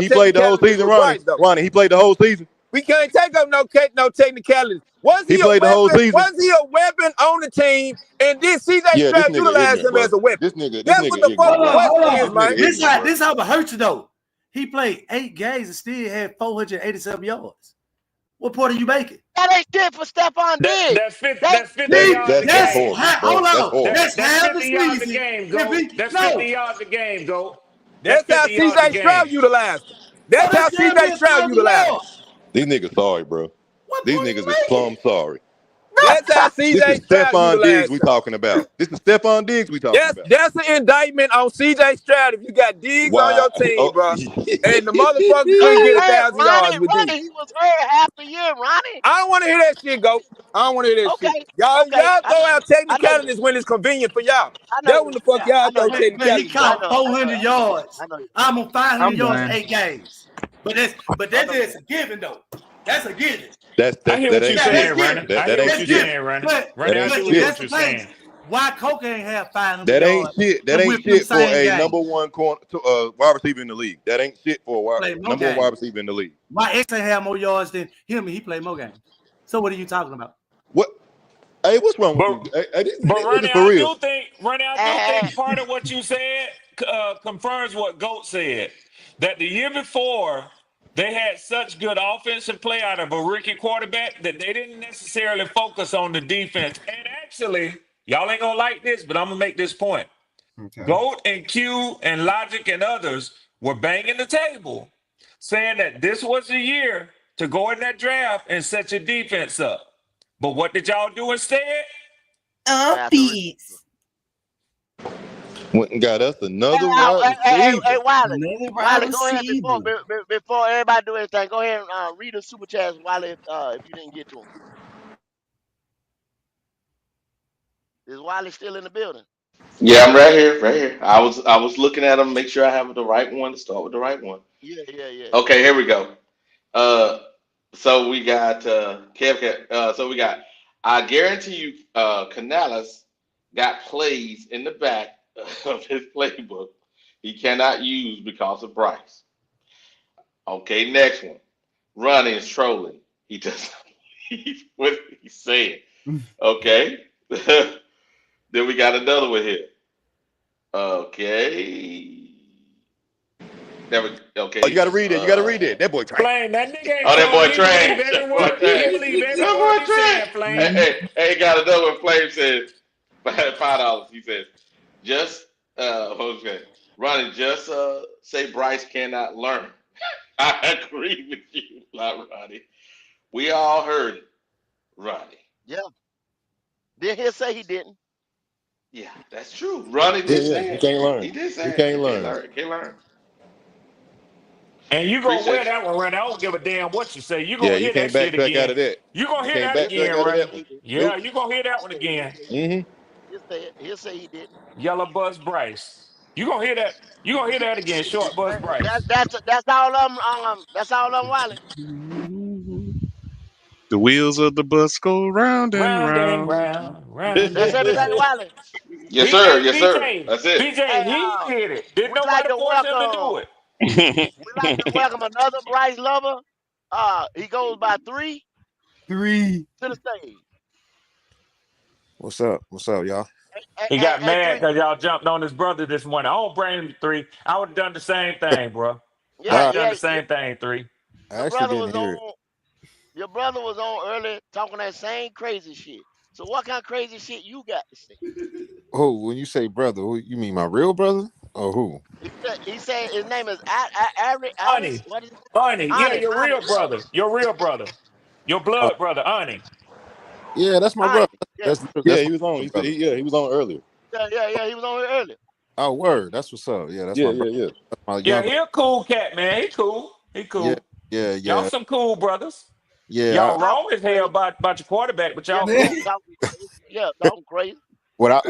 Ronnie, he taking played the whole casualties season. for Bryce though. Ronnie, he played the whole season. We can't take up no technicalities. Was He he a played the whole weapon? season. Was he a weapon on the team? And did CJ Yeah, this Stroud nigga utilize ignorant, him bro. as a weapon? This nigga That's what the ignorant, fucking bro. Hold question is, on. man. This ignorant, bro. how it hurts you though. He played 8 games and still had 487 yards. What part are you making? That ain't shit for Stephon Diggs. That's 50 yards a That's game. horrible, bro. Hold That's on. horrible. That's That's half the 50 yards a season. game, If go. he That's no, 50 yards a game, go. That's That's how 50 yards a CJ Stroud game. utilized him. so That's how that's damn near CJ Stroud 1,000 utilized him. yards. These niggas sorry, bro. What These point are you niggas is making? plumb sorry. That's how This is CJ Stroud Stephon Diggs utilized we him. talking about. This is Stephon Diggs we talking about. That's an indictment on CJ Stroud if you got Diggs on Why? your team, Oh. bro. And the motherfucker couldn't get 1,000 yards with Ronnie, D. he was hurt half the year, Ronnie. I don't want to hear that shit, go. I don't want to hear that shit. Okay, Y'all okay. throw out I know you. technicalities when it's convenient for y'all. I know That when you. the fuck Yeah, I y'all know throw you. Man, he technicalities I out. caught know. 400 yards. I know you. I'm on 500 I'm yards in done. 8 games. But I that's know. just a given though. That's a given. I hear That what you're ain't Yeah, that's shit. saying, Ronnie. given. I That hear ain't what That's you're shit. given. saying, Ronnie. But Ronnie, That I ain't do if hear shit. that's what the you're case, saying. why Coke ain't have 500 That ain't yards shit. That and ain't went from the shit for same a game? number one wide receiver in the league. That ain't shit for a Play more number one games. wide receiver in the league. My ex ain't have more yards than him, and he played more games. So what are you talking about? What? Hey, what's wrong with But you? Hey, these but niggas Ronnie, for real. I do think part of what you said confirms what Goat said. That the year before they had such good offensive play out of a rookie quarterback that they didn't necessarily focus on the defense. And actually, y'all ain't gonna like this, but I'm gonna make this point. Okay. Goat and Q and Logic and others were banging the table, saying that this was the year to go in that draft and set your defense up. But what did y'all do instead? Peace. Went and got us another Hey, wide hey, receiver. Wiley. Another wide Wiley, go ahead receiver. before everybody do anything. Go ahead and read the super chats, Wiley. If you didn't get to them, is Wiley still in the building? Yeah, I'm right here, right here. I was looking at them, make sure I have the right one. Start with the right one. Yeah. Okay, here we go. Uh, so we got so we got. I guarantee you, Canales got plays in the back of his playbook he cannot use because of Bryce. Okay, next one. Ronnie is trolling. He doesn't believe what he's saying. Okay. Then we got another one here. Okay. Okay. Oh, you gotta read it. You gotta read it. That boy trash. Flame, that nigga ain't Oh, that boy trolling. He believe trash. every That boy word. He trash. believe every That word boy he's saying, trash. Flame. Hey, got another one. Flame says $5. He says, just okay. Ronnie, just say Bryce cannot learn. I agree with you, Ronnie. We all heard it, Ronnie. Yeah. Then he'll say he didn't. Yeah, that's true. Ronnie Yeah, did yeah. say He it. can't learn. He did He say it. can't He can't learn. learn. He can't learn. And you gonna wear Appreciate you. that one, Ronnie. I don't give a damn what you say. You Yeah, gonna you hear that can't shit backtrack out again. of that. You gonna You hear can't that backtrack again, out of Ronnie. that one. Yeah, Nope. you gonna hear that one again. Mm-hmm. He'll say he didn't. Yellow Buzz Bryce. You gonna hear that? You gonna hear that again? Short Buzz Bryce. That's all that's all Wiley. The wheels of the bus go round and Round and round. round, round That's and everything, round. Wiley. Yes, sir. Yes, sir. BJ, That's it. BJ, Hey, he did it. Did we like nobody to force him to do welcome it? another Bryce lover. He goes by 3 3. to the stage. What's up? What's up, y'all? He got Hey, mad 3. because y'all jumped on his brother this morning. I don't blame him, 3. I would have done the same thing, bro. I would Yeah, have done yeah. the same thing, 3. I Your actually brother didn't was hear it. on. Your brother was on early talking that same crazy shit. So what kind of crazy shit you got to say? Oh, when you say brother, who, you mean my real brother or who? He said his name is Aris. Ani, What is it? Ani, yeah, Honest. your real brother. Your real brother. Your Oh, blood brother, Ani. yeah, that's my brother. Honest. Yeah. Yeah, That's he my was on. real brother. He was on earlier. Yeah. He was on here earlier. Oh, word. That's what's up. Yeah, that's Yeah, my yeah, brother. yeah. That's my Yeah, younger. he a cool cat, man. He cool. He Yeah, cool. yeah, Y'all yeah, some cool brothers. yeah. Y'all Talking wrong as hell crazy. about your quarterback, but Yeah, y'all cool. talking crazy. Yeah, talking crazy.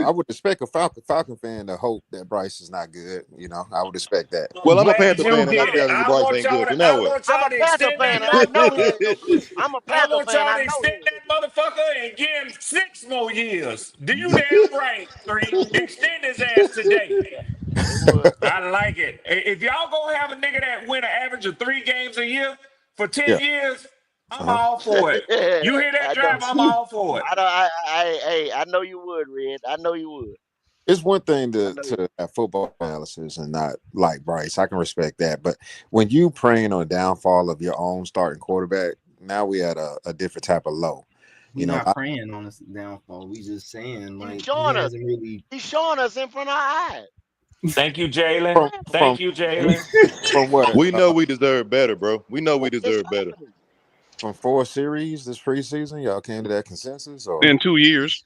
I would expect a Falcon fan to hope that Bryce is not good. You know, I would expect that. Well, I'm a Glad Panther you fan, and I get it. tell you, Bryce ain't good. So now I what? want I'm y'all a to Panther extend fan, that and I know he motherfucker. ain't no good. I'm a I Panther want fan. y'all I to know he extend ain't no that motherfucker and give him 6 more years. Do you damn right, 3. Extend his ass today. good. It would. I like it. If y'all gonna have a nigga that win an average of 3 games a year for 10 Yeah, years, I'm all for it. You hear that I know. drive? I'm all for it. I know you would, Red. I know you would. It's one thing I to know you. have football analysis and not like Bryce. I can respect that, but when you praying on the downfall of your own starting quarterback, now we at a different type of low. We You know, not praying on this downfall. We just saying He's like he showing us. hasn't really. He's showing us in front of our eyes. Thank you, Jalen. from Thank you, Jalen. what We know we deserve better, bro. We know we It's deserve better. happening. from 4 series this preseason, y'all came to that consensus, or In 2 years.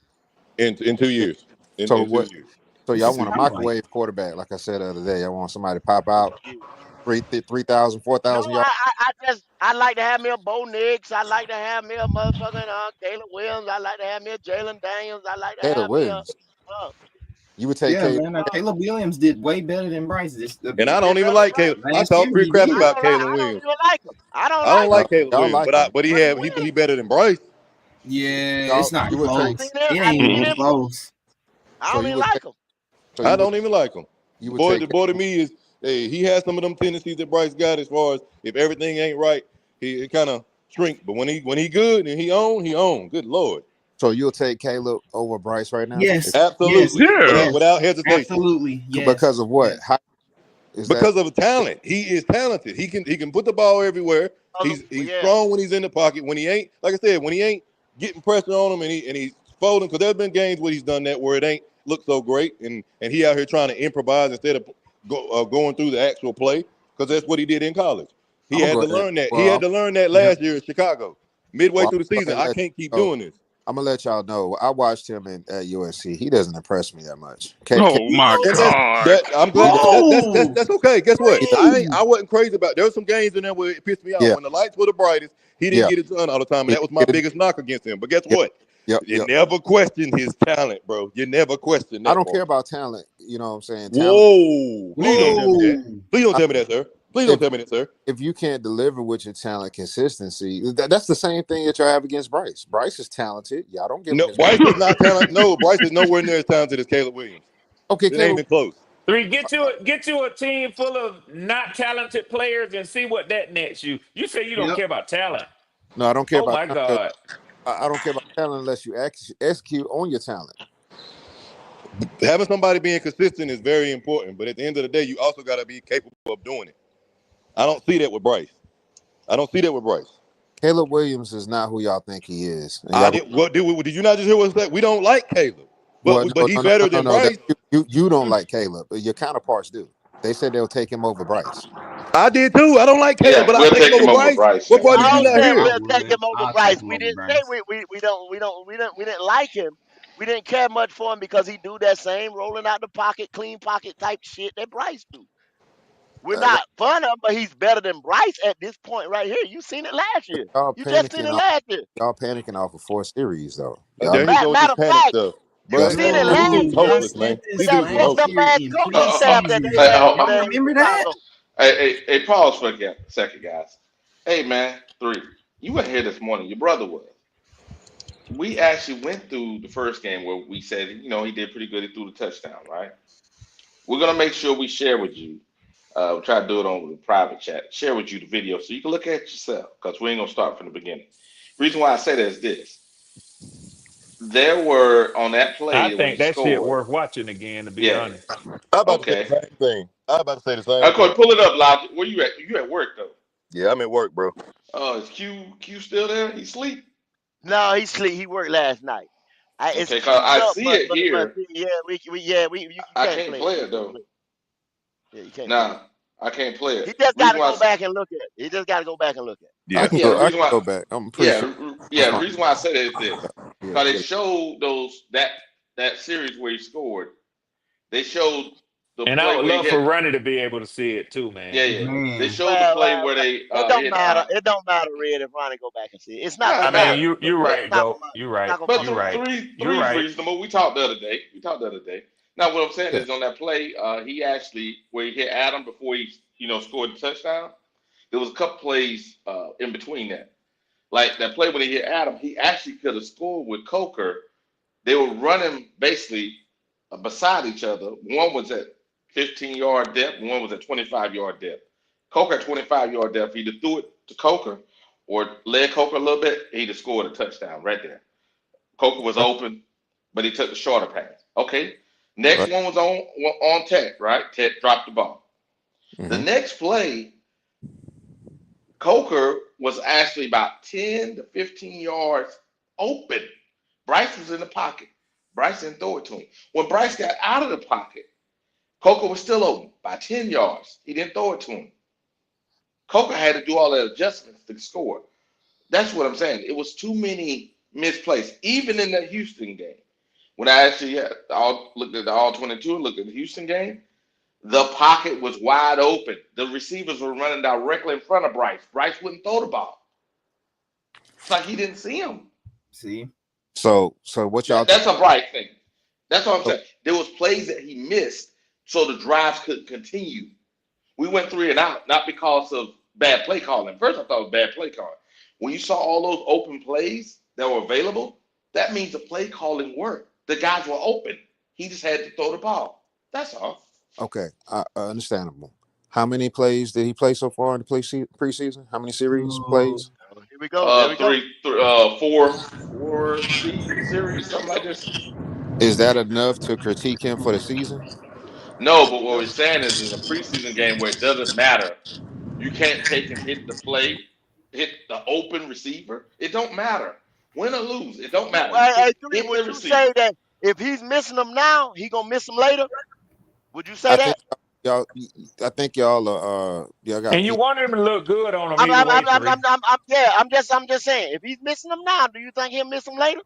In 2 years. so In two what? years. So In y'all two want a years. microwave quarterback, like I said the other day. Y'all want somebody to pop out Yeah. 3,000, four No, thousand yards. I like to have me a Bo Nix. I like to have me a motherfucking Caleb Williams. I like to have me a Jalen Daniels. I like to Caleb have me a. Williams. You would take Yeah, Caleb. man. Caleb Williams did way better than Bryce. This And He I did don't even better than like Bryce. Caleb. I last talk year. pretty He crap did. about Caleb I don't Williams. even like him. I don't I don't like him. like Caleb Y'all Williams, like him. but But he he wins. better than Bryce. Yeah, it's Y'all not you would I take. seen close. him. It I ain't seen even him. close. I So don't you even would like take. him. So I you would. don't even like him. You would The take. boy to me is, hey, he has some of them tendencies that Bryce got as far as if everything ain't right, he kind of shrink. But when he good and he own. Good Lord. So you'll take Caleb over Bryce right now? Yes, yes, Absolutely. Yeah. yes. Without hesitation. Absolutely. Yes. Because of what? Yes. How is that? Because of talent. He is talented. He can put the ball everywhere. He's Yeah. strong when he's in the pocket. When he ain't, like I said, when he ain't getting pressure on him and he's folding, because there's been games where he's done that where it ain't looked so great, and he out here trying to improvise instead of going through the actual play, because that's what he did in college. He I'm gonna had go to ahead. learn that. He Well, had to learn that yeah. last year in Chicago. Midway Well, through the I'm season, gonna I let can't keep you know. doing this. I'm gonna let y'all know. I watched him at USC. He doesn't impress me that much. Oh my And God. I'm glad Oh, that's okay. Guess what? wait. I wasn't crazy about. There were some games in there where it pissed me off. Yeah, When the lights were the brightest, he didn't yeah. get it done all the time, and He that didn't was my get it. biggest knock against him. But guess Yep, what? yep, You yep. never question his talent, bro. You never question I that don't care part. about talent. You know what I'm saying? Talent. Whoa! Please don't If tell me that. Whoa. Please don't I, tell me that, sir. Please don't if tell me that, sir. if you can't deliver with your talent consistency, that's the same thing that y'all have against Bryce. Bryce is talented. Y'all don't give him No, his. Bryce is not talent. No, Bryce is nowhere near as talented as Caleb Williams. Okay, It ain't Caleb. even close. Three, get you a team full of not talented players and see what that nets you. You say you don't Yep. care about talent. No, I don't care Oh about my talent. God. I don't care about talent unless you execute on your talent. Having somebody being consistent is very important, but at the end of the day, you also got to be capable of doing it. I don't see that with Bryce. I don't see that with Bryce. Caleb Williams is not who y'all think he is, and I y'all. did. What did you not just hear what I said? We don't like Caleb, Well, but no, he no, no, better no, no, than no. That Bryce. you don't like Caleb. Your counterparts do. They said they'll take him over Bryce. I did too. I don't like Caleb, Yeah, but I we'll take him take him over over Bryce. Bryce, What man. part I did you don't not say hear? I we'll take would. him over I'll take Bryce. him We over didn't say Bryce. we didn't care much for him because he do that same rolling out the pocket, clean pocket type shit that Bryce do. We're Uh, not fun of him, but he's better than Bryce at this point right here. You seen it last year. y'all You just seen panicking it off. last year. Y'all panicking off of 4 series though. Y'all There need. he go with this Matter of panic fact, stuff, you bro. seen it This last dude's No, y'all year hopeless, said man. with This this that dude is last fucked up hopeless. year ass in coaching staff that preseason. they had when Y'all they in remember that? Chicago. Hey, pause for a second, guys. Hey, man, three. You weren't here this morning. Your brother was. We actually went through the first game where we said, he did pretty good. He threw the touchdown, right? We're gonna make sure we share with you. We'll try to do it on the private chat. Share with you the video so you can look at it yourself because we ain't gonna start from the beginning. Reason why I say that is this: there were on that I play when he think that shit scored. worth watching again, to be Yeah. honest. I'm about to say Okay. the same thing. I'm about to say the same Of thing. course, pull it up, Logic. Where you at? You at work though? Yeah, I'm at work, bro. Oh, is Q still there? He sleep? No, he sleep. He worked last night. It's Okay, cause queued I up, see but it here. yeah, you I can't can't play it. play You it can't though. play it. Yeah, you can't play it. Nah, I can't play He it. just got Reason to why? go back and look at it. He just got to go back and look at it. I Yeah. can Yeah, go. the I reason can why. go back. I'm pretty Yeah, sure. yeah. That's The fine. reason why I said it is this: Yeah, cause they get it. showed that series where he scored. They showed the And I play would where he love for hit. Ronnie to be able to see it too, Yeah, man. yeah. They Man, showed the Well, play well, where well, they it don't hit. matter. It don't matter, Red, if Ronnie go back and see it. It's not Nah, gonna I fuck mean, nah. up. you're But right, It's not Goat. gonna. You're It's right. not gonna but fuck You're him up. right. You're three is right. reasonable. We talked the other day. Now what I'm saying Yeah. is on that play, he actually where he hit Adam before he scored the touchdown. There was a couple plays in between that. Like that play when he hit Adam, he actually could have scored with Coker. They were running basically beside each other. One was at 15-yard depth, one was at 25-yard depth. Coker at 25-yard depth, he either threw it to Coker or led Coker a little bit, he'd have scored a touchdown right there. Coker was open, but he took the shorter pass. Okay. Next Right. one was on Ted, right? Ted dropped the ball. The Mm-hmm. next play, Coker was actually about 10 to 15 yards open. Bryce was in the pocket. Bryce didn't throw it to him. When Bryce got out of the pocket, Coker was still open by 10 yards. He didn't throw it to him. Coker had to do all the adjustments to score. That's what I'm saying. It was too many misplays, even in the Houston game. When I actually looked at the all 22, looked at the Houston game, the pocket was wide open. The receivers were running directly in front of Bryce. Bryce wouldn't throw the ball. It's like he didn't see him. See? So what y'all? That's a Bryce thing. That's what I'm So, saying. There was plays that he missed, so the drives could continue. We went 3 and out, not because of bad play calling. First, I thought it was bad play calling. When you saw all those open plays that were available, that means the play calling worked. The guys were open. He just had to throw the ball. That's all. okay, understandable. How many plays did he play so far in the preseason? How many series plays? Here we go. There we go. Four series, something like this. Is that enough to critique him for the season? No, but what we're saying is in a preseason game where it doesn't matter, you can't take and hit the play, hit the open receiver. It don't matter. Win or lose, it don't matter. You Hey, can hit would the you receiver. say that if he's missing them now, he gonna miss them later? Would you say I that? think y'all. I think y'all are. Y'all got. And you want him to look good on him I'm, either I'm, way, I'm, I'm, three. I'm just saying. If he's missing them now, do you think he'll miss them later?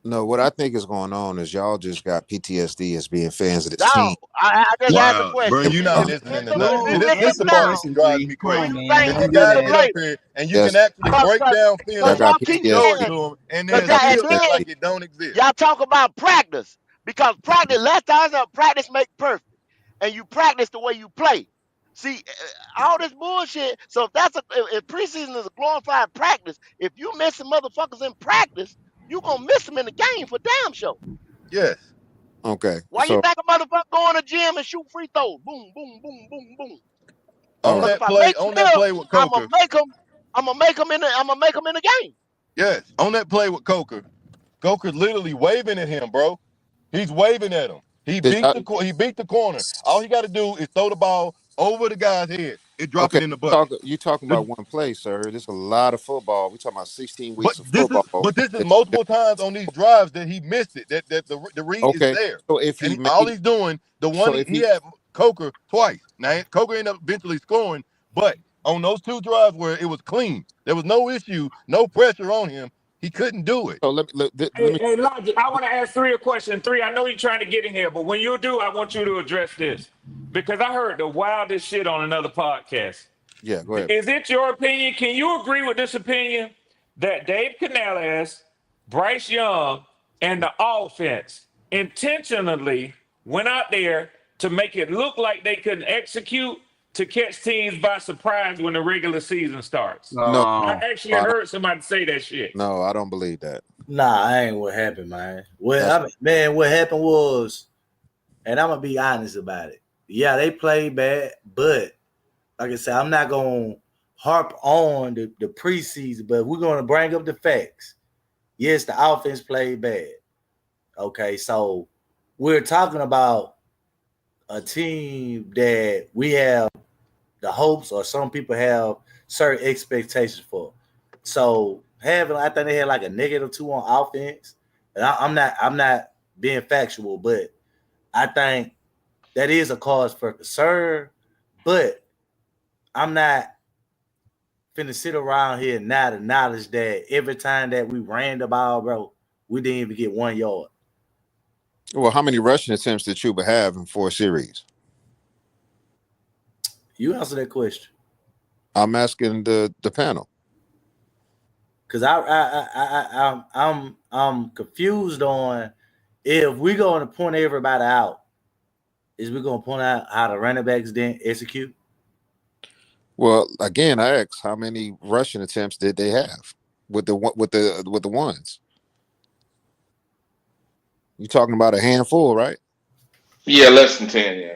No, what I think is going on is y'all just got PTSD as being fans of this No, team. I just asked a Wow, bro, question. you If not he's listening to missing them, if nothing. he See, No, this miss this them the answer the part now, that question, drives Bree. me Come do crazy. on, you man. think That he'll you Don't do miss guys them get that. up later? here and you can Yes, actually break Cause, down y'all film got y'all keep show saying it PTSD. it. to them, and Cause then Y'all got and still act then like PTSD. it don't exist. y'all talk about practice because practice. Last time I said practice make perfect, and you practice the way you play. See, all this bullshit. So if preseason is a glorified practice, if you miss some motherfuckers in practice, you gonna miss them in the game for damn sure. Yes. Okay, Why you so think a motherfucker go in the gym and shoot free throws? Boom, boom, boom, boom, boom. all On Cause right. if that I play, make on that them, play with I'ma Coker. make them. I'm gonna make them in the game. Yes. On that play with Coker. Coker literally waving at him, bro. He's waving at him. He Did beat y'all, the corner. All he got to do is throw the ball over the guy's head and drop okay, it in the bucket. you talking The- about one play, sir? There's a lot of football. We talking about 16 but weeks of this is football. but this is That- multiple times on these drives that he missed it. That the read is okay, there, so if and he all made, he's doing the one so if he he, had Coker twice. Now Coker ended up eventually scoring, but on those two drives where it was clean, there was no issue, no pressure on him. He couldn't do it. so let Hey, me, hey, Logic, I want to ask three a question. Three, I know you're trying to get in here, but when you do, I want you to address this because I heard the wildest shit on another podcast. yeah, go ahead. Is it your opinion? Can you agree with this opinion that Dave Canales, Bryce Young, and the offense intentionally went out there to make it look like they couldn't execute to catch teams by surprise when the regular season starts? No, I No. actually I don't, heard somebody say that shit. no, I don't believe that. Nah, I ain't what happened, man. That's Man, what happened was, and I'm gonna be honest about it. Yeah, they played bad, but like I said, I'm not gonna harp on the preseason, but we're gonna bring up the facts. Yes, the offense played bad. Okay, so we're talking about a team that we have the hopes, or some people have certain expectations for. So I think they had like a -2 on offense. And I'm not being factual, but I think that is a cause for concern. But I'm not finna sit around here and not acknowledge that every time that we ran the ball, bro, we didn't even get 1 yard. well. How many rushing attempts did Chuba have in 4 series? You answer that question. I'm asking the panel. Cause I'm confused on if we're going to point everybody out, is we going to point out how the running backs didn't execute? Well, again, I asked how many rushing attempts did they have with the ones? You talking about a handful, right? Yeah, less than 10. Yeah,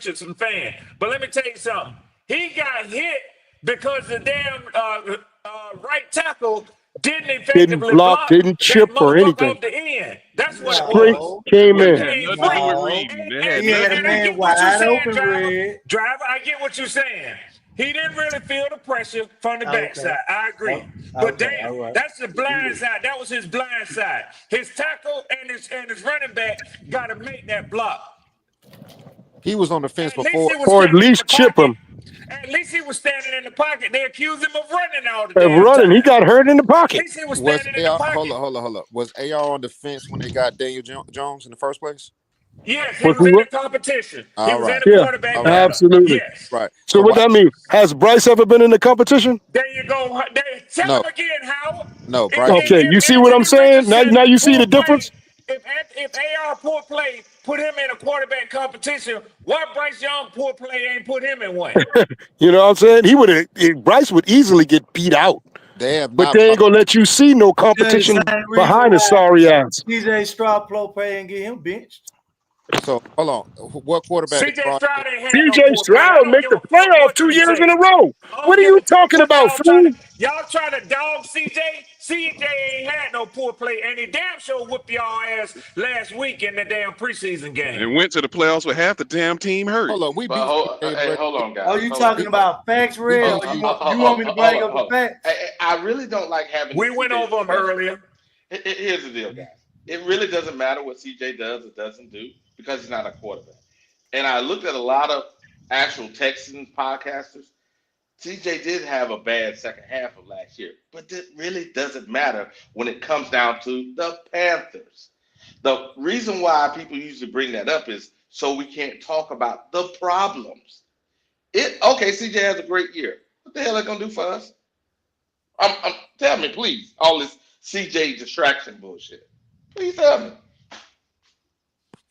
Richardson fan. But let me tell you something. He got hit because the damn right tackle didn't Didn't effectively block, block didn't that chip or motherfucker anything. off the end. That's what it Straight was. No, came He in. Had came nothing to do free. with no. reading. That had And, He nothing had to a and do I with man get reading. what you're wide saying, open, driver. Red. Driver, I get what you're saying. He didn't really feel the pressure from the Okay. backside. I agree. But Okay. damn, All right. that's the blind side. That was his blind side. His tackle and his running back got to make that block. He was on the fence At least before. he was Or at standing in the least chip pocket. him. At least he was standing in the pocket. They accused him of running all the Of damn running. He time. got hurt in the At pocket. least he was Was standing in the AR? pocket. Hold up. Was AR on the fence when they got Daniel Jones in the first place? Yes, he Was was who in what? the competition. He All was in right, the Yeah, quarterback all right, battle. absolutely. Yes. right. So So what why? that mean? Has Bryce ever been in the competition? There you go. Tell him No, again, Howard. no. If, Bryce. if, Okay, you if see what I'm Anthony saying? Richardson Now you see poor the play, difference? if AR poor play put him in a quarterback competition, why Bryce Young poor play ain't put him in one? You know what I'm saying? Bryce would easily get beat out. They have But not. they ain't gonna let you see no The competition same reason behind his why sorry ass. CJ Stroud play and get him benched. So hold on. What quarterback they CJ brought in? Stroud ain't had no CJ poor play. I Stroud don't make give the a fuck playoff what 2 you years in say. a row. I What don't are give you a fuck talking what about, fool? y'all trying to dog CJ. CJ ain't had no poor play, and he damn sure whooped y'all ass last week in the damn preseason game. And went to the playoffs with half the damn team hurt. Hold on. We But beat CJ in the hey, regular hold season. on, Oh, guys. you Hold on, talking We hold on. about facts, we Red? beat Or CJ. you want me to Hold bring on, up the hold on. facts? I really don't like having We this went CJ over them discussion. earlier. Here's the deal, guys. It really doesn't matter what CJ does or doesn't do because he's not a quarterback. And I looked at a lot of actual Texans podcasters. CJ did have a bad second half of last year, but it really doesn't matter when it comes down to the Panthers. The reason why people usually bring that up is so we can't talk about the problems. CJ has a great year. What the hell are they gonna do for us? Tell me, please. All this CJ distraction bullshit. Please tell me.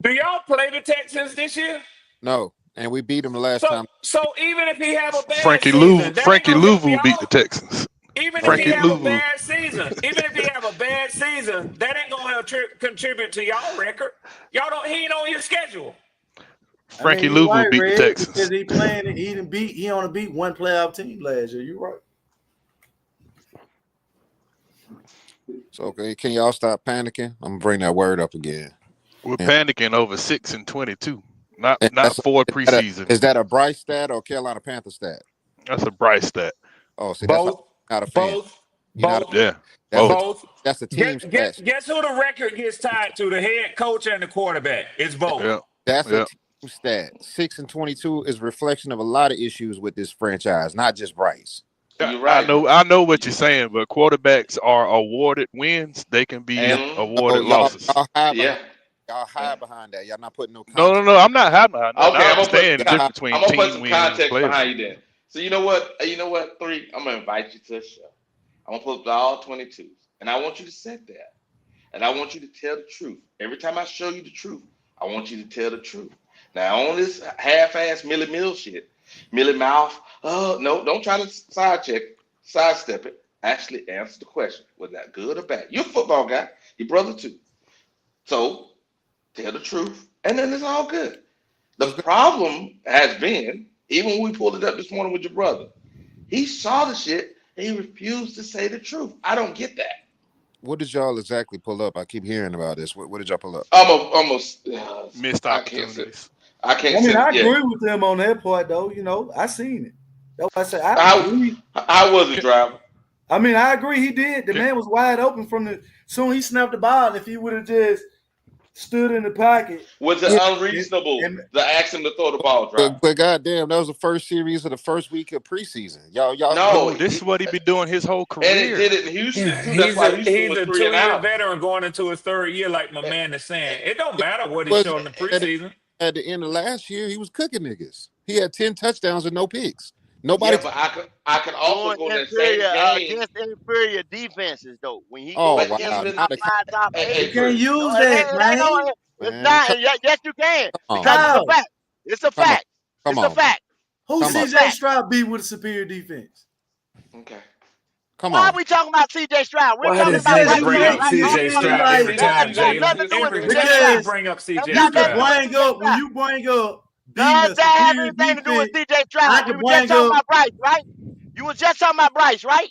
Do y'all play the Texans this year? No, and we beat him the last So, time. so even if he have a bad Frankie season, that ain't Frankie gonna help Louvu beat the y'all. Texans. Even if he Okay. Frankie have a Louvu. bad season, that ain't gonna help contribute to y'all record. He ain't on your schedule. I mean, Frankie you're Louvu right, beat the Red, because Texans. he only beat one playoff team last year. You're right. So okay, can y'all stop panicking? I'm gonna bring that word up again. We're And, panicking over 6-22. Not and not four is that preseason. is that a Bryce stat or Carolina Panther stat? That's a Bryce stat. Oh, see, that's why Both, you're not a fan. both, You're not. both, Yeah, That's a both. both. that's a Guess, team guess, stat. guess who the record gets tied to? The head coach and the quarterback. It's both. Yeah, That's a yeah. team stat. 6-22 is a reflection of a lot of issues with this franchise, not just Bryce. You're I right. know what you're saying, but quarterbacks are awarded wins. They can be And Oh, awarded y'all losses. hide behind yeah. y'all hide behind that. Y'all not putting no No, context. I'm not hiding behind nothing. Okay, I I'm gonna put understand the Y'all hide, difference between I'm gonna put team some wins, context player behind wins. you then. So you know what? Three. I'm gonna invite you to a show. I'm gonna put up all 22s, and I want you to sit there, and I want you to tell the truth. Every time I show you the truth, I want you to tell the truth. Now on this half-ass Millie Mill shit, Millie Mouth. Oh no, don't try to sidestep it. Actually answer the question. Was that good or bad? You're a football guy. Your brother too. So tell the truth, and then it's all good. The what's good? problem has been, even when we pulled it up this morning with your brother, he saw the shit and he refused to say the truth. I don't get that. What did y'all exactly pull up? I keep hearing about this. What did y'all pull up? Almost. Missed I can't say. opportunities. I can't I mean, say. I Yeah. agree with them on that part, though. I seen it. That's why I say I How agree. how was it, driver? I mean, I agree. He did. The man was wide open from the soon he snapped the ball. If he would have just stood in the pocket, Was it unreasonable to ask him to throw the ball, driver? But goddamn, that was the first series of the first week of preseason. Y'all, No, This is what he be doing his whole and it career. did it in Houston too. That's He's why a Houston he's was a 3-0. 2-year veteran going into his third year, like my man is saying. It don't matter what he was showed in the at preseason. the end of last year, he was cooking niggas. He had 10 touchdowns and no picks. Nobody. Yeah, but I could also Doing go in that same inferior game. against inferior defenses though. When he Oh go But wow, against even not top a five, top hey, eight, you can't Chris. use no, that, it ain't no. man. It's man. not. Yes, you can Come on, because man. it's a How? fact. It's a Come on, fact. come It's a on, man. fact. Who Come It's on, a CJ fact. Stroud beat with a superior defense? Okay. come Why on. are we talking about CJ Stroud? We're Why talking does about Because nigga Bryce you bring Young, up make right? it CJ seem Stroud like every See, time, see, Got see, Jalen? nothing to see, do with Every CJ time you Stroud. because bring up That's CJ you got could nothing to do Stroud. with bring CJ up when Stroud. you bring up beating Does a that have superior anything to do with defense. CJ I Stroud? We could were just bring talking up about Bryce, right? You were just talking about Bryce, right?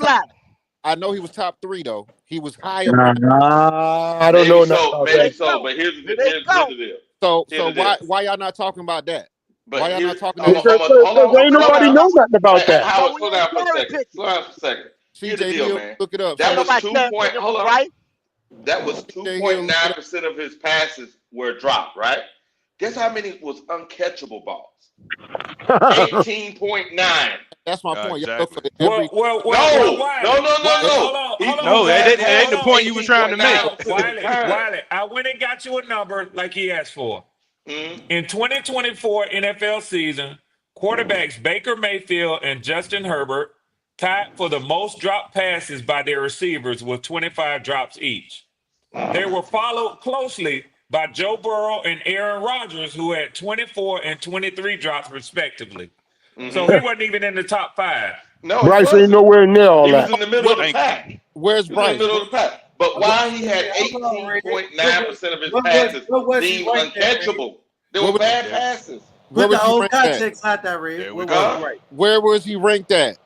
I'm lying. I know he was top 3 though. He was high up there. I don't Maybe know nothing so, about There maybe you that. so. go. But here's There the you here's, here's go. the deal. So Here's the deal. why y'all not talking about that? But Why y'all here, not talking I'm, about I'm, Because I'm, hold on, ain't slow nobody down. know nothing about Hey, that. But Howard, we slow ain't down for a cherry second. picking. Slow down for a second. Here's the CJ deal, Neal? man. Look it up. That Ain't was CJ. nobody cherry 2 point. picking Hold for on. Bryce. That was Yeah, he'll look it up. 2.9% of his passes were dropped, right? Guess how many was uncatchable balls? 18.9. That's my point. Y'all look for Exactly. the every. No, Wiley, They, Hold on, He hold No, on, threw that, that Wiley, that ain't hold the pass on. point you were trying to make. 18.9% of the time. Wiley, I went and got you a number like he asked for. Mhm. In 2024 NFL season, quarterbacks Baker Mayfield and Justin Herbert tied for the most drop passes by their receivers with 25 drops each. They were followed closely by Joe Burrow and Aaron Rodgers, who had 24 and 23 drops respectively. So he wasn't even in the top 5. No, he Bryce ain't wasn't. nowhere near all He was that. in the middle of the Thank you. pack. where's He was in the Bryce? middle of the pack. But why he had Hold on, Red. 18.9% of his What passes was he deemed ranked at, Red? uncatchable? They Where were was bad There, passes. where Put the was he whole ranked at? context out there, Red. there we Where go. was Huh? he ranked? Where was he ranked at?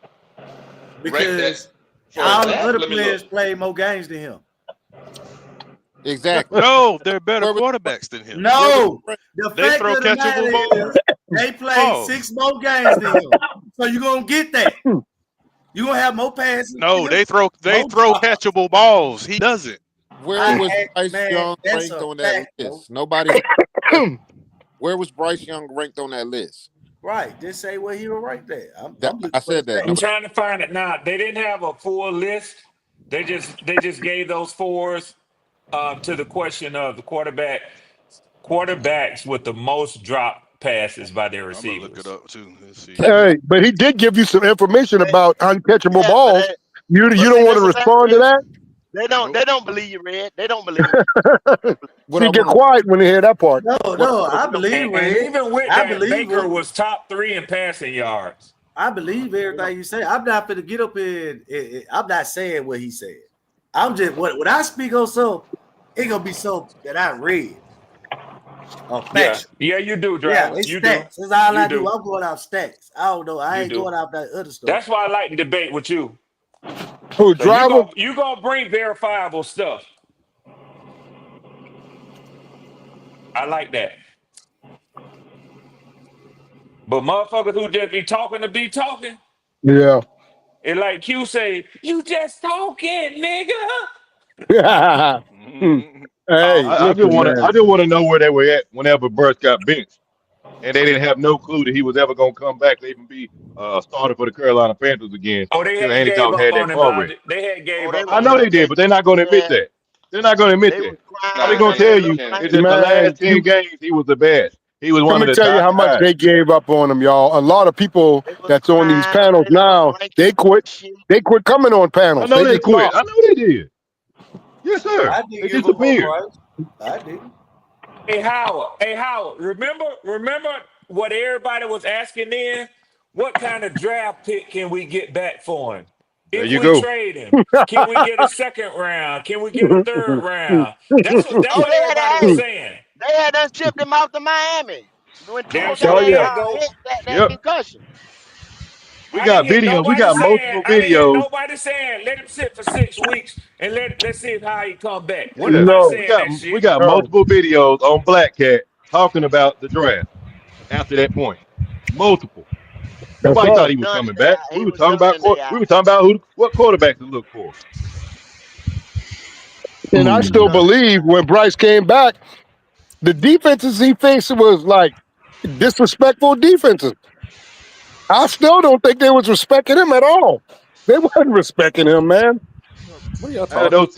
Ranked that Because for all the that. other Let me players look. played more games than him. Exactly. No, they're better Where was quarterbacks than him. where was he No, ranked? the They fact throw of the matter catchable is they played balls. 6 more games than him. So you're gonna get that. You're gonna have more passes than No, him, they throw more drops. catchable balls. He doesn't. Where was Bryce Man, Young that's ranked a on that fact, bro. list? Nobody's. Where was Bryce Young ranked on that list? Right. Just say where he was right there. I'm looking I for the said that. fact. I'm Nobody. trying to find it now. They didn't have a full list. They just gave those fours to the question of the quarterbacks with the most drop passes by their I'm gonna look it receivers. up too. Let's see. Hey, but he did give you some information about uncatchable Yeah, balls. You but don't see, want this to the thing, respond to Red. that? They Nope. don't believe you, Red. They don't believe you. What See, I get want to. quiet when you hear that part. No, I believe And Red. even with I that, believe Baker him. was top 3 in passing yards. I believe everything you say. I'm not gonna get up here. I'm not saying what he said. I'm just when I speak on something, it gonna be something that I read or Yeah, factual. yeah, you do, Yeah, driver. it's You do. stats. That's all You I do. do. I'm going off stats. I don't know. I You ain't do. going off that other stuff. That's why I like to debate with you. Who, Cause you driver? gonna bring verifiable stuff. I like that. But motherfuckers who just be talking to be talking, Yeah. it like Q say, you just talking, nigga. Hey, I just listen, want to. man. I just want to know where they were at whenever Burst got benched, and they didn't have no clue that he was ever going to come back to even be a starter for the Carolina Panthers again Oh, they until had Andy gave Dalton up had that on him, car wreck. Lodge. They had Oh, gave they up was I on know him. they did, but they're not going to admit yeah, that. They're not going to admit they that. was crying All they're Nah, going on to that tell they little you can't. is blanket. that the Man, last 10 games he was the best. He was let one me of the tell you top how much guys. they gave up on him, y'all. A lot of people They was that's on these crying on panels their little now, blanket they quit. shit. They quit coming on I panels. know They they just quit. stopped. I know they did. Yes, sir. I did They give up on disappeared. Bryce. I did. Hey Howard, remember what everybody was asking then? What kind of draft pick can we get back for him? There If you we go. trade him, can we get a second round? Can we get a third round? That's Oh, what everybody was saying. they had done shipped him out to Miami when Damn Tua sure got Oh they that yeah. had go. that Yep. concussion. We I didn't got hear videos. We nobody got saying. multiple I didn't hear videos. nobody saying let him sit for 6 weeks and let's see how he come back. Wasn't Yeah. nobody No, We saying got that we shit. got no. multiple videos on Black Cat talking about the draft after that point. Multiple. That's Nobody He thought all. was he was done in coming their back. eye. We He were was talking done about in their eye. what quarterback to look for. And I He was still done in believe when Bryce came back, the defenses he faced was like disrespectful defenses. I still don't think they was respecting him at all. They wasn't respecting him, man. What are y'all Out of talking? those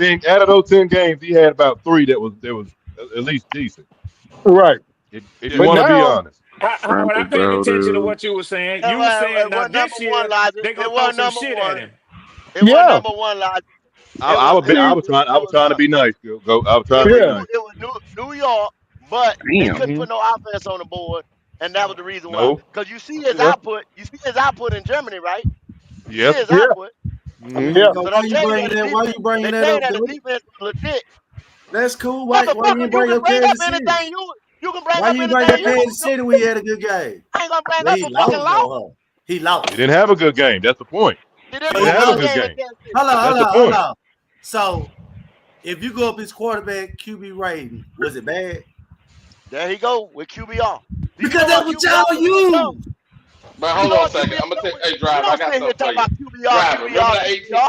10 games, he had about 3 that was at least decent. Right. If you But want to Yeah. be now, honest. Howard, I paid attention to what you were saying. You were saying It now wasn't number this one, year Logic. they It gonna throw wasn't some number shit at one. him. It wasn't yeah. number one, Logic. I, I was I See, was trying I It was was trying to be nice. I was trying to be yeah. nice. It was New York, but they Damn. couldn't hmm put no offense on the board, and that was the reason why. No. Because you see his Yeah. output. You see his output in Germany, right? You see Yep. his Yeah. output. I hmm mean, Yeah. so So why they you tell you bringing that the that? Why defense. you bringing They that tell you up, that the though? defense was legit. That's cool. Why you Motherfucker, ain't you bring can up bring up Kansas City? anything you can bring Why up you bring anything up you want Kansas to. City when he had a good game? I ain't gonna bring But up he a fucking lost loss. though, huh? He He lost. didn't have a good game. That's the point. He didn't So He lose he didn't have a no good lost. game in game. Kansas City. That's the Hold point. on. So if you go up his quarterback QB rating, was it bad? There he go with QBR. Do you Because know that's what what QBR y'all is, though? use. But You hold know on a what second. QBR I'm gonna is? take. Hey, We drive. I don't got sit here something for talking you. about QBR, Driver. Remember QBR, that 18? QBR.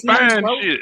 gonna teams, find bro. shit.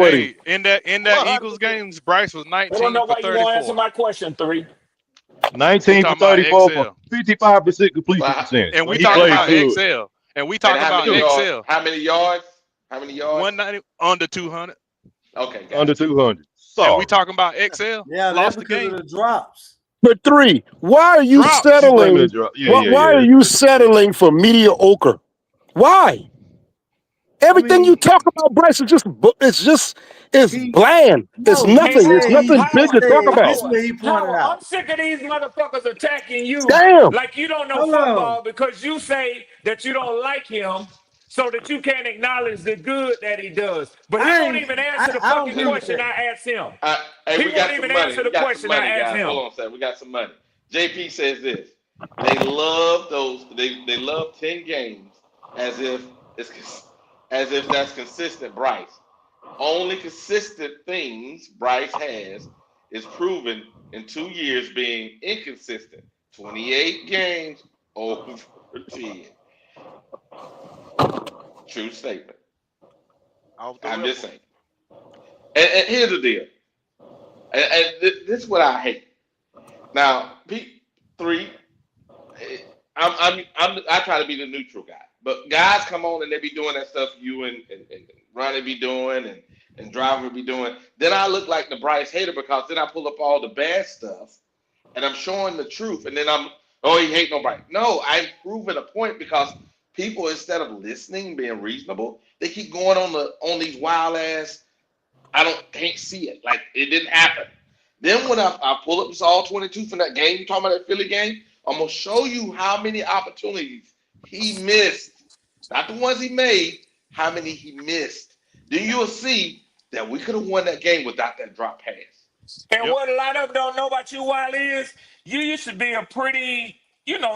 would he? in that Eagles games, Bryce was I don't 19 know for why you won't answer 34. my question, 3. We 19 for talking about 34 for XL, 55% completion But percentage. and So we he talking played about good. XL, and we and talking about XL. how many yards? How many yards? 190 under 200, Okay, got Under it. 200. and we Sorry. talking about XL. Yeah, that's Lost the because of game. the drops. But three, why are you Drops. You blame it settling? drop. Yeah, Why yeah, are yeah. you settling for mediocre? Why? I Everything you mean, talk about, Bryce, is just It's bland. It's No, he nothing. It's said nothing big to talk said about. this what he pointed Howard, I'm out. sick of these motherfuckers attacking you Damn. like you don't know Hold football on. because you say that you don't like him so that you can't acknowledge the good that he does. But he won't even answer the I don't fucking agree with question that. I asked him. Hey, He we won't got some even money. answer We the got some question I money, asked guys. him. Hold on a second. We got some money. JP says this. They love those. They love 10 games as if that's consistent. Bryce. Only consistent things Bryce has is proven in 2 years being inconsistent. 28 games over 10. True statement. Off the I'm ripper. just saying. And here's the deal. This is what I hate. Now, P3, I try to be the neutral guy, but guys come on and they be doing that stuff you and Ronnie be doing and Driver be doing. Then I look like the Bryce hater because then I pull up all the bad stuff and I'm showing the truth, and then he hate nobody. No, I'm proving a point because people, instead of listening, being reasonable, they keep going on these wild ass. Can't see it, like it didn't happen. Then when I pull up this all 22 from that game, you talking about that Philly game, I'm gonna show you how many opportunities he missed, not the ones he made, how many he missed. Then you'll see that we could have won that game without that drop pass. And what a lot of them don't know about you, Wiley, is you used to be a pretty,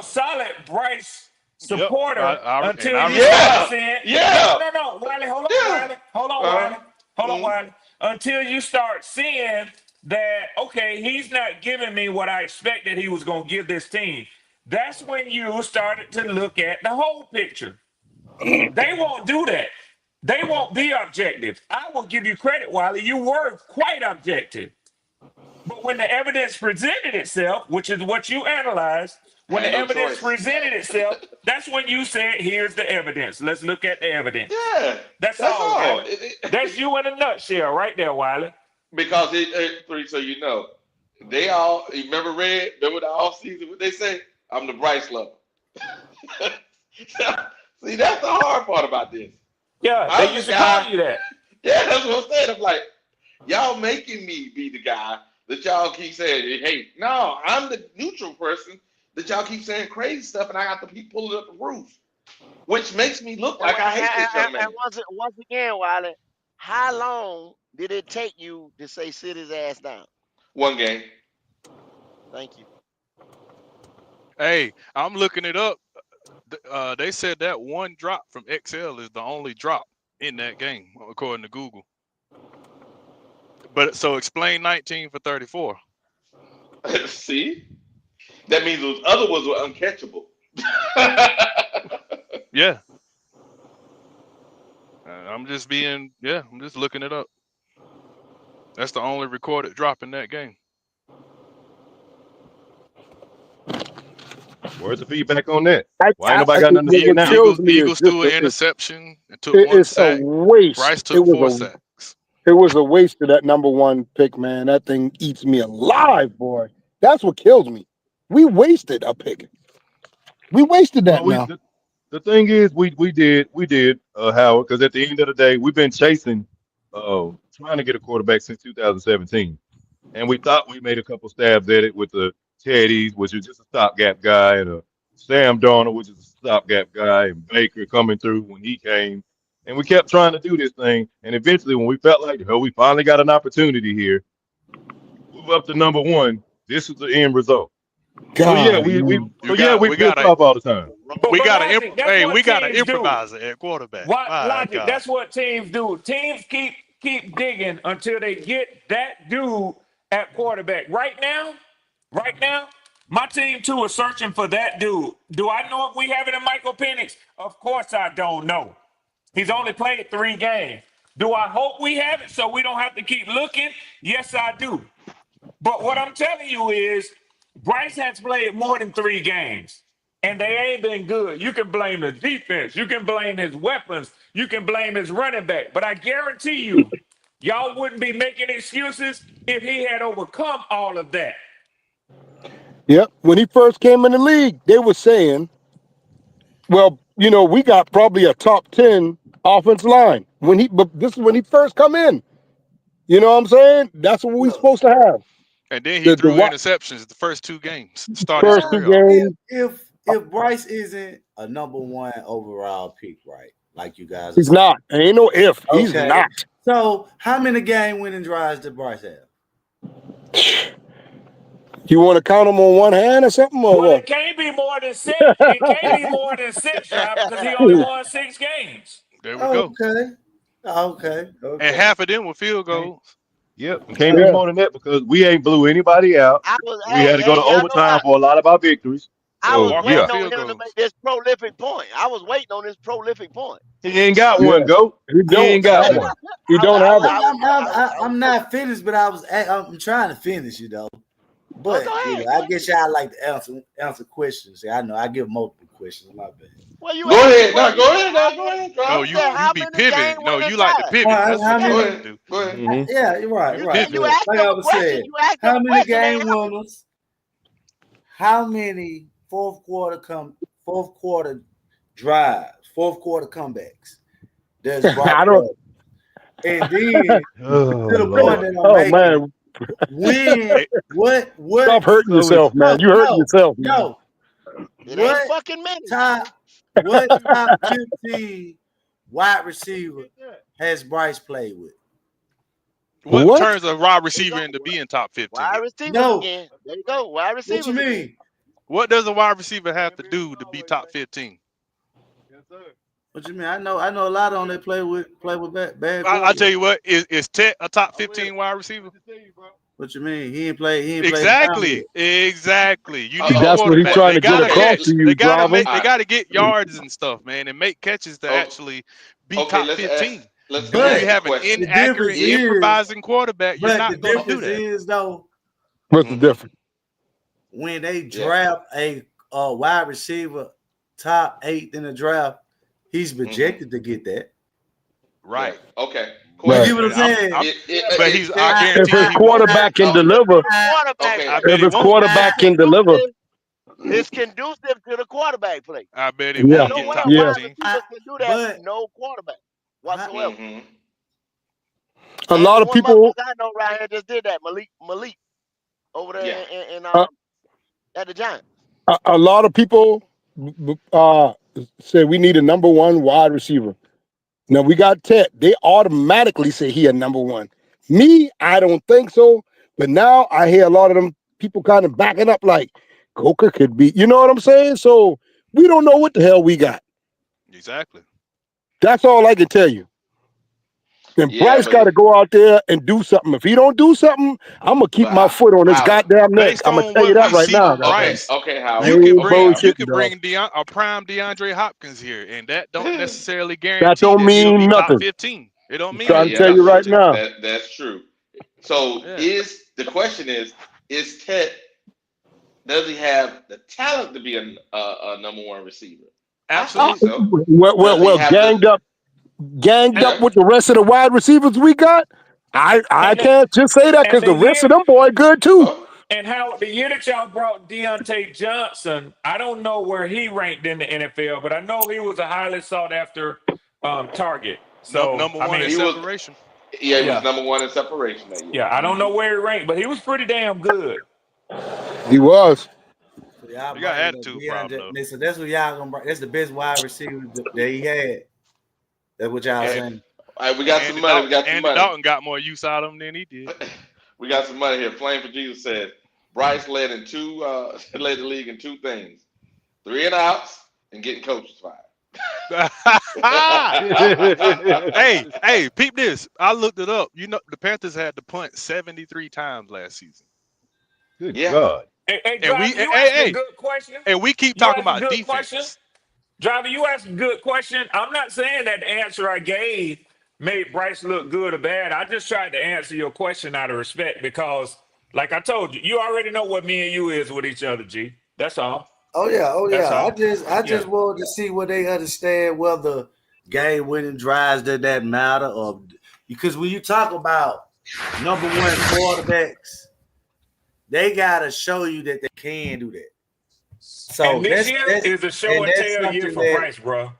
solid Bryce Yep. supporter until you start Yeah, seeing. yeah, No, Wiley, hold on, yeah. Wiley. Hold on, Uh-huh. Wiley. Hold on, Wiley. Until you start seeing that, okay, he's not giving me what I expected he was going to give this team. That's when you started to look at the whole picture. They won't do that. They won't be objective. I will give you credit, Wiley. You were quite objective. But when the evidence presented itself, which is what you analyzed, when Had the no evidence choice. presented itself, that's when you said, here's the evidence. Let's look at the evidence. Yeah, That's that's all, all. Wiley. That's you in a nutshell right there, Wiley. Because three, so you know, they all remember Red. Remember the off season? What they say? I'm the Bryce lover. See, that's the hard part about this. Yeah, they I'm used the to call guy. you that. Yeah, that's what I'm saying. I'm like, y'all making me be the guy that y'all keep saying, hey, no, I'm the neutral person that y'all keep saying crazy stuff, and I got to keep pulling up the roof, which makes me look like I hate this young man. Once again, Wiley, how long did it take you to say sit his ass down? One game. Thank you. Hey, I'm looking it up. They said that one drop from XL is the only drop in that game, according to Google. But so explain 19 for 34. See? That means those other ones were uncatchable. Yeah. I'm just looking it up. That's the only recorded drop in that game. Where's the feedback on that? I, Why ain't I, nobody I, got nothing to say what now? kills me is Eagles just threw an interception and took one it's a sack. waste. Bryce took 4 sacks. It was a waste of that number 1 pick, man. That thing eats me alive, boy. That's what kills me. We wasted a pick. We wasted that now. The thing is, we did, Howard, because at the end of the day, we've been chasing, trying to get a quarterback since 2017, and we thought we made a couple stabs at it with the Teddies, which is just a stopgap guy, and a Sam Darnold, which is a stopgap guy, and Baker coming through when he came, and we kept trying to do this thing, and eventually, when we felt like, we finally got an opportunity here, move up to number 1. This is the end result. God, so yeah, we pissed off all the time. We got an an improviser at quarterback. Logic. God. That's what teams do. Teams keep digging until they get that dude at quarterback. Right now, my team too is searching for that dude. Do I know if we have it in Michael Penix? Of course I don't know. He's only played 3 games. Do I hope we have it so we don't have to keep looking? Yes, I do. But what I'm telling you is Bryce has played more than 3 games, and they ain't been good. You can blame the defense. You can blame his weapons. You can blame his running back. But I guarantee you, y'all wouldn't be making excuses if he had overcome all of that. Yep. When he first came in the league, they were saying, well, we got probably a top 10 offense line. But this is when he first come in. You know what I'm saying? That's what we supposed to have. And then he threw The interceptions the first 2 games to start his first 2 career off. games. If Bryce isn't a number 1 overall pick, right? Like you guys are He's saying. not. There ain't no if. He's Okay. not. So how many game-winning drives did Bryce have? You want to count them on one hand or something, or Well, what? it can't be more than 6. It can't be more than 6, Driver, because he only won 6 games. There we go. Okay. And half of them were field goals. Yep, can't be more than that because we ain't blew anybody out. We had to go to overtime for a lot of our victories. I was So waiting yeah, on him to make this prolific point. I was waiting on this prolific point. he ain't got Yeah. one. Go. He He ain't don't got have one. it. He don't have it. I'm not finished, but I'm trying to finish, you know. But go ahead. I guess y'all like to answer questions. See, I know I give multiple questions. My bad. Well, you Go ahead. No, go ahead. No, go ahead. No, you be pivoting. No, you like to pivot. That's what you like to do. Go ahead. Mhm. Yeah, you're right. You Right. pivot. You asked Like him I a was question. saying, You asked him how a many question. game and winners? How many fourth quarter drives, fourth quarter comebacks? Does Bryce I don't. have? And then Oh to the point Lord. that I'm Oh making, man, when what stop hurting So yourself, man. You hurting yourself, man. It ain't what fucking many. top 15 wide receiver has Bryce played with? What What? turns a wide receiver into being top 15? Wide receivers No. again. There you go. Wide What receivers you again. mean? What does a wide receiver have to do to be top 15? What you mean? I know a lot on that play with bad I quarterbacks. tell you what, is Tet a top 15 wide receiver? What you mean? He ain't played Exactly. You need a That's what he's quarterback. trying They to get gotta across to you, they gotta driver. they gotta get yards and stuff, man, and make catches to actually be Okay, top 15. let's And when ask you the have an question. the difference inaccurate, is, improvising quarterback, you're but the not gonna do difference that. is though, What's the difference? when they draft a wide receiver top 8 in the draft, he's projected to get that. Right. Yeah. Okay. You Right. get what I'm saying? But I If guarantee his he won't. quarterback can deliver, Quarterback Okay. I play. bet if he his won't. quarterback can deliver, It's conducive to the quarterback play. I bet he There's yeah, won't no get way top a wide 15. receiver can do that with But no quarterback whatsoever. a And lot the of one people, motherfucker I know right here just did that. Malik over there Yeah. in uh, at the Giants. a lot of people say we need a number 1 wide receiver. Now we got Ted. They automatically say he a number 1. Me, I don't think so. But now I hear a lot of them people kind of backing up like Coker could be. You know what I'm saying? So we don't know what the hell we got. Exactly. That's all I can tell you. And Yeah, Bryce but got to go out there and do something. If he don't do something, I'm gonna keep my foot on his Howard. goddamn neck. Based I'm gonna on tell you what that we right see now. with Okay, Bryce, okay, Howard. I you ain't could bring bullshitting, dog. a prime DeAndre Hopkins here, and that don't necessarily That guarantee don't that he'll be mean top nothing. 15. It don't mean Trying he'll to be tell top you right 15. now. That's true. So Yeah. the question is Ted, does he have the talent to be a number 1 receiver? I think Absolutely. so. Does he Well, have ganged up Yeah. with the rest of the wide receivers we got. I And can't just say that and because the the rest year of them boy good too. Oh, and how the year that y'all brought Deontay Johnson, I don't know where he ranked in the NFL, but I know he was a highly sought after target. So Number I one in mean, he was separation. he was yeah, number 1 in separation that year. I don't know where he ranked, but he was pretty damn good. He was. So y'all He got bringing up attitude problem though. DeAndre. So that's what y'all gonna bring. That's the best wide receiver that he had. That's what y'all Okay. saying. All right, we got some money. Andy Dalton got more use out of him than he did. We got some money here. Flame for Jesus says Bryce led in led the league in 2 things: 3 and outs and getting coaches fired. Hey, peep this. I looked it up. You know, the Panthers had to punt 73 times last season. Good Yeah. God. Hey, And we Driver, you asked a good question. and we keep You talking asked a about good question. defense. Driver, you asked a good question. I'm not saying that the answer I gave made Bryce look good or bad. I just tried to answer your question out of respect because, like I told you, you already know what me and you is with each other, G. That's all. Oh yeah. That's all. I just wanted to see what they understand whether game winning drives that matter, or because when you talk about number 1 quarterbacks, they gotta show you that they can do that. So And this that's year that's is a show and and that's tell year something for that. Bryce, bro.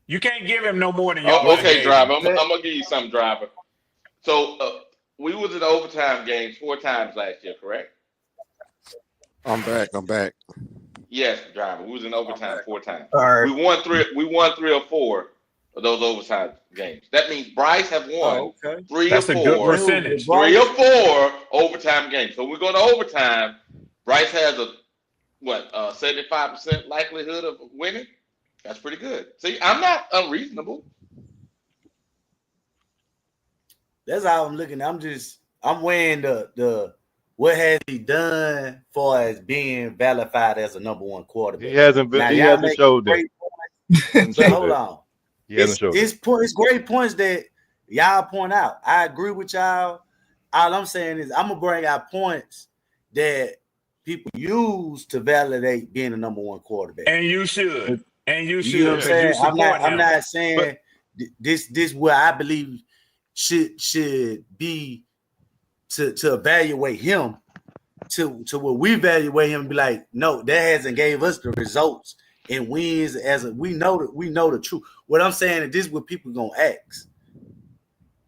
You can't give him no more than y'all Oh, just okay, gave driver. him. I'm gonna give you some driver. So we was in overtime games 4 times last year, correct? I'm back. I'm back. Yes, driver. We was in overtime 4 times. All right. We won 3 or 4 of those overtime games. That means Bryce have won Oh, okay. 3 or That's a good 4, percentage. 3 or 4 overtime games. So we're going to overtime. Bryce has a 75% likelihood of winning. That's pretty good. See, I'm not unreasonable. That's how I'm looking. I'm weighing the what has he done for as being validated as a number one quarterback. He hasn't been. Now He y'all hasn't make showed that. great points, but hold on. He hasn't showed that. It's great points that y'all point out. I agree with y'all. All I'm saying is I'm gonna bring out points that people use to validate being a number one quarterback. And you should. And you You know what I'm should. saying? You support I'm him. not saying this where I believe should be to evaluate him to where we evaluate him and be like, no, that hasn't gave us the results and wins we know the truth. What I'm saying is this is what people gonna ask.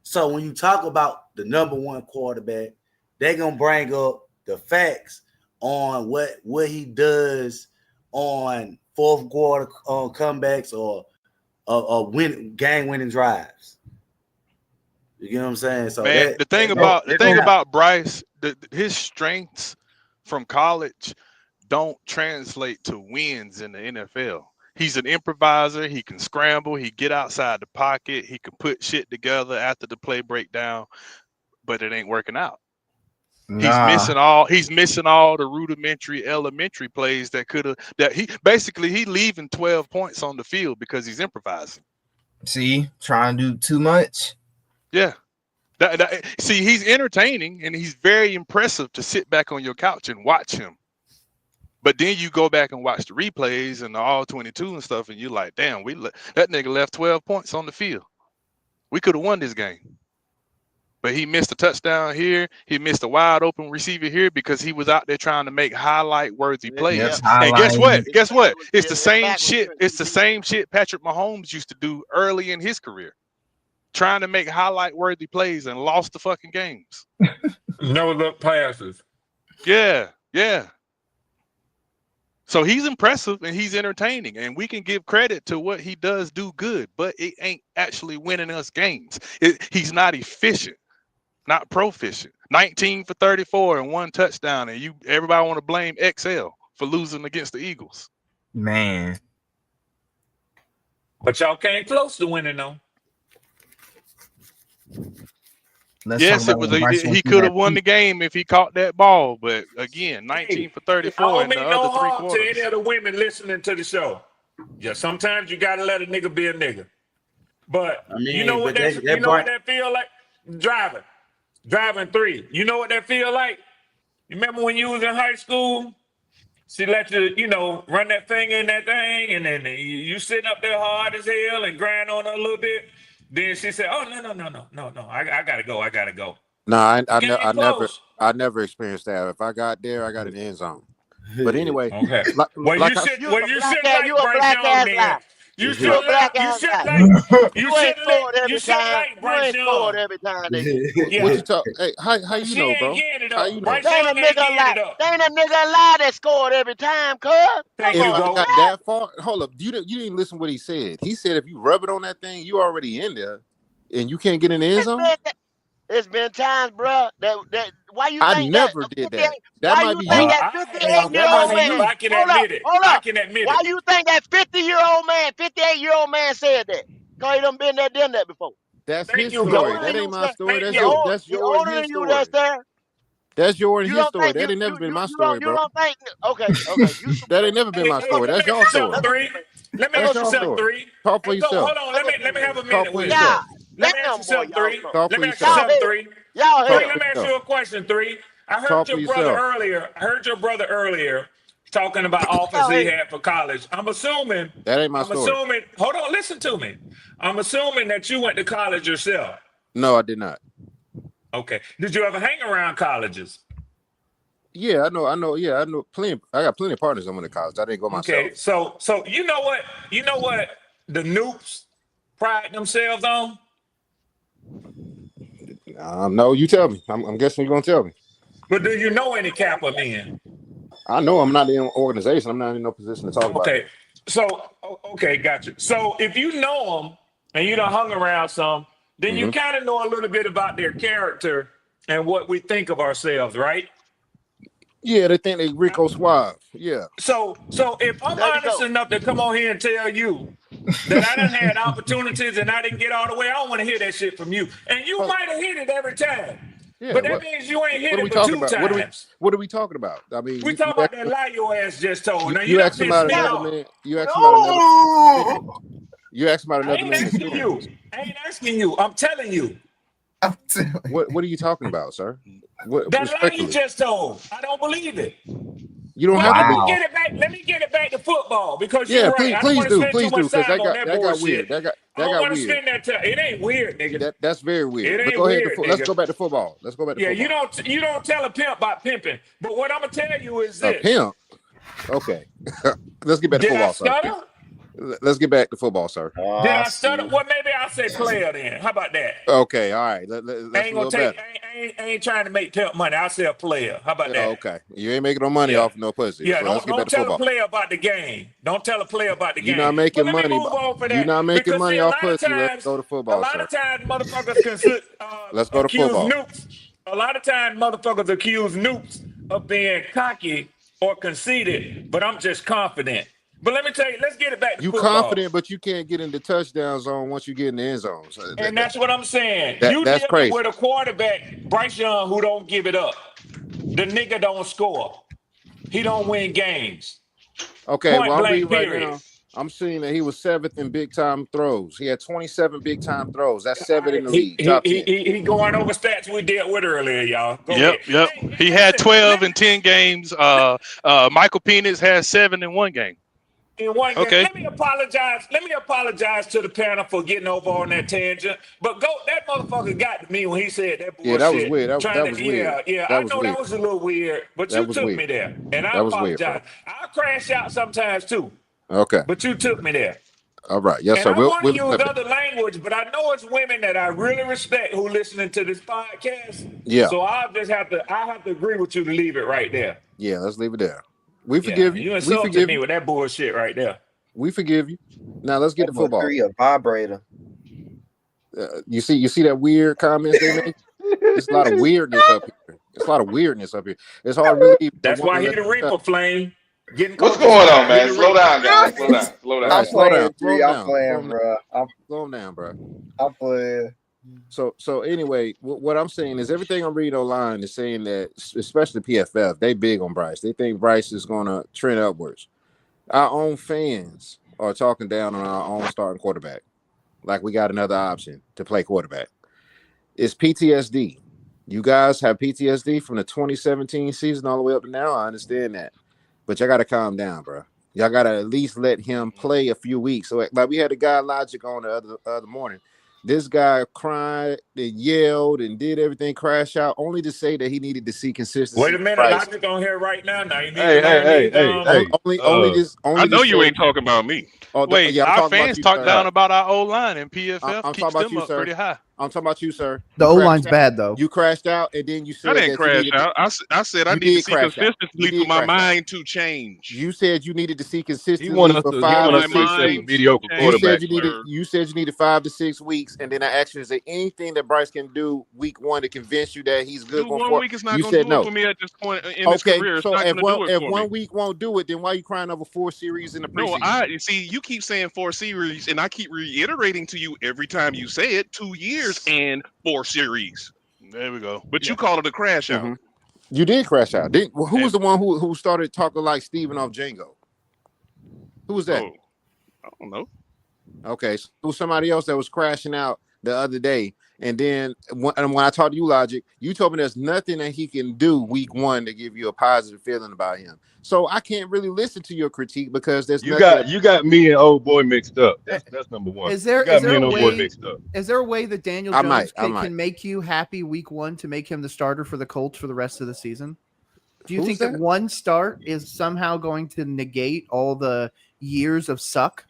So when you talk about the number one quarterback, they're gonna bring up the facts on what he does on fourth quarter comebacks or game winning drives. You know what I'm saying? So Man, the thing about Bryce, his strengths from college don't translate to wins in the NFL. He's an improviser. He can scramble. He get outside the pocket. He can put shit together after the play breakdown, but it ain't working out. He's missing all the rudimentary elementary plays he leaving 12 points on the field because he's improvising. See, trying to do too much. Yeah. See, he's entertaining and he's very impressive to sit back on your couch and watch him. But then you go back and watch the replays and the all 22 and stuff, and you're like, damn, that nigga left 12 points on the field. We could have won this game. But he missed a touchdown here. He missed a wide open receiver here because he was out there trying to make highlight-worthy plays. Yes, And guess what? highlight. It's the same shit. It's the same shit Patrick Mahomes used to do early in his career. Trying to make highlight-worthy plays and lost the fucking games. No look passes. Yeah. So he's impressive and he's entertaining, and we can give credit to what he does do good, but it ain't actually winning us games. He's not efficient, not proficient. 19 for 34 and 1 touchdown, and everybody want to blame XL for losing against the Eagles. Man. But y'all came close to winning though. Yes, it was. He could have won the game if he caught that ball, but again, 19 for 34 in the other 3 quarters. To any of the women listening to the show. Yeah, sometimes you gotta let a nigga be a nigga. But you know what that feel like? Driving 3. You know what that feel like? You remember when you was in high school? She let you, run that finger in that thing, and then you sitting up there hard as hell and grind on her a little bit. Then she said, "Oh no! I gotta go." No, I never experienced that. If I got there, I got an end zone. But anyway, okay. You You a black ass lie. You should You like Bryce Young. Every time they What you talk? Hey, how you know, bro? How you know? Ain't a nigga lie that scored every time, cuz. If it got that far, hold up. You didn't listen to what he said. He said if you rub it on that thing, you already in there, and you can't get in the end zone. It's been times, bro. That why you I think never did that. That might be you. That 58-year-old man? I can admit it. I can admit it. Why you think that 50-year-old man, 58-year-old man said that? Cause he done been there, done that before. That's his story. That ain't my story. That's your and his story. That's your and his story. That ain't never been my story, bro. You don't think? Okay. That ain't never been my story. That's your story. Let me ask you something, 3. Talk for yourself. Hold on. Let me have a minute with you. Let me ask you something, 3. Talk Let for me ask you something, 3. Y'all Let me ask you a question, 3. I heard your brother earlier talking about offers he had for college. I'm assuming that ain't my story. Hold on, listen to me. I'm assuming that you went to college yourself. No, I did not. Okay. Did you ever hang around colleges? Yeah, I know. Yeah, I know plenty. I got plenty of partners that went to college. I didn't go myself. Okay, so you know what the Noops pride themselves on? No, you tell me. I'm guessing you're gonna tell me. But do you know any Kappa men? I know I'm not in an organization. I'm not in no position to talk about Okay. it. So, okay, gotcha. So if you know them and you done hung around some, then you Mm-hmm. kind of know a little bit about their character and what we think of ourselves, right? Yeah, they think they Rico Suave. Yeah. So if I'm There you honest go. enough to come on here and tell you that I done had opportunities and I didn't get all the way, I don't want to hear that shit from you. And you Oh, might have hit it every time. yeah. But that What means you ain't hit What are it we but talking two about? times. What are we talking about? I mean, We you talking about that lie your ass just told. Now you you done asking pissed about me another off. man. You asking about another man's experience. No. You asking about I another ain't man's asking you. experience. I ain't asking you. I'm telling you. I'm telling you. What are you talking about, sir? What That lie you respectfully? just told. I don't believe it. You don't But have to let me believe. Wow. get it back. Let me get it back to football because you're Yeah, right. I don't please want to do, spend too much because time on that that got weird. bullshit. I That don't got want to weird. spend that time. It ain't weird, nigga. That's very It weird. But ain't go ahead to weird, let's nigga. go back to football. Let's go back to Yeah, you football. don't tell a pimp about pimping. But what I'm gonna tell you is A this. pimp. Okay. Let's get back to Did I football, sir. stutter? Let's get back to football, sir. Did I I stutter? see. Well, maybe I'll say player then. How about that? Okay, all right. I That's ain't a gonna little take. better. I ain't trying to make pimp money. I'll say a player. How about that? Okay. You ain't making no money Yeah. off no pussy. Yeah, So let's get back don't to tell a football. player about the game. Don't tell a player about the You're game. not But making let me money. move on for You're that not making because see, money off pussy. Let's go to a football, lot sir. of times, motherfuckers Let's go to accuse football. Noops. A lot of times, motherfuckers accuse Noops of being cocky or conceited. But I'm just confident. But let me tell you, let's get it back to You football. confident, but you can't get in the touchdown zone once you get in the end zone. So And that's what I'm saying. You that's dealing crazy. with a quarterback, Bryce Young, who don't give it up. The nigga don't score. He don't win games. Okay, Point well, I'm blank, reading right period. now. I'm seeing that he was 7th in big time throws. He had 27 big time throws. That's 7 in the league, top 10. He going over stats we dealt with earlier, y'all. Go Yep, ahead. yep. Hey, He had listen, 12 in 10 games. Michael Penix had 7 in one game. in one game, Okay. let me apologize. Let me apologize to the panel for getting over on that tangent. But that motherfucker got to me when he said that Yeah, that was bullshit. weird. Trying That to, was weird. yeah. That I was know that weird. was a little weird, but That you was took me weird. there, and I That was weird, bro. apologize. I crash out sometimes too, Okay. but you took me there. All right. Yes, And sir. I want to We'll use accept it. other language, but I know it's women that I really respect who listening to this podcast. Yeah. So I have to agree with you to leave it right there. Yeah, let's leave it there. We Yeah, forgive you. you We insulted forgive me you. with that bullshit right there. We forgive you. Now let's get That to boy football. Three a vibrator. You see that weird comments they make? It's a lot of weirdness up here. It's a lot of weirdness up here. It's hard to believe a That's woman why he let the Reaper Flame. Getting What's Coca going on, Smile. He man? the Slow Reaper. down, guys. Slow down. Slow All down, right, guys. slow down. Three. I'm playing, Slow bro. them down, bro. I'm playing. So anyway, what I'm saying is everything I'm reading online is saying that, especially PFF, they big on Bryce. They think Bryce is going to trend upwards. Our own fans are talking down on our own starting quarterback, like we got another option to play quarterback. It's PTSD. You guys have PTSD from the 2017 season all the way up to now. I understand that, but y'all got to calm down, bro. Y'all got to at least let him play a few weeks. So, like, we had a guy Logic on the other morning. This guy cried and yelled and did everything, crash out, only to say that he needed to see Wait consistency a from minute, Bryce. Logic on here right now. Now you need to Hey, learn these. Only I to know you say. ain't talking about me. Oh, Wait, yeah, I'm our talking about fans you, talk sir. down about our old line, and PFF I'm talking keeps about them you, up sir. pretty high. I'm talking about you, sir. The You O line's crashed out. bad though. You crashed out, and then you I said didn't that you crash needed to. out. I said I You need to did see crash out. You consistency for did my crash out. mind to change. You said you needed to see He want consistency us for to he For 5 want to us my to 6 accept a mind weeks. to mediocre You change, said quarterback, you needed. sir. You said you needed 5 to 6 weeks, and then I asked you, is there anything that Bryce can do week 1 to convince you that he's good Do going 1 forward? week is not You going to said do it no. for me at this point in his Okay, career. It's so not if going to do it if for 1 me. week won't do it, then why are you crying over 4 series in the No, preseason? you see, you keep saying 4 series, and I keep reiterating to you every time you say it, 2 years and 4 series. There we go. But you call it a crash out. Mm-hmm. You did crash out. Who was And the one who started talking like Steven off Django? Who was that? oh, I don't know. Okay, so it was somebody else that was crashing out the other day. And then when I talked to you, Logic, you told me there's nothing that he can do week 1 to give you a positive feeling about him. So I can't really listen to your critique because there's you nothing. got me and old boy mixed up. That's number one. Is there You got is me there and a old boy way mixed up. is there a way that Daniel I Jones might. can make you happy week 1 to make him the starter for the Colts for the rest of the season? Do you Who's think that one start is somehow going to negate all the years of suck?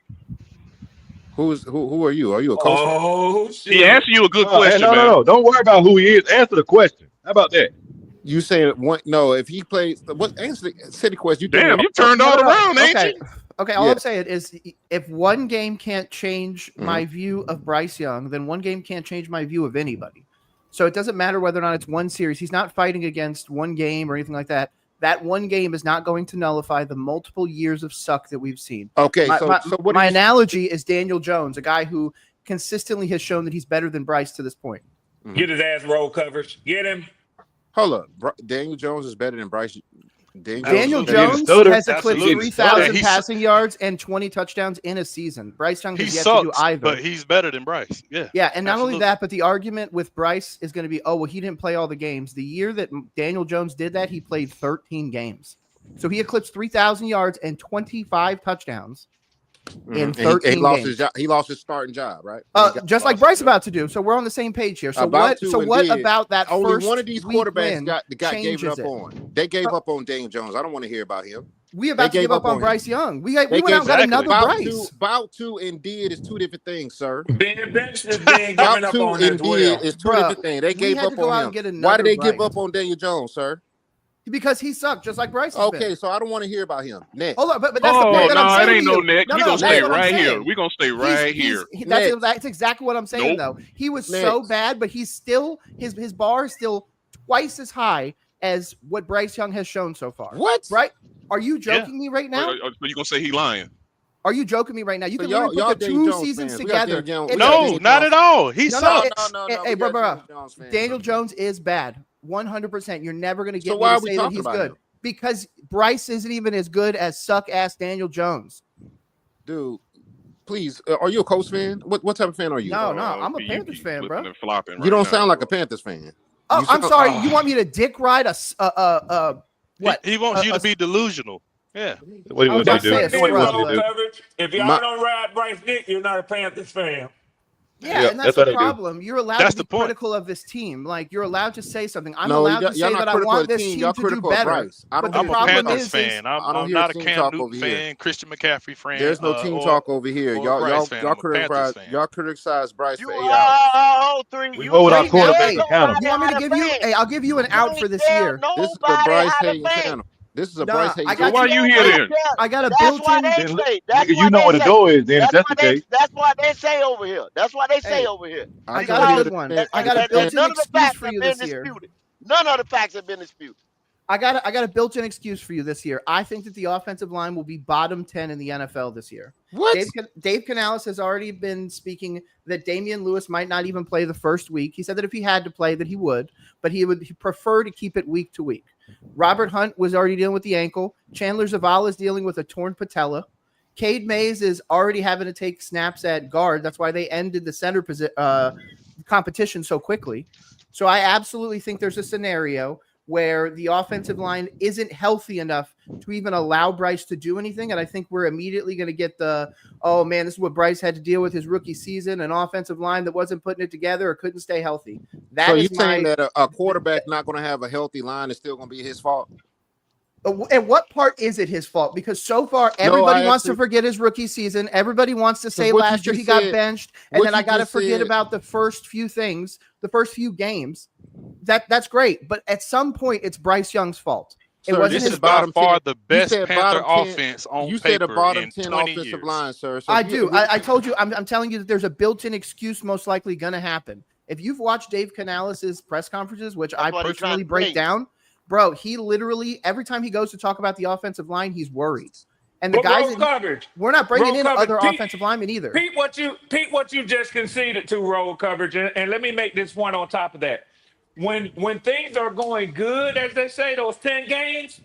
Who are you? Are you a coach? Oh He shit! answered you a good question, no, man. no. Don't worry about who he is. Answer the question. How about that? You saying one? No, if he plays, what answer the city question? You thinking Damn, you about? turned all around, ain't Okay. you? Okay, all Yeah. I'm saying is if one game can't change Mm-hmm. my view of Bryce Young, then one game can't change my view of anybody. So it doesn't matter whether or not it's one series. He's not fighting against one game or anything like that. That one game is not going to nullify the multiple years of suck that we've seen. Okay, My, so my, so what? my Are you, analogy is Daniel Jones, a guy who consistently has shown that he's better than Bryce to this point. Get his ass roll coverage. Get him. hold up, Daniel Jones is better than Bryce. Daniel Absolutely. Jones Stutter. has eclipsed Absolutely. 3,000 Yeah, passing yards and 20 touchdowns in a season. Bryce Young He has yet to do sucks, either. but he's better than Bryce. Yeah. Yeah, and not only absolutely. that, but the argument with Bryce is going to be, oh, well, he didn't play all the games. The year that Daniel Jones did that, he played 13 games. So he eclipsed 3,000 yards and 25 touchdowns in 13 he lost games. his job. He lost his starting job, right? Just like Bryce about to do. So we're on the same page here. So About what? to So and what did. about that? Only first one of these week quarterbacks win gave it changes up on. They gave up on Daniel Jones. I don't want to hear about him. We about to They give up on him. Bryce Young. We They went out and got another Bryce. About to and did is two different things, sir. Being benched is being About given up to on and as well. did is two Bruh, different things. They we gave had up to go on out him. and get Why did they another give Bryce. up on Daniel Jones, sir? Because he sucked, just like Bryce has been. Okay, so I don't want to hear about him. Next. Hold on, but that's the Oh, point that I'm no, saying it ain't to no you. next. No, We no, gonna that's stay what I'm right here. saying. We gonna stay right here. That's exactly what I'm saying, Nope. though. He was so bad, but he's still his bar is still twice as high as what Bryce Young has shown so far. What? Right? Are you joking me right now? So you gonna say he lying? Are you joking me right now? You So can literally y'all put the Daniel two Jones seasons fans. We got together. Daniel Jones. It's- We got No, Daniel not Jones. at all. He No, sucks. no, No, hey, we got bro. Daniel Jones fans. Daniel Jones is bad. 100%. You're never going to get So me why to are we say that talking he's about good. him? Because Bryce isn't even as good as suck-ass Daniel Jones. Dude, please, are you a Colts fan? What type of fan are you? No, I'm a Panthers fan, bro. And flopping You don't right sound now, like a Panthers fan. Oh, You I'm sound- sorry. You want me to dick ride what? He wants you to be delusional. Yeah. What he I was wants you about to to say do? a What he wants you scrub, to do? Coverage. If y'all My- don't ride Bryce Dick, you're not a Panthers fan. Yeah, and that's what the I do. problem. You're allowed That's to the be point. critical of this team. Like, you're allowed to say something. I'm No, allowed to y'all say not that I critical of want the this team. team Y'all to do critical of better. Bryce. I don't But the I'm a hear team problem Panthers is fan. I don't I'm hear not a team Cam talk Newton over here. fan, Christian McCaffrey fan. There's no team talk over here. or Bryce fan. I'm a Panthers fan. Y'all criticize Bryce You for 8 hours. all three. We You hold our ain't quarterback tell accountable. You want me to nobody give how you? fan. Hey, I'll give you an You out ain't for this tell year. This is a nobody Bryce how to hating fan. channel. This is a Nah, Bryce I hating got channel. you. why you here then? I got a That's why built-in. they Then, say. That's nigga, what you know they where the say. door is. Then if that's the case, That's what they say over here. That's what they say Hey, over here. I I got a told you good one. that- I got a And built-in none of the excuse facts for have you been this year. disputed. None of the facts have been disputed. I got a built-in excuse for you this year. I think that the offensive line will be bottom 10 in the NFL this year. What? Dave Canales has already been speaking that Damian Lewis might not even play the first week. He said that if he had to play, that he would, but he would prefer to keep it week to week. Robert Hunt was already dealing with the ankle. Chandler Zavala is dealing with a torn patella. Cade Mays is already having to take snaps at guard. That's why they ended the center competition so quickly. So I absolutely think there's a scenario where the offensive line isn't healthy enough to even allow Bryce to do anything. And I think we're immediately going to get oh man, this is what Bryce had to deal with his rookie season, an offensive line that wasn't putting it together or couldn't stay healthy. So you're saying that a quarterback not going to have a healthy line is still going to be his fault? And what part is it his fault? Because so far, everybody wants to forget his rookie season. Everybody wants to say last year he got benched. And then I got to forget about the first few things, the first few games. That's great. But at some point, it's Bryce Young's fault. Sir, this is by far the best Panther offense on you paper said a bottom in 10 20 offensive years. line, sir. So I do. I told you. I'm telling you that there's a built-in excuse most likely going to happen. If you've watched Dave Canales' press conferences, which I personally break down, bro, he literally, every time he goes to talk about the offensive line, he's worried. And the guys, we're not bringing in other offensive linemen either. Pete, what you just conceded to roll coverage, and let me make this one on top of that. When things are going good, as they say, those 10 games,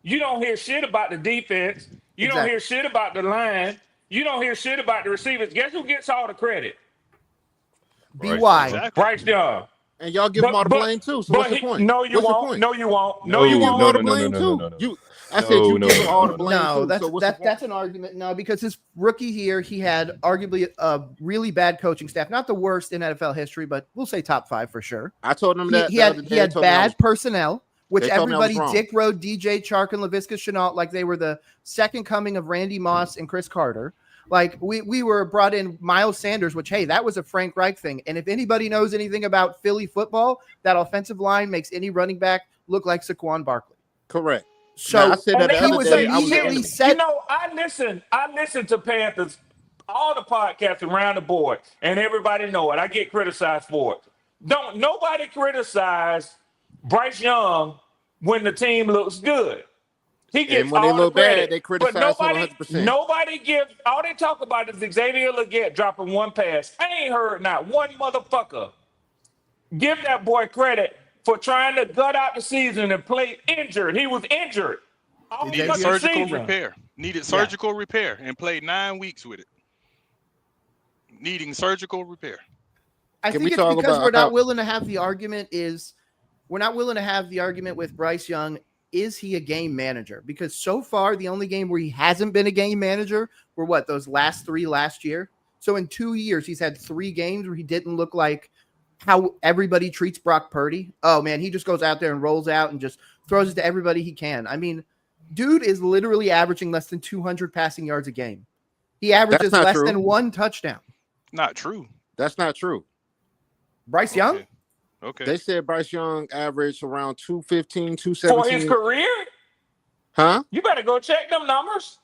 you don't hear shit about the defense. You don't hear shit about the line. You don't hear shit about the receivers. Guess who gets all the credit? BY. Bryce Young. And y'all give him all the blame too. So what's the point? No, you What's the won't. point? No, you won't. No, you give him all the blame too. I said you give him all the blame No, too. that's an argument. No, because his rookie year, he had arguably a really bad coaching staff. Not the worst in NFL history, but we'll say top 5 for sure. I told him that he had bad personnel, which they told me I was everybody wrong. Dick rode DJ Chark and Laviska Shenault like they were the second coming of Randy Moss and Chris Carter. Like we were brought in Miles Sanders, which, hey, that was a Frank Reich thing. And if anybody knows anything about Philly football, that offensive line makes any running back look like Saquon Barkley. Correct. So now, I said that the he other was day. immediately set. You know, I listen to Panthers, all the podcasts around the board, and everybody know it. I get criticized for it. Don't nobody criticize Bryce Young when the team looks good. He gets And when they all the look bad, credit. they But criticize him 100%. nobody gives, all they talk about is Xavier Legette dropping one pass. I ain't heard not one motherfucker give that boy credit for trying to gut out the season and play injured. He was injured. All Needed fucking surgical season. repair. Needed surgical repair and played 9 weeks with it. Needing surgical repair. I think it's because we're not willing to have the argument with Bryce Young. Is he a game manager? Because so far, the only game where he hasn't been a game manager were those last 3 last year. So in 2 years, he's had 3 games where he didn't look like how everybody treats Brock Purdy. Oh man, he just goes out there and rolls out and just throws it to everybody he can. I mean, dude is literally averaging less than 200 passing yards a game. He averages less than 1 touchdown. Not true. That's not true. Bryce Young? Okay. They said Bryce Young averaged around 215, 217. For his career? Huh? You better go check them numbers.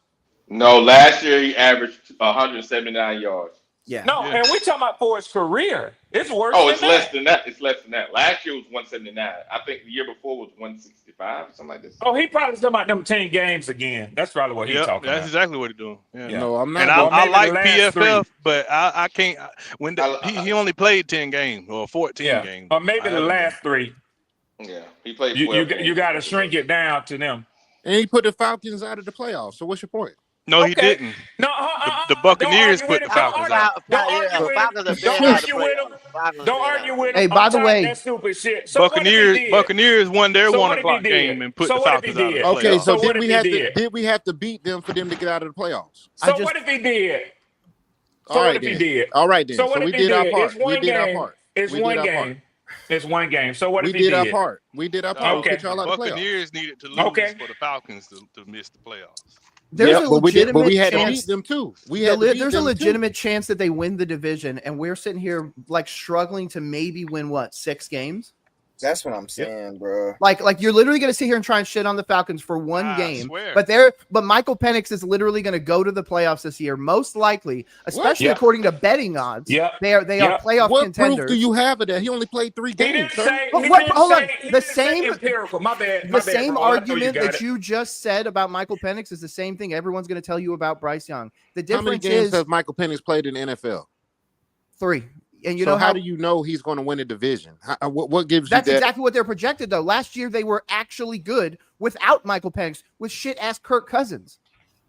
No, last year he averaged 179 yards. Yeah. No, and we talking about for his career. It's worse Oh, than it's that. less than that. It's less than that. Last year was 179. I think the year before was 165, something like this. Oh, he probably talking about them 10 games again. That's probably what he's talking that's about. exactly what he's doing. Yeah. No, I'm not. And Well, I maybe like the last PFF, 3. but I can't. He only played 10 games or 14 games. Or maybe the last 3. Yeah, he played 12 You got to shrink it down to them. And he put the Falcons out of the playoffs. So what's your point? No, he didn't. No, the Buccaneers put the Falcons out. Don't argue with him. Don't argue with him. Hey, by the way, that stupid shit. So Buccaneers won their So 1 what if he o'clock did? game and put So the what if he Falcons out of the did? playoffs. Okay, so, So what did if we he have did? to have to beat them for them to get out of the playoffs? So what if he did? So what if he did? All right then. So what we if he did our did? part. It's one We did our game. part. It's We one did our part. game. It's one game. So what We if he did did? our part. We did our part. Okay. We put y'all out of the playoffs. Buccaneers needed to lose for the Falcons to miss the playoffs. There's a legitimate but we had to chance. beat them too. There's a legitimate chance that they win the division, and we're sitting here like struggling to maybe win 6 games. That's what I'm saying, bro. Like you're literally going to sit here and try and shit on the Falcons for one game, swear. but Michael Penix is literally going to go to the playoffs this year, most likely, especially according to betting odds. Yeah. They are playoff What contenders. proof do you have of that? He only played 3 games. Hold Hold on. The same empirical. My bad. The same argument that you just said about Michael Penix is the same thing everyone's going to tell you about Bryce Young. The How many difference games is has Michael Penix played in the NFL? 3. And so how do you know he's going to win a division? What gives you That's that? exactly what they're projected, though. Last year, they were actually good without Michael Penix, with shit-ass Kirk Cousins.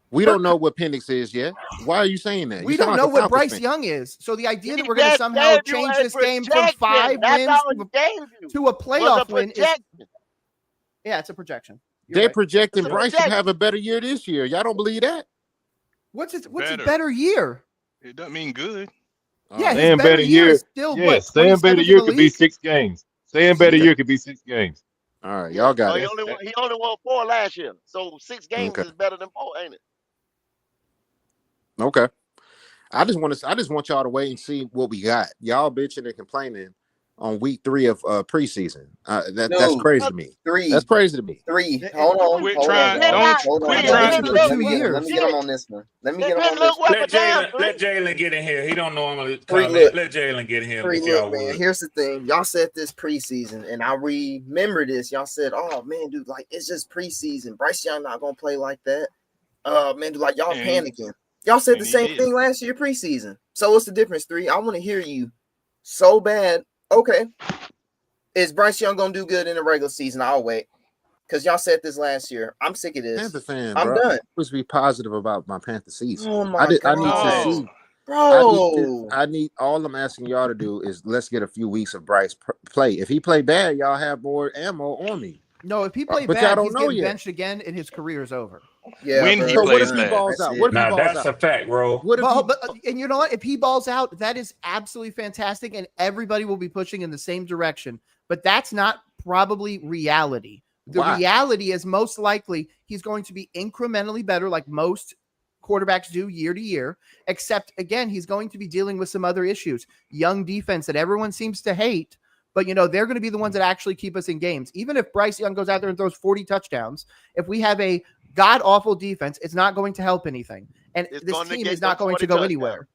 We don't know what Penix is yet. Why are you saying that? We You don't sound know like a what Falcons Bryce fan. Young is. So the idea that He we're going to just somehow gave you change a this game from projection. 5 That's wins all he gave you. to a playoff win is projection. Yeah, it's a projection. You're They're right. projecting It's a Bryce to projection. have a better year this year. Y'all don't believe that? What's a Better. better year? It doesn't mean good. Yeah, his Saying better year is still what? saying better 27th year in the could be league? 6 games. Saying better year could be 6 games. All right, y'all got He it. only won 4 last year, so 6 games Okay. is better than 4, ain't it? Okay. I just want y'all to wait and see what we got. Y'all bitching and complaining on week 3 of preseason. That's crazy to me. 3. That's crazy to me. 3. Hold on. Quit hold trying. on. Don't hold on. quit Let trying me to- get- Let me get Let me get him on this one. Let me It get him on didn't this look one. worth a damn thing. Let Jalen get in here. He don't normally Free comment. look. Let Jalen get in here Free if y'all look, man. would. Here's the thing. Y'all said this preseason, and I remember this. Y'all said, "Oh man, dude, like it's just preseason. Bryce Young not gonna play like that." Man, dude, like y'all And panicking. Y'all said and the he same did. thing last year preseason. So what's the difference? 3. I want to hear you so bad. Okay, is Bryce Young gonna do good in the regular season? I'll wait. Because y'all said this last year. I'm sick of this. Panther fan, I'm bro. done. I'm supposed to be positive about my Panther season. Oh my I need to God. see. Bro. I need all I'm asking y'all to do is let's get a few weeks of Bryce play. If he play bad, y'all have more ammo on me. No, if he played But y'all bad, don't he's know getting yet. benched again, and his career is over. Yeah, When bro. he So what plays if he bad. balls That's out? it. What if he Now balls that's out? a fact, bro. What if Well, he, but and you know what? If he balls out, that is absolutely fantastic, and everybody will be pushing in the same direction. But that's not probably reality. The Why? reality is most likely he's going to be incrementally better, like most quarterbacks do year to year, except again, he's going to be dealing with some other issues. Young defense that everyone seems to hate, but they're going to be the ones that actually keep us in games. Even if Bryce Young goes out there and throws 40 touchdowns, if we have a god awful defense, it's not going to help anything. And this team is not going to go anywhere.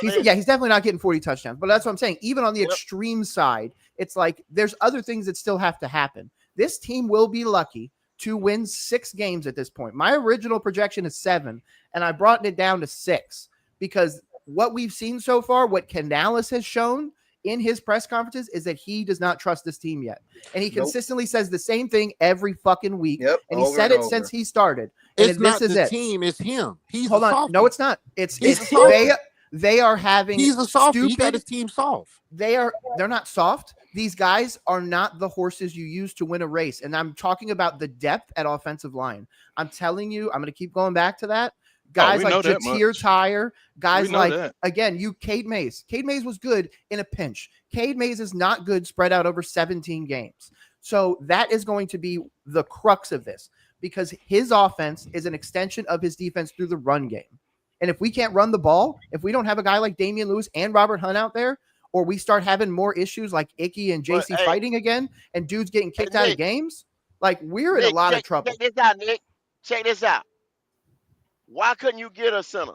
He's definitely not getting 40 touchdowns. But that's what I'm saying. Even on the extreme side, it's like there's other things that still have to happen. This team will be lucky to win 6 games at this point. My original projection is 7, and I brought it down to 6 because what we've seen so far, what Canales has shown in his press conferences is that he does not trust this team yet. And he consistently says the same thing every fucking week. And he said it since he started. And It's not the team, it's him. He's Hold a on. softie. No, it's not. It's they are having He's a softie. stupid. He got his team soft. They're not soft. These guys are not the horses you use to win a race. And I'm talking about the depth at offensive line. I'm telling you, I'm going to keep going back to that. Guys like Jatir Tyre, guys like, again, Cade Mays. Cade Mays was good in a pinch. Cade Mays is not good spread out over 17 games. So that is going to be the crux of this because his offense is an extension of his defense through the run game. And if we can't run the ball, if we don't have a guy like Damian Lewis and Robert Hunt out there, or we start having more issues like Icky and JC fighting again and dudes getting kicked out of games, like we're in a lot of trouble. Check this out, Nick. Check this out. Why couldn't you get a center?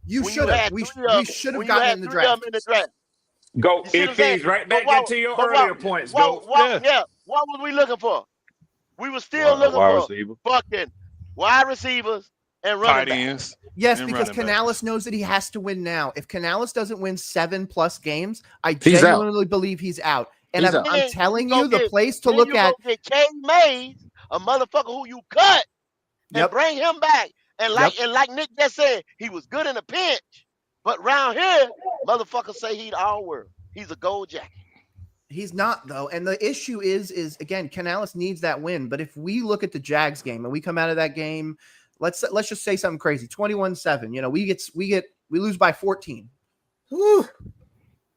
You should have. We should have gotten in the draft. Go, Icky's right back into your earlier points. What was we looking for? We were still looking for fucking wide receivers and running backs. Yes, because Canales knows that he has to win now. If Canales doesn't win 7+ games, I genuinely believe he's out. And I'm telling you, the place to look at. Get Cade Mays, a motherfucker who you cut, and bring him back. And like Nick just said, he was good in a pinch, but round here, motherfuckers say he's all world. He's a gold jacket. He's not though, and the issue is again, Canales needs that win. But if we look at the Jags game and we come out of that game, let's just say something crazy, 21-7. We lose by 14. Whew.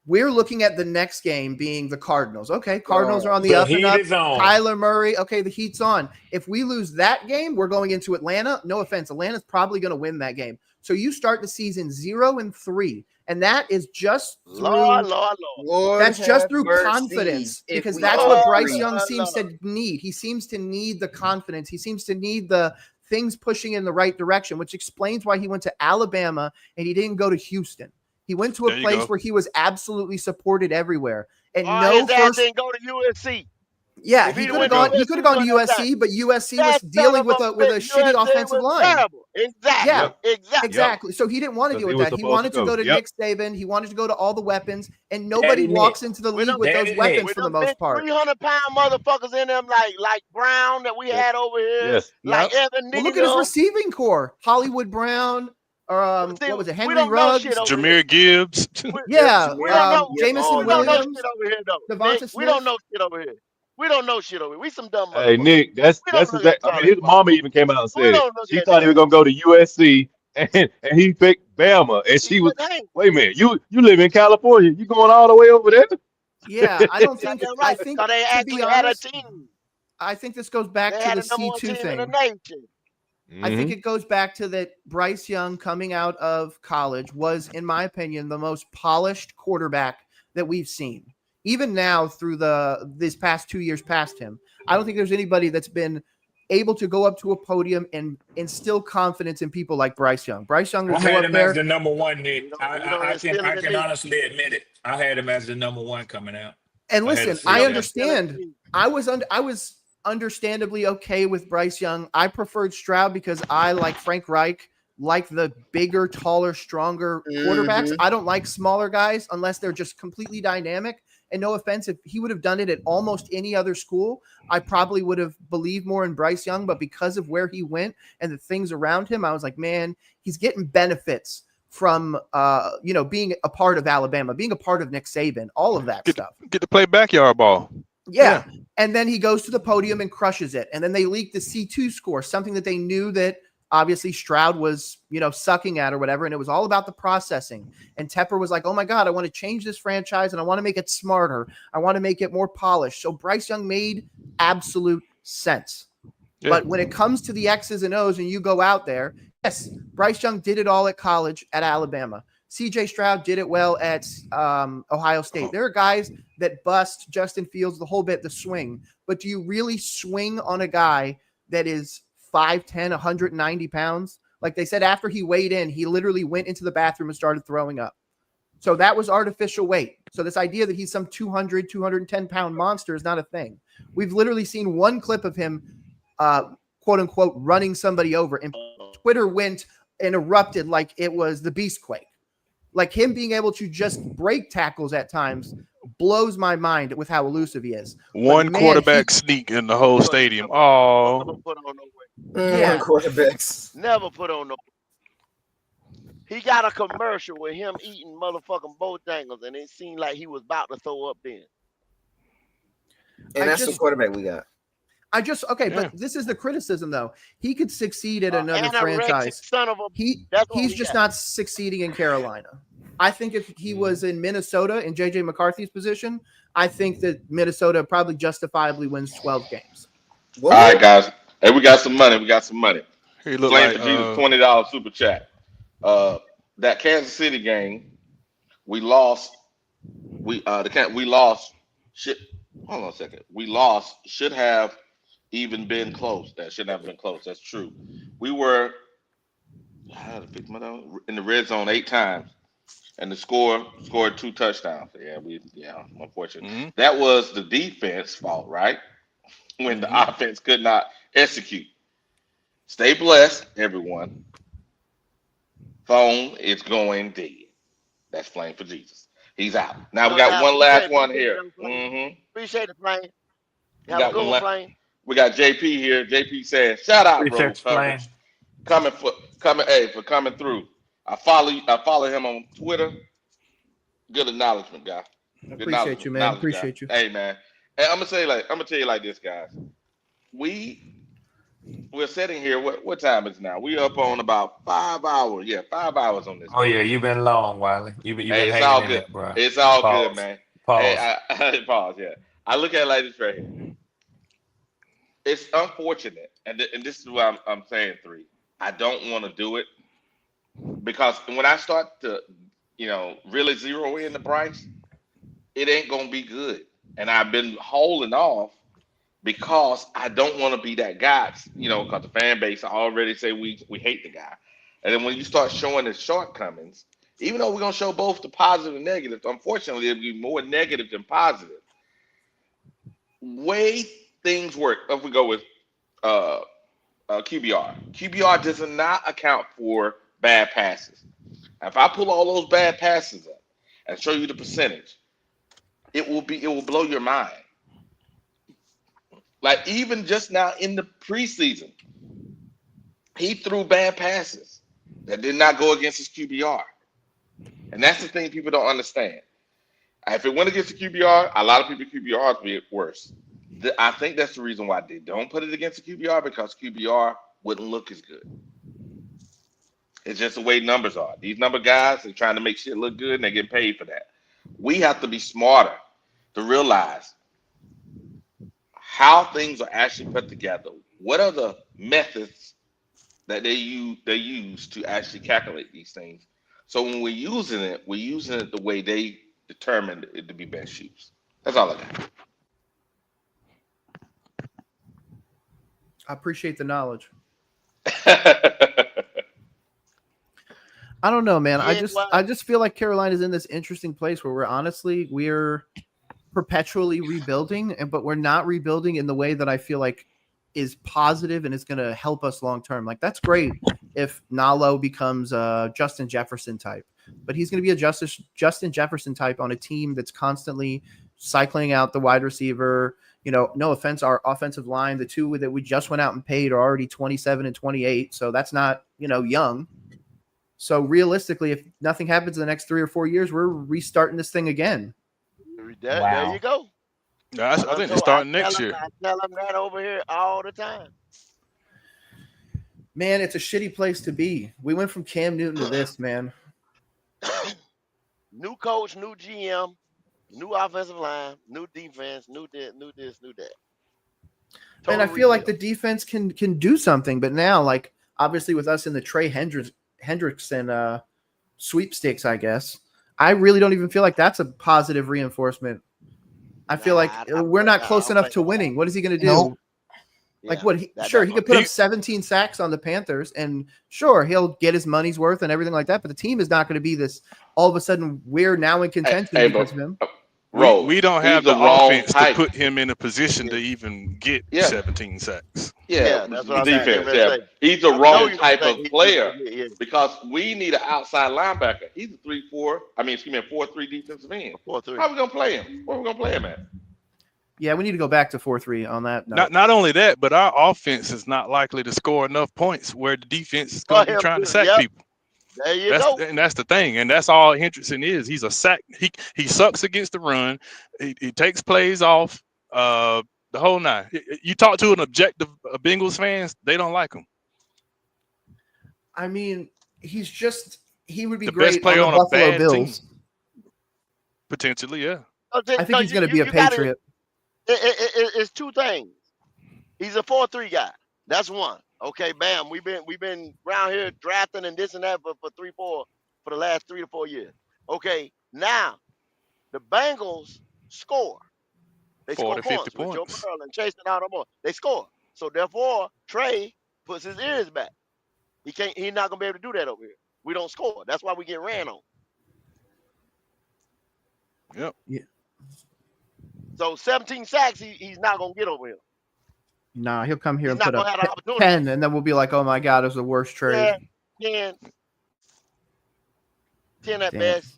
We're looking at the next game being the Cardinals. Okay, Cardinals are on the up and up. Kyler Murray. Okay, the heat's on. If we lose that game, we're going into Atlanta. No offense, Atlanta's probably going to win that game. So you start the season 0-3, and that is just through. Lord that's just through mercy. Confidence, because that's what Bryce Young seems to need. He seems to need the confidence. He seems to need the things pushing in the right direction, which explains why he went to Alabama and he didn't go to Houston. He went to a place where he was absolutely supported everywhere. And his ass didn't go to USC. Yeah, he could have gone to USC, but USC was dealing with a shitty offensive line. Terrible. Exactly. Yeah, exactly. So he didn't want to deal with that. He wanted to go to Nick Saban. He wanted to go to all the weapons, and nobody walks into the league with those weapons for the most part. 300-pound motherfuckers in them like Brown that we had over here. Yes. Like Evan. Well, look at his receiving core: Hollywood Brown. What was it? Henry Ruggs, Jameer Gibbs. Jameson Williams. Devonta We don't know shit over here. We don't know shit over here. We some dumb motherfuckers. Hey Nick, that's exactly. I mean, his mama even came out and said it. She thought he was gonna go to USC, and he picked Bama, and she was. Wait a minute, you live in California? You going all the way over there? Yeah, I don't think. I think they to actually be had a honest, team. I think this goes back They to had the a number one C2 team in the thing. nation. I think it goes back to that Bryce Young coming out of college was, in my opinion, the most polished quarterback that we've seen. Even now, through this past 2 years past him, I don't think there's anybody that's been able to go up to a podium and instill confidence in people like Bryce Young. Bryce Young will I go had up him there. as the number one, Nick. I can honestly admit it. I had him as the number one coming out. And listen, I understand. I was understandably okay with Bryce Young. I preferred Stroud because I, like Frank Reich, like the bigger, taller, stronger quarterbacks. I don't like smaller guys unless they're just completely dynamic. And no offense, if he would have done it at almost any other school, I probably would have believed more in Bryce Young. But because of where he went and the things around him, I was like, man, he's getting benefits from being a part of Alabama, being a part of Nick Saban, all of that stuff. Get to play backyard ball. Yeah. And then he goes to the podium and crushes it. And then they leak the C2 score, something that they knew that obviously Stroud was, sucking at or whatever. And it was all about the processing. And Tepper was like, oh my God, I want to change this franchise and I want to make it smarter. I want to make it more polished. So Bryce Young made absolute sense. Yeah. But when it comes to the X's and O's and you go out there Yes, Bryce Young did it all at college at Alabama. CJ Stroud did it well at Ohio State. There are guys that bust, Justin Fields, the whole bit, the swing. But do you really swing on a guy that is 5'10", 190 pounds? Like they said, after he weighed in, he literally went into the bathroom and started throwing up. So that was artificial weight. So this idea that he's some 200, 210-pound monster is not a thing. We've literally seen one clip of him, quote unquote, running somebody over, and Twitter went and erupted like it was the Beast Quake. Like him being able to just break tackles at times blows my mind with how elusive he is. One quarterback sneak in the whole stadium. Oh, Put on no weight. Yeah. Quarterbacks. Never put on no. He got a commercial with him eating motherfucking Bojangles, and it seemed like he was about to throw up then. And that's the quarterback we got. But this is the criticism though. He could succeed at another franchise. Son of a, he's just not succeeding in Carolina. I think if he was in Minnesota in JJ McCarthy's position, I think that Minnesota probably justifiably wins 12 games. All right, guys. Hey, we got some money. He look Flame like for Jesus, $20 super chat. That Kansas City game, we lost. We lost. Hold on a second. We lost. Should have even been close. That shouldn't have been close. That's true. We were in the red zone 8 times, and the scored 2 touchdowns. Unfortunately. Mm-hmm. That was the defense fault, right? When the offense could not execute. Stay blessed, everyone. Phone is going dead. That's Flame for Jesus. He's out. Now we got one last one here. Appreciate it, Flame. Have a good one, Flame. We got JP here. JP says, "Shout out, bro. Appreciate you, Flame. For coming through. I follow him on Twitter. Good acknowledgement, guy. Appreciate you, man. Appreciate you. Hey, man. Hey, I'm gonna tell you like this, guys. We're sitting here. What time is it now? We up on about 5 hours. Yeah, 5 hours on this. Oh yeah, you've been long, Wiley. You've been it's hanging all in good. it, bro. It's all Pause. good, man. Pause. Hey, pause. Yeah, I look at it like this right here. It's unfortunate, and this is what I'm saying. 3. I don't want to do it because when I start to, really zero in the Bryce, it ain't gonna be good. And I've been holding off because I don't want to be that guy, because the fan base already say we hate the guy. And then when you start showing his shortcomings, even though we're going to show both the positive and negative, unfortunately, it'll be more negative than positive. Way things work, if we go with QBR. QBR does not account for bad passes. If I pull all those bad passes up and show you the percentage, it will blow your mind. Like even just now in the preseason, he threw bad passes that did not go against his QBR. And that's the thing people don't understand. If it went against the QBR, a lot of people QBRs be worse. I think that's the reason why they don't put it against the QBR, because QBR wouldn't look as good. It's just the way numbers are. These number guys, they're trying to make shit look good and they get paid for that. We have to be smarter to realize how things are actually put together. What are the methods that they use to actually calculate these things? So when we're using it the way they determined it to be best used. That's all I got. I appreciate the knowledge. I don't know, man. Yeah, I just feel like Carolina's in this interesting place where we're perpetually rebuilding, but we're not rebuilding in the way that I feel like is positive and is going to help us long term. Like that's great if Nalo becomes a Justin Jefferson type, but he's going to be a Justin Jefferson type on a team that's constantly cycling out the wide receiver. No offense, our offensive line, the 2 that we just went out and paid are already 27 and 28. So that's not, young. So realistically, if nothing happens in the next 3 or 4 years, we're restarting this thing again. There you go. I think they're starting next year. I tell them that over here all the time. Man, it's a shitty place to be. We went from Cam Newton to this, man. New coach, new GM, new offensive line, new defense, new this, new that. And I feel like the defense can do something, but now, like, Obviously, with us in the Trey Hendrickson sweepstakes, I guess. I really don't even feel like that's a positive reinforcement. I feel like we're not close enough to winning. What is he going to do? Nope. Like Yeah, what? He could put up 17 sacks on the Panthers, and sure, he'll get his money's worth and everything like that. But the team is not going to be this. All of a sudden, we're now in contention because of him. We don't have the offense to put him in a position to even get 17 sacks. Yeah, that's the what I'm defense. saying. Yeah, he's the wrong type of player because we need an outside linebacker. He's a 3-4. I mean, excuse me, a 4-3 defensive end. 4-3. How are we gonna play him? Where are we gonna play him at? Yeah, we need to go back to 4-3 on that note. Not only that, but our offense is not likely to score enough points where the defense is going to be trying to sack people. There you go. And that's the thing, and that's all Hendrickson is. He's a sack. He sucks against the run. He takes plays off. The whole nine. You talk to an objective Bengals fans, they don't like him. I mean, he would be The great best player on the on a Buffalo bad Bills. team. Potentially, yeah. I think he's going to be a Patriot. It's two things. He's a 4-3 guy. That's one. Okay, bam. We've been around here drafting and this and that for 3-4 for the last 3 to 4 years. Okay, now the Bengals score. They score 40, 50 points with Joe points. Burrow and chasing out them more. They score. So therefore, Trey puts his ears back. He's not gonna be able to do that over here. We don't score. That's why we get ran on. Yep. Yeah. So 17 sacks, he's not gonna get over here. No, he'll come here He's and not put gonna up have the opportunity. 10, and then we'll be like, oh my God, it was the worst trade. Yeah, 10 at Damn. best.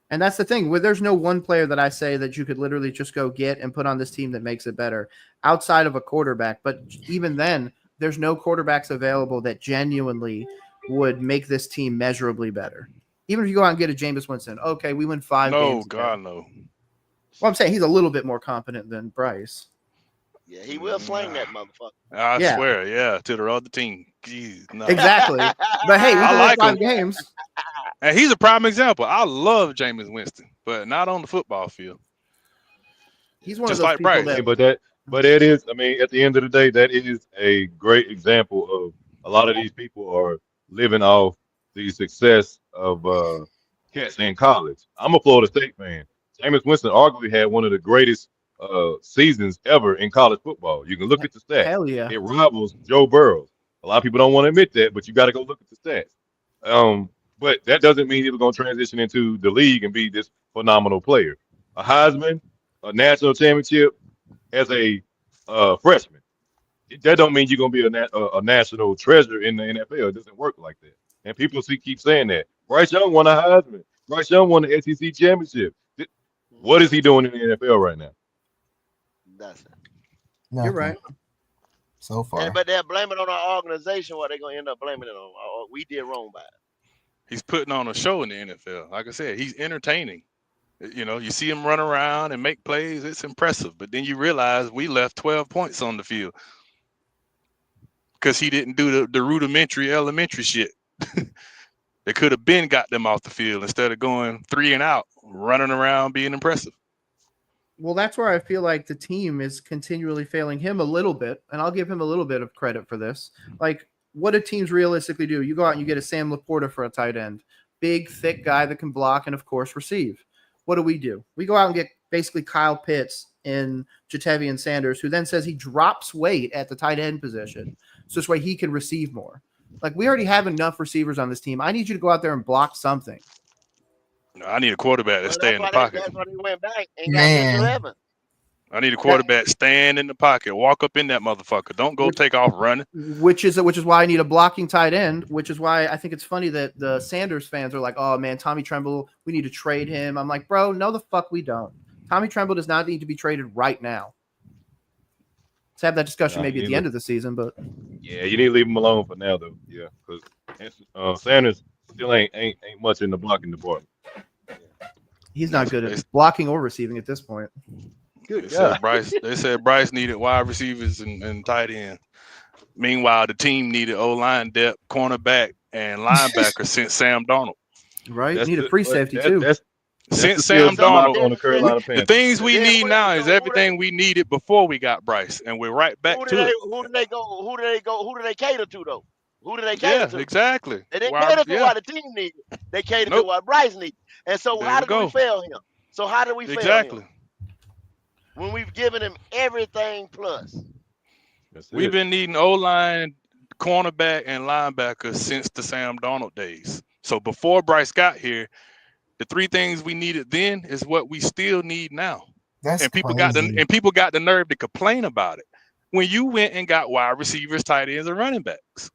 And that's the thing. There's no one player that I say that you could literally just go get and put on this team that makes it better outside of a quarterback. But even then, there's no quarterbacks available that genuinely would make this team measurably better. Even if you go out and get a Jameis Winston, okay, we win 5 games. No, God, no. Well, I'm saying he's a little bit more competent than Bryce. Yeah, he will sling that motherfucker. I Yeah. swear, yeah, to the other team. Jeez, no. Exactly. But hey, we I won like 5 him. games. And he's a prime example. I love Jameis Winston, but not on the football field. He's one Just of those like people Bryce. that But that is, I mean, at the end of the day, that is a great example of a lot of these people are living off the success of cats in college. I'm a Florida State fan. Jameis Winston arguably had one of the greatest seasons ever in college football. You can look at the stats. Hell yeah. It rivals Joe Burrow. A lot of people don't want to admit that, but you got to go look at the stats. But that doesn't mean he was going to transition into the league and be this phenomenal player. A Heisman, a national championship as a freshman. That don't mean you're going to be a national treasure in the NFL. It doesn't work like that. And people keep saying that. Bryce Young won a Heisman. Bryce Young won the SEC championship. What is he doing in the NFL right now? That's it. You're right. So far. But they're blaming on our organization. What they're gonna end up blaming it on? We did wrong by it. He's putting on a show in the NFL. Like I said, he's entertaining. You know, you see him run around and make plays. It's impressive. But then you realize we left 12 points on the field because he didn't do the rudimentary elementary shit. They could have been got them off the field instead of going 3 and out, running around being impressive. Well, that's where I feel like the team is continually failing him a little bit, and I'll give him a little bit of credit for this. Like, what do teams realistically do? You go out and you get a Sam Laporta for a tight end, big, thick guy that can block and, of course, receive. What do? We go out and get basically Kyle Pitts in Jatavian Sanders, who then says he drops weight at the tight end position, so this way he can receive more. Like, we already have enough receivers on this team. I need you to go out there and block something. No, I need a quarterback to stay in the pocket. That's why they went back and got Mr. Evans. I need a quarterback stand in the pocket, walk up in that motherfucker. Don't go take off running. Which is why I need a blocking tight end, which is why I think it's funny that the Sanders fans are like, oh man, Tommy Tremble, we need to trade him. I'm like, bro, no the fuck we don't. Tommy Tremble does not need to be traded right now. Let's have that discussion maybe at the end of the season, but yeah, you need to leave him alone for now though. Yeah, because Sanders still ain't much in the blocking department. he's not good at blocking or receiving at this point. They said Bryce needed wide receivers and tight end. Meanwhile, the team needed O-line depth, cornerback, and linebacker since Sam Darnold. Right? Need a free safety too. Since Sam Darnold, on the Carolina Panthers. the things we need now is everything we needed before we got Bryce, and we're right back to it. Who do they cater to though? Who do they cater to? exactly. They didn't Why? cater to Yeah. what the team needed. They catered to Nope. what Bryce needed. And so There how we did we go. fail him? So how did we fail him? Exactly. When we've given him everything plus. That's We've it. been needing O-line, cornerback, and linebacker since the Sam Darnold days. So before Bryce got here, the three things we needed then is what we still need now. That's And people crazy. got the nerve to complain about it when you went and got wide receivers, tight ends, and running backs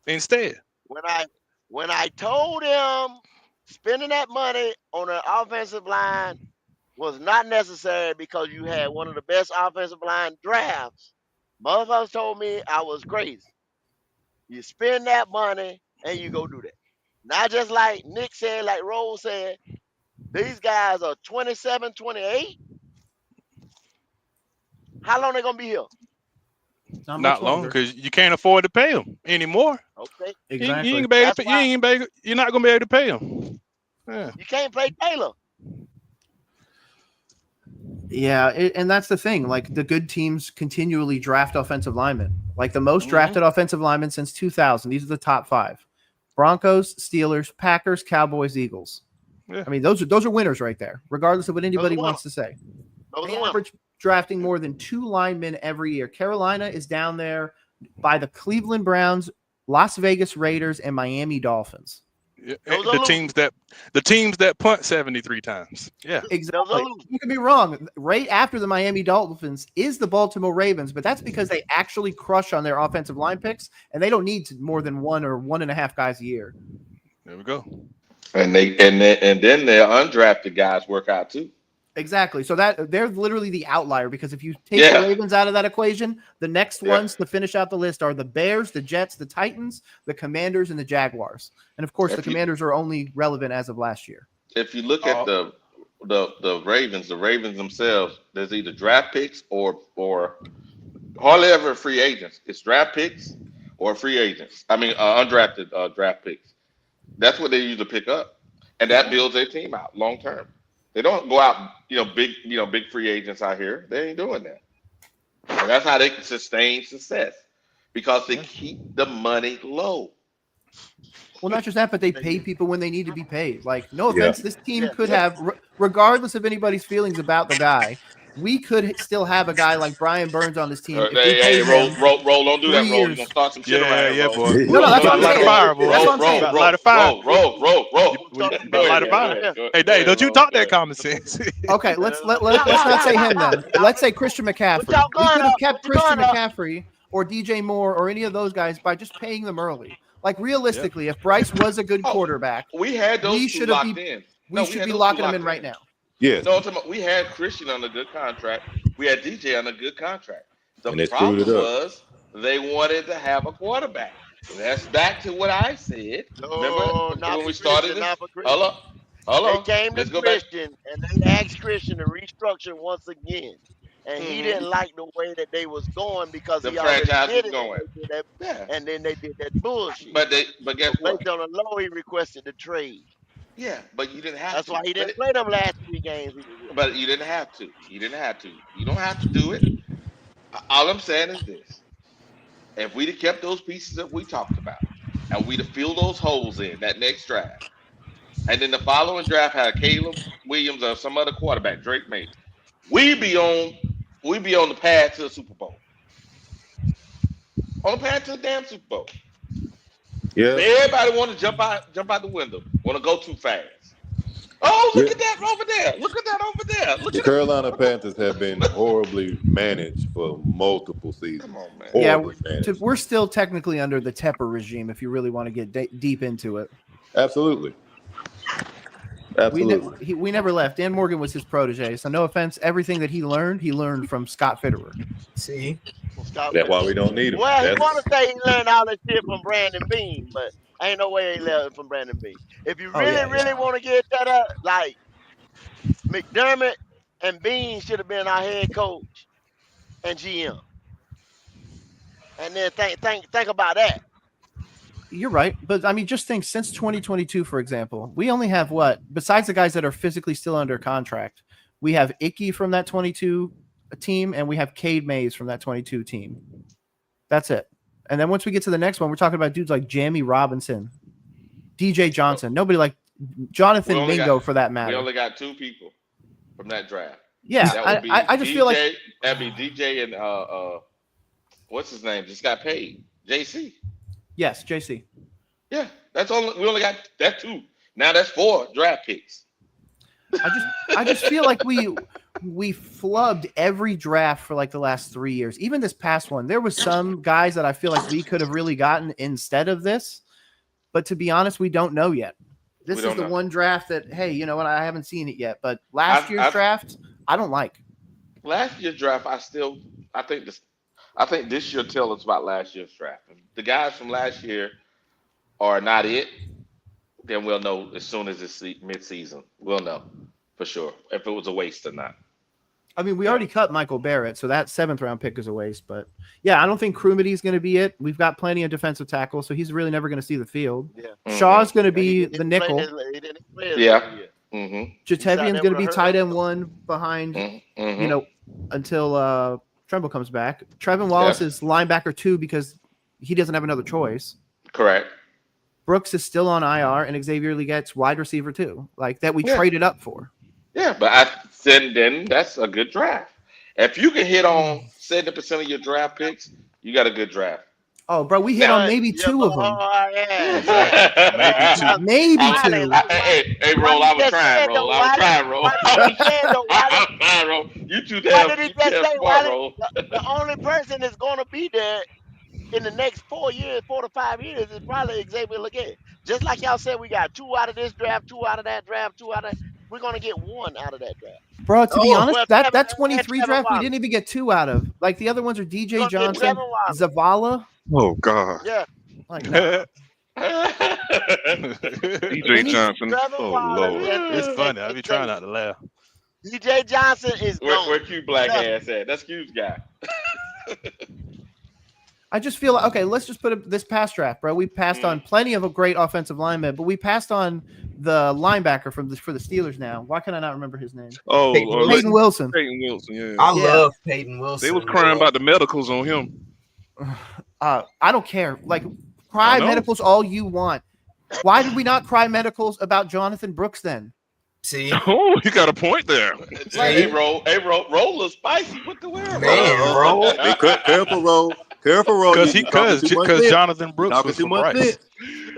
instead. When I told him spending that money on an offensive line was not necessary because you had one of the best offensive line drafts, motherfuckers told me I was crazy. You spend that money and you go do that. Not just like Nick said, like Rose said, these guys are 27, 28. How long they gonna be here? Not much Not long longer. because you can't afford to pay them anymore. Okay. Exactly. You ain't gonna be able That's to pay, why you're not gonna be able to pay them. Yeah. you can't play Taylor. Yeah, and that's the thing. Like the good teams continually draft offensive linemen. Like the most Mhm. drafted offensive linemen since 2000. These are the top 5: Broncos, Steelers, Packers, Cowboys, Eagles. Yeah. I mean, those are winners right there, regardless of what anybody Those are wants to say. Those They are winners. average drafting more than 2 linemen every year. Carolina is down there by the Cleveland Browns, Las Vegas Raiders, and Miami Dolphins. Yeah, Those are the losing. teams that punt 73 times. Yeah. Those are Exactly. losing. You could be wrong. Right after the Miami Dolphins is the Baltimore Ravens, but that's because they actually crush on their offensive line picks, and they don't need more than 1 or 1.5 guys a year. There we go. And then their undrafted guys work out too. Exactly. So that they're literally the outlier because if you take Yeah. the Ravens out of that equation, the next Yeah. ones to finish out the list are the Bears, the Jets, the Titans, the Commanders, and the Jaguars. And of course, the Commanders are only relevant as of last year. If you look at the Ravens themselves, there's either draft picks or hardly ever free agents. It's draft picks or free agents. I mean, undrafted draft picks. That's what they usually pick up, and that builds their team out long term. They don't go out, big free agents out here. They ain't doing that, and that's how they can sustain success because they keep the money low. Well, not just that, but they pay people when they need to be paid. Like, no Yeah. offense, this team could have, regardless of anybody's feelings about the guy, we could still have a guy like Brian Burns on this team if we Hey, paid roll, him don't do 3 that, roll. You're years. gonna start some shit around here, roll. boy. No, that's what I'm Light a saying. fire, boy. That's what I'm saying. About light a fire. Roll. You Go about light a fire. ahead. Go Hey, Dave, don't you roll. talk Go that ahead. common sense. Okay, let's not say him then. Let's say Christian McCaffrey. y'all We going could have up? kept What you Christian going up? McCaffrey or DJ Moore or any of those guys by just paying them early. Like realistically, if Bryce was a good quarterback, We had those we two should locked in. we No, should had be those two locking them locked in right now. Yes. No, I'm talking about we had Christian on a good contract. We had DJ on a good contract. The And they screwed problem it up. was they wanted to have a quarterback. That's back to what I said. Remember No, not when for we started Christian, this? not for Christian. Hello. They came to Let's go back. Christian and they asked Christian to restructure once again. And he didn't like the way that they was going because The he already franchise did was it. going. And they did that, Yeah. and then they did that bullshit. But guess So what? based on the low, he requested the trade. Yeah, but you didn't have That's to. why he didn't play them last 3 games he was with. But you didn't have to. You didn't have to. You don't have to do it. All I'm saying is this. If we'd have kept those pieces that we talked about, and we'd have filled those holes in that next draft, and then the following draft had Caleb Williams or some other quarterback, Drake May, we'd be on the path to the Super Bowl. On the path to the damn Super Bowl. Yeah. Everybody want to jump out the window, want to go too fast. Oh, look at that over there. Look at that over there. Look The at Carolina Panthers have been horribly managed for multiple seasons. Come on, man. Horribly managed. We're still technically under the Tepper regime if you really want to get deep into it. Absolutely. Absolutely. We never left. Dan Morgan was his protege. So no offense, everything that he learned from Scott Fitterer. See, That's why we don't need him. Well, he That's- want to say he learned all that shit from Brandon Bean, but ain't no way he learned it from Brandon Bean. If you really want to get that up, like McDermott and Bean should have been our head coach and GM. And then think about that. You're right. But I mean, just think since 2022, for example, we only have what, besides the guys that are physically still under contract, we have Icky from that 22 team and we have Cade Mays from that 22 team. That's it. And then once we get to the next one, we're talking about dudes like Jamie Robinson, DJ Johnson. Nobody like Jonathan Mingo for that matter. We only got 2 people from that draft. Yeah, that would be I just feel like that'd be DJ and what's his name? Just got paid. JC. Yes, JC. Yeah, that's only we only got that 2. Now that's 4 draft picks. I just feel like we flubbed every draft for like the last 3 years. Even this past one, there was some guys that I feel like we could have really gotten instead of this. But to be honest, we don't know yet. This is the one draft that, hey, you know what? I haven't seen it yet. But last year's draft, I don't like. Last year's draft, I think this year tell us about last year's draft. If the guys from last year are not it, then we'll know as soon as it's mid-season. We'll know for sure if it was a waste or not. I mean, we already cut Michael Barrett, so that 7th round pick is a waste. But yeah, I don't think Krumity is going to be it. We've got plenty of defensive tackles, so he's really never going to see the field. Yeah. Shaw's going to be the nickel. Yeah. Jatavian's going to be tight end 1 behind, you know, until Tremble comes back. Trevin Wallace is linebacker 2 because he doesn't have another choice. Correct. Brooks is still on IR, and Xavier Legette's wide receiver 2, like that we traded up for. Yeah, but I said then that's a good draft. If you can hit on 70% of your draft picks, you got a good draft. Oh, bro, we hit on maybe 2 of them. Yeah. Maybe 2. Hey, Roll, I was trying, Roll. Roll. You too damn smart, Roll. The only person that's going to be there in the next 4 to 5 years is probably Xavier Legette. Just like y'all said, we got 2 out of this draft, 2 out of that draft, 2 out of. We're going to get 1 out of that draft. Bro, to be honest, that 23 draft we didn't even get 2 out of. Like the other ones are DJ Johnson, Zavala. Oh God. Yeah. Like, no. DJ Johnson. Oh Lord. It's funny. I be trying not to laugh. DJ Johnson is where Q Black ass at? That's Q's guy. I just feel like, okay, let's just put this past draft, bro. We passed on plenty of great offensive linemen, but we passed on the linebacker for the Steelers now. Why can I not remember his name? Oh, Peyton Wilson. Peyton Wilson, yeah. I love Peyton Wilson. They was crying about the medicals on him. I don't care. Like, cry medicals all you want. Why did we not cry medicals about Jonathan Brooks then? See? Oh, you got a point there. Hey, Roll is spicy. What the world? Man, Roll. Hey, careful, Roll. Careful, Roll. Because Jonathan Brooks was for Bryce.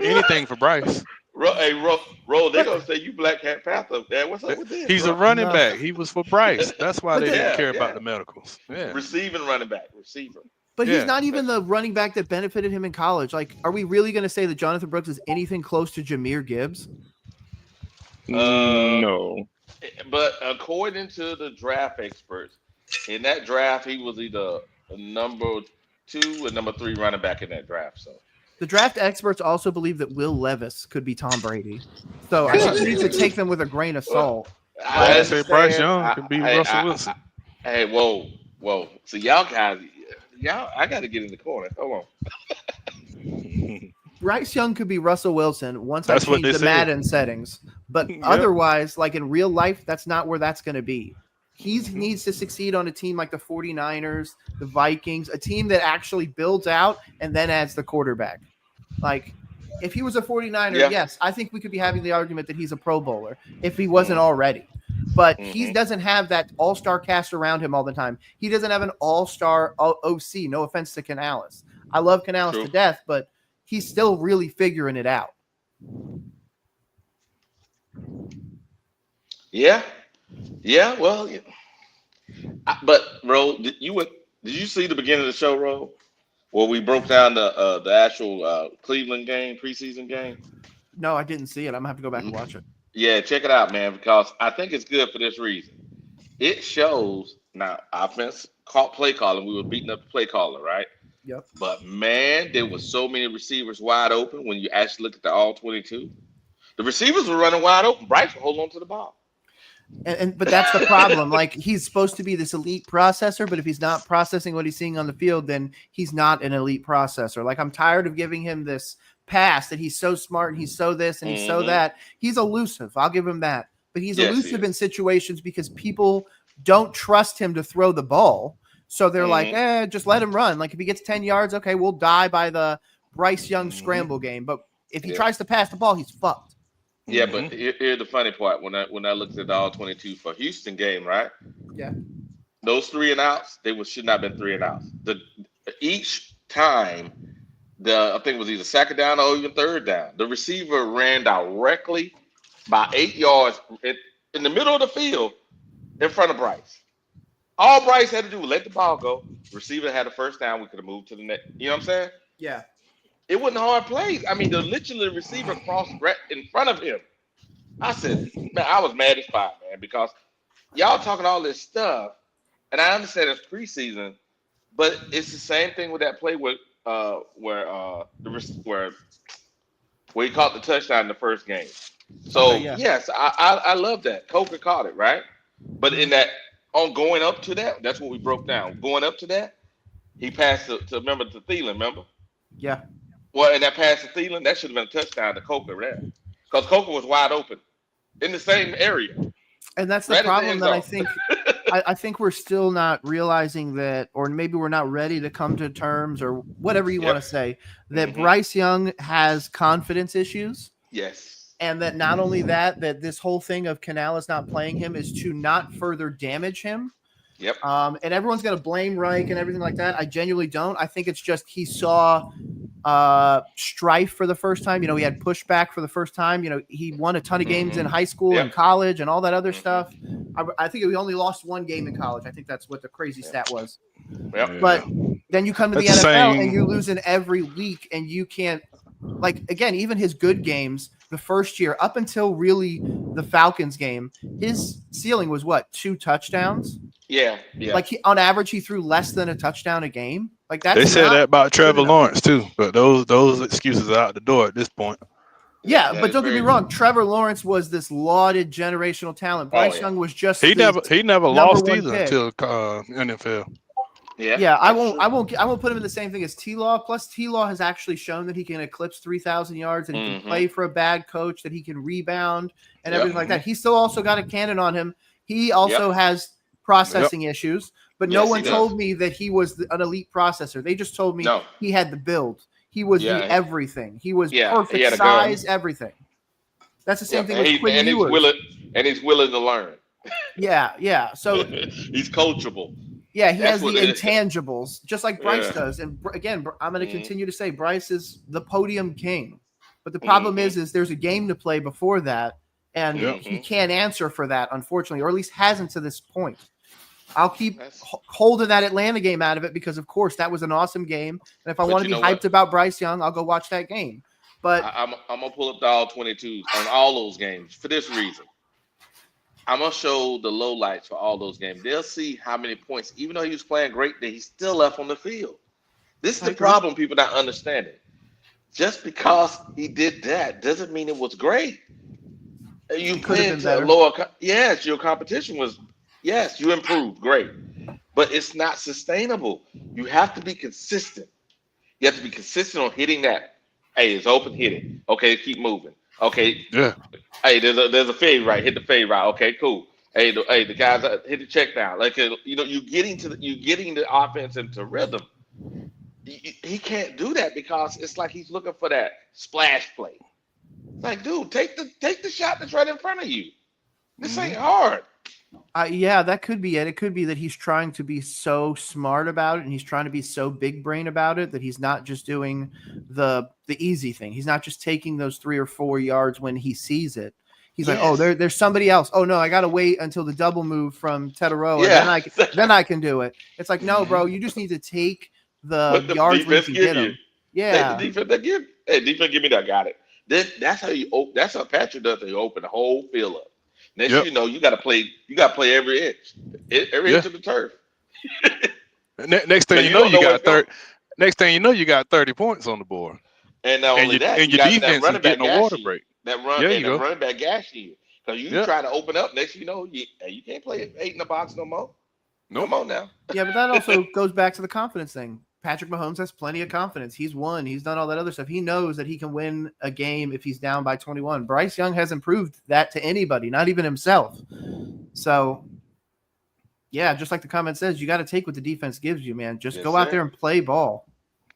Anything for Bryce. Hey, Roll, they're going to say you Black Cat Panther. Man, what's up with this? He's a running back. He was for Bryce. That's why they didn't care about the medicals. Yeah. Receiving running back. Receiver. But he's not even the running back that benefited him in college. Like, are we really going to say that Jonathan Brooks is anything close to Jahmyr Gibbs? No. But according to the draft experts, in that draft, he was either a number 2 or number 3 running back in that draft. So the draft experts also believe that Will Levis could be Tom Brady. So I think we need to take them with a grain of salt. I say Bryce Young could be Russell Wilson. Hey, whoa. So y'all guys, I got to get in the corner. Hold on. Bryce Young could be Russell Wilson once That's I what change they the Madden settings. But otherwise, like in real life, that's not where that's going to be. He needs to succeed on a team like the 49ers, the Vikings, a team that actually builds out and then adds the quarterback. Like, if he was a 49er, yes, I think we could be having the argument that he's a Pro Bowler if he wasn't already. But he doesn't have that all-star cast around him all the time. He doesn't have an all-star OC. No offense to Canales. I love Canales to death, but he's still really figuring it out. Yeah. Well, but Ro, did you see the beginning of the show, Ro, where we broke down the actual Cleveland game, preseason game? No, I didn't see it. I'm gonna have to go back and watch it. Yeah, check it out, man, because I think it's good for this reason. It shows now offense play calling. We were beating up the play caller, right? Yep. But man, there was so many receivers wide open when you actually look at the all 22. The receivers were running wide open. Bryce would hold on to the ball. But that's the problem. Like, he's supposed to be this elite processor, but if he's not processing what he's seeing on the field, then he's not an elite processor. Like, I'm tired of giving him this pass that he's so smart and he's so this and he's so that. He's elusive. I'll give him that. But he's elusive in situations because people don't trust him to throw the ball. So they're like, just let him run. Like if he gets 10 yards, okay, we'll die by the Bryce Young scramble game. But if he tries to pass the ball, he's fucked. Yeah, but here's the funny part. When I looked at the all 22 for Houston game, right? Yeah. Those 3 and outs, should not have been 3 and outs. Each time, I think it was either second down or even third down, the receiver ran directly by 8 yards in the middle of the field in front of Bryce. All Bryce had to do was let the ball go. Receiver had the first down. We could have moved to the next. You know what I'm saying? Yeah. It wasn't hard plays. I mean, the receiver crossed right in front of him. I said, man, I was mad as fuck, man, because y'all talking all this stuff, and I understand it's preseason, but it's the same thing with that play where he caught the touchdown in the first game. So yes, I love that. Coker caught it, right? But in that going up to that, that's what we broke down. Going up to that, he passed to Thielen, remember? Yeah. Well, and that pass to Thielen, that should have been a touchdown to Coker there. Because Coker was wide open in the same area. And that's the problem that I think I think we're still not realizing that, or maybe we're not ready to come to terms, or whatever you want to say, that Bryce Young has confidence issues. Yes. And that not only that this whole thing of Canales not playing him is to not further damage him. Yep. And everyone's going to blame Reich and everything like that. I genuinely don't. I think it's just he saw strife for the first time. He had pushback for the first time. He won a ton of games in high school and college and all that other stuff. I think we only lost 1 game in college. I think that's what the crazy stat was. Yep. But then you come to the NFL and you're losing every week, and you can't, again, even his good games the first year up until really the Falcons game, his ceiling was what, 2 touchdowns? Yeah. On average, he threw less than a touchdown a game. That's they said that about Trevor Lawrence too, but those excuses are out the door at this point. Yeah, but don't get me wrong. Trevor Lawrence was this lauded generational talent. Bryce Young was just he never lost either until NFL. Yeah, I won't put him in the same thing as T-Law. Plus, T-Law has actually shown that he can eclipse 3,000 yards, and he can play for a bad coach, that he can rebound and everything like that. He's still also got a cannon on him. He also has processing issues, but no one told me that he was an elite processor. They just told me he had the build. He was the everything. He was perfect size, everything. That's the same thing with Quinn Ewers. He's willing to learn. Yeah. So he's coachable. Yeah, he has the intangibles, just like Bryce does. And again, I'm going to continue to say Bryce is the podium king. But the problem is there's a game to play before that, and he can't answer for that, unfortunately, or at least hasn't to this point. I'll keep holding that Atlanta game out of it because, of course, that was an awesome game. And if I want to be hyped about Bryce Young, I'll go watch that game. But I'm going to pull up the all 22s on all those games for this reason. I'm going to show the lowlights for all those games. They'll see how many points, even though he was playing great, that he still left on the field. This is the problem people not understanding. Just because he did that doesn't mean it was great. You played to a lower. Yes, your competition was. Yes, you improved. Great. But it's not sustainable. You have to be consistent. You have to be consistent on hitting that. Hey, it's open, hit it. Okay, keep moving. Okay. Yeah. Hey, there's a fade right. Hit the fade right. Okay, cool. Hey, the guys hit the check down. Like you're getting the offense into rhythm. He can't do that because it's like he's looking for that splash play. Like, dude, take the shot that's right in front of you. This ain't hard. Yeah, that could be it. It could be that he's trying to be so smart about it, and he's trying to be so big brain about it that he's not just doing the easy thing. He's not just taking those 3 or 4 yards when he sees it. He's like, oh, there's somebody else. Oh no, I got to wait until the double move from Teteroa, and then I can do it. It's like, no, bro, you just need to take the yards when you can get them. Yeah, take the defense defense give me that. Got it. That's how Patrick does it. You open the whole field up. Next you know, you got to play every inch of the turf. Next thing you know, you got 30. Next thing you know, you got 30 points on the board. And not only that, and your defense is getting a water break. The running back gashing you because you try to open up. Next, you know, you can't play 8 in the box no more. Nope. Come on now. Yeah, but that also goes back to the confidence thing. Patrick Mahomes has plenty of confidence. He's won. He's done all that other stuff. He knows that he can win a game if he's down by 21. Bryce Young hasn't proved that to anybody, not even himself. So Yeah, just like the comment says, you got to take what the defense gives you, man. Just Yes, go out sir. there and play ball.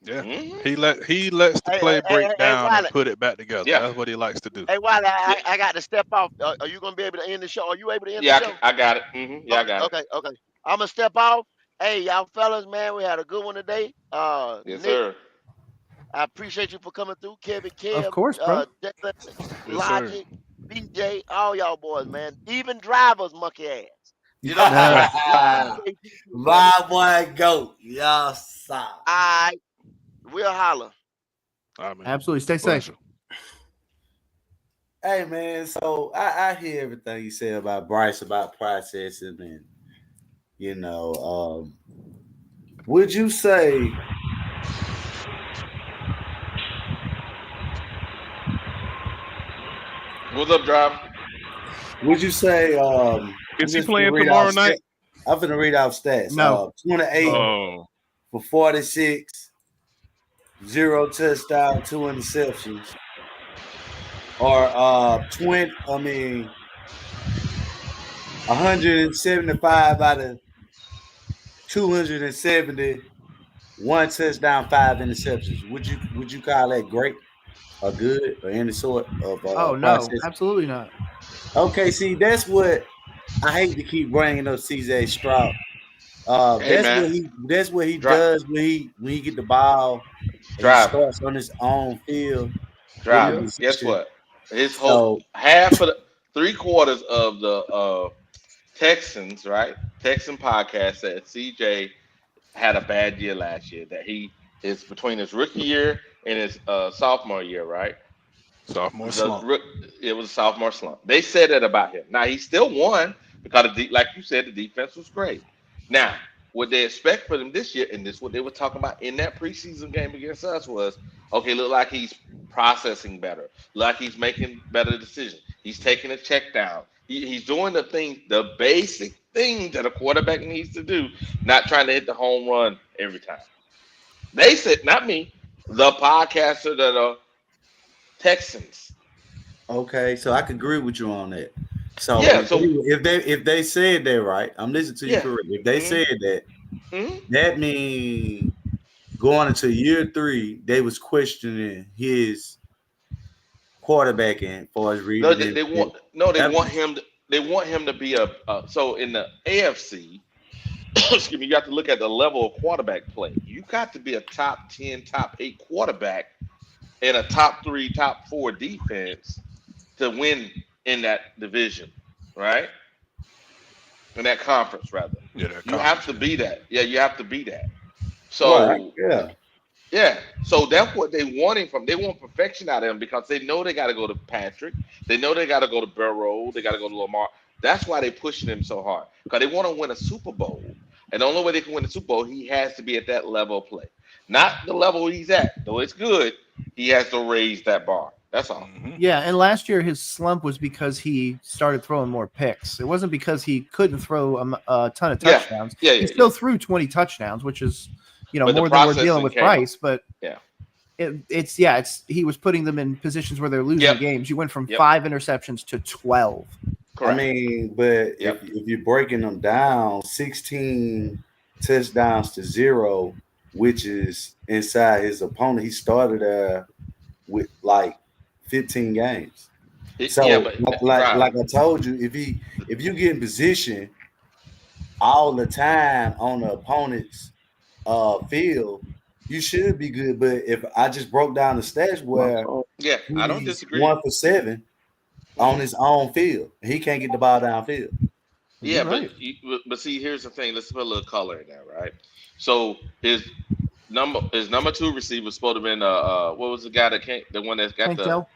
Yeah. Mhm. He lets the play break down and Wiley. put it back together. Yeah. That's what he likes to do. Hey, Wiley, Yeah. I got to step off. Are you gonna be able to end the show? Are you able to end the Yeah. show? I got it. Yeah, I Okay, got it. okay, okay. I'm gonna step off. Hey, y'all fellas, man, we had a good one today. Yes, Nick, sir. I appreciate you for coming through. Kevin, Of Kev, course, bro. Dylan, Yes, sir. Logic, BJ, all y'all boys, man. Even drivers, monkey ass. You know, Nah. we appreciate you too, brother. My boy, go. Y'all stop. All right, we'll holler. All right, man. Absolutely. Stay safe. Pleasure. Hey man, so I hear everything you say about Bryce about processing and would you say What's up, driver? would you say I'm Is he just gonna playing read tomorrow off night? I'm gonna read off stats. No. 28 Oh, for 46, 0 touchdown, 2 interceptions. Or 175 out of 270, 1 touchdown, 5 interceptions. Would you call that great or good or any sort of Oh no, process? absolutely not. Okay, see, that's what I hate to keep bringing up CJ Stroud. Hey, man. That's what he Dri- does when he get the ball and he driver. starts on his own field, getting in Driver. Guess position. what? His whole So half of the 3/4 of the Texans, right? Texan podcast said CJ had a bad year last year. That he is between his rookie year and his sophomore year, right? Sophomore The slump. it was a sophomore slump. They said that about him. Now he still won because like you said, the defense was great. Now, what they expect for them this year, and this is what they were talking about in that preseason game against us was, okay, look like he's processing better, look like he's making better decisions. He's taking a check down. He's doing the things, the basic things that a quarterback needs to do, not trying to hit the home run every time. They said, not me, the podcaster that are Texans. okay, so I can agree with you on that. So Yeah, so if they said that right, I'm listening to you yeah. correct. If they hmm said that, hmm that means going into year 3, they was questioning his quarterbacking for his No, reading they, and they want no, they that want him. They want him to be so in the AFC. Excuse me. You have to look at the level of quarterback play. You got to be a top 10, top 8 quarterback and a top 3, top 4 defense to win in that division, right? In that conference, rather. Yeah, that You have conference. to Yeah. be that. Yeah, you have to be that. right, So yeah. yeah, so that's what they want him from. They want perfection out of him because they know they got to go to Patrick. They know they got to go to Burrow. They got to go to Lamar. That's why they pushing him so hard because they want to win a Super Bowl. And the only way they can win a Super Bowl, he has to be at that level of play, not the level he's at. Though it's good, he has to raise that bar. That's all. Mm-hmm. Yeah, and last year his slump was because he started throwing more picks. It wasn't because he couldn't throw a ton of Yeah, touchdowns. yeah, He yeah, still yeah. threw 20 touchdowns, which is But the more than we're dealing processing with came up. Bryce. But Yeah. it's he was putting them in positions where they're losing Yep. games. You went from Yep. 5 interceptions to 12. I Correct. mean, but Yep. if you're breaking them down, 16 touchdowns to 0, which is inside his opponent, he started with like 15 games. Yeah, So but like driver. I told you, if you get in position all the time on the opponent's field, you should be good. But if I just broke down the stats where Yeah, I don't he's disagree. 1 for 7 on Mhm. his own field, he can't get the ball downfield. Yeah, You're right. but see, here's the thing. Let's put a little color in there, right? So his number 2 receiver was supposed to have been what was the guy that came, the one that's got Tank the. Dell.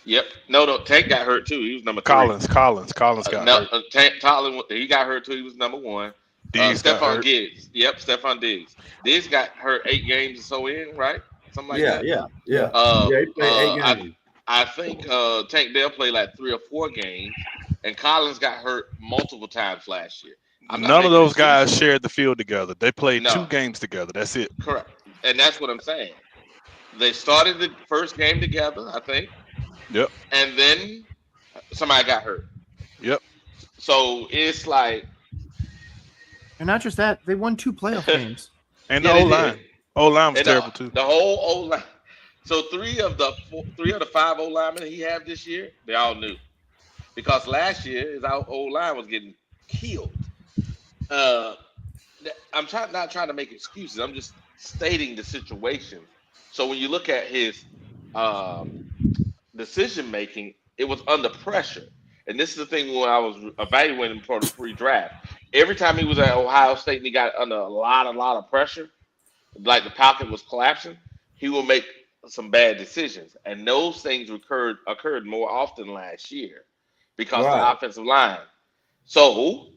Yep. No, Tank got hurt too. He was number 3. Collins got No, hurt. Tank Tollin, he got hurt too. He was number 1. Diggs got Stephon hurt. Diggs. Yep, Stephon Diggs. Diggs got hurt 8 games or so in, right? Something like Yeah, that. yeah, Yeah. yeah. Yeah, he played 8 games. I think Tank Dell played like 3 or 4 games, and Collins got hurt multiple times last year. I'm not None of making those guys excuses. shared the field together. They played 2 No, games together. That's it. correct, and that's what I'm saying. They started the first game together, I think, Yep. and then somebody got hurt. Yep. So it's like And not just that, they won 2 playoff games. And Yeah, the they O did. line. O line was And terrible too. the whole O line. So three of the 5 O linemen he had this year, they all knew because last year his O line was getting killed. Uh, I'm not trying to make excuses. I'm just stating the situation. So when you look at his decision making, it was under pressure. And this is the thing when I was evaluating him for the pre-draft. Every time he was at Ohio State and he got under a lot of pressure, like the pocket was collapsing, he will make some bad decisions. And those things occurred more often last year because of the Right. offensive line. So,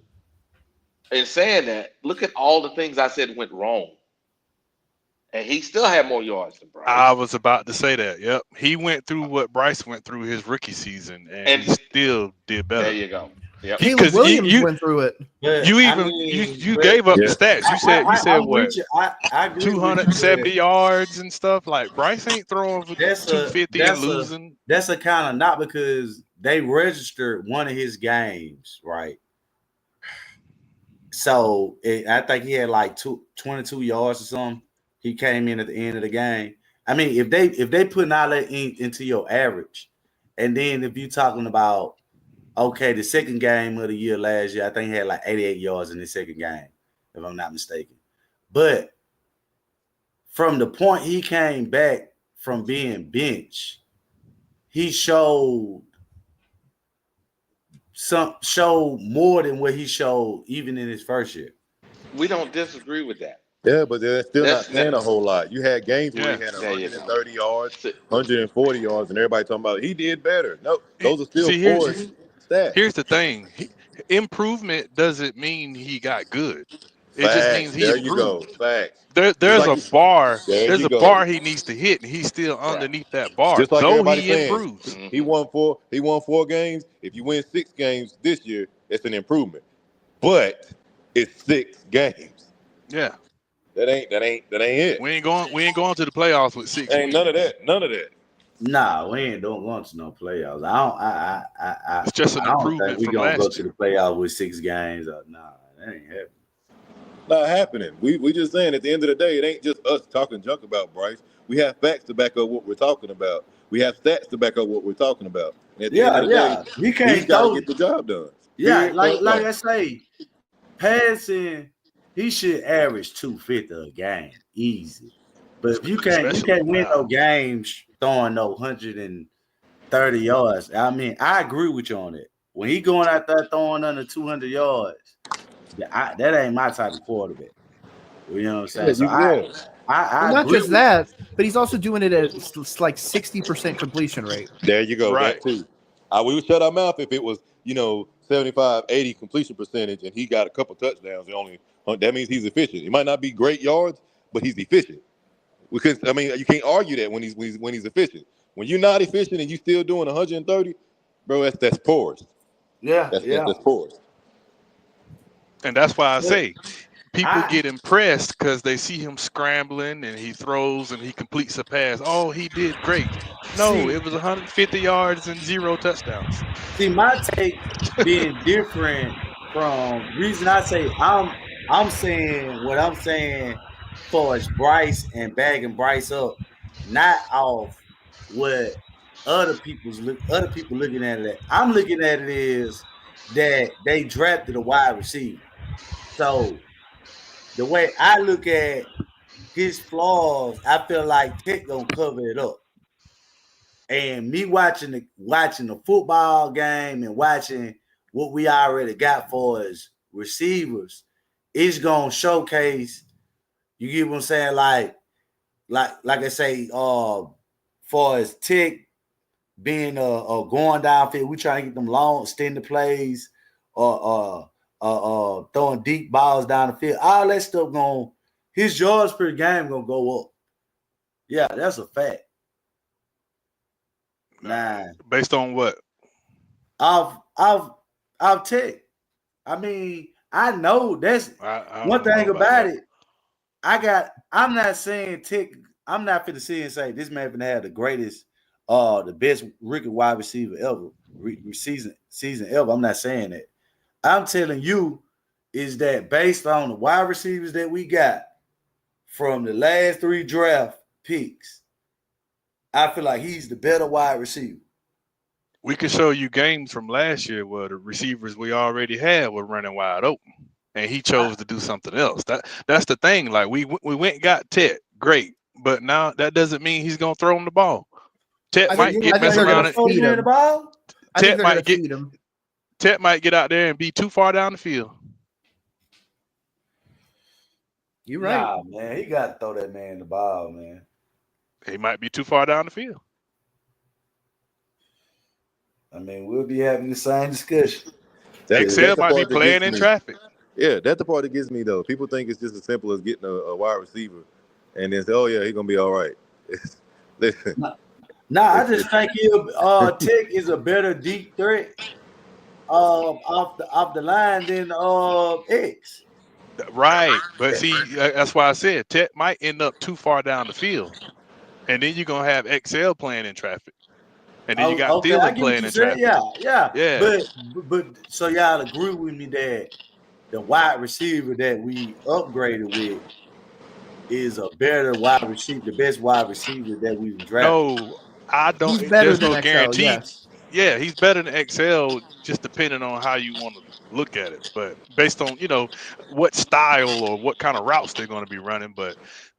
in saying that, look at all the things I said went wrong. And he still had more yards than I Bryce. was about to say that. Yep. He went through what Bryce went through his rookie season, and And he still did there better. you go. Yep. Caleb Because Williams you went through it. But you I even mean, you but gave up the Yeah. stats. You said I'm what, with you. I agree with you, 270 but yards and stuff. Like Bryce ain't throwing for that's a 250 and that's a losing. that's a kind of not because they registered one of his games, right? So I think he had like 22 yards or something. He came in at the end of the game. I mean, if they putting all that into your average, and then if you're talking about okay, the second game of the year last year, I think he had like 88 yards in the second game, if I'm not mistaken. But from the point he came back from being benched, he showed more than what he showed even in his first year. We don't disagree with that. Yeah, but they're still not That's saying a whole lot. You had games where Yeah. he had there you go. 130 yards, See, 140 yards, and everybody talking about he did better. No, those are still See, poor stats. here's the thing. Improvement doesn't mean he got good. It just means Facts. he There you go. improved. Facts. Just There's like a you, bar. there There's you a go. bar he needs to hit, and he's still right. underneath that bar. Just like Though everybody he saying improves. he won 4 games. If you win 6 games this year, it's an improvement. But it's 6 games. Yeah. That ain't it. We ain't going to the playoffs with 6 Ain't none of wins. that. None of that. Nah, we ain't don't want to no playoffs. It's just an I don't think improvement we from gonna go last to the year. playoffs with 6 games. Nah, that ain't happening. Not happening. We just saying at the end of the day, it ain't just us talking junk about Bryce. We have facts to back up what we're talking about. We have stats to back up what we're talking about. And at the end Yeah, of the day, yeah. He he's can't got to throw. get the job done. Yeah, Period. like Point like blank. I say, passing, he should average 250 a game, easy. But if you Especially can't win no now. games throwing no 130 yards. I mean, I agree with you on it. When he going out there throwing under 200 yards, that ain't my type of quarterback. You know what I'm saying? So Yeah. Well, I not agree just with that, but he's also doing it at like 60% completion rate. There you go. Right. That too. We would shut our mouth if it was, 75, 80 completion percentage and he got a couple touchdowns. That means he's efficient. It might not be great yards, but he's efficient. Because you can't argue that when he's efficient. When you're not efficient and you still doing 130, bro, that's porous. Yeah, That's porous. And that's why I But say people get impressed because they see him scrambling and he throws and he completes a pass. Oh, he did great. No, see, it was 150 yards and 0 touchdowns. my take being different from reason I say I'm saying what I'm saying for as Bryce and bagging Bryce up, not off what other people looking at it. I'm looking at it is that they drafted a wide receiver. So the way I look at his flaws, I feel like Tech gonna cover it up. And me watching the football game and watching what we already got for as receivers, it's gonna showcase. You get what I'm saying? Like I say, for as Tech being going downfield, we trying to get them long extended plays, or throwing deep balls down the field. All that stuff his yards per game gonna go up. Yeah, that's a fact. Nah. Based on what? I've Tech. I mean, I know that's I one don't know thing about about that. it. I'm not saying Tech. I'm not finna sit and say this man finna have the greatest, the best rookie wide receiver ever, season ever. I'm not saying that. I'm telling you, is that based on the wide receivers that we got from the last 3 draft picks, I feel like he's the better wide receiver. We could show you games from last year where the receivers we already had were running wide open, and he chose to do something else. That's the thing. Like we went and got Ted, great, but now that doesn't mean he's gonna throw him the ball. Ted might get mess around it. feed him. I think Ted they're might gonna get feed him. Ted might get out there and be too far down the field. You're right. Nah, man, he got to throw that man the ball, man. He might be too far down the field. I mean, we'll be having the same discussion. Excel might be playing in traffic. Yeah, that's the part that gets me though. People think it's just as simple as getting a wide receiver, and then say, "Oh yeah, he's gonna be all right." Listen, I just think Tech is a better deep threat off the line than X. Right, but see, that's why I said Ted might end up too far down the field, and then you're gonna have XL playing in traffic, and then you got Thielen playing in traffic. Yeah. But so y'all agree with me that the wide receiver that we upgraded with is a better wide receiver, the best wide receiver that we've drafted? No, I don't. He's better There's than no XL, guarantee. yes. Yeah, he's better than XL, just depending on how you want to look at it. But based on what style or what kind of routes they're going to be running, but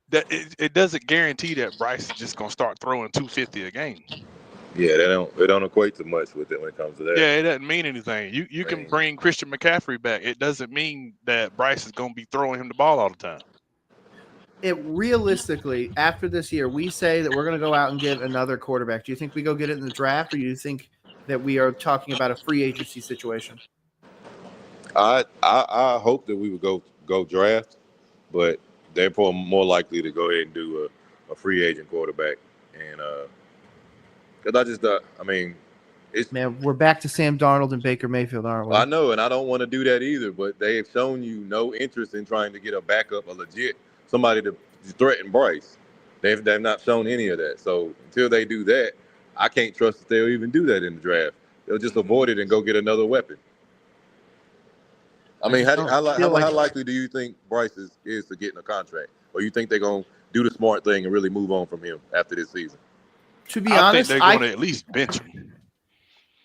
that it doesn't guarantee that Bryce is just going to start throwing 250 a game. yeah, they don't equate to much with it when it comes to that. Yeah, it doesn't mean anything. You can bring Christian McCaffrey back. It doesn't mean that Bryce is going to be throwing him the ball all the time. It realistically, after this year, we say that we're going to go out and get another quarterback. Do you think we go get it in the draft, or do you think that we are talking about a free agency situation? I hope that we would go draft, but they're probably more likely to go ahead and do a free agent quarterback, and because I just I mean, it's Man, we're back to Sam Darnold and Baker Mayfield, aren't we? I know, and I don't want to do that either, but they have shown you no interest in trying to get a backup, a legit somebody to threaten Bryce. They've not shown any of that. So until they do that, I can't trust that they'll even do that in the draft. They'll just avoid it and go get another weapon. I mean, how likely do you think Bryce is to get in a contract? Or you think they're going to do the smart thing and really move on from him after this season? To be honest, think they're going to at least bench him.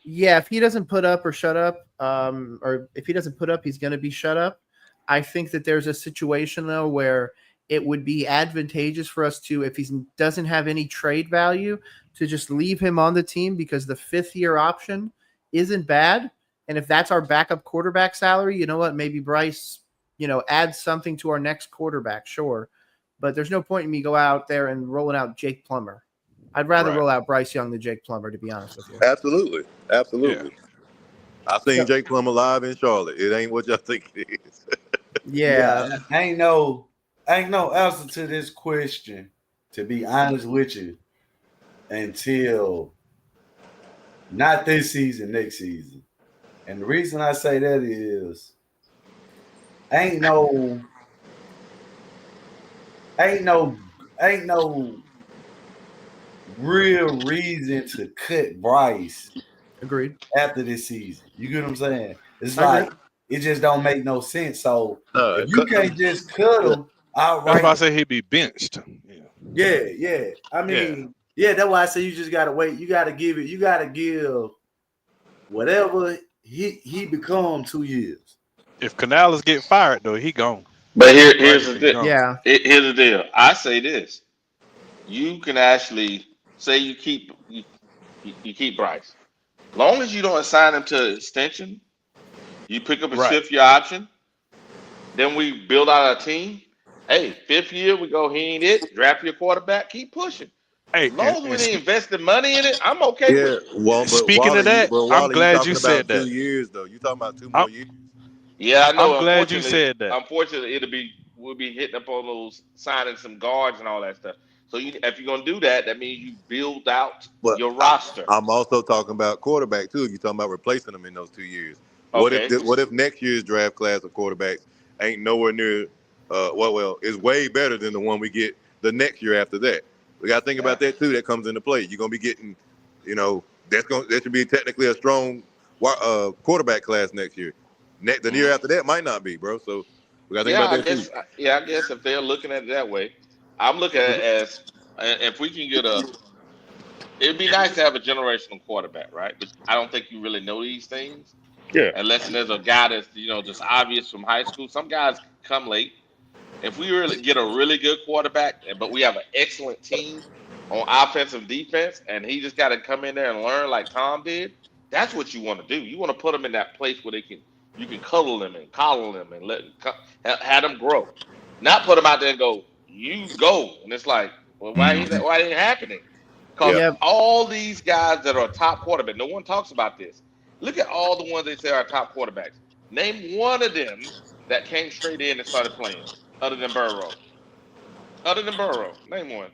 Yeah, if he doesn't put up or shut up, or if he doesn't put up, he's going to be shut up. I think that there's a situation, though, where it would be advantageous for us to, if he doesn't have any trade value, to just leave him on the team because the 5th-year option isn't bad. And if that's our backup quarterback salary, you know what? Maybe Bryce, adds something to our next quarterback, sure. But there's no point in me go out there and rolling out Jake Plummer. I'd rather roll out Bryce Young than Jake Plummer, to be honest with you. Absolutely. Yeah. I've seen Jake Plummer live in Charlotte. It ain't what y'all think it is. Yeah. Ain't no answer to this question, to be honest with you, until not this season, next season. And the reason I say that is ain't no real reason to cut Bryce. Agreed. After this season. You get what I'm saying? It's like it just don't make no sense. So if you can't just cut him outright. That's why I say he'd be benched. Yeah. I mean, that's why I say you just gotta wait. You gotta give whatever he become 2 years. If Canales get fired, though, he gone. But here's the deal. Yeah. Here's the deal. I say this: you can actually say you keep Bryce, long as you don't assign him to extension. You pick up a 5th-year option. Then we build out a team. Hey, 5th year we go. He ain't it. Draft your quarterback. Keep pushing. Hey, as long as we didn't invest the money in it, I'm okay with it. Well, Speaking of that, I'm glad you said that. 2 years though. You talking about 2 more years? Yeah, I know. I'm glad you said that. Unfortunately, we'll be hitting up on those signing some guards and all that stuff. So if you're gonna do that, that means you build out your roster. I'm also talking about quarterback too. You're talking about replacing them in those 2 years. What if next year's draft class of quarterbacks ain't nowhere near? Is way better than the one we get the next year after that. We got to think about that too. That comes into play. You're gonna be getting, that should be technically a strong quarterback class next year. The year after that might not be, bro. So we got to think Yeah, about I that guess. too. Yeah, I guess if they're looking at it that way, I'm looking at it as if we can get a. It'd be nice to have a generational quarterback, right? But I don't think you really know these things Yeah. unless there's a guy that's just obvious from high school. Some guys come late. If we really get a really good quarterback, but we have an excellent team on offense and defense, and he just got to come in there and learn like Tom did, that's what you want to do. You want to put them in that place where you can cuddle them and coddle them and have them grow, not put them out there and go, you go, and it's like, well, why ain't it happening? Because Yeah. all these guys that are top quarterback, no one talks about this. Look at all the ones they say are top quarterbacks. Name one of them that came straight in and started playing, other than Burrow. Name one.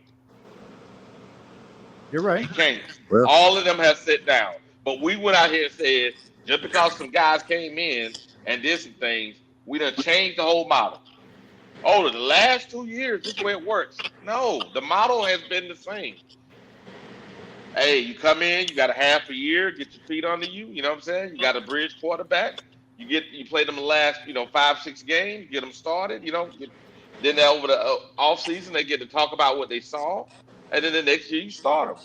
You're right. You can't. Well, All of them have sit down. But we went out here and said, just because some guys came in and did some things, we done changed the whole model. Oh, the last 2 years, this is the way it works. No, the model has been the same. Hey, you come in, you got a half a year, get your feet under you. You know what I'm saying? You got a bridge quarterback. You play them the last 5-6 games, get them started. Then over the off season they get to talk about what they saw, and then the next year you start them.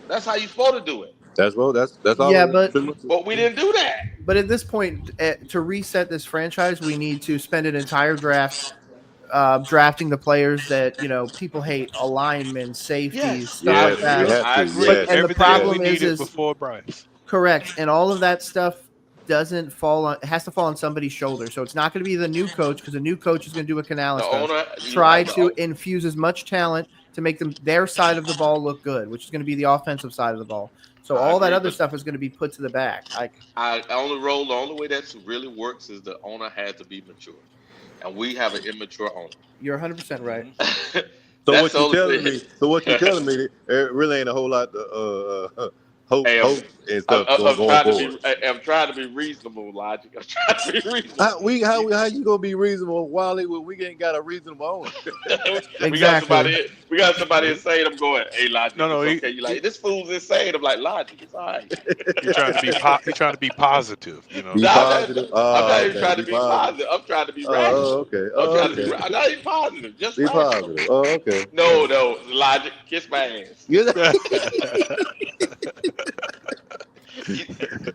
That's how you're supposed to do it. that's all. Yeah, but But we didn't do that. But at this point, to reset this franchise, we need to spend an entire draft drafting the players that people hate: alignment, safeties, stuff I like agree. that. I agree. But, and the Everything we problem needed is before Bryce. correct, and all of that stuff doesn't fall on. It has to fall on somebody's shoulder. So it's not going to be the new coach, because the new coach is going to do what Canales The does: owner, try to infuse as much talent to make their side of the ball look good, which is going to be the offensive side of the ball. So I all that agree, other but stuff is going to be put to the back. the only way that really works is the owner has to be mature, and we have an immature owner. You're 100% right. So That's what the you're only telling thing. me? So what you're telling me? There really ain't a whole lot of hope Hey, and stuff going forward. I'm trying to be reasonable, Logic. I'm trying to be reasonable. How you gonna be reasonable, Wally? When we ain't got a reasonable owner? We got somebody insane. I'm going, hey, Logic, No, it's okay. You like this fool's insane. I'm like, Logic, it's all right. You're trying to be positive, Be No, positive. I'm not even Okay. trying Be to be positive. positive. I'm trying to be Oh, rational. okay. I'm Oh, trying to be. okay. I'm not even positive. Just Be rational. positive. Oh, okay. No, Logic, kiss my ass.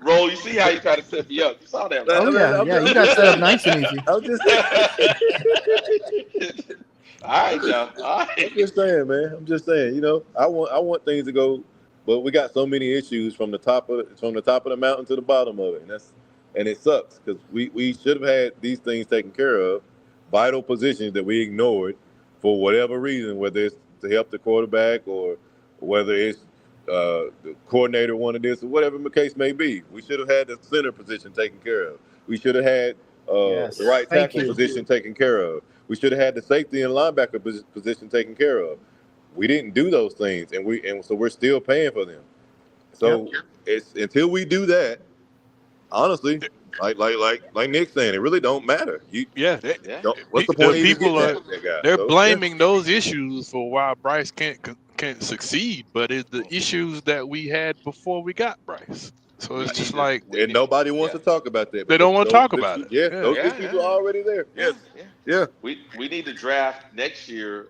Roll, you see how you try to set me up. You saw that, right? Oh yeah, you got set up nice and easy. I'm just all right, now. All right. I'm just saying, man. I'm just saying. I want things to go, but we got so many issues from the top of the mountain to the bottom of it, and it sucks because we should have had these things taken care of, vital positions that we ignored for whatever reason, whether it's to help the quarterback or whether it's the coordinator wanted this or whatever the case may be. We should have had the center position taken care of. We should have had the right tackle position taken care of. We should have had the safety and linebacker position taken care of. We didn't do those things, and so we're still paying for them. So it's until we do that, honestly, like Nick's saying, it really don't matter. What's the point? They're blaming those issues for why Bryce can't succeed, but it's the issues that we had before we got Bryce. So it's just like, and nobody wants to talk about that. They don't want to talk about it. Yeah, those issues are already there. Yes. Yeah. We need to draft next year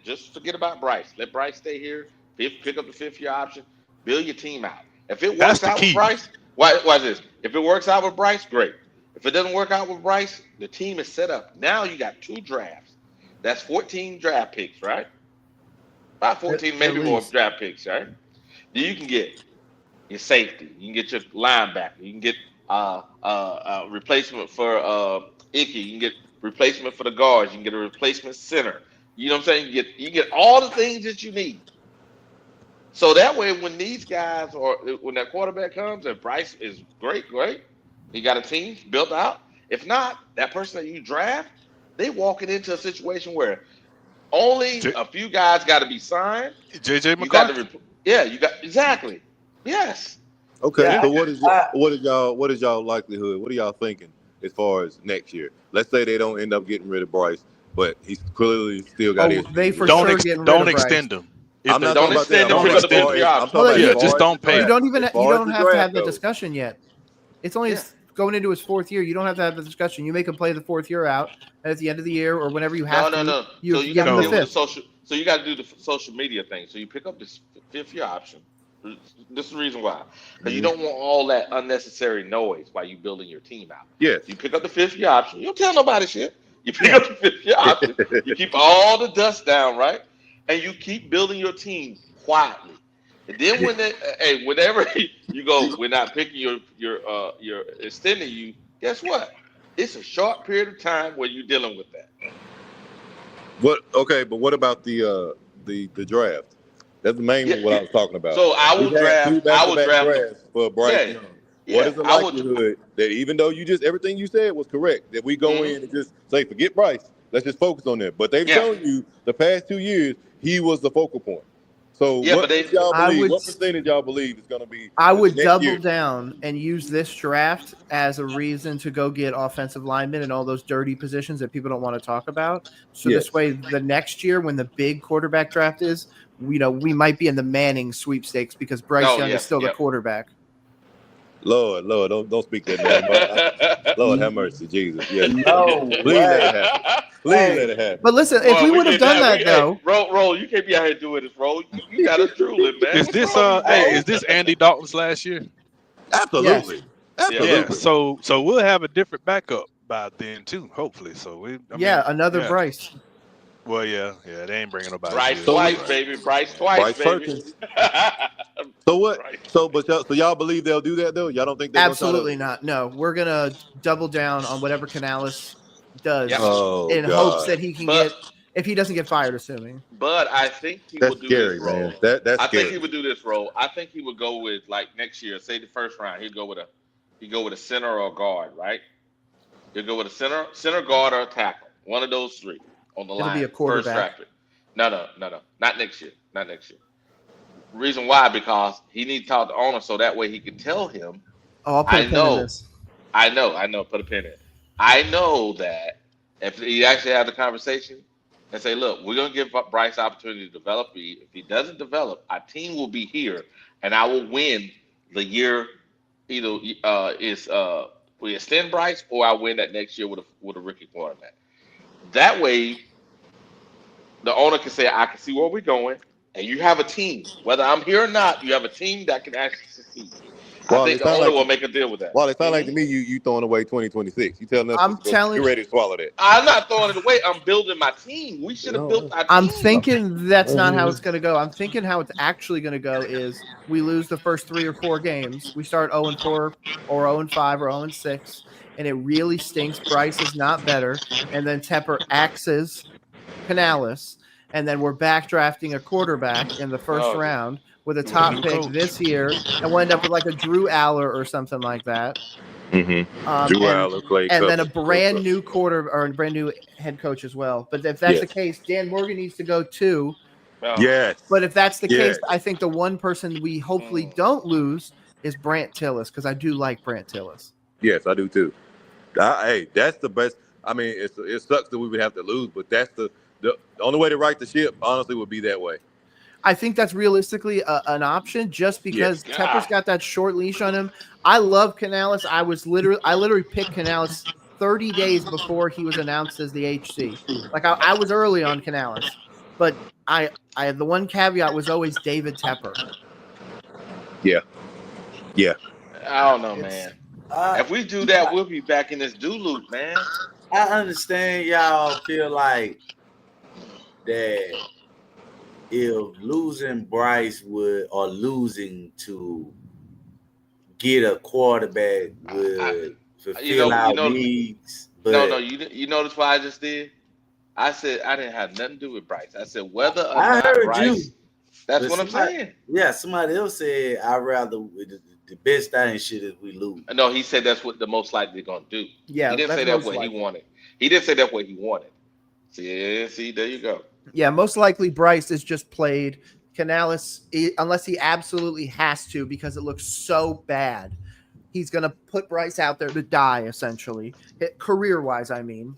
just forget about Bryce. Let Bryce stay here. Pick up the 5th-year option. Build your team out. If it works out with Bryce, watch this. If it works out with Bryce, great. If it doesn't work out with Bryce, the team is set up. Now you got 2 drafts. That's 14 draft picks, right? About 14, maybe more draft picks, right? Then you can get your safety. You can get your linebacker. You can get replacement for Icky. You can get replacement for the guards. You can get a replacement center. You know what I'm saying? You get all the things that you need. So that way, when these guys when that quarterback comes and Bryce is great, he got a team built out. If not, that person that you draft, they walking into a situation where only a few guys got to be signed. JJ McCarthy. You got exactly. Yes. Okay. Yeah. So what is y'all likelihood? What are y'all thinking as far as next year? Let's say they don't end up getting rid of Bryce, but he's clearly still got issues. They for sure getting rid of Bryce. Extend him. I'm not talking about that. Just don't pay. You don't have to have the discussion yet. It's only going into his fourth year. You don't have to have the discussion. You make him play the fourth year out, and at the end of the year or whenever you have No. you So you give got him to the deal with the fifth. social. So you got to do the social media thing. So you pick up this fifth year option. This is the reason why, because you don't want all that unnecessary noise while you building your team out. Yes. You pick up the fifth year option. You don't tell nobody shit. You pick up the fifth year option. You keep all the dust down, right? And you keep building your team quietly. And then when whenever you go, we're not picking your extending you. Guess what? It's a short period of time where you're dealing with that. What? Okay, but what about the draft? That's the main Yeah, what I was talking about. so I We've will had two draft. I will back-to-back draft. drafts for Bryce Yeah, Young. What yeah. is the I would. likelihood that even though everything you said was correct, that we go in and just say, forget Bryce, let's just focus on that. But they've Yeah. shown you the past 2 years he was the focal point. So Yeah, what but y'all I believe? would- What percentage y'all believe is going to be? I would next double year? down and use this draft as a reason to go get offensive linemen and all those dirty positions that people don't want to talk about. So Yes. this way, the next year when the big quarterback draft is, we might be in the Manning sweepstakes because Bryce Young is still the quarterback. Lord, don't speak that name. Lord have mercy, Jesus. Yes. No Please let it way. happen. Please let it happen. But listen, if we would have done that though, roll, you can't be out here doing this, roll. You got us drooling, man. Is What's this wrong with you, Roll? is this Andy Dalton's last year? Absolutely. Yeah. So we'll have a different backup by then too, hopefully. So another Bryce. Well, yeah, they ain't bringing nobody. Bryce serious. twice, baby. Bryce twice, Bryce baby. Perkins. So what? So y'all believe they'll do that though? Y'all don't think they're Absolutely not. No, we're gonna double down on whatever Canales does in hopes that he can get, if he doesn't get fired, assuming. But I think he That's will do scary, this, Roll. man. That's I scary. think he would do this, Roll. I think he would go with, like, next year, say the first round, he'd go with a center or a guard, right? He'll go with a center guard or a tackle. One of those three on the It'll line. be a quarterback. First draft. No. Not next year. Not next year. Reason why, because he needs to talk to the owner so that way he can tell him. Oh, I'll put a pin in this. I know. Put a pin in it. I know that if he actually have the conversation and say, look, we're going to give Bryce opportunity to develop. If he doesn't develop, our team will be here, and I will win the year. Either we extend Bryce, or I win that next year with a rookie quarterback. That way, the owner can say, I can see where we're going, and you have a team. Whether I'm here or not, you have a team that can actually succeed. I think the owner will make a deal with that. Well, it sounds like to me you throwing away 2026. You telling us you're ready to swallow that. I'm not throwing it away. I'm building my team. We should have built our team. I'm thinking that's not how it's going to go. I'm thinking how it's actually going to go is we lose the first 3 or 4 games. We start 0-4 or 0-5 or 0-6, and it really stinks. Bryce is not better. And then Tepper axes Canales, and then we're back drafting a quarterback in the first round with a top pick this year, and we'll end up with like a Drew Aller or something like that. Mm-hmm. Drew Aller, Clay and then a Cup, brand new a brand new head coach as well. But if that's the case, Dan Morgan needs to go too. Yes. But if that's the case, I think the one person we hopefully don't lose is Brant Tillis, because I do like Brant Tillis. Yes, I do too. Hey, that's the best. I mean, it sucks that we would have to lose, but that's the only way to right the ship, honestly, would be that way. I think that's realistically an option, just because Tepper's got that short leash on him. I love Canales. I literally picked Canales 30 days before he was announced as the HC. Like I was early on Canales, but I the one caveat was always David Tepper. Yeah. I don't know, man. If we do that, we'll be back in this do loop, man. I understand y'all feel like that if losing Bryce or losing to get a quarterback would fulfill our needs. But No, you notice what I just did? I said I didn't have nothing to do with Bryce. I said whether or I not heard Bryce. you. That's But what I'm saying. Yeah, somebody else said I'd rather the best thing shit is we lose. No, he said that's what the most likely gonna do. Yeah, he didn't say that's what he wanted. He didn't say that's what he wanted. See, there you go. Yeah, most likely Bryce is just played. Canales, unless he absolutely has to, because it looks so bad, he's going to put Bryce out there to die, essentially, career-wise, I mean.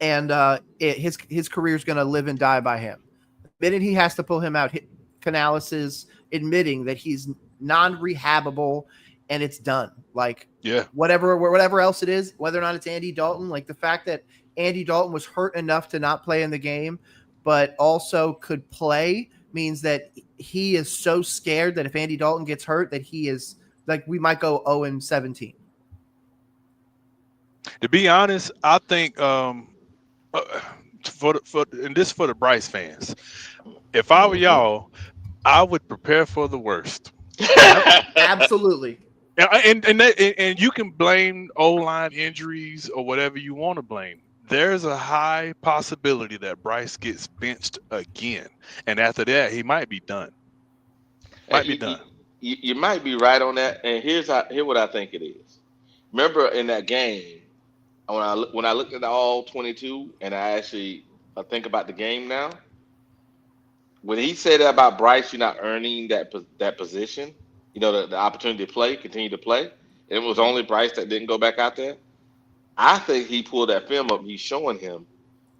And his career is going to live and die by him. The minute he has to pull him out, Canales is admitting that he's non-rehabable, and it's done. Like, Yeah. whatever else it is, whether or not it's Andy Dalton, like the fact that Andy Dalton was hurt enough to not play in the game, but also could play, means that he is so scared that if Andy Dalton gets hurt, that he is like, we might go 0-17. To be honest, I think for the Bryce fans, if I were y'all, I would prepare for the worst. Absolutely. And you can blame O-line injuries or whatever you want to blame. There's a high possibility that Bryce gets benched again, and after that, he might be done. You might be right on that. And here's what I think it is. Remember in that game, when I looked at all 22, and I actually think about the game now, when he said that about Bryce, you're not earning that position, the opportunity to play, continue to play. It was only Bryce that didn't go back out there. I think he pulled that film up. He's showing him,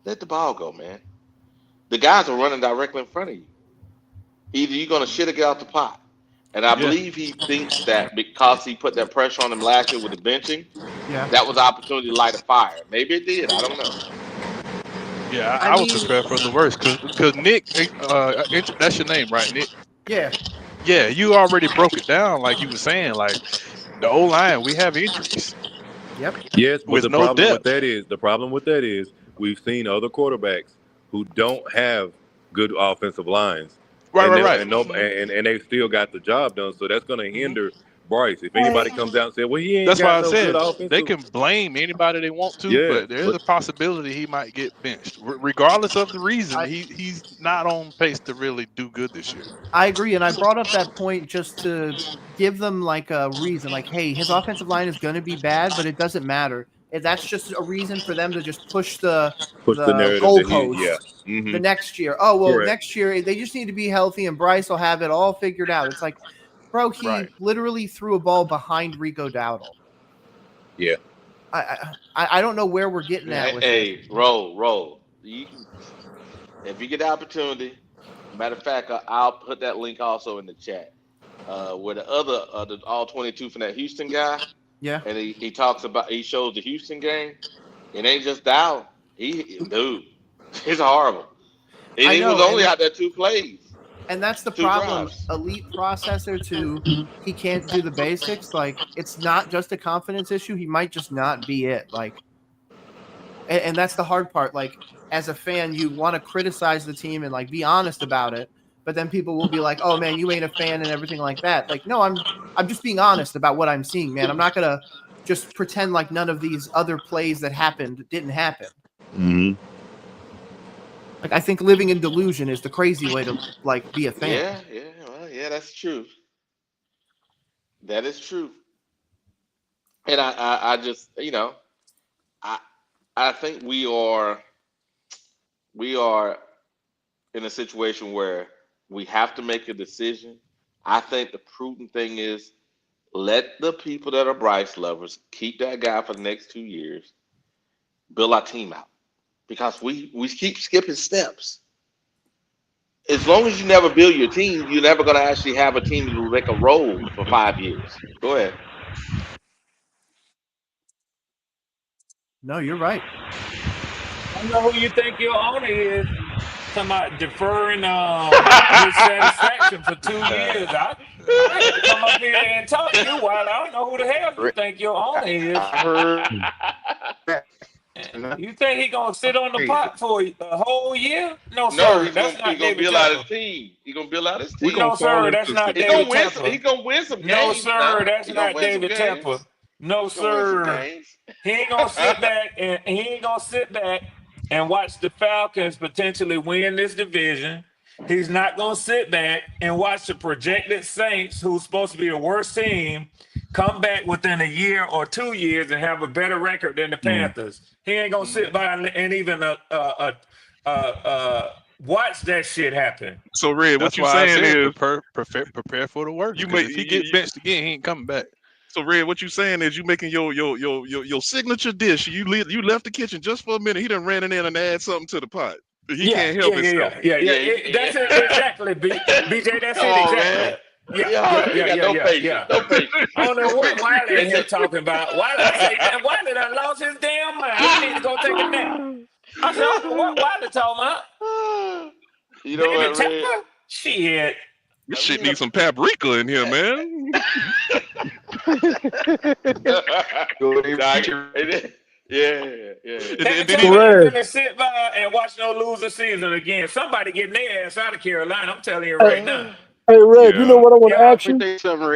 let the ball go, man. The guys are running directly in front of you. Either you're going to shit or get out the pot. And I believe he thinks that because he put that pressure on him last year with the benching, that was an opportunity to light a fire. Maybe it did. I don't know. Yeah, I would prepare for the worst because Nick, that's your name, right, Nick? Yeah. Yeah, you already broke it down like you were saying. Like the O-line, we have injuries. Yep. Yes, but With the no problem depth. with that is we've seen other quarterbacks who don't have good offensive lines. Right. And they still got the job done. So that's going to hinder Bryce. If anybody comes out and says, well, he ain't That's why got I no said good offensive. they can blame anybody they want to, but there's a possibility he might get benched, regardless of the reason. He's not on pace to really do good this year. I agree, and I brought up that point just to give them like a reason, like, hey, his offensive line is going to be bad, but it doesn't matter. That's just a reason for them to just push the narrative goalpost Mhm. the next year. Oh, well, Correct. next year they just need to be healthy, and Bryce will have it all figured out. It's like, bro, he literally threw a ball behind Rico Dowdle. Yeah. I don't know where we're getting at with Hey, roll. If you get the opportunity, matter of fact, I'll put that link also in the chat. Where the other the all 22 from that Houston guy, and he talks about, he shows the Houston game. It ain't just down. Dude, it's horrible. And he was only out there 2 plays. And that's the 2 problem. drives. Elite processor to he can't do the basics. Like, it's not just a confidence issue. He might just not be it. Like, and that's the hard part. Like, as a fan, you want to criticize the team and like be honest about it, but then people will be like, "Oh man, you ain't a fan" and everything like that. Like, no, I'm just being honest about what I'm seeing, man. I'm not gonna just pretend like none of these other plays that happened didn't happen. Mm-hmm. Like, I think living in delusion is the crazy way to like be a fan. Yeah, that's true. That is true. And I just, I think we are in a situation where we have to make a decision. I think the prudent thing is let the people that are Bryce lovers keep that guy for the next 2 years, build our team out, because we keep skipping steps. As long as you never build your team, you're never going to actually have a team to make a roll for 5 years. Go ahead. No, you're right. I know who you think your owner is. Talking about deferring his satisfaction for 2 years. I had to come up here and talk to you while I don't know who the hell you think your owner is. I heard. You think he gonna sit on the pot for a whole year? No, No, sir. he's That's gonna not David build out Tepper. his team. He's gonna build out his team. No, sir. That's not David Tepper. He's gonna win some games. No, sir. Now. That's not David Tepper. No, sir. He ain't gonna sit back and watch the Falcons potentially win this division. He's not gonna sit back and watch the projected Saints, who's supposed to be the worst team, come back within a year or 2 years and have a better record than the Panthers. He ain't gonna sit by and even watch that shit happen. So, Red, That's what you why saying I said is prepare for the worst. You If he gets benched again, he ain't coming back. So, Red, what you saying is you making your signature dish. You left the kitchen just for a minute. He done ran in and add something to the pot. He can't help himself. Yeah. That's it exactly, BJ. That's it exactly. He got no patience. No patience. I don't know No what patience. Wiley in here talking about. Wiley say that Wiley done lost his damn mind. He need to go take a nap. I said, I don't know what Wiley talking about. You know David what, Red? Tepper? Shit. This shit needs some paprika in here, man. Yeah. And then tell me they finna sit by and watch no loser season again. Somebody getting their ass out of Carolina. I'm telling you right now. Hey, Red, you know what I want to Yeah. ask you?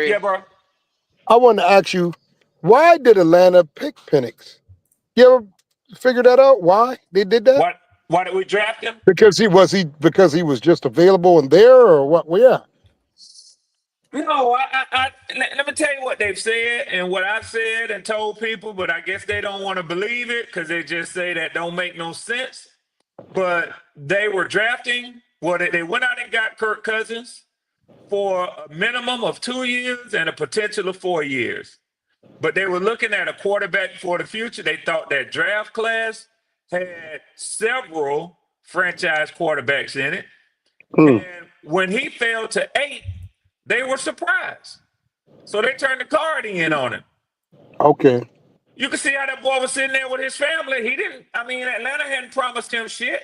Yeah, bro. I want to ask you, why did Atlanta pick Penix? You ever figure that out? Why they did that? Why did we draft him? Because he was just available and there, or what? Well, yeah. No, let me tell you what they've said and what I've said and told people, but I guess they don't want to believe it because they just say that don't make no sense. But they were drafting, they went out and got Kirk Cousins for a minimum of 2 years and a potential of 4 years. But they were looking at a quarterback for the future. They thought that draft class had several franchise quarterbacks in it. And when he fell to 8, they were surprised. So they turned the card in on him. Okay. You can see how that boy was sitting there with his family. Atlanta hadn't promised him shit.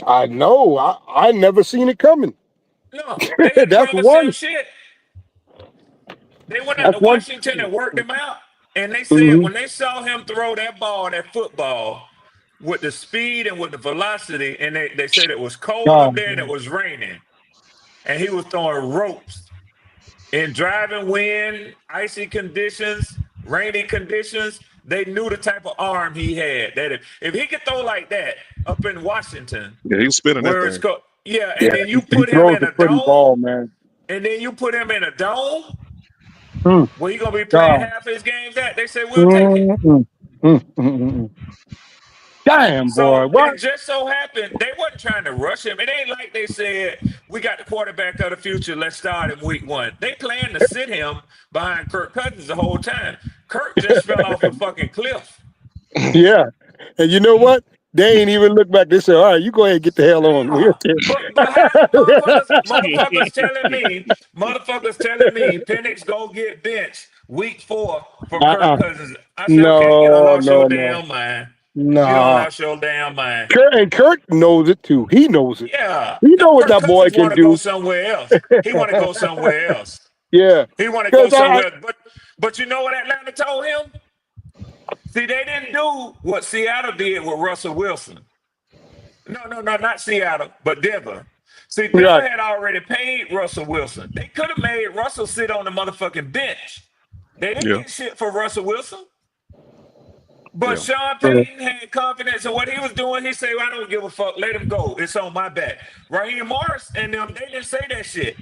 I know. I never seen it coming. No, they hadn't That's promised him one. shit. They went out That's to one. Washington and worked him out. And they said when they saw him throw that football, with the speed and with the velocity, and they said it was cold up there and it was raining. And he was throwing ropes in driving wind, icy conditions, rainy conditions. They knew the type of arm he had. That if he could throw like that up in Washington, Yeah, he was spinning that where it's thing. and then you put he him throws in a a pretty dome, ball, man. and then you put him in a dome where he's gonna be God. playing half his games at. They said we'll take it. Damn, boy. So What? it just so happened they wasn't trying to rush him. It ain't like they said we got the quarterback of the future. Let's start him week 1. They planned to sit him behind Kirk Cousins the whole time. Kirk just fell off a fucking cliff. Yeah. And you know what? They ain't even look back. They said, all right, you go ahead and get the hell on. But how motherfuckers telling me Penix go get benched week 4 for Kirk Cousins. I said, okay, you don't lost your damn mind. You don't lost your damn mind. Kurt knows it too. He knows it. Yeah. He know what Kirk that boy Cousins can want to go do. somewhere else. He want to go somewhere else. Yeah. He want to go somewhere. But you know what Atlanta told him? See, they didn't do what Seattle did with Russell Wilson. No, not Seattle, but Denver. See, Denver had already paid Russell Wilson. They could have made Russell sit on the motherfucking bench. They didn't get shit for Russell Wilson. But Sean Payton had confidence in what he was doing. He said, well, I don't give a fuck. Let him go. It's on my back. Raheem Morris and them, they didn't say that shit.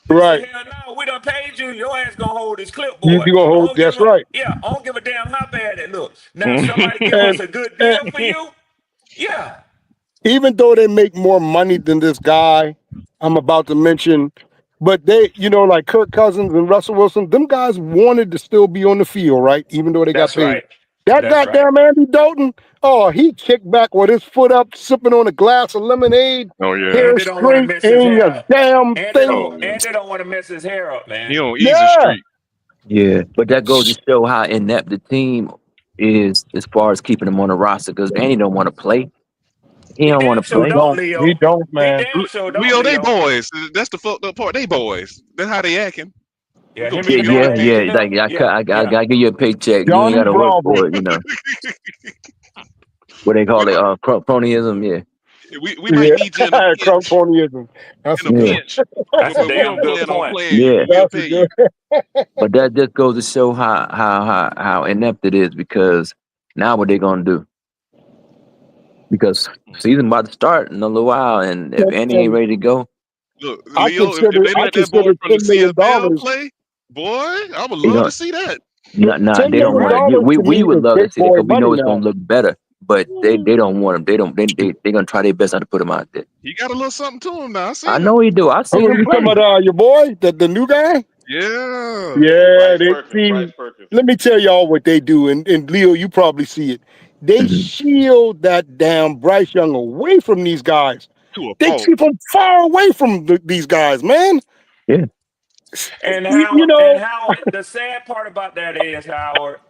They said, hell no, we done paid you. Your ass gonna hold this clipboard. You gonna hold, that's right. Yeah, I don't give a damn how bad it looks. Now, if somebody give us a good deal for you, yeah. Even though they make more money than this guy I'm about to mention, but they, like Kirk Cousins and Russell Wilson, them guys wanted to still be on the field, right? Even though they got paid. Right. That goddamn Andy Dalton, he kicked back with his foot up, sipping on a glass of lemonade. Oh, yeah. Hair They don't want to straight mess his in hair a up. damn And thing. they don't want to mess his hair up, man. He on Easy Street. Yeah, but that goes to show how inept the team is as far as keeping him on the roster because Andy don't want to play. He don't want to Sure play. don't, Leo. He don't, man. He damn sure don't, Leo, they Leo. boys. That's the fucked up part. They boys. That's how they acting. Yeah, We gonna him keep and him on John the team. Yeah. Like I gotta give you a paycheck. You ain't Johnny gotta work Bravo. for it. What they call it? Cronyism. Yeah. We might need you in a pinch. Cronyism. That's In a pinch. That's a But we damn don't good plan on point. playing you. Yeah. We'll pay you. But that just goes to show how inept it is because now what they gonna do? Because season about to start in a little while, and if Andy ain't ready to go, Look, I Leo, if consider they let that boy from the $10 million. CFL play, boy, I would love to see that. nah, $10 they don't million want it. to me We would is love to big see it boy because we know money it's now. gonna look better. But they don't want him. They gonna try their best not to put him out there. He got a little something to him now. I seen I it. know he do. I Who seen are him you talking play. about? Your boy, the new guy? Yeah. Yeah, Bryce Perkins. let me tell y'all what they do, and Leo, you probably see it. They shield that damn Bryce Young away from these guys. To a They fault. keep him far away from these guys, man. Yeah. And You know, how the sad part about that is, Howard,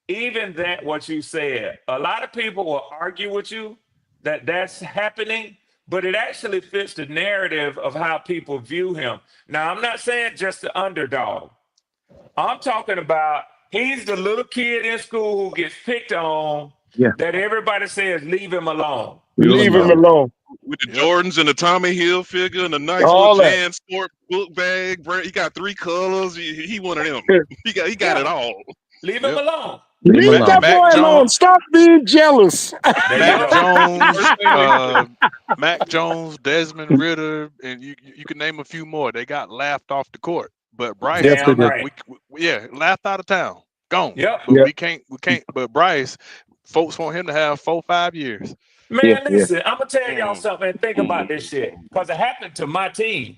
even that what you said, a lot of people will argue with you that that's happening, but it actually fits the narrative of how people view him. Now, I'm not saying just the underdog. I'm talking about he's the little kid in school who gets picked on Yeah. that everybody says leave him alone. Yep. leave him alone. With the Jordans and the Tommy Hill figure and a nice little All that. Jan Sport book bag. He got 3 colors. He one of them. He got Yeah. it all. Leave him alone. Leave him Leave that alone. Mac boy alone. Jones, Stop being jealous. There you Mac go. Jones, First thing they do. Mac Jones, Desmond Ritter, and you can name a few more. They got laughed off the court, but Bryce, Yes, they Damn did. right. yeah, laughed out of town, gone. Yep. But Yeah. we can't. But Bryce, folks want him to have 4-5 years. Man, Yeah. listen, I'm gonna tell y'all Mm. something and think about this shit. Because it happened to my team.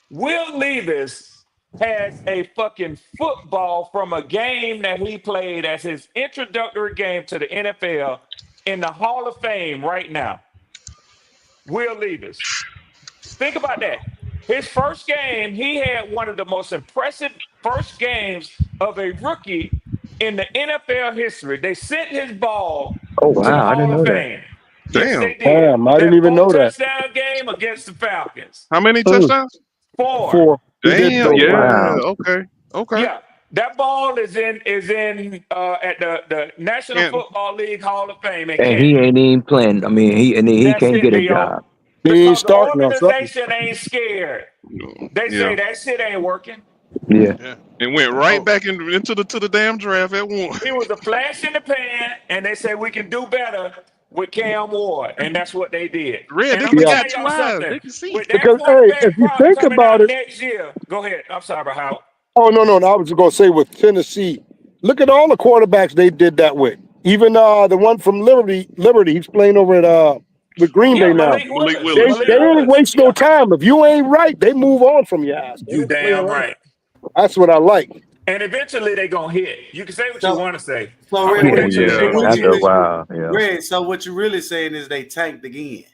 Will Levis has a fucking football from a game that he played as his introductory game to the NFL in the Hall of Fame right now. Will Levis. Think about that. His first game, he had one of the most impressive first games of a rookie in the NFL history. They sent his ball Oh to the wow, I didn't Hall of know that. Fame. Yes, they Damn. did. Damn, I didn't That even know that. 4-touchdown game against the Falcons. How many Mm. touchdowns? 4. 4. He did Damn. throw Yeah. 4. Wow. Okay. Okay. Yeah, that ball is in at the National Canton. Football League Hall of Fame in And he Canton. ain't even playing. I mean, he That's can't it, get a Theo. job. He ain't Because the starting or something. organization ain't scared. They Yeah. say that shit ain't working. Yeah. Yeah. And went right Oh, back into the damn draft at one. he was a flash in the pan, and they said we can do better with Cam Ward, and that's what they did. Red, And they I'm gonna Yeah. tell got 2 y'all eyes. something. They can see. With that Because hey, if quarterback you prop think coming about out it, next year, go ahead. I'm sorry, about Howard. oh no, I was gonna say with Tennessee, look at all the quarterbacks they did that with. Even the one from Liberty, he's playing over at with Green Yeah, Bay now. Malik Malik Willis. They Willis. Malik they Yeah. ain't Willis. waste no Yeah, time. If you ain't right, they move on from your ass. They you ain't playing damn around. right. That's what I like. And eventually they gonna hit. You can say what you So, want to say. so I'm Red, gonna Yeah, what let you you, yeah. so say Yeah. what what it you After a is. really, while, yeah. Red, so what you really saying is they tanked again.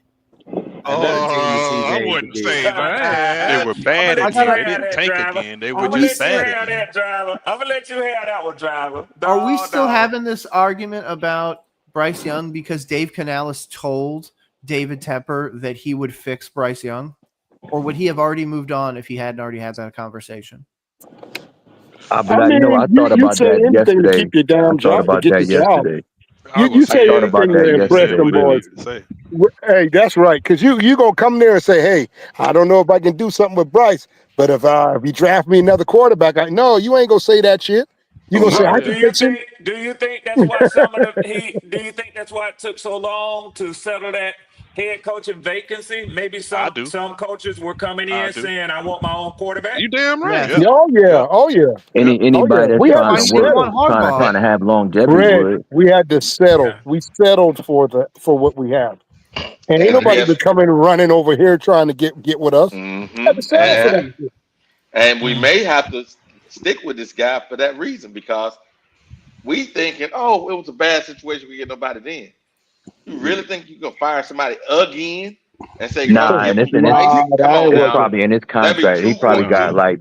Another team the I season ain't wouldn't today. say They that. were I'm gonna bad I let you again. gotta. They have didn't that, tank driver. again. They Are were I'm gonna we just let you bad have again. that, driver. I'm gonna let you have that one, driver. Are we No, still no. having this argument about Bryce Young because Dave Canales told David Tepper that he would fix Bryce Young? Or would he have already moved on if he hadn't already had that conversation? I'll be I like, mean, I thought you about say that anything to keep yesterday. your I damn thought job to about get the that job. yesterday. I was You gonna I say say thought that. about anything that to They impress said yesterday. them what they boys. needed to say. Hey, that's right. Because you gonna come there and say, hey, I don't know if I can do something with Bryce, but if you draft me another quarterback, no, you ain't gonna say that shit. You gonna say But I Yeah. can fix him. do you think that's why some of do you think that's why it took so long to settle that head coaching vacancy? Maybe I do. some coaches were coming I in do. saying, I want my own quarterback. You damn right. Yes. Yep. Oh yeah, Yep. oh yeah, Yep. oh yeah. Anybody that's We That's had trying why to to he didn't work, want settle. Harbaugh. trying to have longevity Red, would. we had to settle. Yeah. We settled for what we have. And ain't And nobody guess. been coming running over here trying to get with us. Had to Mm-hmm. settle for that shit. And we may have to stick with this guy for that reason because we thinking, oh, it was a bad situation. We get nobody then. You really think you can fire somebody again and say, come Nah, give and him it's Bryce? Nah, Come that ain't on it's now. working. probably in his That'd be contract. He two probably quarter. got like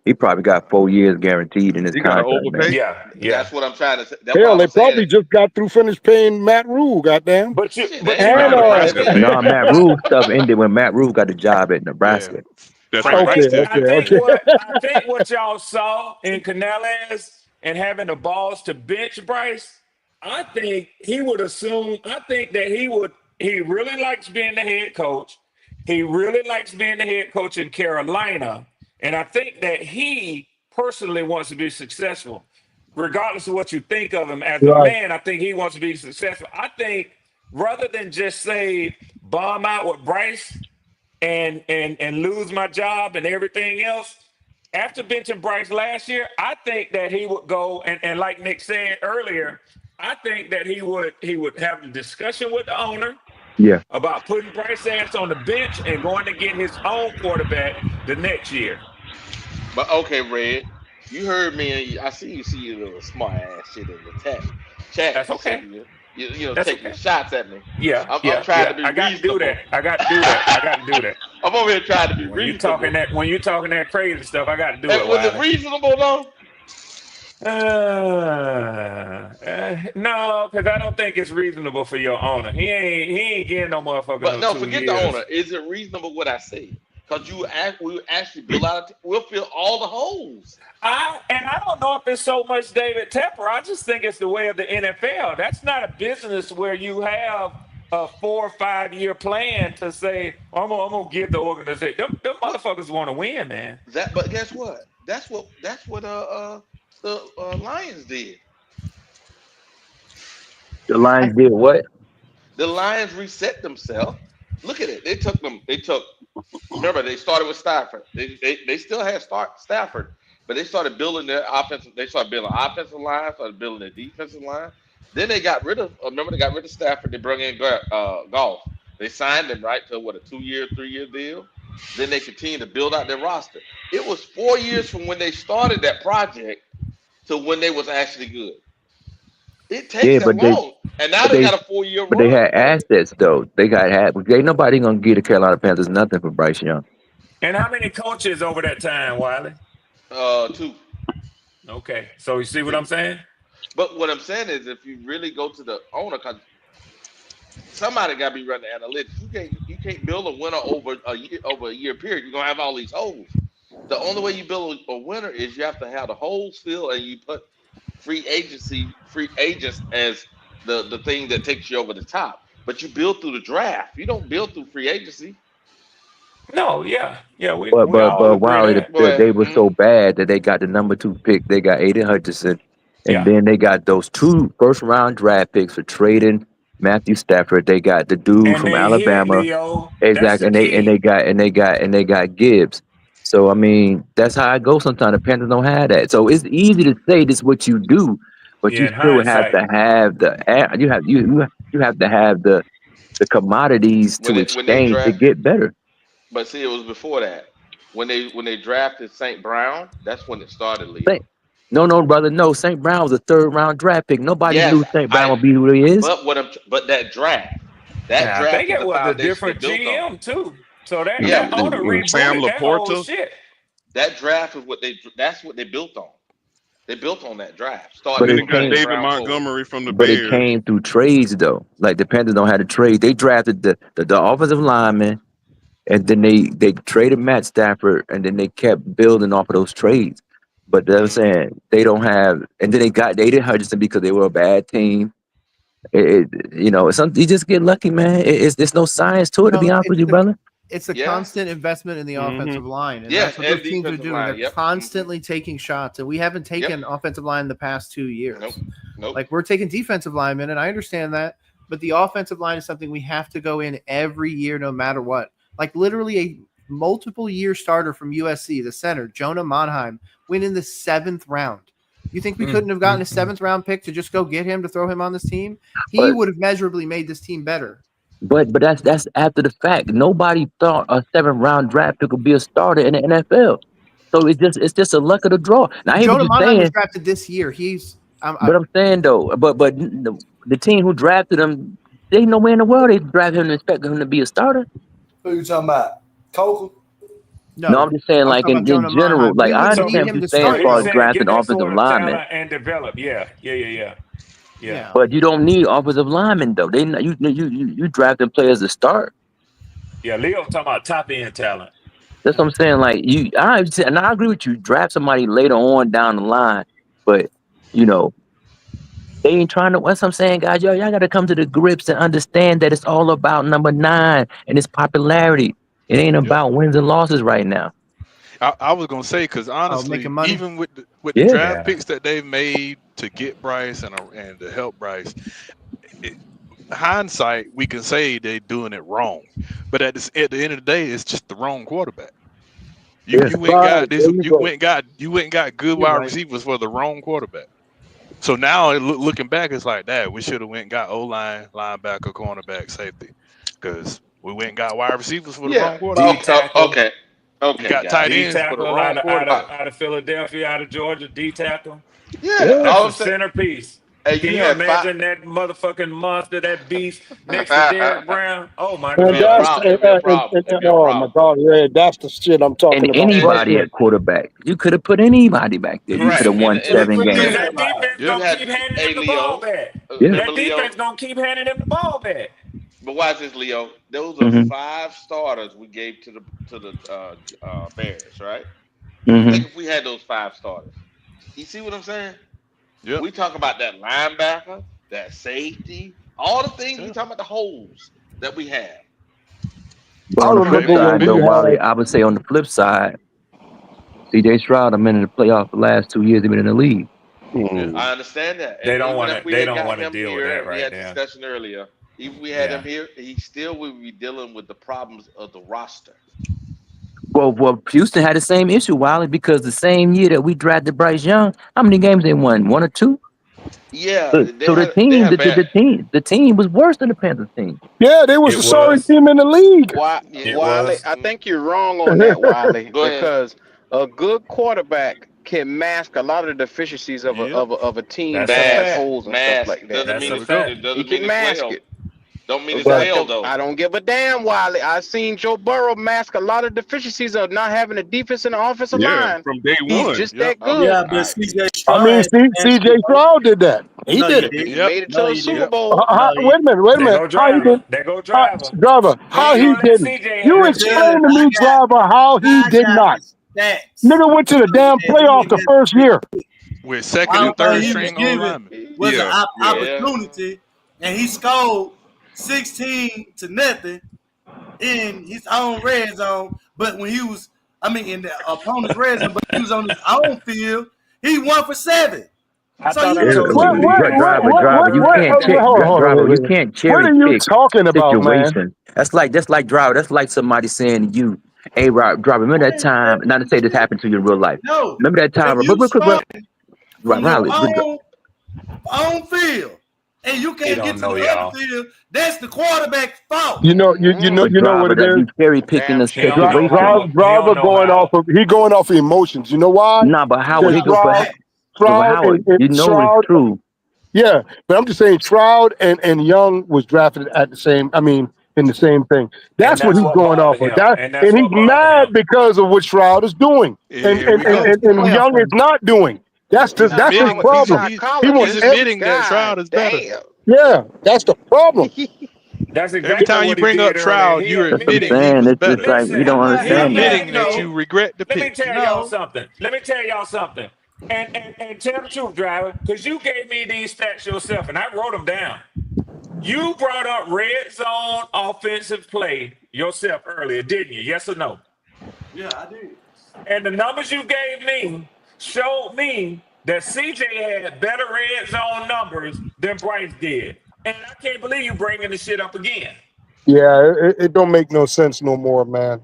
he probably got 4 years guaranteed in his He got to contract, man. overpay. Yeah. That's what I'm trying to say. That's why Hell, I they was saying probably it. just got through finished paying Matt Rule, goddamn. But Shit, they but ain't you Nah, And paying know, him I yet. Nebraska's think paying No, him. Matt Rule stuff ended when Matt Rule got the job at Yeah. Nebraska. That's Frank right. okay, Reich did. okay. what y'all saw in Canales and having the balls to bench Bryce, I think he would assume. I think that he really likes being the head coach. He really likes being the head coach in Carolina, and I think that he personally wants to be successful, regardless of what you think of him as a Right. man. I think he wants to be successful. I think rather than just say bomb out with Bryce and lose my job and everything else. After benching Bryce last year, I think that he would go and like Nick said earlier, I think that he would have a discussion with the owner Yeah. about putting Bryce ass on the bench and going to get his own quarterback the next year. But okay, Red, you heard me. And I see your little smart ass shit in the chat. That's You say okay. you That's taking okay. shots at me. Yeah, I'm trying to be I got to do reasonable. that. I got to do that. I'm over here trying to be When you reasonable. talking that crazy stuff, I got to do And it, was it Wiley. reasonable though? No, because I don't think it's reasonable for your owner. He ain't getting no motherfucker But no no, 2 forget the owner. years. Is it reasonable what I said? Because we actually build out. We'll fill all the holes. I don't know if it's so much David Tepper. I just think it's the way of the NFL. That's not a business where you have a 4 or 5 year plan to say, I'm gonna give the organization. Them motherfuckers want to win, man. But guess what? That's what the Lions did. The Lions did what? The Lions reset themselves. Look at it. They took them. They took. Remember, they started with Stafford. They still had Stafford, but they started building their offensive. They started building offensive line. Started building their defensive line. Then they got rid of. Remember, they got rid of Stafford. They brought in Golf. They signed him right to what, a 2-year, 3-year deal. Then they continued to build out their roster. It was 4 years from when they started that project to when they was actually good. It takes Yeah, that long, and now but they they, got a 4-year but they run. had assets though. Ain't nobody gonna give the Carolina Panthers nothing for Bryce Young. And how many coaches over that time, Wiley? 2. Okay, so you see what 2. I'm saying? But what I'm saying is, if you really go to the owner, because somebody got to be running the analytics. You can't build a winner over a year period. You're gonna have all these holes. The only way you build a winner is you have to have the holes filled, and you put free agents as the thing that takes you over the top. But you build through the draft. You don't build through free agency. No, yeah, But we but all but agree Wiley, that. Go ahead. they were so bad that they got the number 2 pick. They got Aiden Hutchinson, and Yeah, then they got those 2 first-round draft picks for trading Matthew Stafford. They got the dude and from they hit Alabama, Leo. That's exactly, the and they and key. they got and they got and they got Gibbs. So I mean, that's how it goes. Sometimes the Panthers don't have that. So it's easy to say this is what you do, but you Yeah, in still have hindsight. to have you have to have the commodities When to they exchange to draft, get better. but see, it was before that. When they drafted St. Brown, that's when it started, Saint, Leo. no, brother, no. St. Brown was a 3rd-round draft pick. Nobody Yes, knew St. Brown would be who he is. but that Yeah, I think draft is it the was a foundation they different built on. GM too. So Yeah, that owner Sam rebooted that whole Laporta. shit. that draft is that's what they built on. They built on that draft, And But starting then it they from got came, St. David Brown forward. Montgomery from the but it Bears. came through trades though. Like the Panthers don't have to trade. They drafted the offensive lineman, and then they traded Matt Stafford, and then they kept building off of those trades. But they're Hmm. saying they don't have, and then they didn't Hutchinson because they were a bad team. You just get lucky, man. It's no science to it, to No, be honest with you, brother. it's a Yeah. constant investment in the offensive line, and Yes, that's what and those teams are defensive doing. line. They're Yep. constantly taking shots, and we haven't taken offensive line in the past 2 years. Nope. Like we're taking defensive linemen, and I understand that, but the offensive line is something we have to go in every year, no matter what. Like literally a multiple year starter from USC, the center Jonah Monheim, went in the 7th round. You think we couldn't have gotten a 7th round pick to just go get him to throw him on this team? He But would have measurably made this team better. but that's after the fact. Nobody thought a 7th-round draft pick would be a starter in the NFL. So it's just a luck of the draw. Now I hear what Jonah you're Monheim was saying, drafted this year. but I'm saying though, but the team who drafted him, they nowhere in the world they drafted him and expected him to be a starter. Who you talking about? Coker? No, I'm just saying, I'm like talking about in Jonah general, Monheim. like We I would need understand what him you're to saying as start So far he's as though. saying drafting get that offensive sort of linemen, talent and develop. Yeah. but you don't need offensive linemen though. You drafting players to start. Yeah, Leo talking about top end talent. That's what I'm saying. Like and I agree with you. Draft somebody later on down the line, but you know they ain't trying to. What's I'm saying, guys? Y'all got to come to the grips and understand that it's all about number 9 and its popularity. It ain't about wins and losses right now. I was gonna say because Making honestly, money. even with the Yeah. draft picks that they've made to get Bryce and to help Bryce, it, hindsight we can say they're doing it wrong, but at the end of the day, it's just the wrong quarterback. You Yeah. you went Right. got this. There you go. You went got good You're wide right. receivers for the wrong quarterback. So now looking back, it's like that. We should have went and got O-line, linebacker, cornerback, safety, because we went and got wide receivers for the Yeah. wrong D quarterback. tackle, Okay. We Okay, got tight guys. D ends for the tackle wrong out quarterback. of Philadelphia, out of Georgia. D tackle. Yeah. Yeah. That's All the I'm saying. centerpiece. Hey, Can you you had imagine that motherfucking monster, that beast next to Derrick Brown? Oh my It'd And be a god. that's problem. It'd be a problem. It'd be a oh my problem. God, Red, that's the shit I'm And talking about right anybody there. at quarterback. You could have put anybody back there. You could Right. have won In the 7 And games. that defense you gonna had keep handing him the ball Leo. back. Yeah. That Remember Leo? defense gonna keep handing him the ball back. But watch this, Leo. Those are Mm-hmm. 5 starters we gave to the Bears, right? Mm-hmm. Think if we had those 5 starters. You see what I'm saying? Yep. We talk about that linebacker, that safety, all the things we talking about the holes that we have. But I on the flip remember when side, we though, Wally, had I would say on the flip side, CJ Stroud, I'm in the playoffs the last 2 years they've been in the league. Yeah. I understand that. They And don't even wanna if we they had don't got wanna him deal with here, that and we right had there. discussion earlier, even if we had him Yeah. here, he still would be dealing with the problems of the roster. Well, Houston had the same issue, Wally, because the same year that we drafted Bryce Young, how many games they won? 1 or 2? Yeah, So the they team, had bad. the team was worse than the Panthers team. yeah, they was It a sorry was. team in the league. Yeah. It Wiley, was. I think you're wrong on that, Wiley, Go ahead. because a good quarterback can mask a lot of the deficiencies of Yep. a team That's that a has fact. holes and stuff Mask like that. doesn't That's mean a There we it's go. fact. it He doesn't mean can it's mask well. it. Don't mean it's But well though. I don't give a damn, Wiley. I seen Joe Burrow mask a lot of deficiencies of not having a defense and an offensive Yeah, line. from day He's one. just Yep. that good. Yeah, All but right. CJ I Stroud mean, has CJ mastered both. Stroud did that. He No, did you it. He didn't. Yep. made it to No, the you Super didn't. Bowl. No, he Wait a minute, wait a They minute. go How he driver. did? They go driver. Driver, He how ain't he gonna let didn't? CJ You have it. because explain to me, Driver, how he I did got not. the stats. Nigga went to the Show damn that he playoff didn't the have first to year. With second All and third he was string O given lineman. was an Yeah. Yeah. opportunity, and he scored 16-0 in his own red zone. But when he was, in the opponent's red zone, but he was on his own field, he 1 for 7. I So thought he I was told you What, the good. what, defense what, wasn't what, gonna Driver, what, you cover what, like can't what pick that. hold on, hold on, driver. wait, You wait, wait. can't What cherry are you pick talking about, man? situation. That's like driver. That's like somebody saying to you, "Hey, driver, remember that time?" Not to say this happened to you in real life. No, Remember that when time? you start from your Riley, own field, and you He can't get don't to know the other y'all. field, that's the quarterback's fault. but You know what driver, it that is. you cherry picking Damn the He don't straight. know situation. how. He don't Driver know going off how. of emotions. You know why? Nah, but Because Howard, here goes. Stroud, But Stroud, Howard, and you know it's Stroud. true. Yeah, but I'm just saying Stroud and Young was drafted at the same. I mean, in the same thing. And That's what that's he's what going off bothered of. him. And that's And he's what bothered mad him. because of what Stroud is doing, and Here and we and, go. and, and Young is not doing. That's He's that's his admitting Howard, he's problem. He psychologist. he's wants every. admitting that God Shroud is better. damn. Yeah, that's the problem. That's Every exactly time you what he bring up did earlier. Shroud, He you're That's what I'm admitting admitted. he saying. was It's just better. like you Listen, don't You're he understand it. admitting that admitted. you regret the Let me pick. tell y'all something. Let me tell y'all something. And tell the truth, driver, because you gave me these stats yourself, and I wrote them down. You brought up red zone offensive play yourself earlier, didn't you? Yes or no? Yeah, I did. And the numbers you gave me showed me that CJ had better red zone numbers than Bryce did. And I can't believe you bringing this shit up again. Yeah, it don't make no sense no more, man.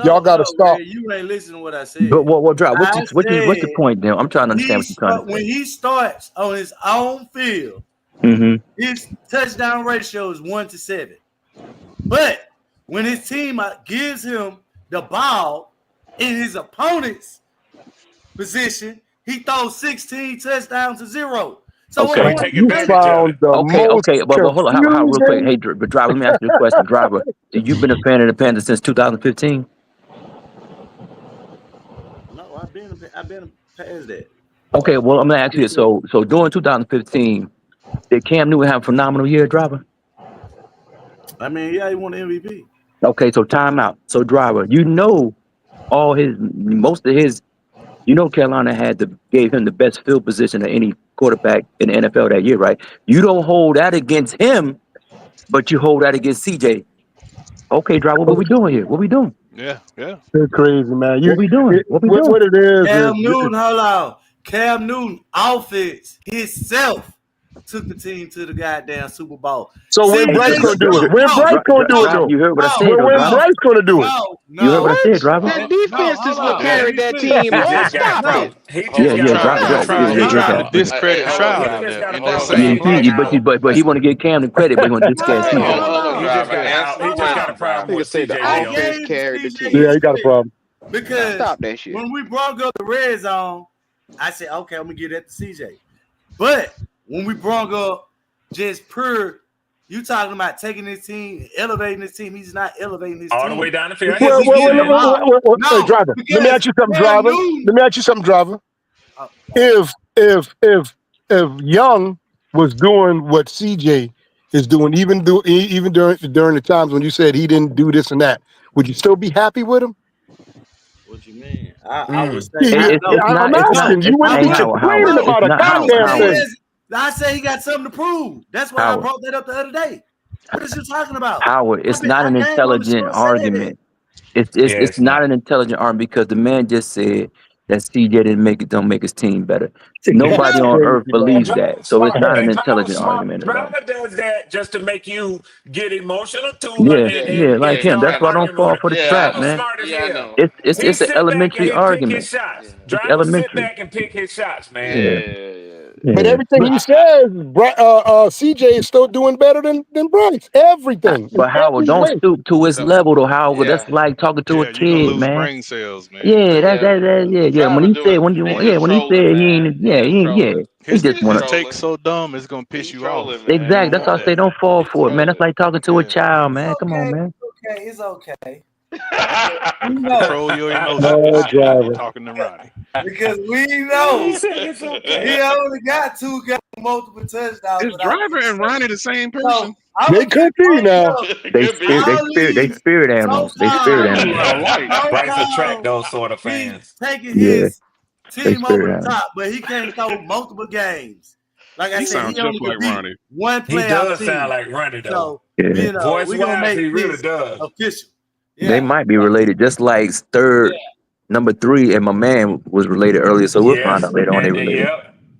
Y'all No, got to stop. Red, you ain't listening to what I But said. what drive? I What's the said point then? I'm trying to understand what you're trying to when say. he starts on his own field, Mm-hmm. his touchdown ratio is 1 to 7. But when his team gives him the ball in his opponent's position, he throws 16 touchdowns to 0. So Okay. So he what take You advantage of found it. the most Okay. But hold on. How real quick? confusing. Hey, but driver, let me ask you a question. Driver, you've been a fan of the Panthers since 2015. No, I've been past that. Okay. Well, I'm gonna ask you this. So during 2015, did Cam Newton have a phenomenal year, driver? I mean, yeah, he won the MVP. Okay. So time out. So driver, most of his. Carolina gave him the best field position of any quarterback in the NFL that year, right? You don't hold that against him, but you hold that against CJ. Okay, driver, what we doing here? What we doing? Yeah, yeah. It's crazy, man. What we doing? What we doing? What it is Cam Newton, hold on. Cam Newton offense himself took the team to the goddamn Super Bowl. so when Bryce CJ gonna do it? Stroud, When Bryce gonna do it Driver, though? you heard what I said, though, When driver. Bryce gonna do it? You heard what I said, driver. The defenses will on. carry that team. He Oh, just got a stop problem. it. He just Yeah, got a problem. He trying to yeah. discredit Hey, hold on, Shroud He out driver. just there got a in Hold that on, problem. Yeah, same driver. he, breath. but he want to give Cam the credit, but he want to discount Hey, CJ. hold on, He just driver. got he just got a problem Nigga with say the CJ I Jones. offense gave carried the CJ team. Yeah, he got a problem. because Stop that shit. when we brought up the red zone, I said, okay, I'm gonna give that to CJ. But when we brought up just pure, you talking about taking this team, elevating this team. He's not elevating his All the team way down the field. because he getting them out. Hey, No, driver. Let me because ask you something, Cam driver. Newton. Let me ask you something, driver. If Young was doing what CJ is doing, even during the times when you said he didn't do this and that, would you still be happy with him? What you mean? I would say It's I'm not. It's not. asking. You wouldn't Hey, be Howard. complaining It's about a not Howard. goddamn thing. I said he got something to prove. That's why I Howard. brought that up the other day. What is you talking about? Howard. It's not an I came on the show intelligent and said that. argument. It's not an intelligent argument because the man just said that CJ didn't make it. Don't make his team better. Nobody on earth And believes Driver that. So it's smart. not an And Driver intelligent smart. argument at all. Driver does that just to make you get emotional too, Yeah, and like get in him. That's an why I don't argument fall with for him. the trap, Driver man. smart as hell. It's He an sit back and elementary he pick his argument. shots. It's Driver sit elementary. back and pick his shots, man. But Yeah. everything he says, CJ is still doing better than Bryce. Everything. In But Howard, every don't way. stoop to his level, though. Howard, that's like talking to a Yeah, you're gonna kid, lose man. brain cells, man. Yeah, yeah. When he said, when he said he ain't, he just His wanna. take so dumb it's gonna piss you off. Exactly. That's why I say don't fall for it, man. That's like talking to a child, man. Come on, man. Okay, it's okay. Control your emotions. No, You're driver. talking to Ronnie. Because we know He said it's okay. he only got 2 multiple touchdowns. Is Driver and Ronnie the same person? They could be now. They spirit animals. They spirit animals. Bryce attract those sort of fans. Taking Yeah, his they team over spirit the animals. top, but he can't throw multiple games. Like I He said, sounds he only just could like beat Ronnie. one He playoff does team. sound like Ronnie though. So, Yeah. Voice we're gonna wise, make he really this does. official. They might be related, just like third, number 3, and my man was related earlier. So we'll find Yes, out later on they and related.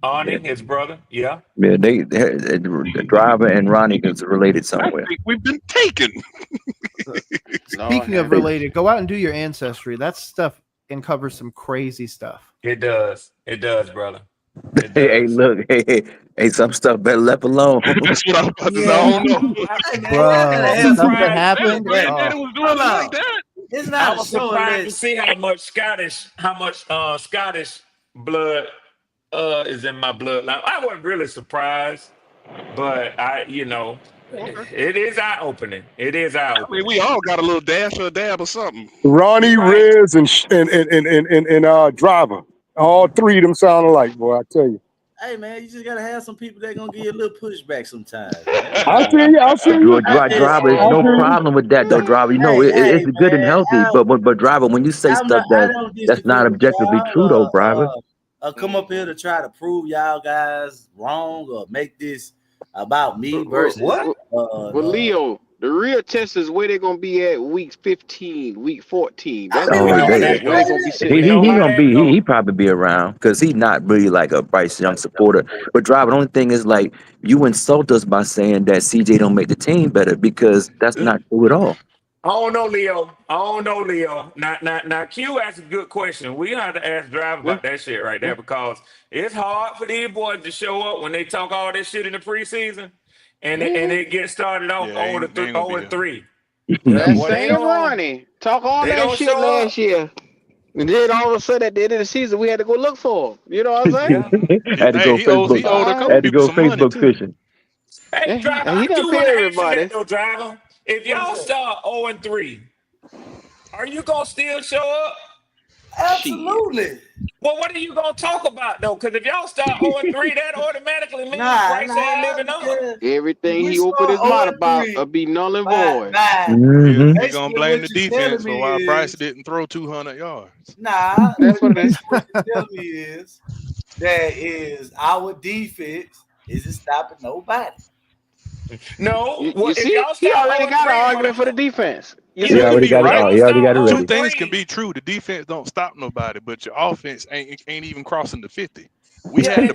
Arnie, his brother. Yeah. Yeah, the driver and Ronnie is related I somewhere. think we've been taken. Speaking of related, go out and do your ancestry. That stuff uncovers some crazy stuff. It does. It does, brother. Hey, look, hey, some stuff better left alone. That's what I was about to say. I don't know. Bro, stuff that happened. Man, Oh. it was doing like that. It's I not a was show surprised to unless see how much Scottish blood is in my bloodline. I wasn't really surprised, but it is eye opening. It is eye I mean, opening. we all got a little dash or a dab or something. Ronnie, Riz, and Driver. All 3 of them sound alike, boy. I tell you. hey man, you just gotta have some people that gonna give you a little pushback sometimes. I see you. Driver, there's no problem with that, though, driver. You know, it's good and healthy. But driver, when you say stuff that's not objectively true, though, driver. Come up here to try to prove y'all guys wrong or make this about me versus But Leo, the real test is where they're gonna be at week 15, week 14. That's where they're gonna be sitting. He probably be around because he's not really like a Bryce Young supporter. But driver, the only thing is like you insult us by saying that CJ don't make the team better because that's not true at all. I don't know, Leo. Now, Q asked a good question. We have to ask Driver about that shit right there because it's hard for these boys to show up when they talk all this shit in the preseason and it gets started off 0-3. That's same Ronnie. Talk all that shit last year. And then all of a sudden at the end of the season, we had to go look for him. You know what I'm saying? Had to go Facebook fishing. Hey, Driver, I do want to ask you that, though, Driver. If y'all start 0-3, are you gonna still show up? Absolutely. Well, what are you gonna talk about though? Because if y'all start 0-3, that automatically means Bryce ain't living up. Everything he opened his mouth about will be null and void. You're gonna blame the defense for why Bryce didn't throw 200 yards. Nah, that's what it is. What you tell me is that our defense isn't stopping nobody. No, You see, he already got an argument for the defense. He already got it ready. Two things can be true. The defense don't stop nobody, but your offense ain't even crossing the 50. We had to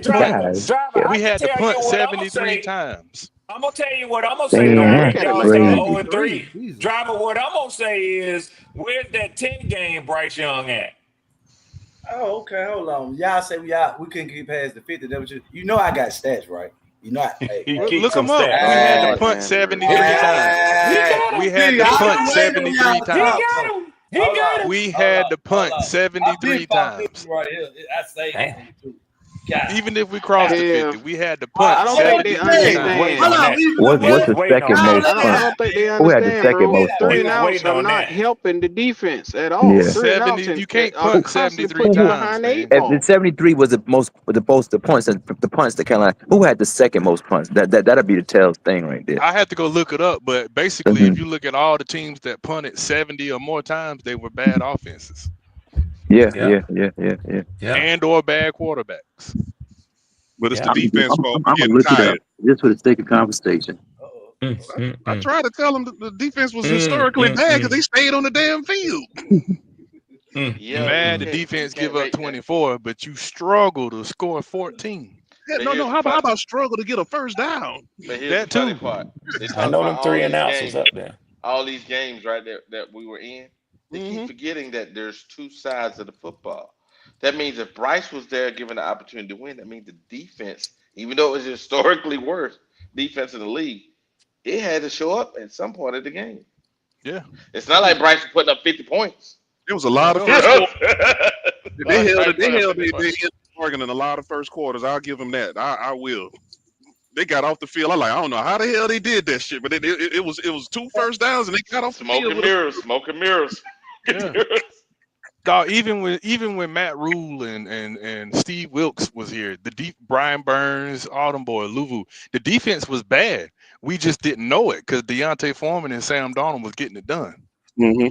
punt 73 times. I'm gonna tell you what I'm gonna say. If y'all start 0-3, Driver, what I'm gonna say is, where's that 10 game Bryce Young at? Oh, okay, hold on. Y'all say we couldn't get past the 50. That was you know I got stats, right? You know, look them up. We had to punt 73 times. We had to punt 73 times. He got him. We had to punt 73 times. Right here. I say Even if we crossed the Hell, 50, we had to I punt don't think they 73 We was times. waiting understand. on Hold on, that. We What's was the waiting on second that. most I punts? don't think they Who had the understand, second bro. most Three We points? and was outs waiting are on not that. helping the defense at all. Yeah. 3 and outs 70, and you can't are punt constantly 73 putting you Who behind times, the eight man. If the ball. 73 was the points and the punts to Carolina, who had the second most punts? That'll be the tell thing right there. I had to go look it up, but basically, Hmm. if you look at all the teams that punted 70 or more times, they were bad offenses Yeah, Yeah. yeah, yeah, yeah, yeah. Yeah. and or bad quarterbacks. But it's the Yeah. defense fault for I'm gonna getting look it tired. up just for the sake of conversation. I tried to tell them that the defense was Mm, historically mm, bad because mm, they stayed on the damn field. Yeah, but Mad the you defense can't give up rate that. 24, but you struggle to score 14. Yeah, But no, here's no. the How fun. about struggle to get a first down? But here's the That funny too. part. They I talk know about them three and outs was games, up there. all these games, right? That we were in. They keep Hmm. forgetting that there's two sides of the football. That means if Bryce was there given the opportunity to win, that means the defense, even though it was historically worst defense in the league, it had to show up at some point of the game. Yeah. It's not like Bryce was putting up 50 points. It was a There you lot of go. You first know, quarter. They like held Bryce it. They putting up held 50 they points. held Oregon in a lot of first quarters. I'll give them that. I will. They got off the field. I don't know how the hell they did that shit, but it was two first downs and they got off the Smoke field and with a. mirrors, smoke and mirrors. Yeah. Dog, even when Matt Rule and Steve Wilkes was here, Brian Burns, Autumn Boy, Luvu, the defense was bad. We just didn't know it because Deontay Foreman and Sam Darnold was getting it done. Mm-hmm.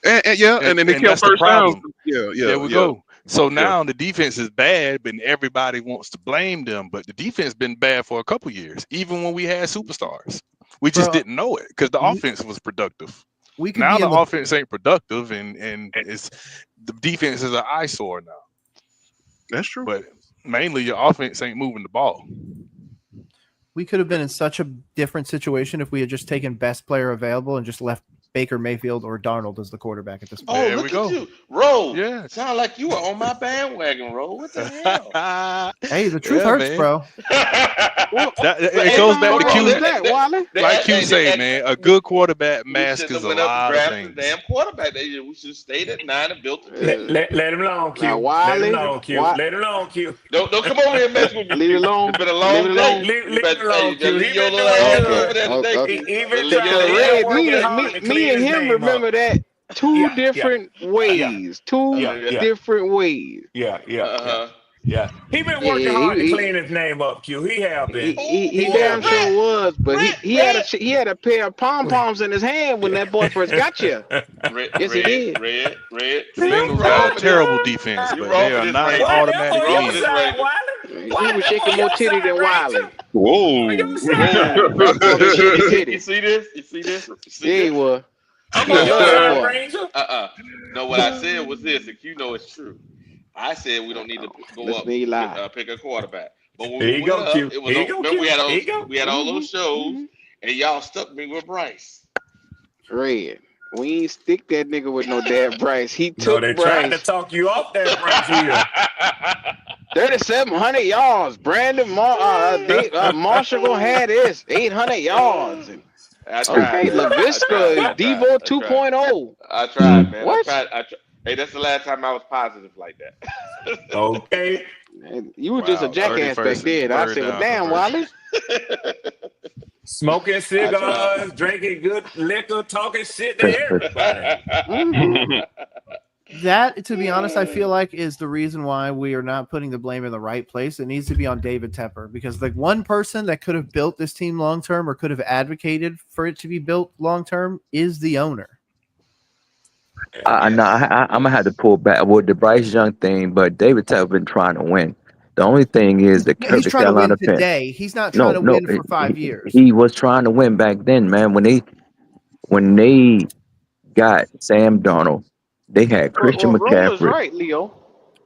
And yeah, and then they And kept that's the first downs. problem. Yeah, There yeah, we yeah, go. So yeah. now the defense is bad, but everybody wants to blame them. But the defense been bad for a couple years, even when we had superstars. We just Bro, didn't know it because the we, offense was productive. we could Now be the in the offense ain't productive, and it's the defense is an eyesore now. That's true. But mainly your offense ain't moving the ball. we could have been in such a different situation if we had just taken best player available and just left Baker Mayfield or Darnold as the quarterback at this point. Oh, There we look go. at you. Ro, Yeah. sound like you were on my bandwagon, Ro. What the hell? Hey, the truth Yeah, hurts, man. bro. Well, It Hey, goes nothing back to wrong Q. with that, Wally. Like Q say, man, a good quarterback We masks shouldn't have a went up and lot of drafted the things. damn quarterback. We should have stayed at 9 and built a Let, team. Uh, let, let him alone, now, Q. Let him Wally, alone, Q. why Let him alone, Q. Don't come over here and mess with me, leave it Q. alone? It's been a Leave long it day. alone. Leave him Hey, alone, you better Q. He leave your been little doing ass Okay. over good. there today. Okay. He Better been leave your trying. Cause He little been ass Red, over working there. hard to me clean and his him name up. remember that two Yeah, yeah, different yeah, ways. Two yeah, Yeah. yeah, different ways. yeah, yeah, yeah, Uh-huh. yeah. He been Yeah, working hard to he clean his name up, Q. He have been. he He damn have sure been. was, but Red, he had a pair of pom poms in his hand when that boy first got you. red, Yes, he red, did. red, red. The See, you Bengals got wrong a for this. terrible defense, You but wrong they for are this, not an Ranger. Why them You automatic on wrong your for this, win. side, Ranger. Wiley? He Why was them shaking on more your titty side, than Ranger? Wiley. On Whoa. your side. Whoa. That boy You was see, shaking you titty. see this? You see this? You see Yeah, he this? was. I'm He on your love that side, boy. Ranger. No, what I said was this, if you know it's true. I said we don't need to go Listen up to me lie. pick a quarterback. But when Here we you went go, up, Q. it was Here you on. go, Remember Q. Here you go. we had all those shows, and y'all stuck me with Bryce. Red. We ain't stick that nigga with no damn Bryce. He No, took they tried to Bryce. talk you off that Bryce Hill. 3,700 yards. Marshall gonna have this 800 yards. And I tried, okay, man. I tried. LaVisca I is tried. Devo I tried. 2.0. I tried, man. I What? tried. Hey, that's the last time I was positive like that. Okay. Man, you was just a Wow, jackass back 31st and then. I third said, well, down damn, conversion. Wally. Smoking I tried. cigars, drinking good liquor, talking shit to everybody. Mm-hmm. That, to be honest, I feel like is the reason why we are not putting the blame in the right place. It needs to be on David Tepper because the one person that could have built this team long term or could have advocated for it to be built long term is the owner. I'm gonna have to pull back with the Bryce Young thing, but David Tepper been trying to win. The only thing is Yeah, he's the trying to win Carolina Panthers. today. He's not trying to No, win for 5 years. he was trying to win back then, man. When they got Sam Darnold, they had Christian Well, Roll is McCaffrey. right, Leo.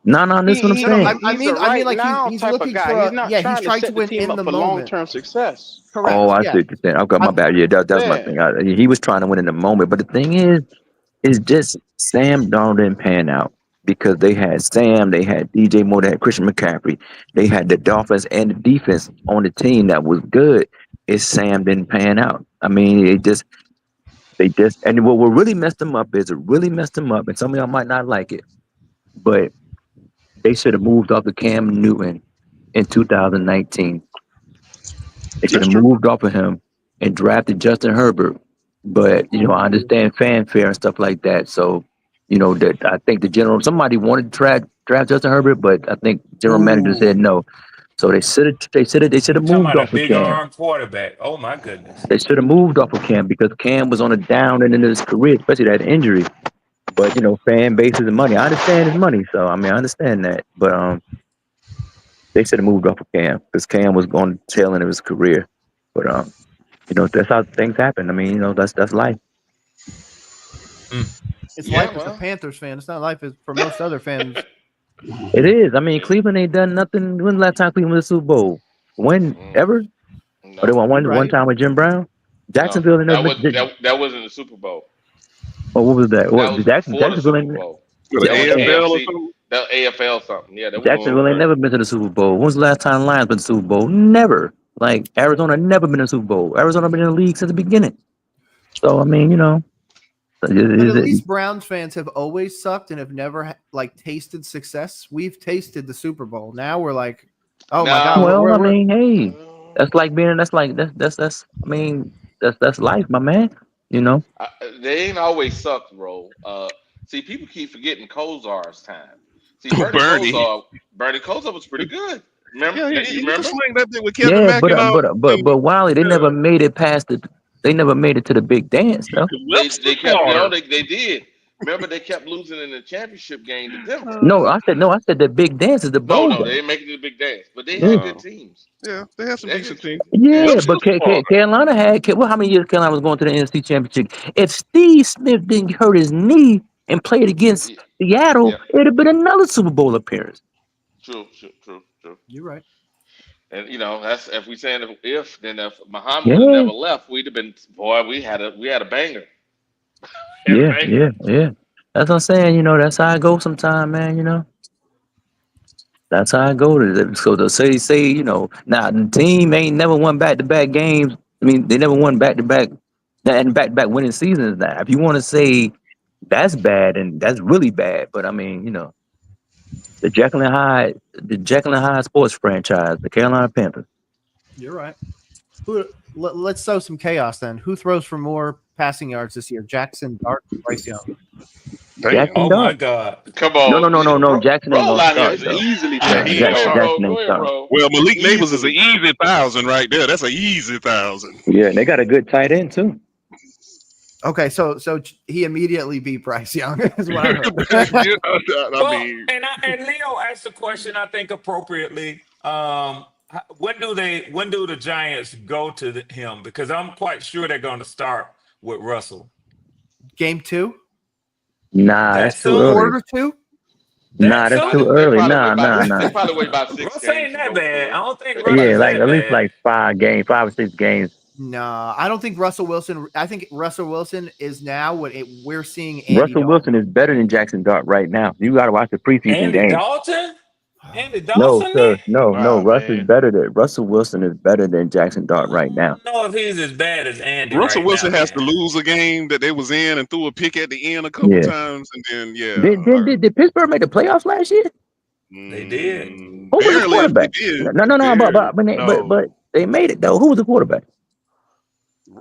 No, this is what I'm No, no, saying. I He's a mean, right like now he's type of looking guy. for He's not he's trying to trying to set the win team in up the for long moment. term success. Correct. Oh, I see Yeah. what you're saying. Okay, my bad. Yeah, that's my thing. He was trying to win in the moment, but the thing is just Sam Darnold didn't pan out because they had Sam, they had DJ Moore, they had Christian McCaffrey, they had the Dolphins and the defense on the team that was good. It's Sam didn't pan out. I mean, and what really messed them up is and some of y'all might not like it, but they should have moved off the Cam Newton in 2019. They should That's have true. moved off of him and drafted Justin Herbert. But I understand fanfare and stuff like that. So, that I think somebody wanted to draft Justin Herbert, but I think general manager said Ooh. no. So they should have You talking moved about a off of big Cam. arm quarterback? Oh my goodness. They should have moved off of Cam because Cam was on a down end of his career, especially that injury. But fan bases and money. I understand his money, so I understand that. But they should have moved off of Cam because Cam was on the tail end of his career. But that's how things happen. I mean, that's life. It's Yeah, life as a well, Panthers fan. It's not life as for most other fans. It is. I mean, yeah. Cleveland ain't done nothing. When's the last time Cleveland won the Super Bowl? When ever? Or they No, won You're one right. time with Jim Brown. no, Jacksonville ain't never that was been. that wasn't the Super Bowl. Oh, what was that? That What was before the Jacksonville Super ain't. Bowl. The That was the Yeah, AFL or AFC. something. That was AFL something. Yeah, that was Jacksonville ain't never been to the Super Bowl. When's the last time the Lions been to the Super Bowl? Never. Like Arizona never been to the Super Bowl. Arizona been in the league since the beginning. So I mean, But at least Browns fans have always sucked and have never tasted success. We've tasted the Super Bowl. Now we're like, oh my god. Well, I mean, hey, that's like being. That's like that's. I mean, that's life, my man. They ain't always sucked, bro. See, people keep forgetting Kozar's time. See, Bernie. Bernie Kosar was pretty good. Remember? Yeah, You he remember? could sling that thing with Kevin Yeah, Mack and but Wiley, they never made it past the. They never made it to the big dance, though. They kept, they did. Remember, they kept losing in the championship game to Denver. No, I said the big dance is the bowl No, they game. didn't make it to the big dance, but they Yeah, had good teams. Yeah, they have some decent teams. yeah, but Carolina had. Well, how many years Carolina was going to the NFC Championship? If Steve Smith didn't hurt his knee and played against Seattle, it'd have been another Super Bowl appearance. True. You're right. And that's if we saying if then if Muhammad Yeah. would have never left, we'd have been we had a banger. Yeah. That's what I'm saying. That's how I go sometime, man. That's how I go to them. So to say, now the team ain't never won back-to-back games. I mean, they never won back-to-back and back-to-back winning seasons. Now, if you want to say that's bad, and that's really bad. But I mean, the Jekyll and Hyde sports franchise, the Carolina Panthers. You're right. Let's sow some chaos then. Who throws for more passing yards this year? Jackson, Dart, Bryce Young. Jackson Oh Dart. my God. Come on. No. Jackson ain't gonna start though. Easily Jackson ain't starting. Well, Malik Neighbors is an easy 1,000 right there. That's an easy 1,000. Yeah, and they got a good tight end too. Okay, so he immediately beat Bryce Young. Is what I heard. And Leo asked the question, I think appropriately. When do the Giants go to him? Because I'm quite sure they're going to start with Russell. Game 2? Nah, that's too early. Quarter 2? Nah, that's too early. Nah. They probably wait about 6 Russ games. ain't that bad. I don't think Russ Yeah, is like that at least bad. like 5 or 6 games. No, I don't think Russell Wilson. I think Russell Wilson is now what we're seeing. Andy Russell Wilson is better than Jackson Dart right now. You got to watch the preseason Andy game. Dalton? Andy No, Dalton? sir. No. Wow, Russell Wilson is better than Jackson Dart right now. I don't know if he's as bad as Andy Russell right Wilson now, has man. to lose a game that they was in and threw a pick at the end a couple times, and then Did Pittsburgh make the playoffs last year? They did. Who was the barely. quarterback? They did. No. But they made it though. Who was the quarterback?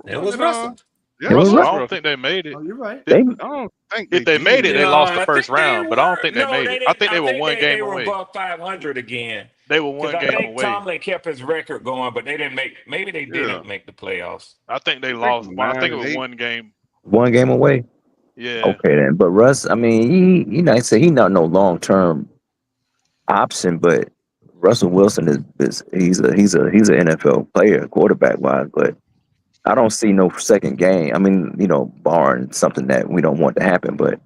It was Russell. Yeah, It was I Russell. don't think they made it. Oh, you're right. I don't think If they made it, they lost the first round, but I don't think they made it. I think they were one game They were away. above 500 again. They were one Because I game think away. Tomlin kept his record going, but they didn't make. Maybe they didn't make the playoffs. I think they lost. I think it was one game. One game away. Yeah. Okay then. But Russ, I mean, he not no long-term option, but Russell Wilson is he's an NFL player, quarterback wise, but I don't see no second game. I mean, barring something that we don't want to happen, but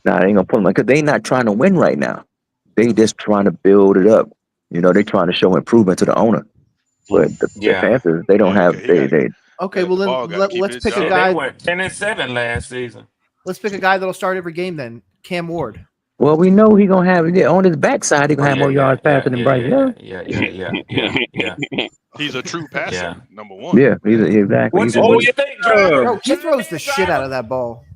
nah, they ain't gonna put them because they not trying to win right now. They just trying to build it up. They trying to show improvement to the owner. But the Panthers, they don't have they. Okay, well then let's pick a They guy. went 10-7 last season. Let's pick a guy that'll start every game. Then Cam Ward. Well, we know he gonna have on his backside. He gonna have more yards passing than Bryce Young. Yeah. He's a true passer, number one. Yeah, exactly. What you think, Joe? Bro, he throws the shit out of that ball.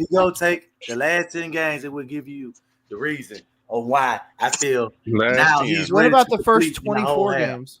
If you go take the last 10 games, it will give you the reason of why I feel Last now 10. he's What ready about to the first complete in the whole 24 half. games?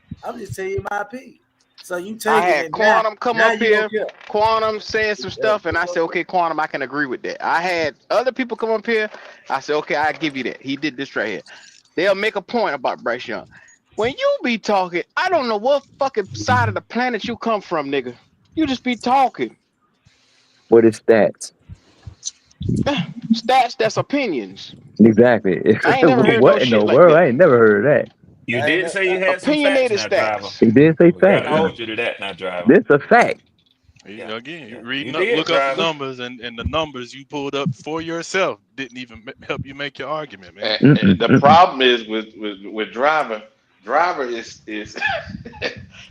I'm just telling you my opinion. So you I taking had it now. Quantum come Now up you don't here. care. Quantum said some stuff, and I said, okay, Quantum, I can agree with that. I had other people come up here. I said, okay, I give you that. He did this right here. They'll make a point about Bryce Young. When you be talking, I don't know what fucking side of the planet you come from, nigga. You just be talking. What is stats? Stats, that's opinions. Exactly. I ain't never heard no What in the shit like world? that. I ain't never heard of that. You did say you had some facts Opinionated now, driver. stats. He did say We got to fact. hold you to that now, driver. This a fact. Yeah, Again, yeah. you You reading up, did, look up the driver. numbers, and the numbers you pulled up for yourself didn't even help you make your argument, man. And the problem is with Driver. Driver is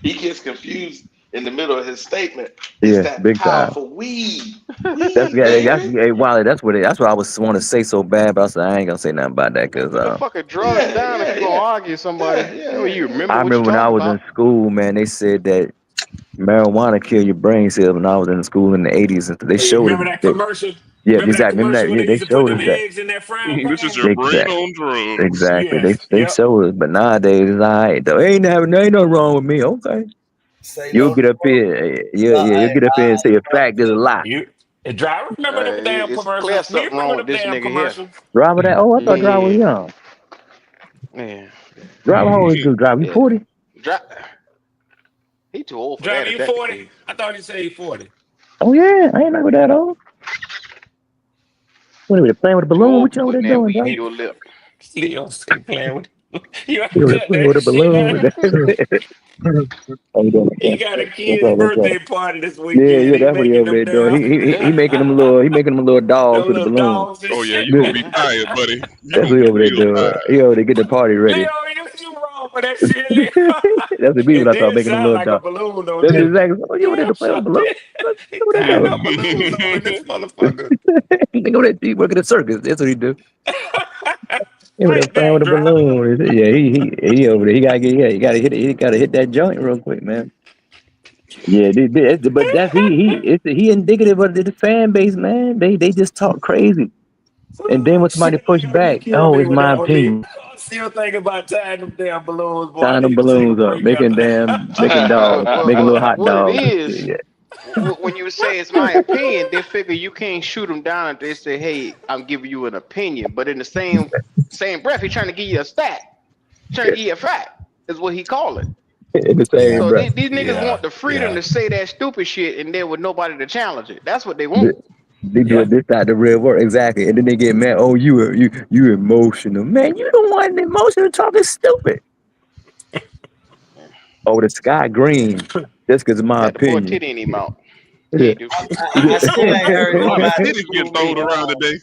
he gets confused in the middle of his statement. It's Yeah, that big time. powerful weed, That's weed, yeah, that's baby. hey, Wally. That's what I was want to say so bad, but I said I ain't gonna say nothing about that because Put the fucking drugs Yeah, down if yeah, you're gonna yeah, argue with somebody. yeah, That way you I remember what remember you're when I talking was in about. school, man. They said that Marijuana kill your brain cells. When I was in school in the 80s, they showed Remember it. that commercial? Yeah, Remember that exactly. Remember commercial that? where Yeah, they they used to put showed them us that. eggs in that frying This is pan? your brain Exactly. on drugs. Exactly. Yes. They Yep. show us, but nowadays it's all right though. Ain't nothing wrong with me. Okay. Say You'll no to get up drugs. here. You'll get up here and say a fact is a lie. You driver, remember them damn It's clear commercials? Do you something wrong remember with them this damn nigga here. commercials? Driver that. Oh, I thought driver was Yeah, young. yeah, Driver, how old is you? Driver, you yeah. 40? Dri- he too old for that. Driver, If you that the 40? case, I thought you said you 40. Oh yeah, I ain't know that old. What are we playing with a too balloon? old What for you over there putting that doing, weed in driver? your lip. Leo stay playing with you You over there cut playing that with a shit balloon? out. How you doing, He man? got a What's kid's up? What's up? birthday party this Yeah, weekend. yeah, He that's what he making over them there doing. down. He making them little dogs Them with a little balloon. dogs and Oh yeah, shit. you gonna be tired, buddy. You That's gonna what he be over there real doing. tired. He over there getting the party Leo, ready. you wrong for that shit, Leo. That's the people It I thought did making them sound little like a dogs. balloon though, That's didn't it? exactly. Oh, you over there Damn to play with sure a balloon? did. He What they tied doing? a balloon on in this motherfucker. They go that he work at the circus. That's what he do. He over there Fight playing back, with a driver. balloon. Yeah, he over there. He gotta get. Yeah, he gotta hit that joint real quick, man. Yeah, but that's he indicative of the fan base, man. They just talk crazy, and then Oh, when somebody shit, push Leo, you back, killed oh, me it's with my that one, Leo. opinion. I'm still thinking about tying them damn balloons, boy. I Tying them need to take a balloons up, break making after. making dogs, making little hot What it dogs and is, shit. Yeah, when you say it's my opinion, they figure you can't shoot them down if they say, "Hey, I'm giving you an opinion." But in the same breath, he's trying to give you a stat, trying to give you a fact. Is what he call it. in the same So breath. these niggas Yeah, want the freedom yeah, to say that stupid shit, and there with nobody to challenge it. That's what they They, want. they do yeah. it this side the real work exactly, and then they get mad. Oh, you emotional, man. You the one emotional talking stupid. Oh, the sky green. Just because of my Got the boy opinion. titty in him out. Yeah. Can't do shit. I still ain't heard A lot of nobody titties getting prove me thrown around wrong. today.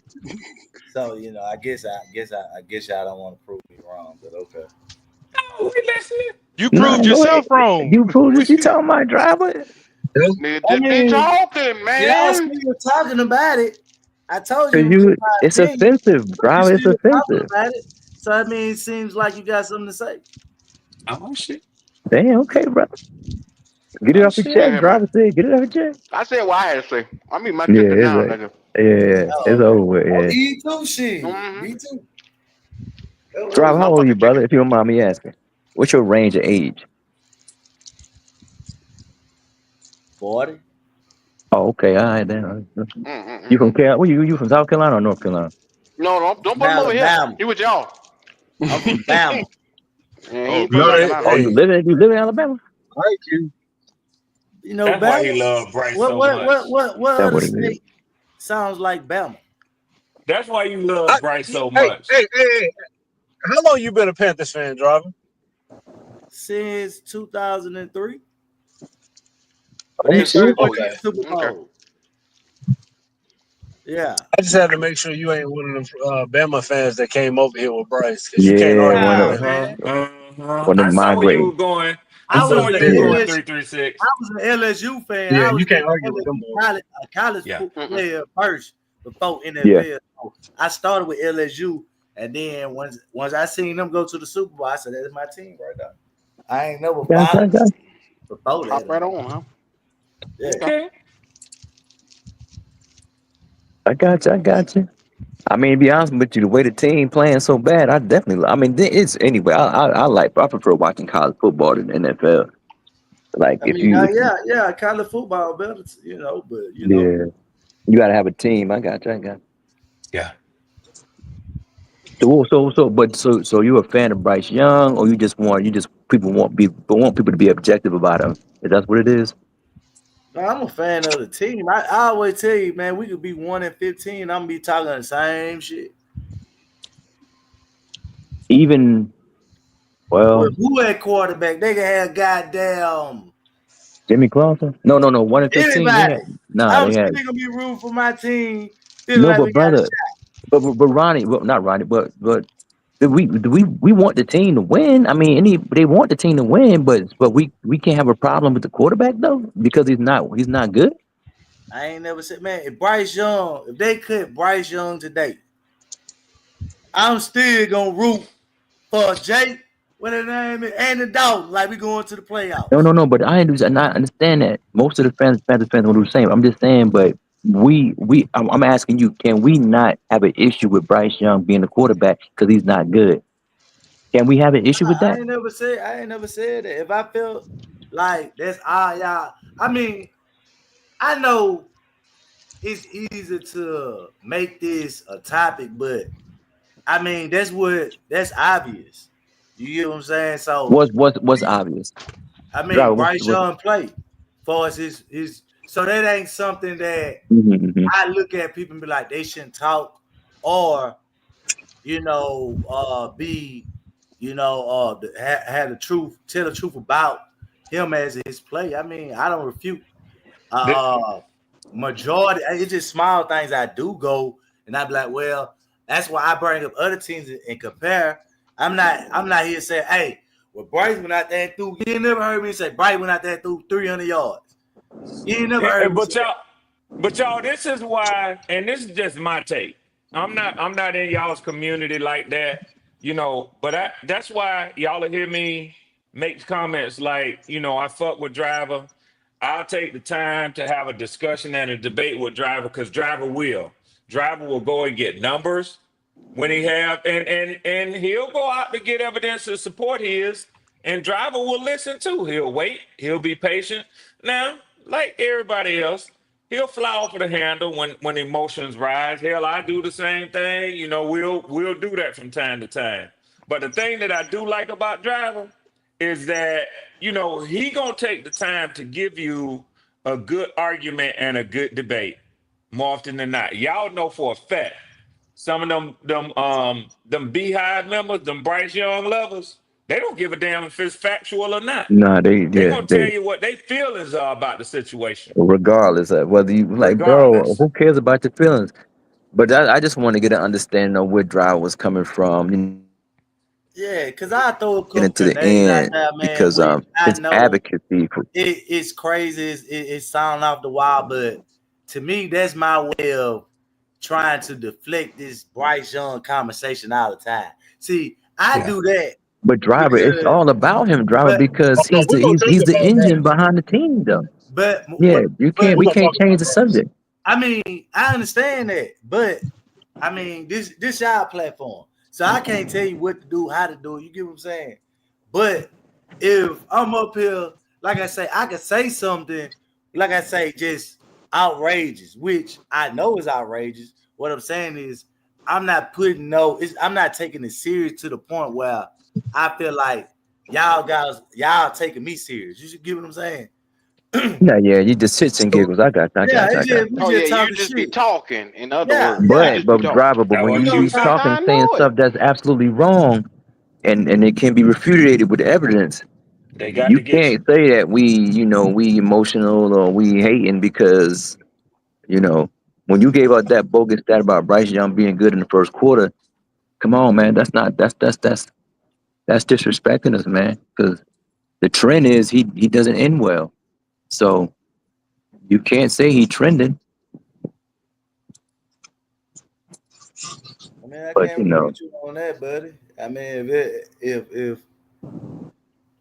So I guess y'all don't want to prove me wrong, but okay. Oh, we listening. You No, proved go ahead. yourself wrong. You proved it. You talking about driver? Nigga, I just be mean, talking, y'all man. still talking about it. I told Cause you it was you, my it's opinion, offensive, but you driver. It's still talking offensive. about it. So I mean, it seems like you got something to say. Oh shit. Damn. Okay, bro. Get it Oh off your shit. Yeah, chest, yeah, man. driver. Say, get it off your chest. I said what I had to say. I mean my Yeah, ticket it's now, like, nigga. yeah, it's Oh, okay. over with. Oh, Yeah. E too, shit. Mm-hmm. Me too. Oh, Driver, how old are you, Motherfucking brother? ticket. If you don't mind me asking, what's your range of age? 40. Oh, okay. All right, then. You from Mm-mm-mm. Cal? Where you from South Carolina or North Carolina? No, don't From put him over here. Alabama. He with y'all. I'm from Bama. Yeah, he Oh ain't from good. No, North they, Carolina. Oh, hey, you live in Alabama? thank you. That's why he Bama. loved Bryce What so what much. what what what That's other what it is. state sounds like Bama? That's why you love I, Bryce so hey, much. hey. How long you been a Panthers fan, driver? Since 2003. Are you They serious? first went Oh to yeah. the Super Okay. Bowl. Yeah. I just had to make sure you ain't one of them Bama fans that came over here with Bryce, because you can't Yeah, argue with Nah, that. man. one of I them saw where you migrating. were going. I I saw was where an you were Yeah, going. LSU. 336. I was an LSU fan. Yeah, I you was can't an argue with them LSU boys. college Yeah. player first before yeah. NFL. So I started with LSU, and then once I seen them go to the Super Bowl, I said, "That's my team right now." I ain't never Gotcha, I followed got before Hop that. right on, huh? Yeah. Okay. Okay. I got you. I got you. I mean, to be honest with you, the way the team playing so bad, I definitely. I mean, it's anyway. I prefer watching college football than NFL. Like I if mean, you, yeah, college football better, but yeah, you gotta have a team. I got you. I got you. Yeah. So you a fan of Bryce Young, or you just want people to be objective about him? Is that what it is? I'm a fan of the team. I always tell you, man, we could be 1-15. I'm gonna be talking the same shit. Even Well, well, who at quarterback? They can have goddamn Jimmy Clausen? No. 1-15. They anybody. had nah. I'm They still had gonna be rooting for my team. Feel no, like but we got a brother, shot. but Ronnie, well, not Ronnie, but we want the team to win. I mean, they want the team to win, but we can't have a problem with the quarterback though because he's not good. I ain't never said, man, if they cut Bryce Young today, I'm still gonna root for Jake what the name is? Andy Dalton, like we going to the playoffs. No. But I understand that most of the Panthers fans will do the same. I'm just saying, but I'm asking you, can we not have an issue with Bryce Young being the quarterback because he's not good? Can we have an issue with I that? ain't never said that. If I felt like that's all y'all, I mean, I know it's easy to make this a topic, but I mean that's obvious. You get what I'm saying? So What's obvious? I mean Driver, Bryce Young played for us his so that ain't something that mhm. I look at people and be like they shouldn't talk or be have the truth, tell the truth about him as his play. I mean, I don't refute majority. It's just small things I do go and I be like, well, that's why I bring up other teams and compare. I'm not here to say, hey, well, Bryce went out there and threw. You ain't never heard me say Bryce went out there and threw 300 yards. You ain't never heard me say that. But y'all, this is why, and this is just my take. I'm not in y'all's community like that, but that's why y'all will hear me make comments like, I fuck with Driver. I'll take the time to have a discussion and a debate with Driver because Driver will go and get numbers when he have and he'll go out to get evidence to support his, and Driver will listen too. He'll wait, he'll be patient. Now, like everybody else, he'll fly off of the handle when emotions rise. Hell, I do the same thing. We'll do that from time to time. But the thing that I do like about Driver is that he gonna take the time to give you a good argument and a good debate more often than not. Y'all know for a fact some of them Beehive members, them Bryce Young lovers, they don't give a damn if it's factual or not. Nah, They gonna tell they you what they feelings are about the situation, regardless of whether you like, bro, regardless. who cares about your feelings? But I just want to get an understanding of where Drive was coming from. Yeah, because I throw a Get couple into the grenades out end there, man, because which I his know advocacy for it's crazy. It sound off the wall, but to me, that's my way of trying to deflect this Bryce Young conversation all the time. See, I Yeah. do that but Driver, it's because, all about him, Driver, but because No, we're gonna talk he's the about that. engine behind the team, though. but Yeah, but We're we gonna can't talk change about the that. subject. I mean, I understand that, but I mean, this y'all platform, so I can't tell you what to do, how to do it. You get what I'm saying? But if I'm up here, like I say, I could say something, like I say, just outrageous, which I know is outrageous. What I'm saying is, I'm not I'm not taking it serious to the point where I feel like y'all taking me serious. You should get what I'm saying? Yeah, you just sits and So giggles. I got, yeah, I it's got. just we Oh yeah, just you talking just be shit. talking. In other Yeah, words, you yeah. just be talking. But That's when You what you know what you be I'm saying? say. talking, I saying know it. stuff that's absolutely wrong, and it can be refuted with evidence, They got you to get you. can't say that we emotional or we hating because when you gave out that bogus stat about Bryce Young being good in the first quarter. Come on, man, that's disrespecting us, man. Because the trend is he doesn't end well, so you can't say he trending. I mean, I But can't agree with you on that, buddy. I mean,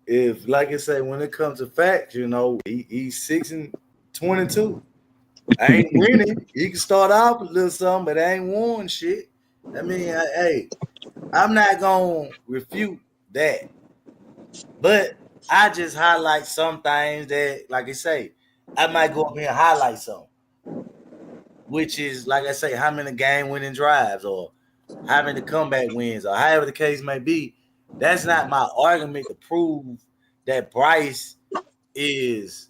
if like I say, when it comes to facts, he's 6-22. I ain't winning. He can start off a little something, but I ain't won shit. I mean, hey, I'm not gonna refute that, but I just highlight some things that, like I say, I might go up here and highlight some, which is like I say, how many game winning drives or how many comeback wins or however the case may be. That's not my argument to prove that Bryce is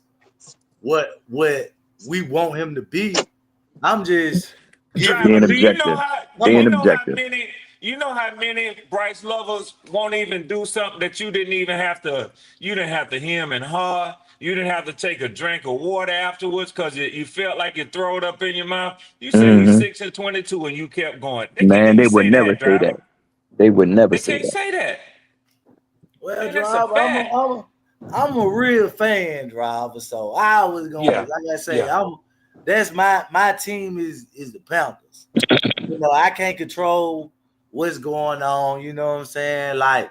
what we want him to be. I'm just giving Driver, being do you. you know objective, how being objective. how many Bryce lovers won't even do something that you didn't have to hem and haw. You didn't have to take a drink of water afterwards because you felt like you throw it up in your mouth. You say he's hmm 6-22 and you kept going. They can't Man, even they would say never that, say that. Driver. They would never They say can't that. say that. Well, Man, that's a driver, fact. I'm a real fan, driver. So I was gonna, Yeah. like I say, Yeah. that's my team is the Panthers. I can't control what's going on. You know what I'm saying? Like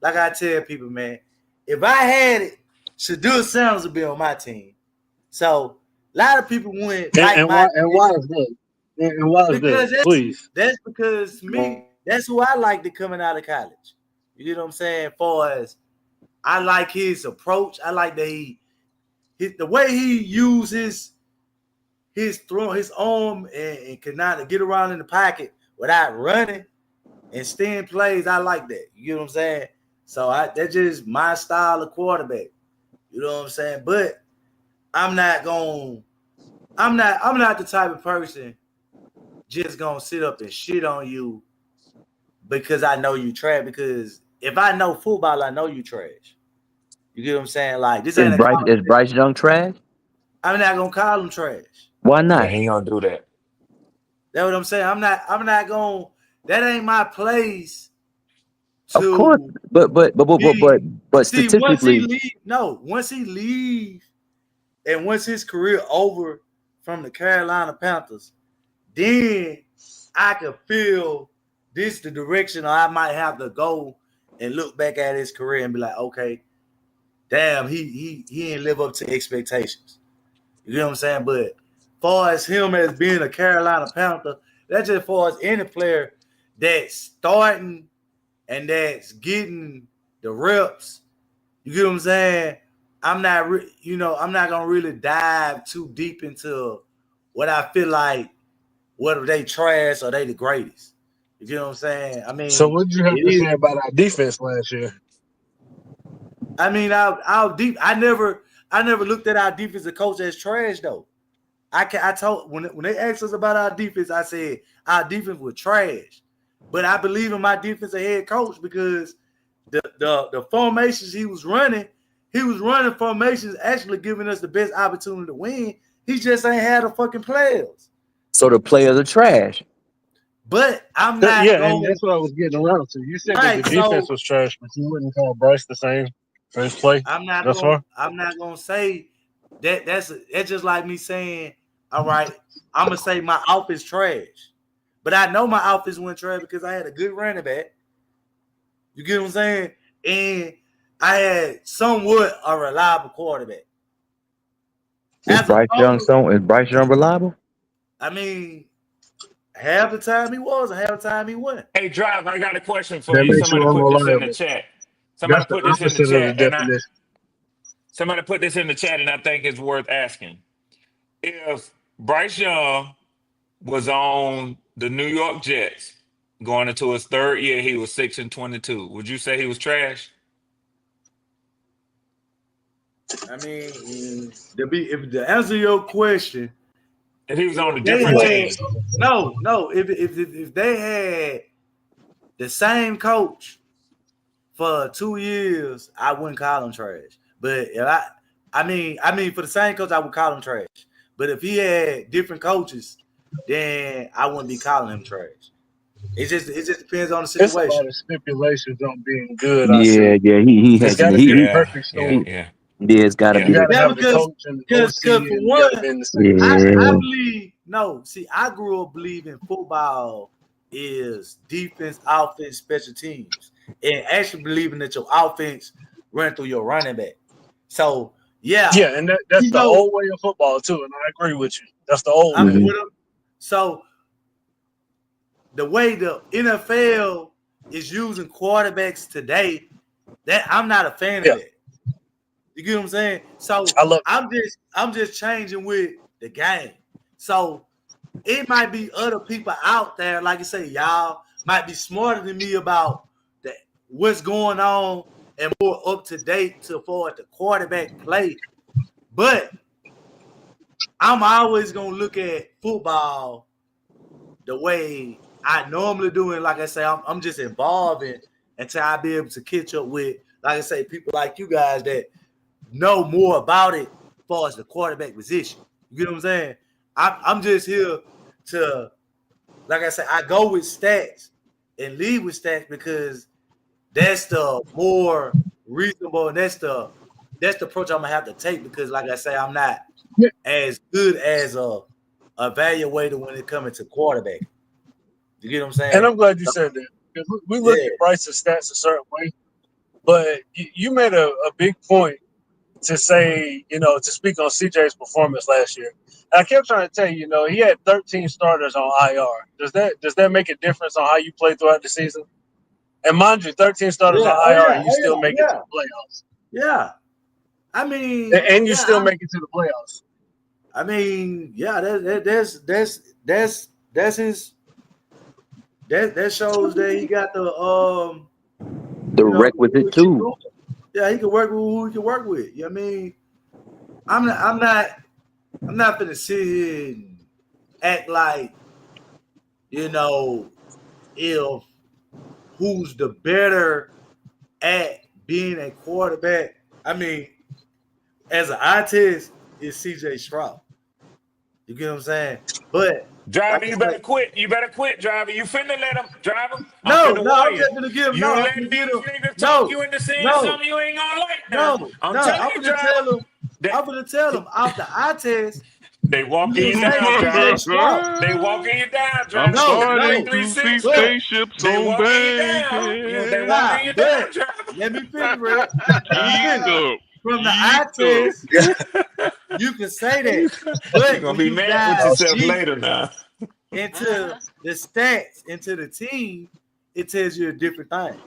like I tell people, man, if I had it, Shadur Sanders would be on my team. So a lot of people wouldn't like And my why is that? And why is that? because Please. that's because to me, that's who I liked it coming out of college. You know what I'm saying? For as I like his approach, I like that the way he uses his arm and can not get around in the pocket without running and staying plays. I like that. You know what I'm saying? So that's just my style of quarterback. You know what I'm saying? But I'm not the type of person just gonna sit up and shit on you because I know you trash. Because if I know football, I know you trash. You get what I'm saying? Like this ain't a college. Is Bryce Young trash? I'm not gonna call him trash. Why Yeah, not? he ain't gonna do that. That's what I'm saying. I'm not gonna. That ain't my place Of course, to but see. Once he statistically, leave, and once his career over from the Carolina Panthers, then I could feel this the direction I might have to go and look back at his career and be like, okay, damn, he didn't live up to expectations. You know what I'm saying? But far as him as being a Carolina Panther, that's just far as any player that's starting and that's getting the reps. You get what I'm saying? I'm not gonna really dive too deep into what I feel like whether they trash or they the greatest. You know what I'm saying? I So mean, what did you have it to is. say about our defense last year? I mean, our deep. I never looked at our defensive coach as trash though. I told when they asked us about our defense, I said our defense was trash. But I believe in my defensive head coach because the formations he was running formations actually giving us the best opportunity to win. He just ain't had the fucking players. so the players are trash. But I'm not Yeah, and going that's what I was getting around to. You said that the right. defense So was trash, but you wouldn't call Bryce the same for his play thus far. I'm not gonna say that. That's just like me saying, all right, I'm gonna say my offense trash, but I know my offense went trash because I had a good running back. You get what I'm saying? And I had somewhat a reliable quarterback. Is As Bryce Young opposed, reliable? I mean, half the time he was, and half the time he wasn't. Hey, Drive, I got a question for That you. makes you Somebody put this in the unreliable. chat. That's Somebody the put this in the opposite of the chat, and definition. somebody put this in the chat, and I think it's worth asking. If Bryce Young was on the New York Jets going into his third year, he was 6-22. Would you say he was trash? I mean, if to answer your question, If he was on a if they different had team. no, if they had the same coach for 2 years, I wouldn't call him trash. But if I mean, for the same coach, I would call him trash. But if he had different coaches, then I wouldn't be calling him trash. It just depends on the It's a situation. lot of stipulations on being good. I Yeah, see. yeah. He It's has got to be a he, perfect storm. Yeah. yeah. It's got to You be Yeah. got the to Yeah, have the because coach and the because OC, for and you got to one, be in the same room. I yeah. believe no. See, I grew up believing football is defense, offense, special teams, and actually believing that your offense run through your running back. So yeah, Yeah, and that's you the know, old way of football too, and I agree with you. That's the old I way. mean, Mhm. so the way the NFL is using quarterbacks today, that I'm not a fan of Yeah, that. You get what I'm saying? So I love I'm just changing with the game. So it might be other people out there, like I say, y'all might be smarter than me about what's going on and more up to date to afford the quarterback play. But I'm always gonna look at football the way I normally do, and like I say, I'm just involving until I be able to catch up with, like I say, people like you guys that know more about it as far as the quarterback position. You get what I'm saying? I'm just here to, like I said, I go with stats and lead with stats because that's the more reasonable and that's the approach I'm gonna have to take because, like I say, I'm not it. as good as a evaluator when it comes to quarterback. You get what I'm And saying? I'm glad you said that because we look Yeah. at Bryce's stats a certain way, But you made a big point to say, to speak on CJ's performance last year. And I kept trying to tell you, he had 13 starters on IR. Does that make a difference on how you play throughout the season? And mind you, 13 starters Yeah. on Oh IR, yeah. and you Oh still yeah. make it to Yeah. the playoffs. Yeah. I mean, And you yeah. still make it to the playoffs. I mean, yeah. That's his. That shows that he got The requisite too. Yeah, he can work with who he can work with. You know what I mean? I'm not gonna sit here and act like, if who's the better at being a quarterback. I mean, as an eye test, is CJ Stroud. You get what I'm saying? But Driver, like I you said, better quit. You better quit, driver. You finna let him, driver. I'm no, finna I'm warn you. just gonna give him. You No, I'm letting gonna give these him. niggas talk No, you into saying no, something you ain't gonna like now. no, I'm no. telling I'm you, gonna driver. tell him. I'm gonna tell him off the eye test. They walking You you can say down, CJ driver. Stroud. They walking you down, I'm driver. No, starting no, to see 336. but spaceships They on walking you down. They nah, walking you but down, driver. let me finish, Red. Let me Geeked finish. up. From the eye Geeked up. test, you can say that. You But gonna when be you mad with dive yourself deep later now. into the stats, into the team, it tells you a different thing.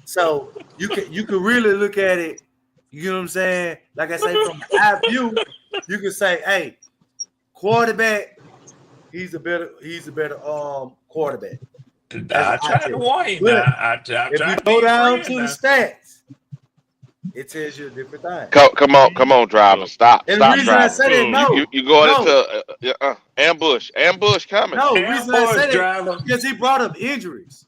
So you can really look at it. You know what I'm saying? Like I say, from the eye view, you can say, "Hey, quarterback, he's a better quarterback." As an I eye tried to test. warn you But now. I if you tried to be go your down friend to the now. stats, it tells you a different thing. Come on, driver. Stop, And the stop reason I driving. say that, You going no, into ambush coming. no, reason I Ambush, say that driver. because he brought up injuries.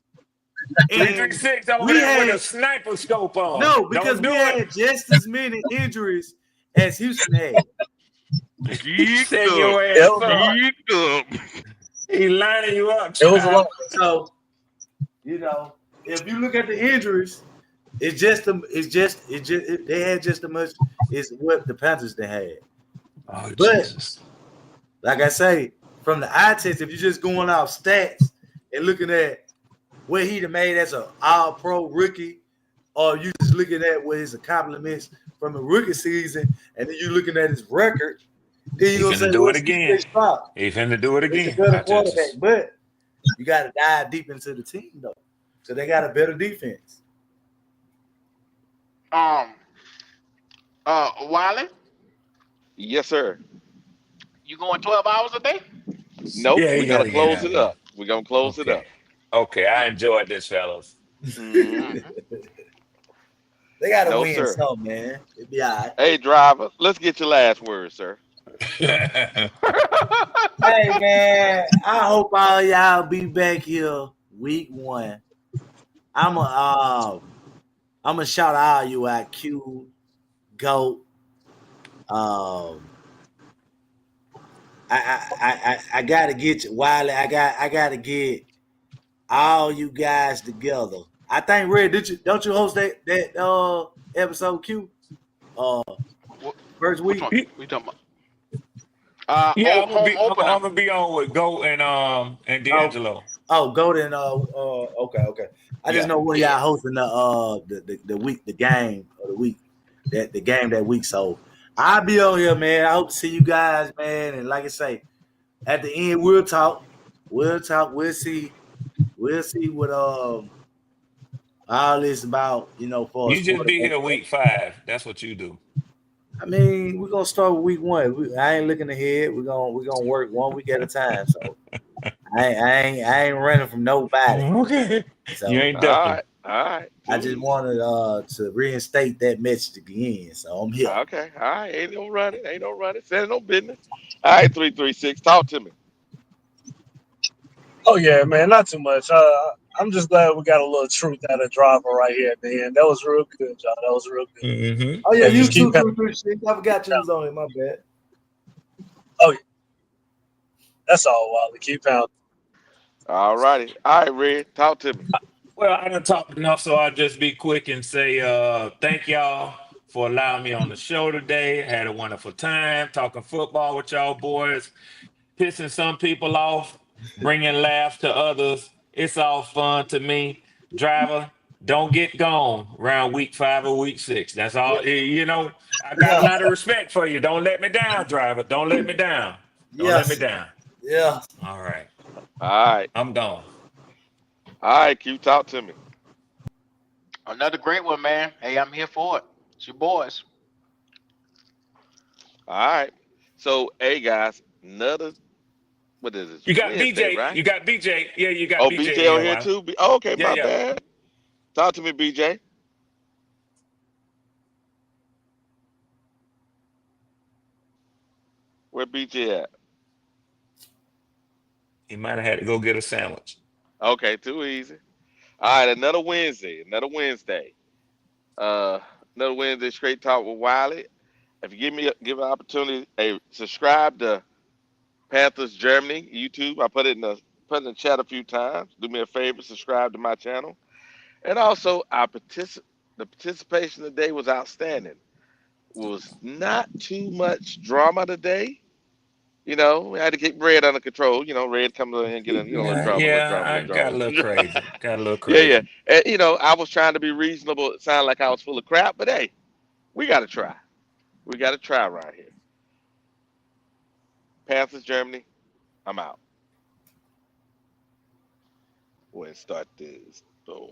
And 336 over we there with a had sniper scope on. no, because Don't we do it. had just as many injuries as Houston had. Geeked Setting up. your ass up. Geeked up. He lining you up, It was a lot. So, if you look at the injuries, they had just as much as what the Panthers they had. Oh, But Jesus. like I say, from the eye test, if you're just going off stats and looking at what he made as an all-pro rookie, or you just looking at what his accomplishments from the rookie season, and then you looking at his record, then He you're gonna finna say, do "Well, it again. CJ Stroud He finna do it is a again. better I quarterback." just But you got to dive deep into the team though, so they got a better defense. Wiley, Yes, sir. you going 12 hours a day? Nope. yeah, We he gotta gotta get close out it here. up. We're gonna close it Okay. up. Okay, I enjoyed this, fellas. Mhm. They got to No, win sir. some, man. It'd be all right. Hey, driver. Let's get your last word, sir. Hey, man, I hope all y'all be back here week 1. I'm a shout out you out Q Goat. I gotta get you, Wiley. I gotta get all you guys together. I think Red, don't you host that episode Q? First Which week. one? We talking about? Yeah, Home I'm opener. gonna be on with Go and Oh, D'Angelo. Golden. Okay. I just Yeah. know when Yeah. y'all hosting the week, the game of the week, the game that week. So I'll be on here, man. I hope to see you guys, man. And like I say, at the end, we'll talk. We'll talk. We'll see. We'll see what all this about. For us You just be quarterback. here week 5. That's what you do. I mean, we're gonna start with week 1. I ain't looking ahead. We're gonna work 1 week at a time. So I ain't running from nobody. Okay. You So ain't All ducking. right. All right. I just Cool. wanted to reinstate that message again. So I'm here. Okay. All right. Ain't no running. Ain't no running. Saying no business. All right. 336. Talk to me. Oh yeah, man, not too much. I'm just glad we got a little truth out of driver right here at the end. That was real good, y'all. That was real good. Mm-hmm. Oh yeah, And you just too, keep. I forgot you was on it. My bad. Oh yeah, that's all, Wally. Keep pounding. All righty. All right, Red. Talk to me. Well, I done talked enough, so I'll just be quick and say thank y'all for allowing me on the show today. Had a wonderful time talking football with y'all boys, pissing some people off, bringing laughs to others. It's all fun to me. Driver, don't get gone around week 5 or week 6. That's all. You know, I got a Yeah. lot of respect for you. Don't let me down, driver. Don't let me down. Don't let me Yes. down. Yeah. All right. All right. I'm gone. All right, Q, talk to me. Another great one, man. Hey, I'm here for it. It's your boys. All right. So, hey guys, another what is it? You got Wednesday, BJ. right? You got BJ. Yeah, you got Oh, BJ BJ in on here, here why? too. Oh, okay, Yeah, my yeah. bad. Talk to me, BJ. Where BJ at? He might have had to go get a sandwich. Okay, too easy. All right, another Wednesday. Uh, another Wednesday straight talk with Wiley. If you give an opportunity, hey, subscribe to Panthers Germany YouTube. I put in the chat a few times. Do me a favor, subscribe to my channel. And also, the participation today was outstanding. Was not too much drama today. You know, we had to keep Red under control. You know, Red comes in and get a little Yeah, drama, little yeah. drama, I little got a drama. little crazy. Got a little Yeah, yeah. crazy. And, you know, I was trying to be reasonable. It sounded like I was full of crap, but hey, we got to try. We got to try right here. Panthers Germany. I'm out. Go ahead and start this. Boom.